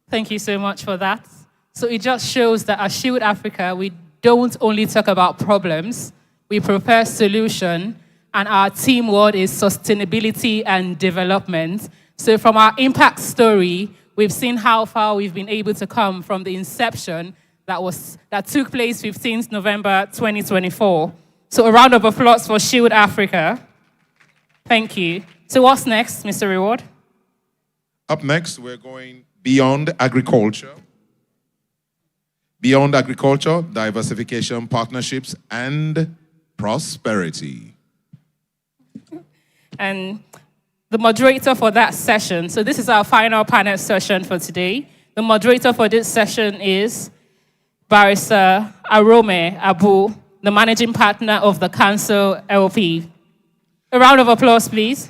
Thank you so much for that. So it just shows that at Shield Africa, we don't only talk about problems, we prepare solution, and our team word is sustainability and development. So from our impact story, we've seen how far we've been able to come from the inception that took place 15th November 2024. So a round of applause for Shield Africa. Thank you. So what's next, Mr. Reward? Up next, we're going beyond agriculture. Beyond agriculture, diversification, partnerships, and prosperity. And the moderator for that session, so this is our final panel session for today. The moderator for this session is Barrister Arome Abu, the managing partner of the Council LP. A round of applause, please.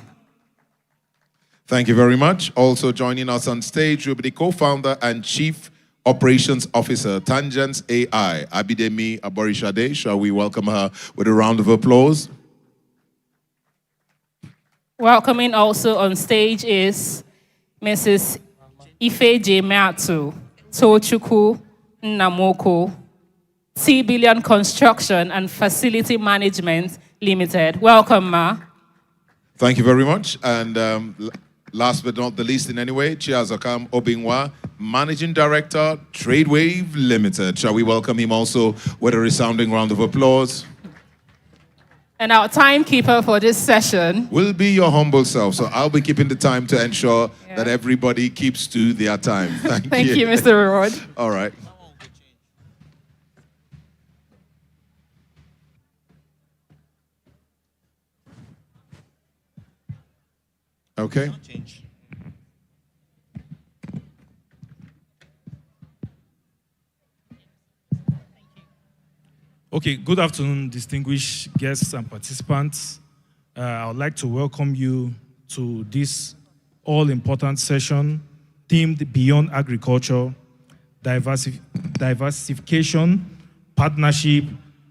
Thank you very much. Also joining us on stage will be the co-founder and chief operations officer, Tangents AI, Abidemi Aborishade. Shall we welcome her with a round of applause? Welcoming also on stage is Mrs. Ifeje Meatu, Tochukwu Namoko, T-Billion Construction and Facility Management Limited. Welcome, Ma. Thank you very much. And last but not the least in any way, Chiazokam Obingwa, Managing Director, TradeWave Limited. Shall we welcome him also with a resounding round of applause? And our timekeeper for this session will be your humble self. So I'll be keeping the time to ensure that everybody keeps to their time. Thank you, Mr. Reward. All right. Okay. Okay, good afternoon, distinguished guests and participants. I would like to welcome you to this all-important session themed Beyond Agriculture, Diversification, Partnership,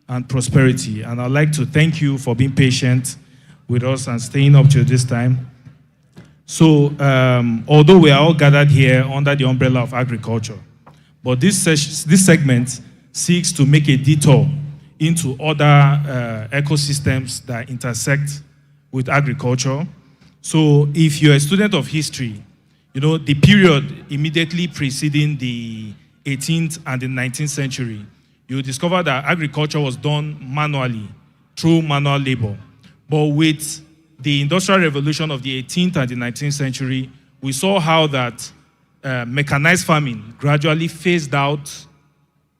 and Prosperity. And I'd like to thank you for being patient with us and staying up till this time. So, although we are all gathered here under the umbrella of agriculture, but this segment seeks to make a detour into other ecosystems that intersect with agriculture. So if you're a student of history, you know, the period immediately preceding the 18th and the 19th century, you discover that agriculture was done manually, through manual labor. But with the Industrial Revolution of the 18th and the 19th century, we saw how that mechanized farming gradually phased out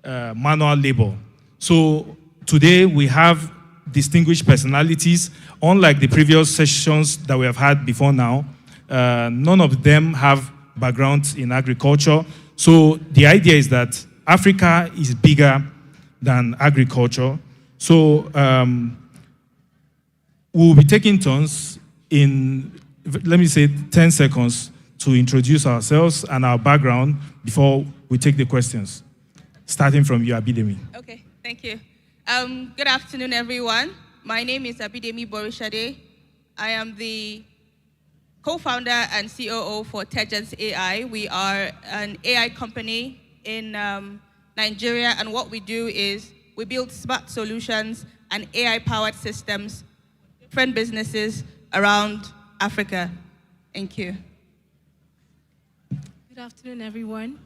manual labor. So today we have distinguished personalities. Unlike the previous sessions that we have had before now, none of them have backgrounds in agriculture. So the idea is that Africa is bigger than agriculture. So we'll be taking turns in, let me say, 10 seconds to introduce ourselves and our background before we take the questions. Starting from you, Abidemi. Okay, thank you. Good afternoon, everyone. My name is Abidemi Borishade. I am the co-founder and COO for Tegence AI. We are an AI company in Nigeria, and what we do is we build smart solutions and AI-powered systems for different businesses around Africa. Thank you. Good afternoon, everyone.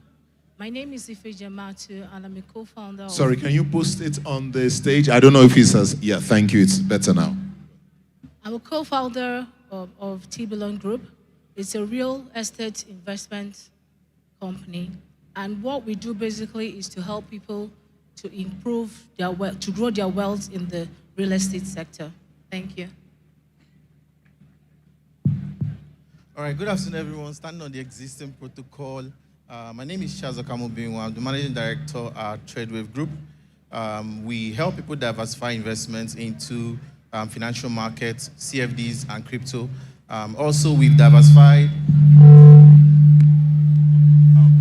My name is Ife Jamatu, and I'm a co-founder of... Sorry, can you post it on the stage? I don't know if it says, yeah, thank you, it's better now. I'm a co-founder of T-Belong Group. It's a real estate investment company. And what we do basically is to help people to improve their wealth, to grow their wealth in the real estate sector. Thank you. All right, good afternoon, everyone. Standing on the existing protocol, my name is Charles Okamobinwa. I'm the managing director at TradeWave Group. We help people diversify investments into financial markets, CFDs, and crypto. Also, we've diversified.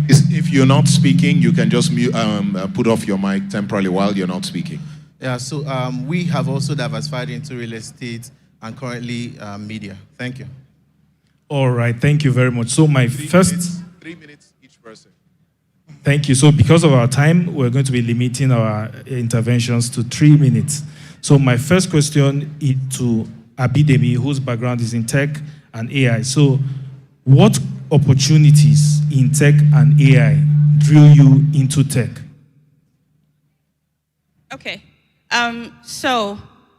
If you're not speaking, you can just mute, put off your mic temporarily while you're not speaking. Yeah, so we have also diversified into real estate and currently media. Thank you. All right, thank you very much. So my first... 3 minutes each person. Thank you. So because of our time, we're going to be limiting our interventions to 3 minutes. So my first question is to Abidemi, whose background is in tech and AI. So what opportunities in tech and AI drew you into tech? Okay. So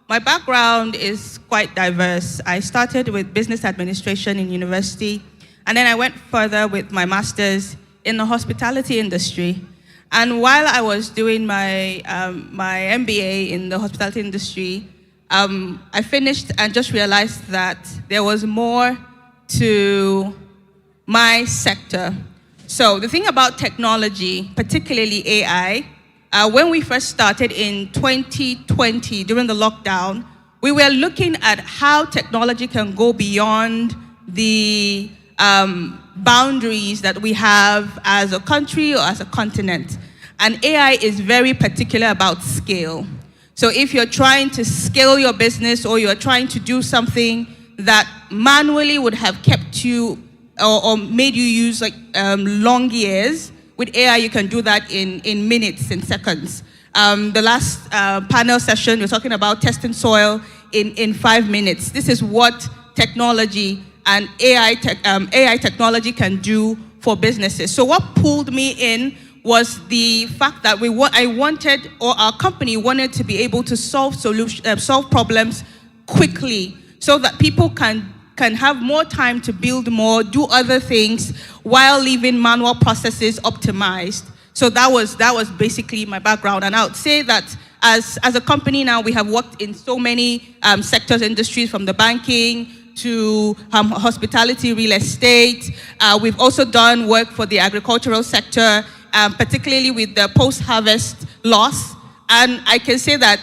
my background is quite diverse. I started with business administration in university, and then I went further with my master's in the hospitality industry. And while I was doing my MBA in the hospitality industry, I finished and just realized that there was more to my sector. So the thing about technology, particularly AI, when we first started in 2020 during the lockdown, we were looking at how technology can go beyond the boundaries that we have as a country or as a continent. And AI is very particular about scale. So if you're trying to scale your business or you're trying to do something that manually would have kept you or made you use like long years, with AI you can do that in minutes and seconds. The last panel session, we're talking about testing soil in 5 minutes. This is what technology and AI technology can do for businesses. So what pulled me in was the fact that I wanted, or our company wanted, to be able to solve problems quickly, so that people can have more time to build more, do other things, while leaving manual processes optimized. So that was basically my background. And I would say that as a company now, we have worked in so many sectors, industries, from the banking to hospitality, real estate. We've also done work for the agricultural sector, particularly with the post-harvest loss. And I can say that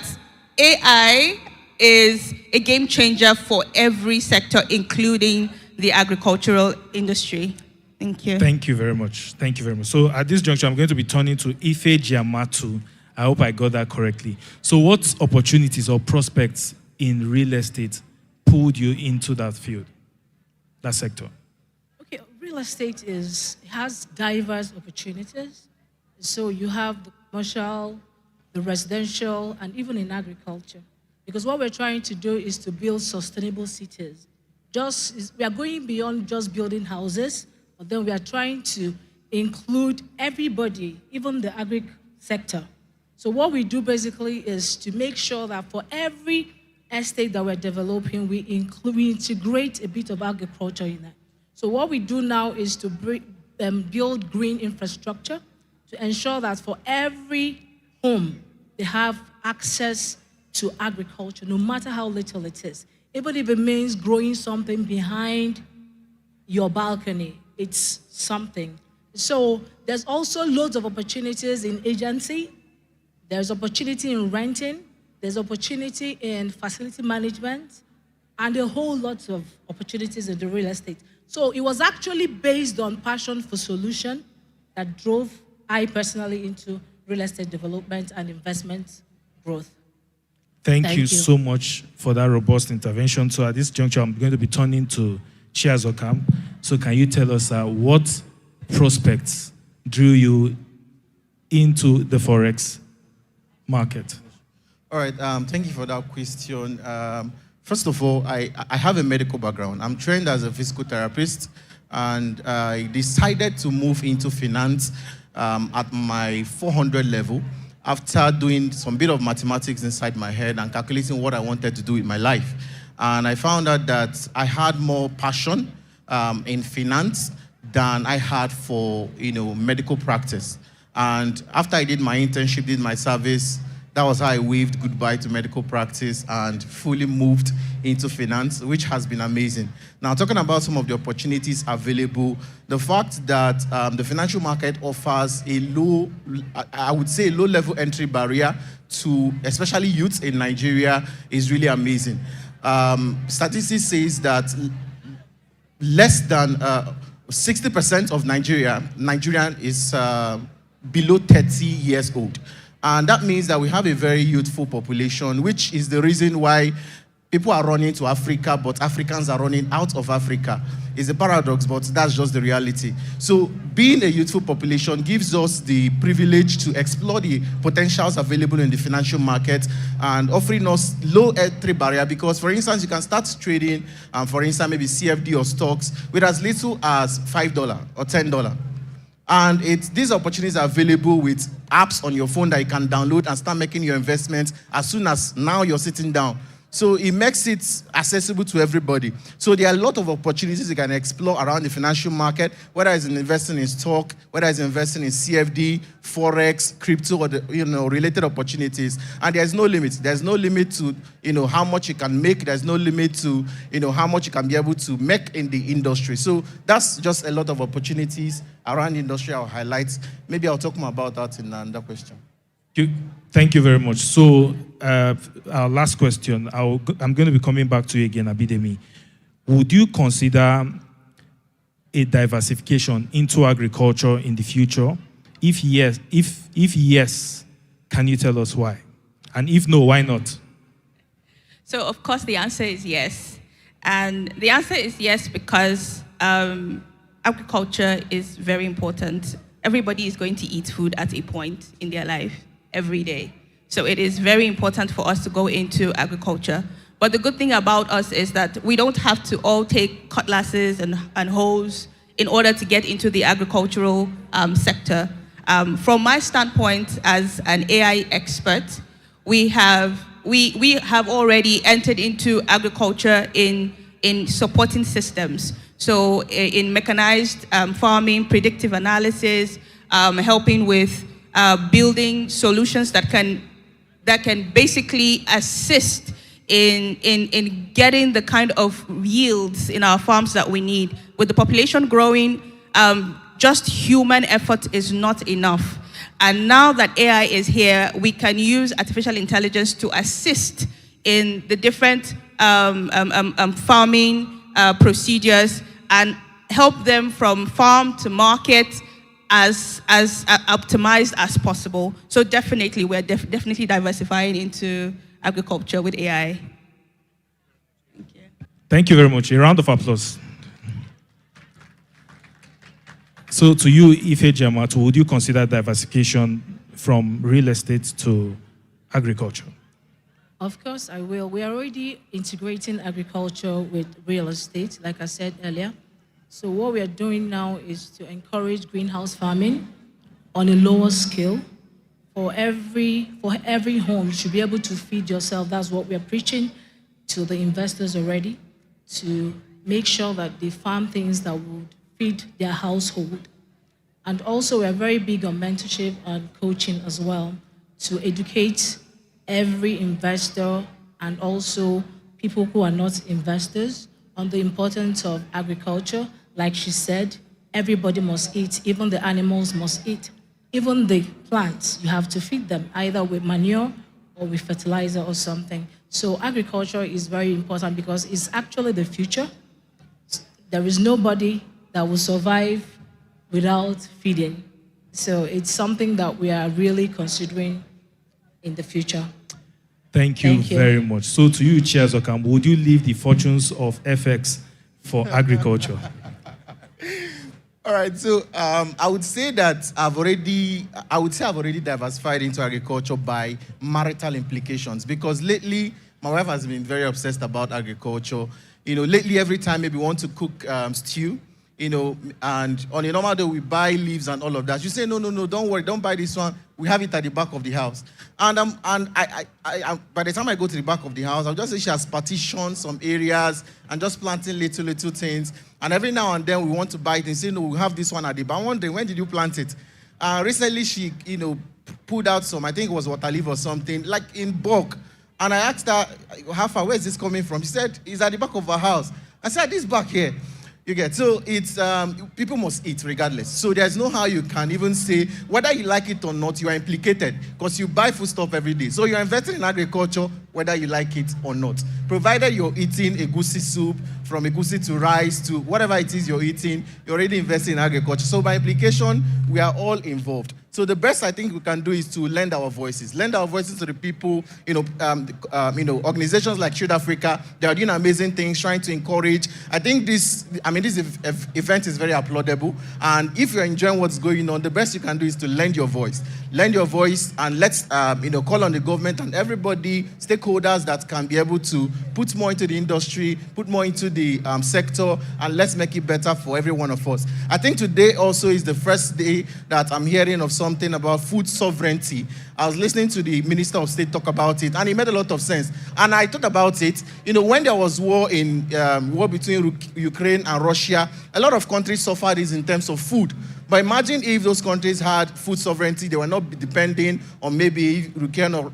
AI is a game changer for every sector, including the agricultural industry. Thank you. Thank you very much. Thank you very much. So at this juncture, I'm going to be turning to Ife Giamatu. I hope I got that correctly. So what opportunities or prospects in real estate pulled you into that field, that sector? Okay, real estate has diverse opportunities. So you have the commercial, the residential, and even in agriculture. Because what we're trying to do is to build sustainable cities. We are going beyond just building houses, but then we are trying to include everybody, even the agri sector. So what we do basically is to make sure that for every estate that we're developing, we integrate a bit of agriculture in it. So what we do now is to build green infrastructure to ensure that for every home, they have access to agriculture, no matter how little it is. Even if it means growing something behind your balcony, it's something. So there's also loads of opportunities in agency. There's opportunity in renting. There's opportunity in facility management, and a whole lot of opportunities in the real estate. So it was actually based on passion for solution that drove I personally into real estate development and investment growth. Thank you so much for that robust intervention. So at this juncture, I'm going to be turning to Chiazokam. So can you tell us what prospects drew you into the Forex market? All right, thank you for that question. First of all, I have a medical background. I'm trained as a physical therapist, and I decided to move into finance at my 400 level after doing some bit of mathematics inside my head and calculating what I wanted to do with my life. And I found out that I had more passion in finance than I had for medical practice. And after I did my internship, did my service, that was how I waved goodbye to medical practice and fully moved into finance, which has been amazing. Now, talking about some of the opportunities available, the fact that the financial market offers a low-level entry barrier to especially youths in Nigeria is really amazing. Statistics says that less than 60% of Nigerian is below 30 years old. And that means that we have a very youthful population, which is the reason why people are running to Africa, but Africans are running out of Africa. It's a paradox, but that's just the reality. So being a youthful population gives us the privilege to explore the potentials available in the financial market and offering us low entry barrier because, for instance, you can start trading, for instance, maybe CFD or stocks with as little as $5 or $10. And these opportunities are available with apps on your phone that you can download and start making your investments as soon as now you're sitting down. So it makes it accessible to everybody. So there are a lot of opportunities you can explore around the financial market, whether it's investing in stock, whether it's investing in CFD, Forex, crypto, or related opportunities. And there's no limit. There's no limit to how much you can make. There's no limit to how much you can be able to make in the industry. So that's just a lot of opportunities around the industry I'll highlight. Maybe I'll talk more about that in another question. Thank you very much. So our last question, I'm going to be coming back to you again, Abidemi. Would you consider a diversification into agriculture in the future? If yes, can you tell us why? And if no, why not? So of course the answer is yes. And the answer is yes because agriculture is very important. Everybody is going to eat food at a point in their life every day. So it is very important for us to go into agriculture. But the good thing about us is that we don't have to all take cutlasses and hoes in order to get into the agricultural sector. From my standpoint as an AI expert, we have already entered into agriculture in supporting systems. So in mechanized farming, predictive analysis, helping with building solutions that can basically assist in getting the kind of yields in our farms that we need. With the population growing, just human effort is not enough. And now that AI is here, we can use artificial intelligence to assist in the different farming procedures and help them from farm to market as optimized as possible. So definitely, we're definitely diversifying into agriculture with AI. Thank you very much. A round of applause. So to you, Ife Jamat, would you consider diversification from real estate to agriculture? Of course, I will. We are already integrating agriculture with real estate, like I said earlier. So what we are doing now is to encourage greenhouse farming on a lower scale. For every home, you should be able to feed yourself. That's what we are preaching to the investors already, to make sure that they farm things that would feed their household. And also, we are very big on mentorship and coaching as well, to educate every investor and also people who are not investors on the importance of agriculture. Like she said, everybody must eat, even the animals must eat. Even the plants, you have to feed them, either with manure or with fertilizer or something. So agriculture is very important because it's actually the future. There is nobody that will survive without feeding. So it's something that we are really considering in the future. Thank you very much. So to you, Chair Zokam, would you leave the fortunes of FX for agriculture? All right, so I would say that I've already diversified into agriculture by marital implications, because lately my wife has been very obsessed about agriculture. You know, lately every time maybe we want to cook stew, you know, and on a normal day we buy leaves and all of that. You say, no, don't worry, don't buy this one. We have it at the back of the house. And I by the time I go to the back of the house, I'll just say she has partitioned some areas and just planting little things. And every now and then we want to buy it and say, no, we have this one at the back. I'm wondering, when did you plant it? Recently she, you know, pulled out some, I think it was water leaf or something, like in bulk. And I asked her, how far, where is this coming from? She said, it's at the back of our house. I said, this back here. You get, so it's, people must eat regardless. So there's no how you can even say, whether you like it or not, you are implicated, because you buy foodstuff every day. So you're investing in agriculture, whether you like it or not. Provided you're eating egusi soup, from egusi to rice to whatever it is you're eating, you're already investing in agriculture. So by implication, we are all involved. So the best I think we can do is to lend our voices to the people, organizations like Shield Africa. They are doing amazing things, trying to encourage. I think this event is very applaudable. And if you're enjoying what's going on, the best you can do is to lend your voice. Lend your voice, and let's call on the government and everybody, stakeholders that can be able to put more into the industry, put more into the sector, and let's make it better for every one of us. I think today also is the first day that I'm hearing of something about food sovereignty. I was listening to the Minister of State talk about it, and it made a lot of sense. And I thought about it, when there was war between Ukraine and Russia, a lot of countries suffered this in terms of food. But imagine if those countries had food sovereignty, they were not depending on maybe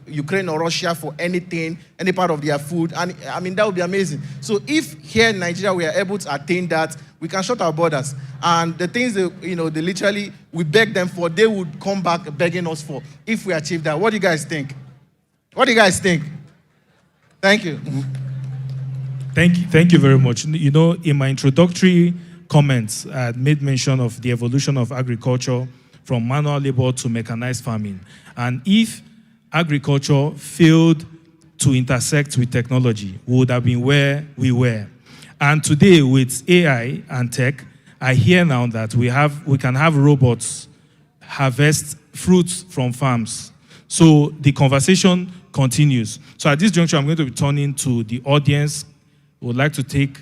Ukraine or Russia for anything, any part of their food. And I mean, that would be amazing. So if here in Nigeria we are able to attain that, we can shut our borders. And the things that, they literally, we beg them for, they would come back begging us for, if we achieve that. What do you guys think? What do you guys think? Thank you. Thank you very much. In my introductory comments, I had made mention of the evolution of agriculture from manual labor to mechanized farming. And if agriculture failed to intersect with technology, we would have been where we were. And today, with AI and tech, I hear now that we can have robots harvest fruits from farms. So the conversation continues. So at this juncture, I'm going to be turning to the audience. I would like to take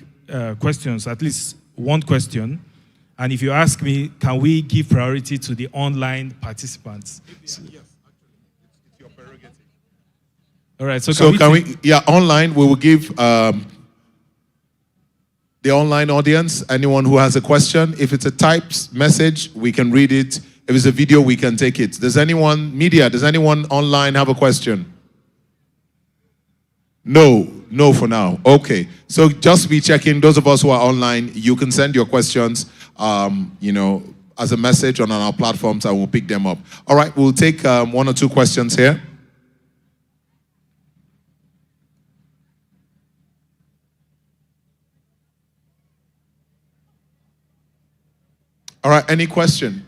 questions, at least one question. And if you ask me, can we give priority to the online participants? Yes, actually, it's your prerogative. All right, so can we online, we will give the online audience, anyone who has a question. If it's a typed message, we can read it. If it's a video, we can take it. Does anyone online have a question? No. No for now. Okay. So just be checking. Those of us who are online, you can send your questions, as a message on our platforms, and we'll pick them up. All right. We'll take one or two questions here. All right. Any question?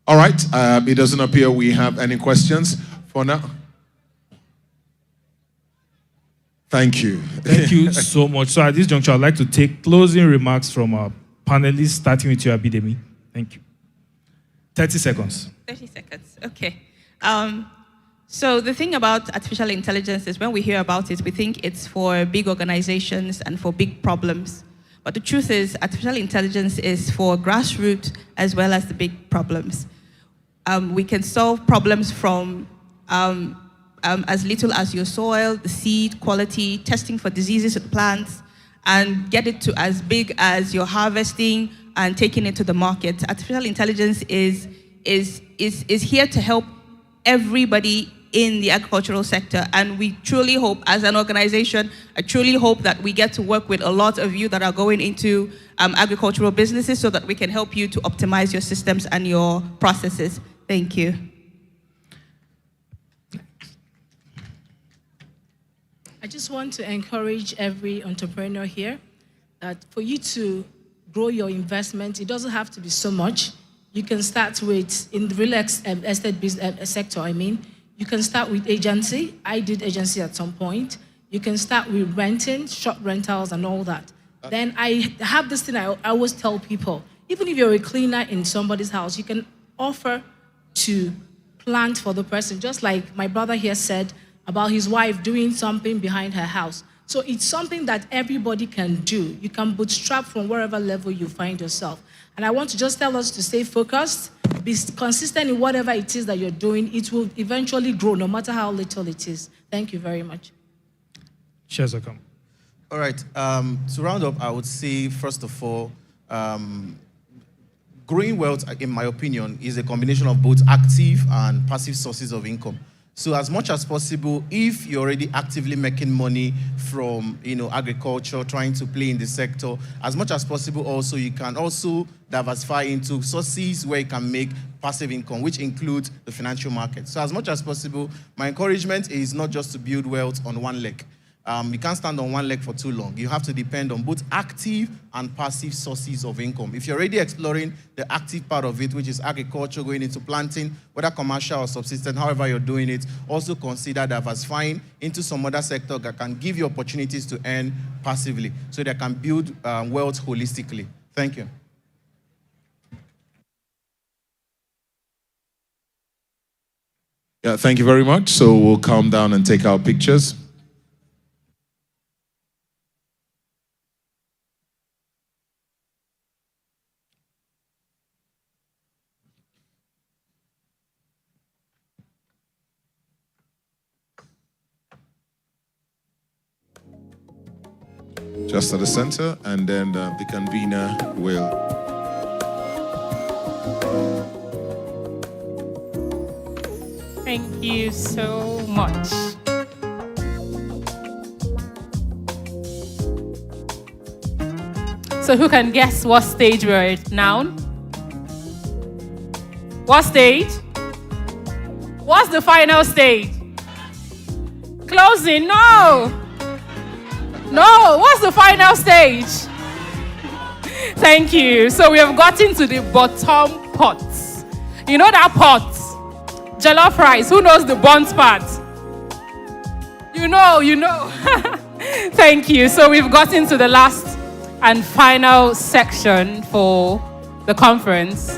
All right. It doesn't appear we have any questions for now. Thank you. Thank you so much. So at this juncture, I'd like to take closing remarks from our panelists, starting with you, Abidemi. Thank you. 30 seconds. 30 seconds. Okay. So the thing about artificial intelligence is when we hear about it, we think it's for big organizations and for big problems. But the truth is, artificial intelligence is for grassroots as well as the big problems. We can solve problems from as little as your soil, the seed quality, testing for diseases with plants, and get it to as big as your harvesting and taking it to the market. Artificial intelligence is here to help everybody in the agricultural sector, and we truly hope, as an organization, I truly hope that we get to work with a lot of you that are going into agricultural businesses so that we can help you to optimize your systems and your processes. Thank you. I just want to encourage every entrepreneur here that for you to grow your investment, it doesn't have to be so much. You can start with, in the real estate business sector, you can start with agency. I did agency at some point. You can start with renting, short rentals and all that. Then I have this thing I always tell people, even if you're a cleaner in somebody's house, you can offer to plant for the person, just like my brother here said about his wife doing something behind her house. So it's something that everybody can do. You can bootstrap from wherever level you find yourself. And I want to just tell us to stay focused, be consistent in whatever it is that you're doing. It will eventually grow, no matter how little it is. Thank you very much. Shazakam. All right. To round up, I would say, first of all, growing wealth, in my opinion, is a combination of both active and passive sources of income. So as much as possible, if you're already actively making money from, agriculture, trying to play in the sector, as much as possible also, you can also diversify into sources where you can make passive income, which includes the financial market. So as much as possible, my encouragement is not just to build wealth on one leg. You can't stand on one leg for too long. You have to depend on both active and passive sources of income. If you're already exploring the active part of it, which is agriculture, going into planting, whether commercial or subsistence, however you're doing it, also consider diversifying into some other sector that can give you opportunities to earn passively so they can build wealth holistically. Thank you. Yeah, thank you very much. So we'll calm down and take our pictures. Just at the center, and then the convener will. Thank you so much. So who can guess what stage we're at now? What stage? What's the final stage? Closing? No! No, what's the final stage? Thank you. So we have gotten to the bottom pot. You know that pot? Jollof rice. Who knows the buns part? You know. Thank you. So we've gotten to the last and final section for the conference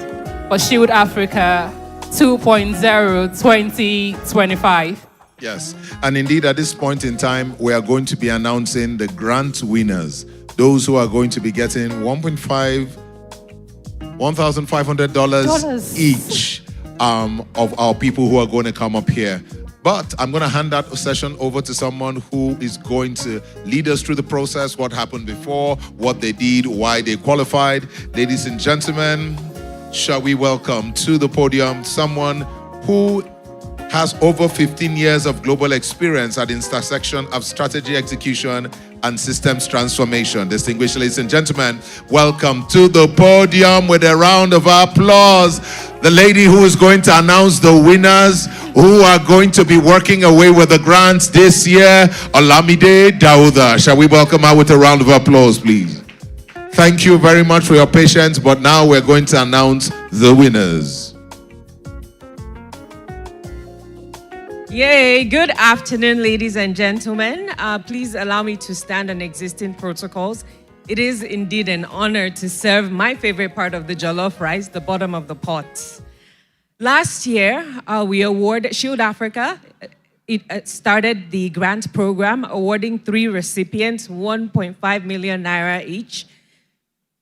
for Shield Africa 2.0 2025. Yes, and indeed at this point in time, we are going to be announcing the grant winners. Those who are going to be getting $1,500 each of our people who are going to come up here. But I'm going to hand that session over to someone who is going to lead us through the process, what happened before, what they did, why they qualified. Ladies and gentlemen, shall we welcome to the podium someone who has over 15 years of global experience at the intersection of strategy execution and systems transformation. Distinguished ladies and gentlemen, welcome to the podium with a round of applause. The lady who is going to announce the winners who are going to be working away with the grants this year, Olamide Dauda. Shall we welcome her with a round of applause, please? Thank you very much for your patience, but now we're going to announce the winners. Yay, good afternoon, ladies and gentlemen. Please allow me to stand on existing protocols. It is indeed an honor to serve my favorite part of the jollof rice, the bottom of the pot. Last year, we awarded Shield Africa. It started the grant program, awarding 3 recipients 1.5 million naira each.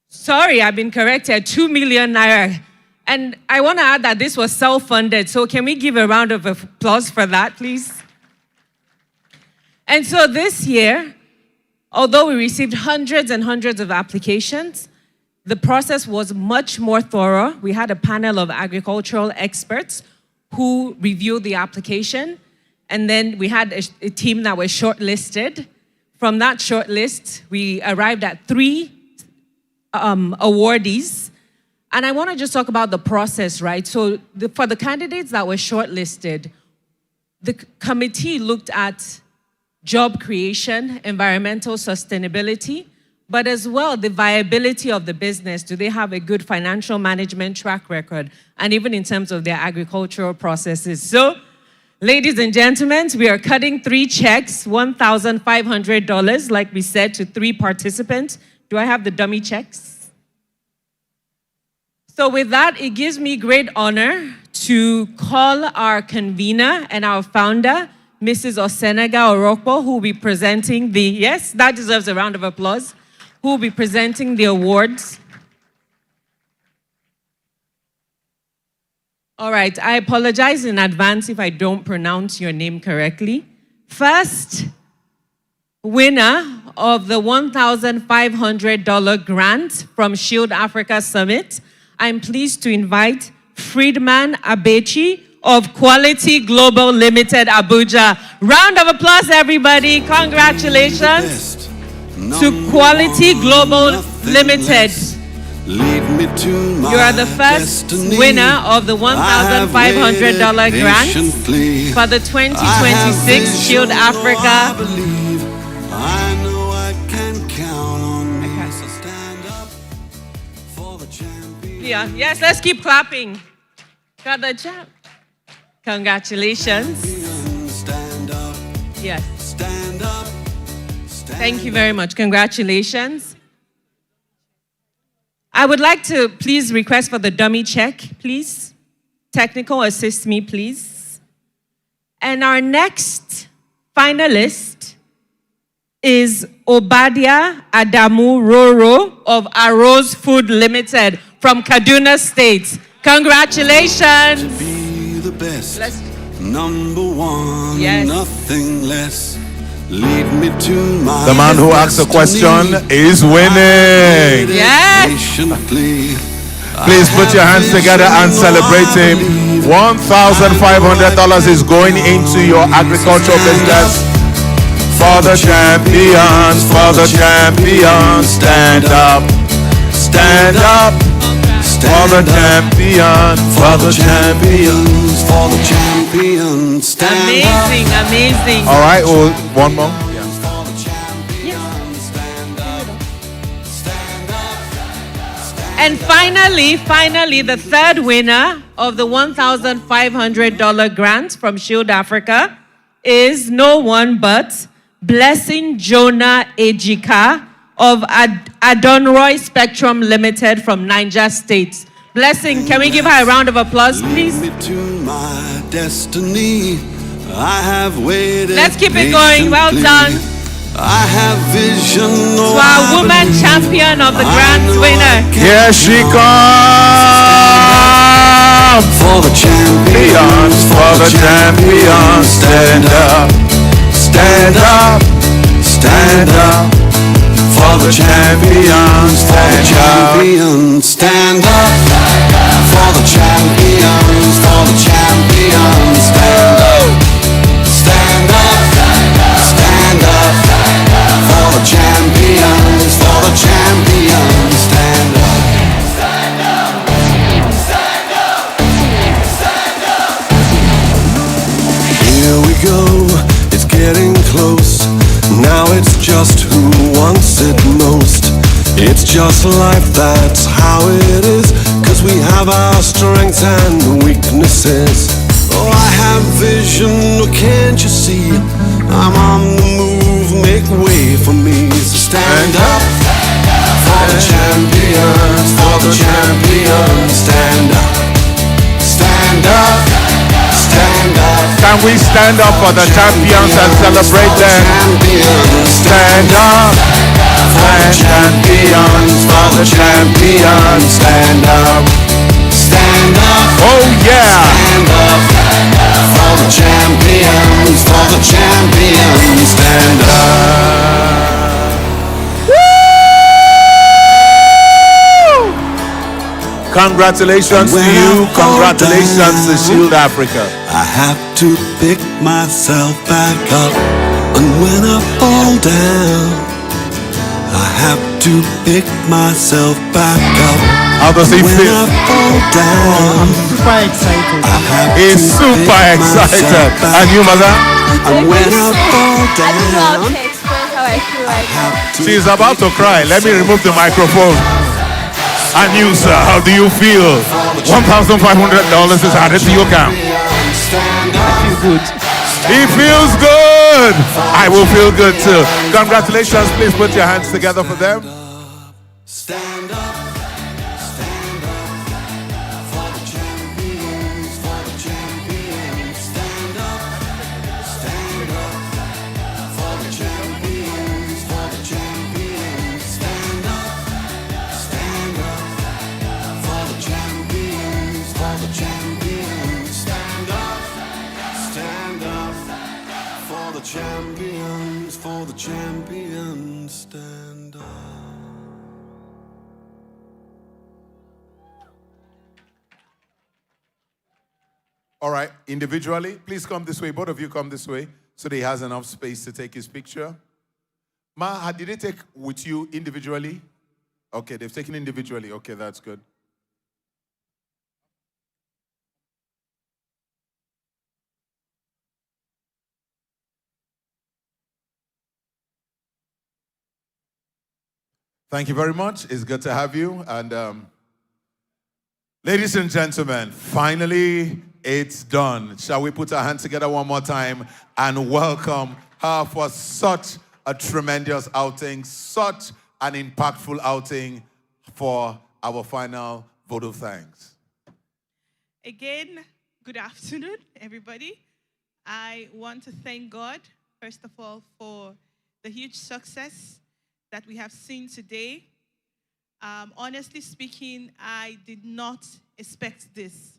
Sorry, I've been corrected, 2 million naira. And I want to add that this was self-funded, so can we give a round of applause for that, please? And so this year, although we received hundreds and hundreds of applications, the process was much more thorough. We had a panel of agricultural experts who reviewed the application, and then we had a team that was shortlisted. From that shortlist, we arrived at 3 awardees. And I want to just talk about the process, right? So for the candidates that were shortlisted, the committee looked at job creation, environmental sustainability, but as well the viability of the business. Do they have a good financial management track record? And even in terms of their agricultural processes. So, ladies and gentlemen, we are cutting 3 checks, $1,500, like we said, to 3 participants. Do I have the dummy checks? So with that, it gives me great honor to call our convener and our founder, Mrs. Michael-Orokpo, who will be presenting the, yes, that deserves a round of applause, who will be presenting the awards. All right, I apologize in advance if I don't pronounce your name correctly. First winner of the $1,500 grant from Shield Africa Summit, I'm pleased to invite Friedman Abechi of Quality Global Limited, Abuja. Round of applause, everybody. Congratulations to Quality Global Limited. You are the first winner of the $1,500 grant for the 2026 Shield Africa. Yeah. Yes, let's keep clapping. Got the champ. Congratulations. Yes. Thank you very much. Congratulations. I would like to please request for the dummy check, please. Technical, assist me, please. And our next finalist is Obadia Adamu Roro of Arroz Food Limited from Kaduna State. Congratulations. Be the best. Number 1, yes. Nothing less. Lead me to my The man who asked the question is winning. Yes. Please put your hands together and celebrate him. $1,500 is going into your agricultural business. For the champions, stand up. Stand up. For the champions, for the champions, stand amazing, up. Amazing. All right, well, one more. And finally, the third winner of the $1,500 grant from Shield Africa is no one but Blessing Jonah Ejika of Adonroy Spectrum Limited from Niger State. Blessing, can we give her a round of applause, please? Lead me to my destiny. I have waited. Let's keep it going. Well done. I have vision. To our woman champion of the grant winner. Here she comes. For the champions, stand up. Stand up. Stand up. For the champions, stand up. Stand up. For the champions, stand up. close. Now it's just who wants it most. It's just life, that's how it is. 'Cause we have our strengths and weaknesses. Oh, I have vision, oh, can't you see? I'm on the move, make way for me. So stand up for the champions, for the champions. Stand up, stand up, stand up. Can we stand up for the champions and celebrate them? Stand up and champions, for the champions. Stand up, stand up. Oh yeah. Stand up for the champions, for the champions. Stand up. Congratulations to you. Congratulations to Shield Africa. I have to pick myself back up. And when I fall down, I have to pick myself back up. How does he feel? When I fall down, I'm super excited. He's super excited. And you, mother? And when I fall down, She's about to cry. Let me remove the microphone. And you, sir, how do you feel? $1,500 is added to your account. I feel good. He feels good. I will feel good too. Congratulations. Please put your hands together for them. stand up, stand up for the champions, for the champions. Stand up for the champions, for the champions. Stand up for the champions, for the champions. Stand up for the champions, for the champions. Stand up. All right, individually, please come this way. Both of you come this way so that he has enough space to take his picture. Ma, did they take with you individually? Okay, they've taken individually. Okay, that's good. Thank you very much. It's good to have you. And ladies and gentlemen, finally, it's done. Shall we put our hands together one more time and welcome her for such a tremendous outing, such an impactful outing for our final vote of thanks. Again, good afternoon, everybody. I want to thank God, first of all, for the huge success that we have seen today. Honestly speaking, I did not expect this.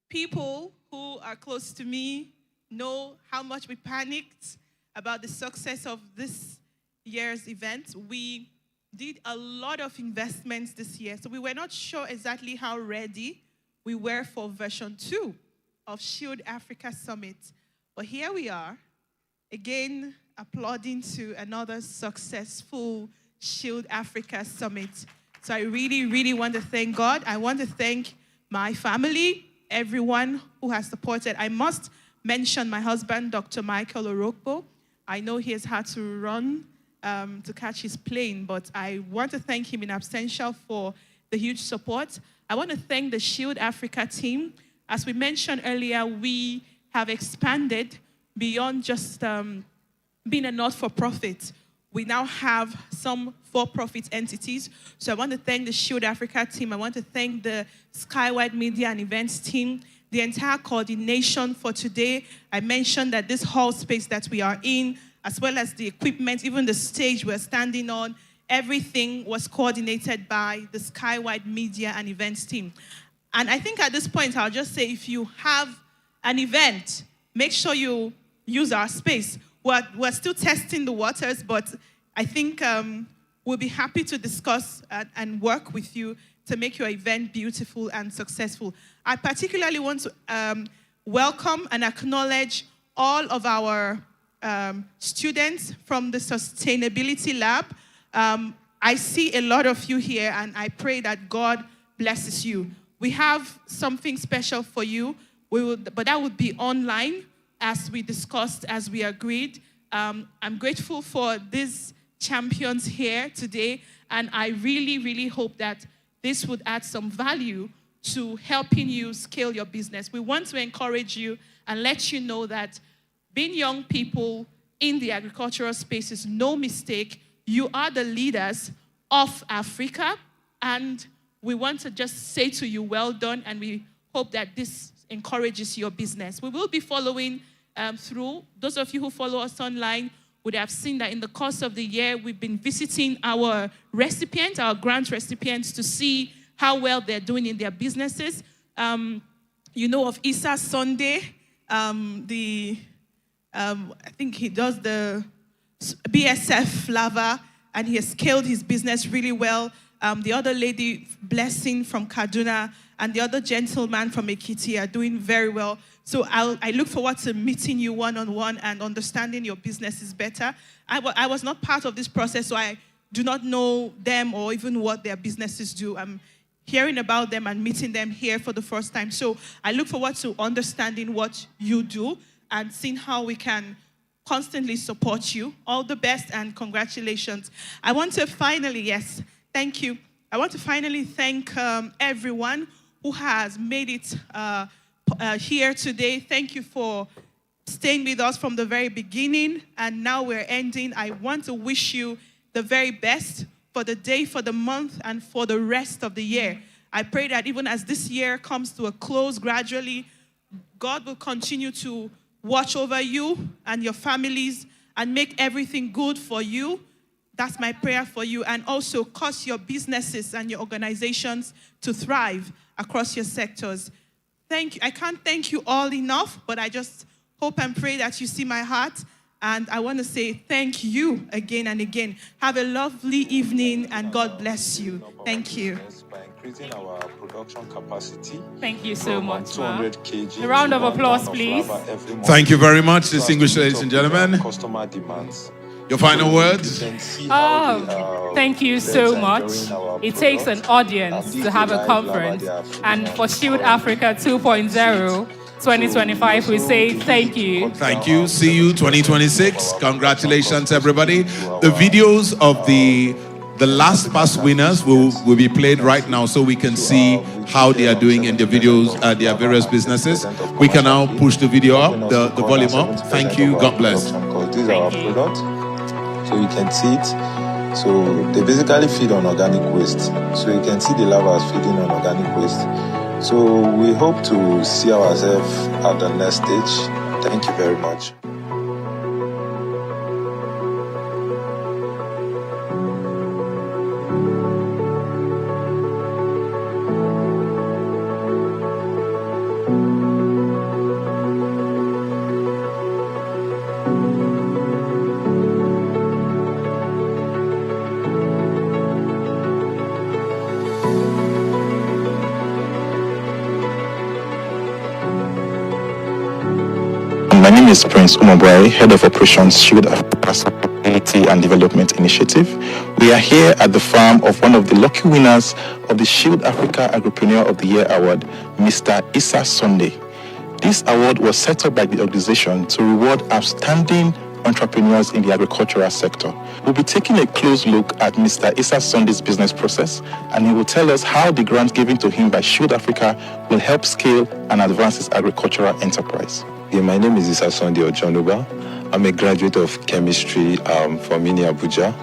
People who are close to me know how much we panicked about the success of this year's event. We did a lot of investments this year, so we were not sure exactly how ready we were for version 2 of Shield Africa Summit. But here we are, again, applauding to another successful Shield Africa Summit. So I really, really want to thank God. I want to thank my family, everyone who has supported. I must mention my husband, Dr. Michael-Orokpo. I know he has had to run to catch his plane, but I want to thank him in absentia for the huge support. I want to thank the Shield Africa team. As we mentioned earlier, we have expanded beyond just being a not-for-profit. We now have some for-profit entities. So I want to thank the Shield Africa team. I want to thank the Skywide Media and Events team, the entire coordination for today. I mentioned that this hall space that we are in, as well as the equipment, even the stage we're standing on, everything was coordinated by the Skywide Media and Events team. And I think at this point, I'll just say, if you have an event, make sure you use our space. We're still testing the waters, but I think we'll be happy to discuss and work with you to make your event beautiful and successful. I particularly want to welcome and acknowledge all of our students from the Sustainability Lab. I see a lot of you here, and I pray that God blesses you. We have something special for you, but that would be online, as we discussed, as we agreed. I'm grateful for these champions here today, and I really, really hope that this would add some value to helping you scale your business. We want to encourage you and let you know that being young people in the agricultural space is no mistake. You are the leaders of Africa, and we want to just say to you, well done, and we hope that this encourages your business. We will be following through. Those of you who follow us online would have seen that in the course of the year, we've been visiting our recipients, our grant recipients, to see how well they're doing in their businesses. You know of Issa Sunday, I think he does the BSF lava, and he has scaled his business really well. The other lady, Blessing from Kaduna, and the other gentleman from Ekiti are doing very well. So I look forward to meeting you one-on-one and understanding your businesses better. I was not part of this process, so I do not know them or even what their businesses do. I'm hearing about them and meeting them here for the first time. So I look forward to understanding what you do and seeing how we can constantly support you. All the best and congratulations. I want to finally, yes, thank you. I want to finally thank everyone who has made it here today. Thank you for staying with us from the very beginning, and now we're ending. I want to wish you the very best for the day, for the month, and for the rest of the year. I pray that even as this year comes to a close gradually, God will continue to watch over you and your families and make everything good for you. That's my prayer for you, and also cause your businesses and your organizations to thrive across your sectors. Thank you. I can't thank you all enough, but I just hope and pray that you see my heart. And I want to say thank you again and again. Have a lovely evening, and God bless you. Thank you. By increasing our production capacity. Thank you so much, 200 kg. A round of applause, please. Thank you very much, distinguished ladies and gentlemen. Customer demands. Your final words? Thank you so much. It takes an audience to have a conference. And for Shield Africa 2.0 2025, we say thank you. Thank you. See you 2026. Congratulations, everybody. The videos of the last past winners will be played right now, so we can see how they are doing in the videos, their various businesses. We can now push the video up, the volume up. Thank you. God bless. These are our products, so you can see it. So they basically feed on organic waste. So you can see the larvae feeding on organic waste. So we hope to see ourselves at the next stage. Thank you very much. My name is Prince Umobwai, Head of Operations, Shield Africa Sustainability and Development Initiative. We are here at the farm of one of the lucky winners of the Shield Africa Agripreneur of the Year Award, Mr. Issa Sunday. This award was set up by the organization to reward outstanding entrepreneurs in the agricultural sector. We'll be taking a close look at Mr. Issa Sunday's business process, and he will tell us how the grant given to him by Shield Africa will help scale and advance his agricultural enterprise. Yeah, my name is Issa Sunday Ojonuba. I'm a graduate of chemistry from Uni Abuja.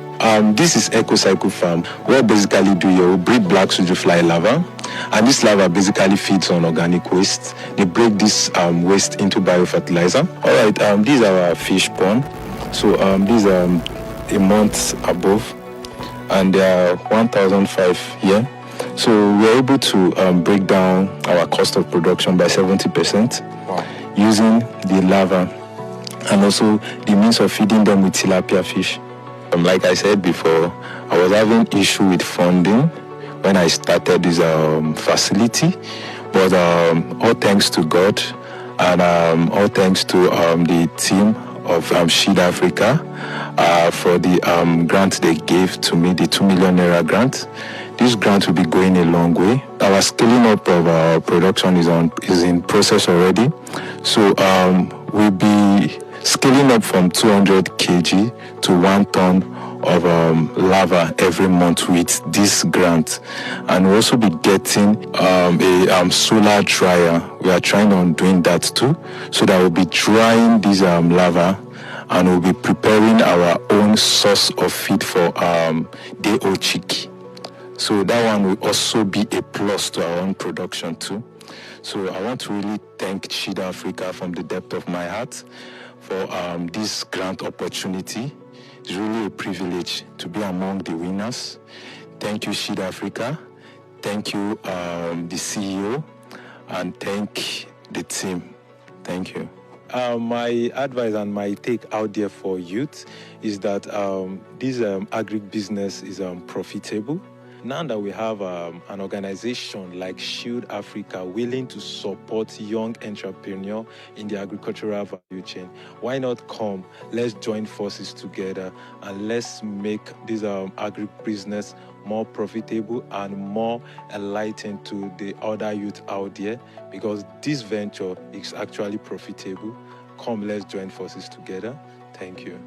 This is EcoCycle Farm. What basically do you breed black sujufly larva, and this larva basically feeds on organic waste. They break this waste into biofertilizer. All right, these are our fish pond. So these are a month above, and they are 1,005 here. So we're able to break down our cost of production by 70%. Wow. Using the larva and also the means of feeding them with tilapia fish. Like I said before, I was having issue with funding when I started this facility, but all thanks to God and all thanks to the team of Shield Africa for the grant they gave to me, the 2 million naira grant. This grant will be going a long way. Our scaling up of our production is in process already. So we'll be scaling up from 200 kg to 1 ton of lava every month with this grant. And we'll also be getting a solar dryer. We are trying on doing that too, so that we'll be drying this lava, and we'll be preparing our own source of feed for the ochiki. So that one will also be a plus to our own production too. So I want to really thank Shida Africa from the depth of my heart for this grant opportunity. It's really a privilege to be among the winners. Thank you, Shida Africa. Thank you, the CEO, and thank the team. Thank you. My advice and my take out there for youth is that this agribusiness is profitable. Now that we have an organization like Shield Africa willing to support young entrepreneurs in the agricultural value chain, why not come? Let's join forces together and let's make this agribusiness more profitable and more enlightened to the other youth out there, because this venture is actually profitable. Come, let's join forces together. Thank you.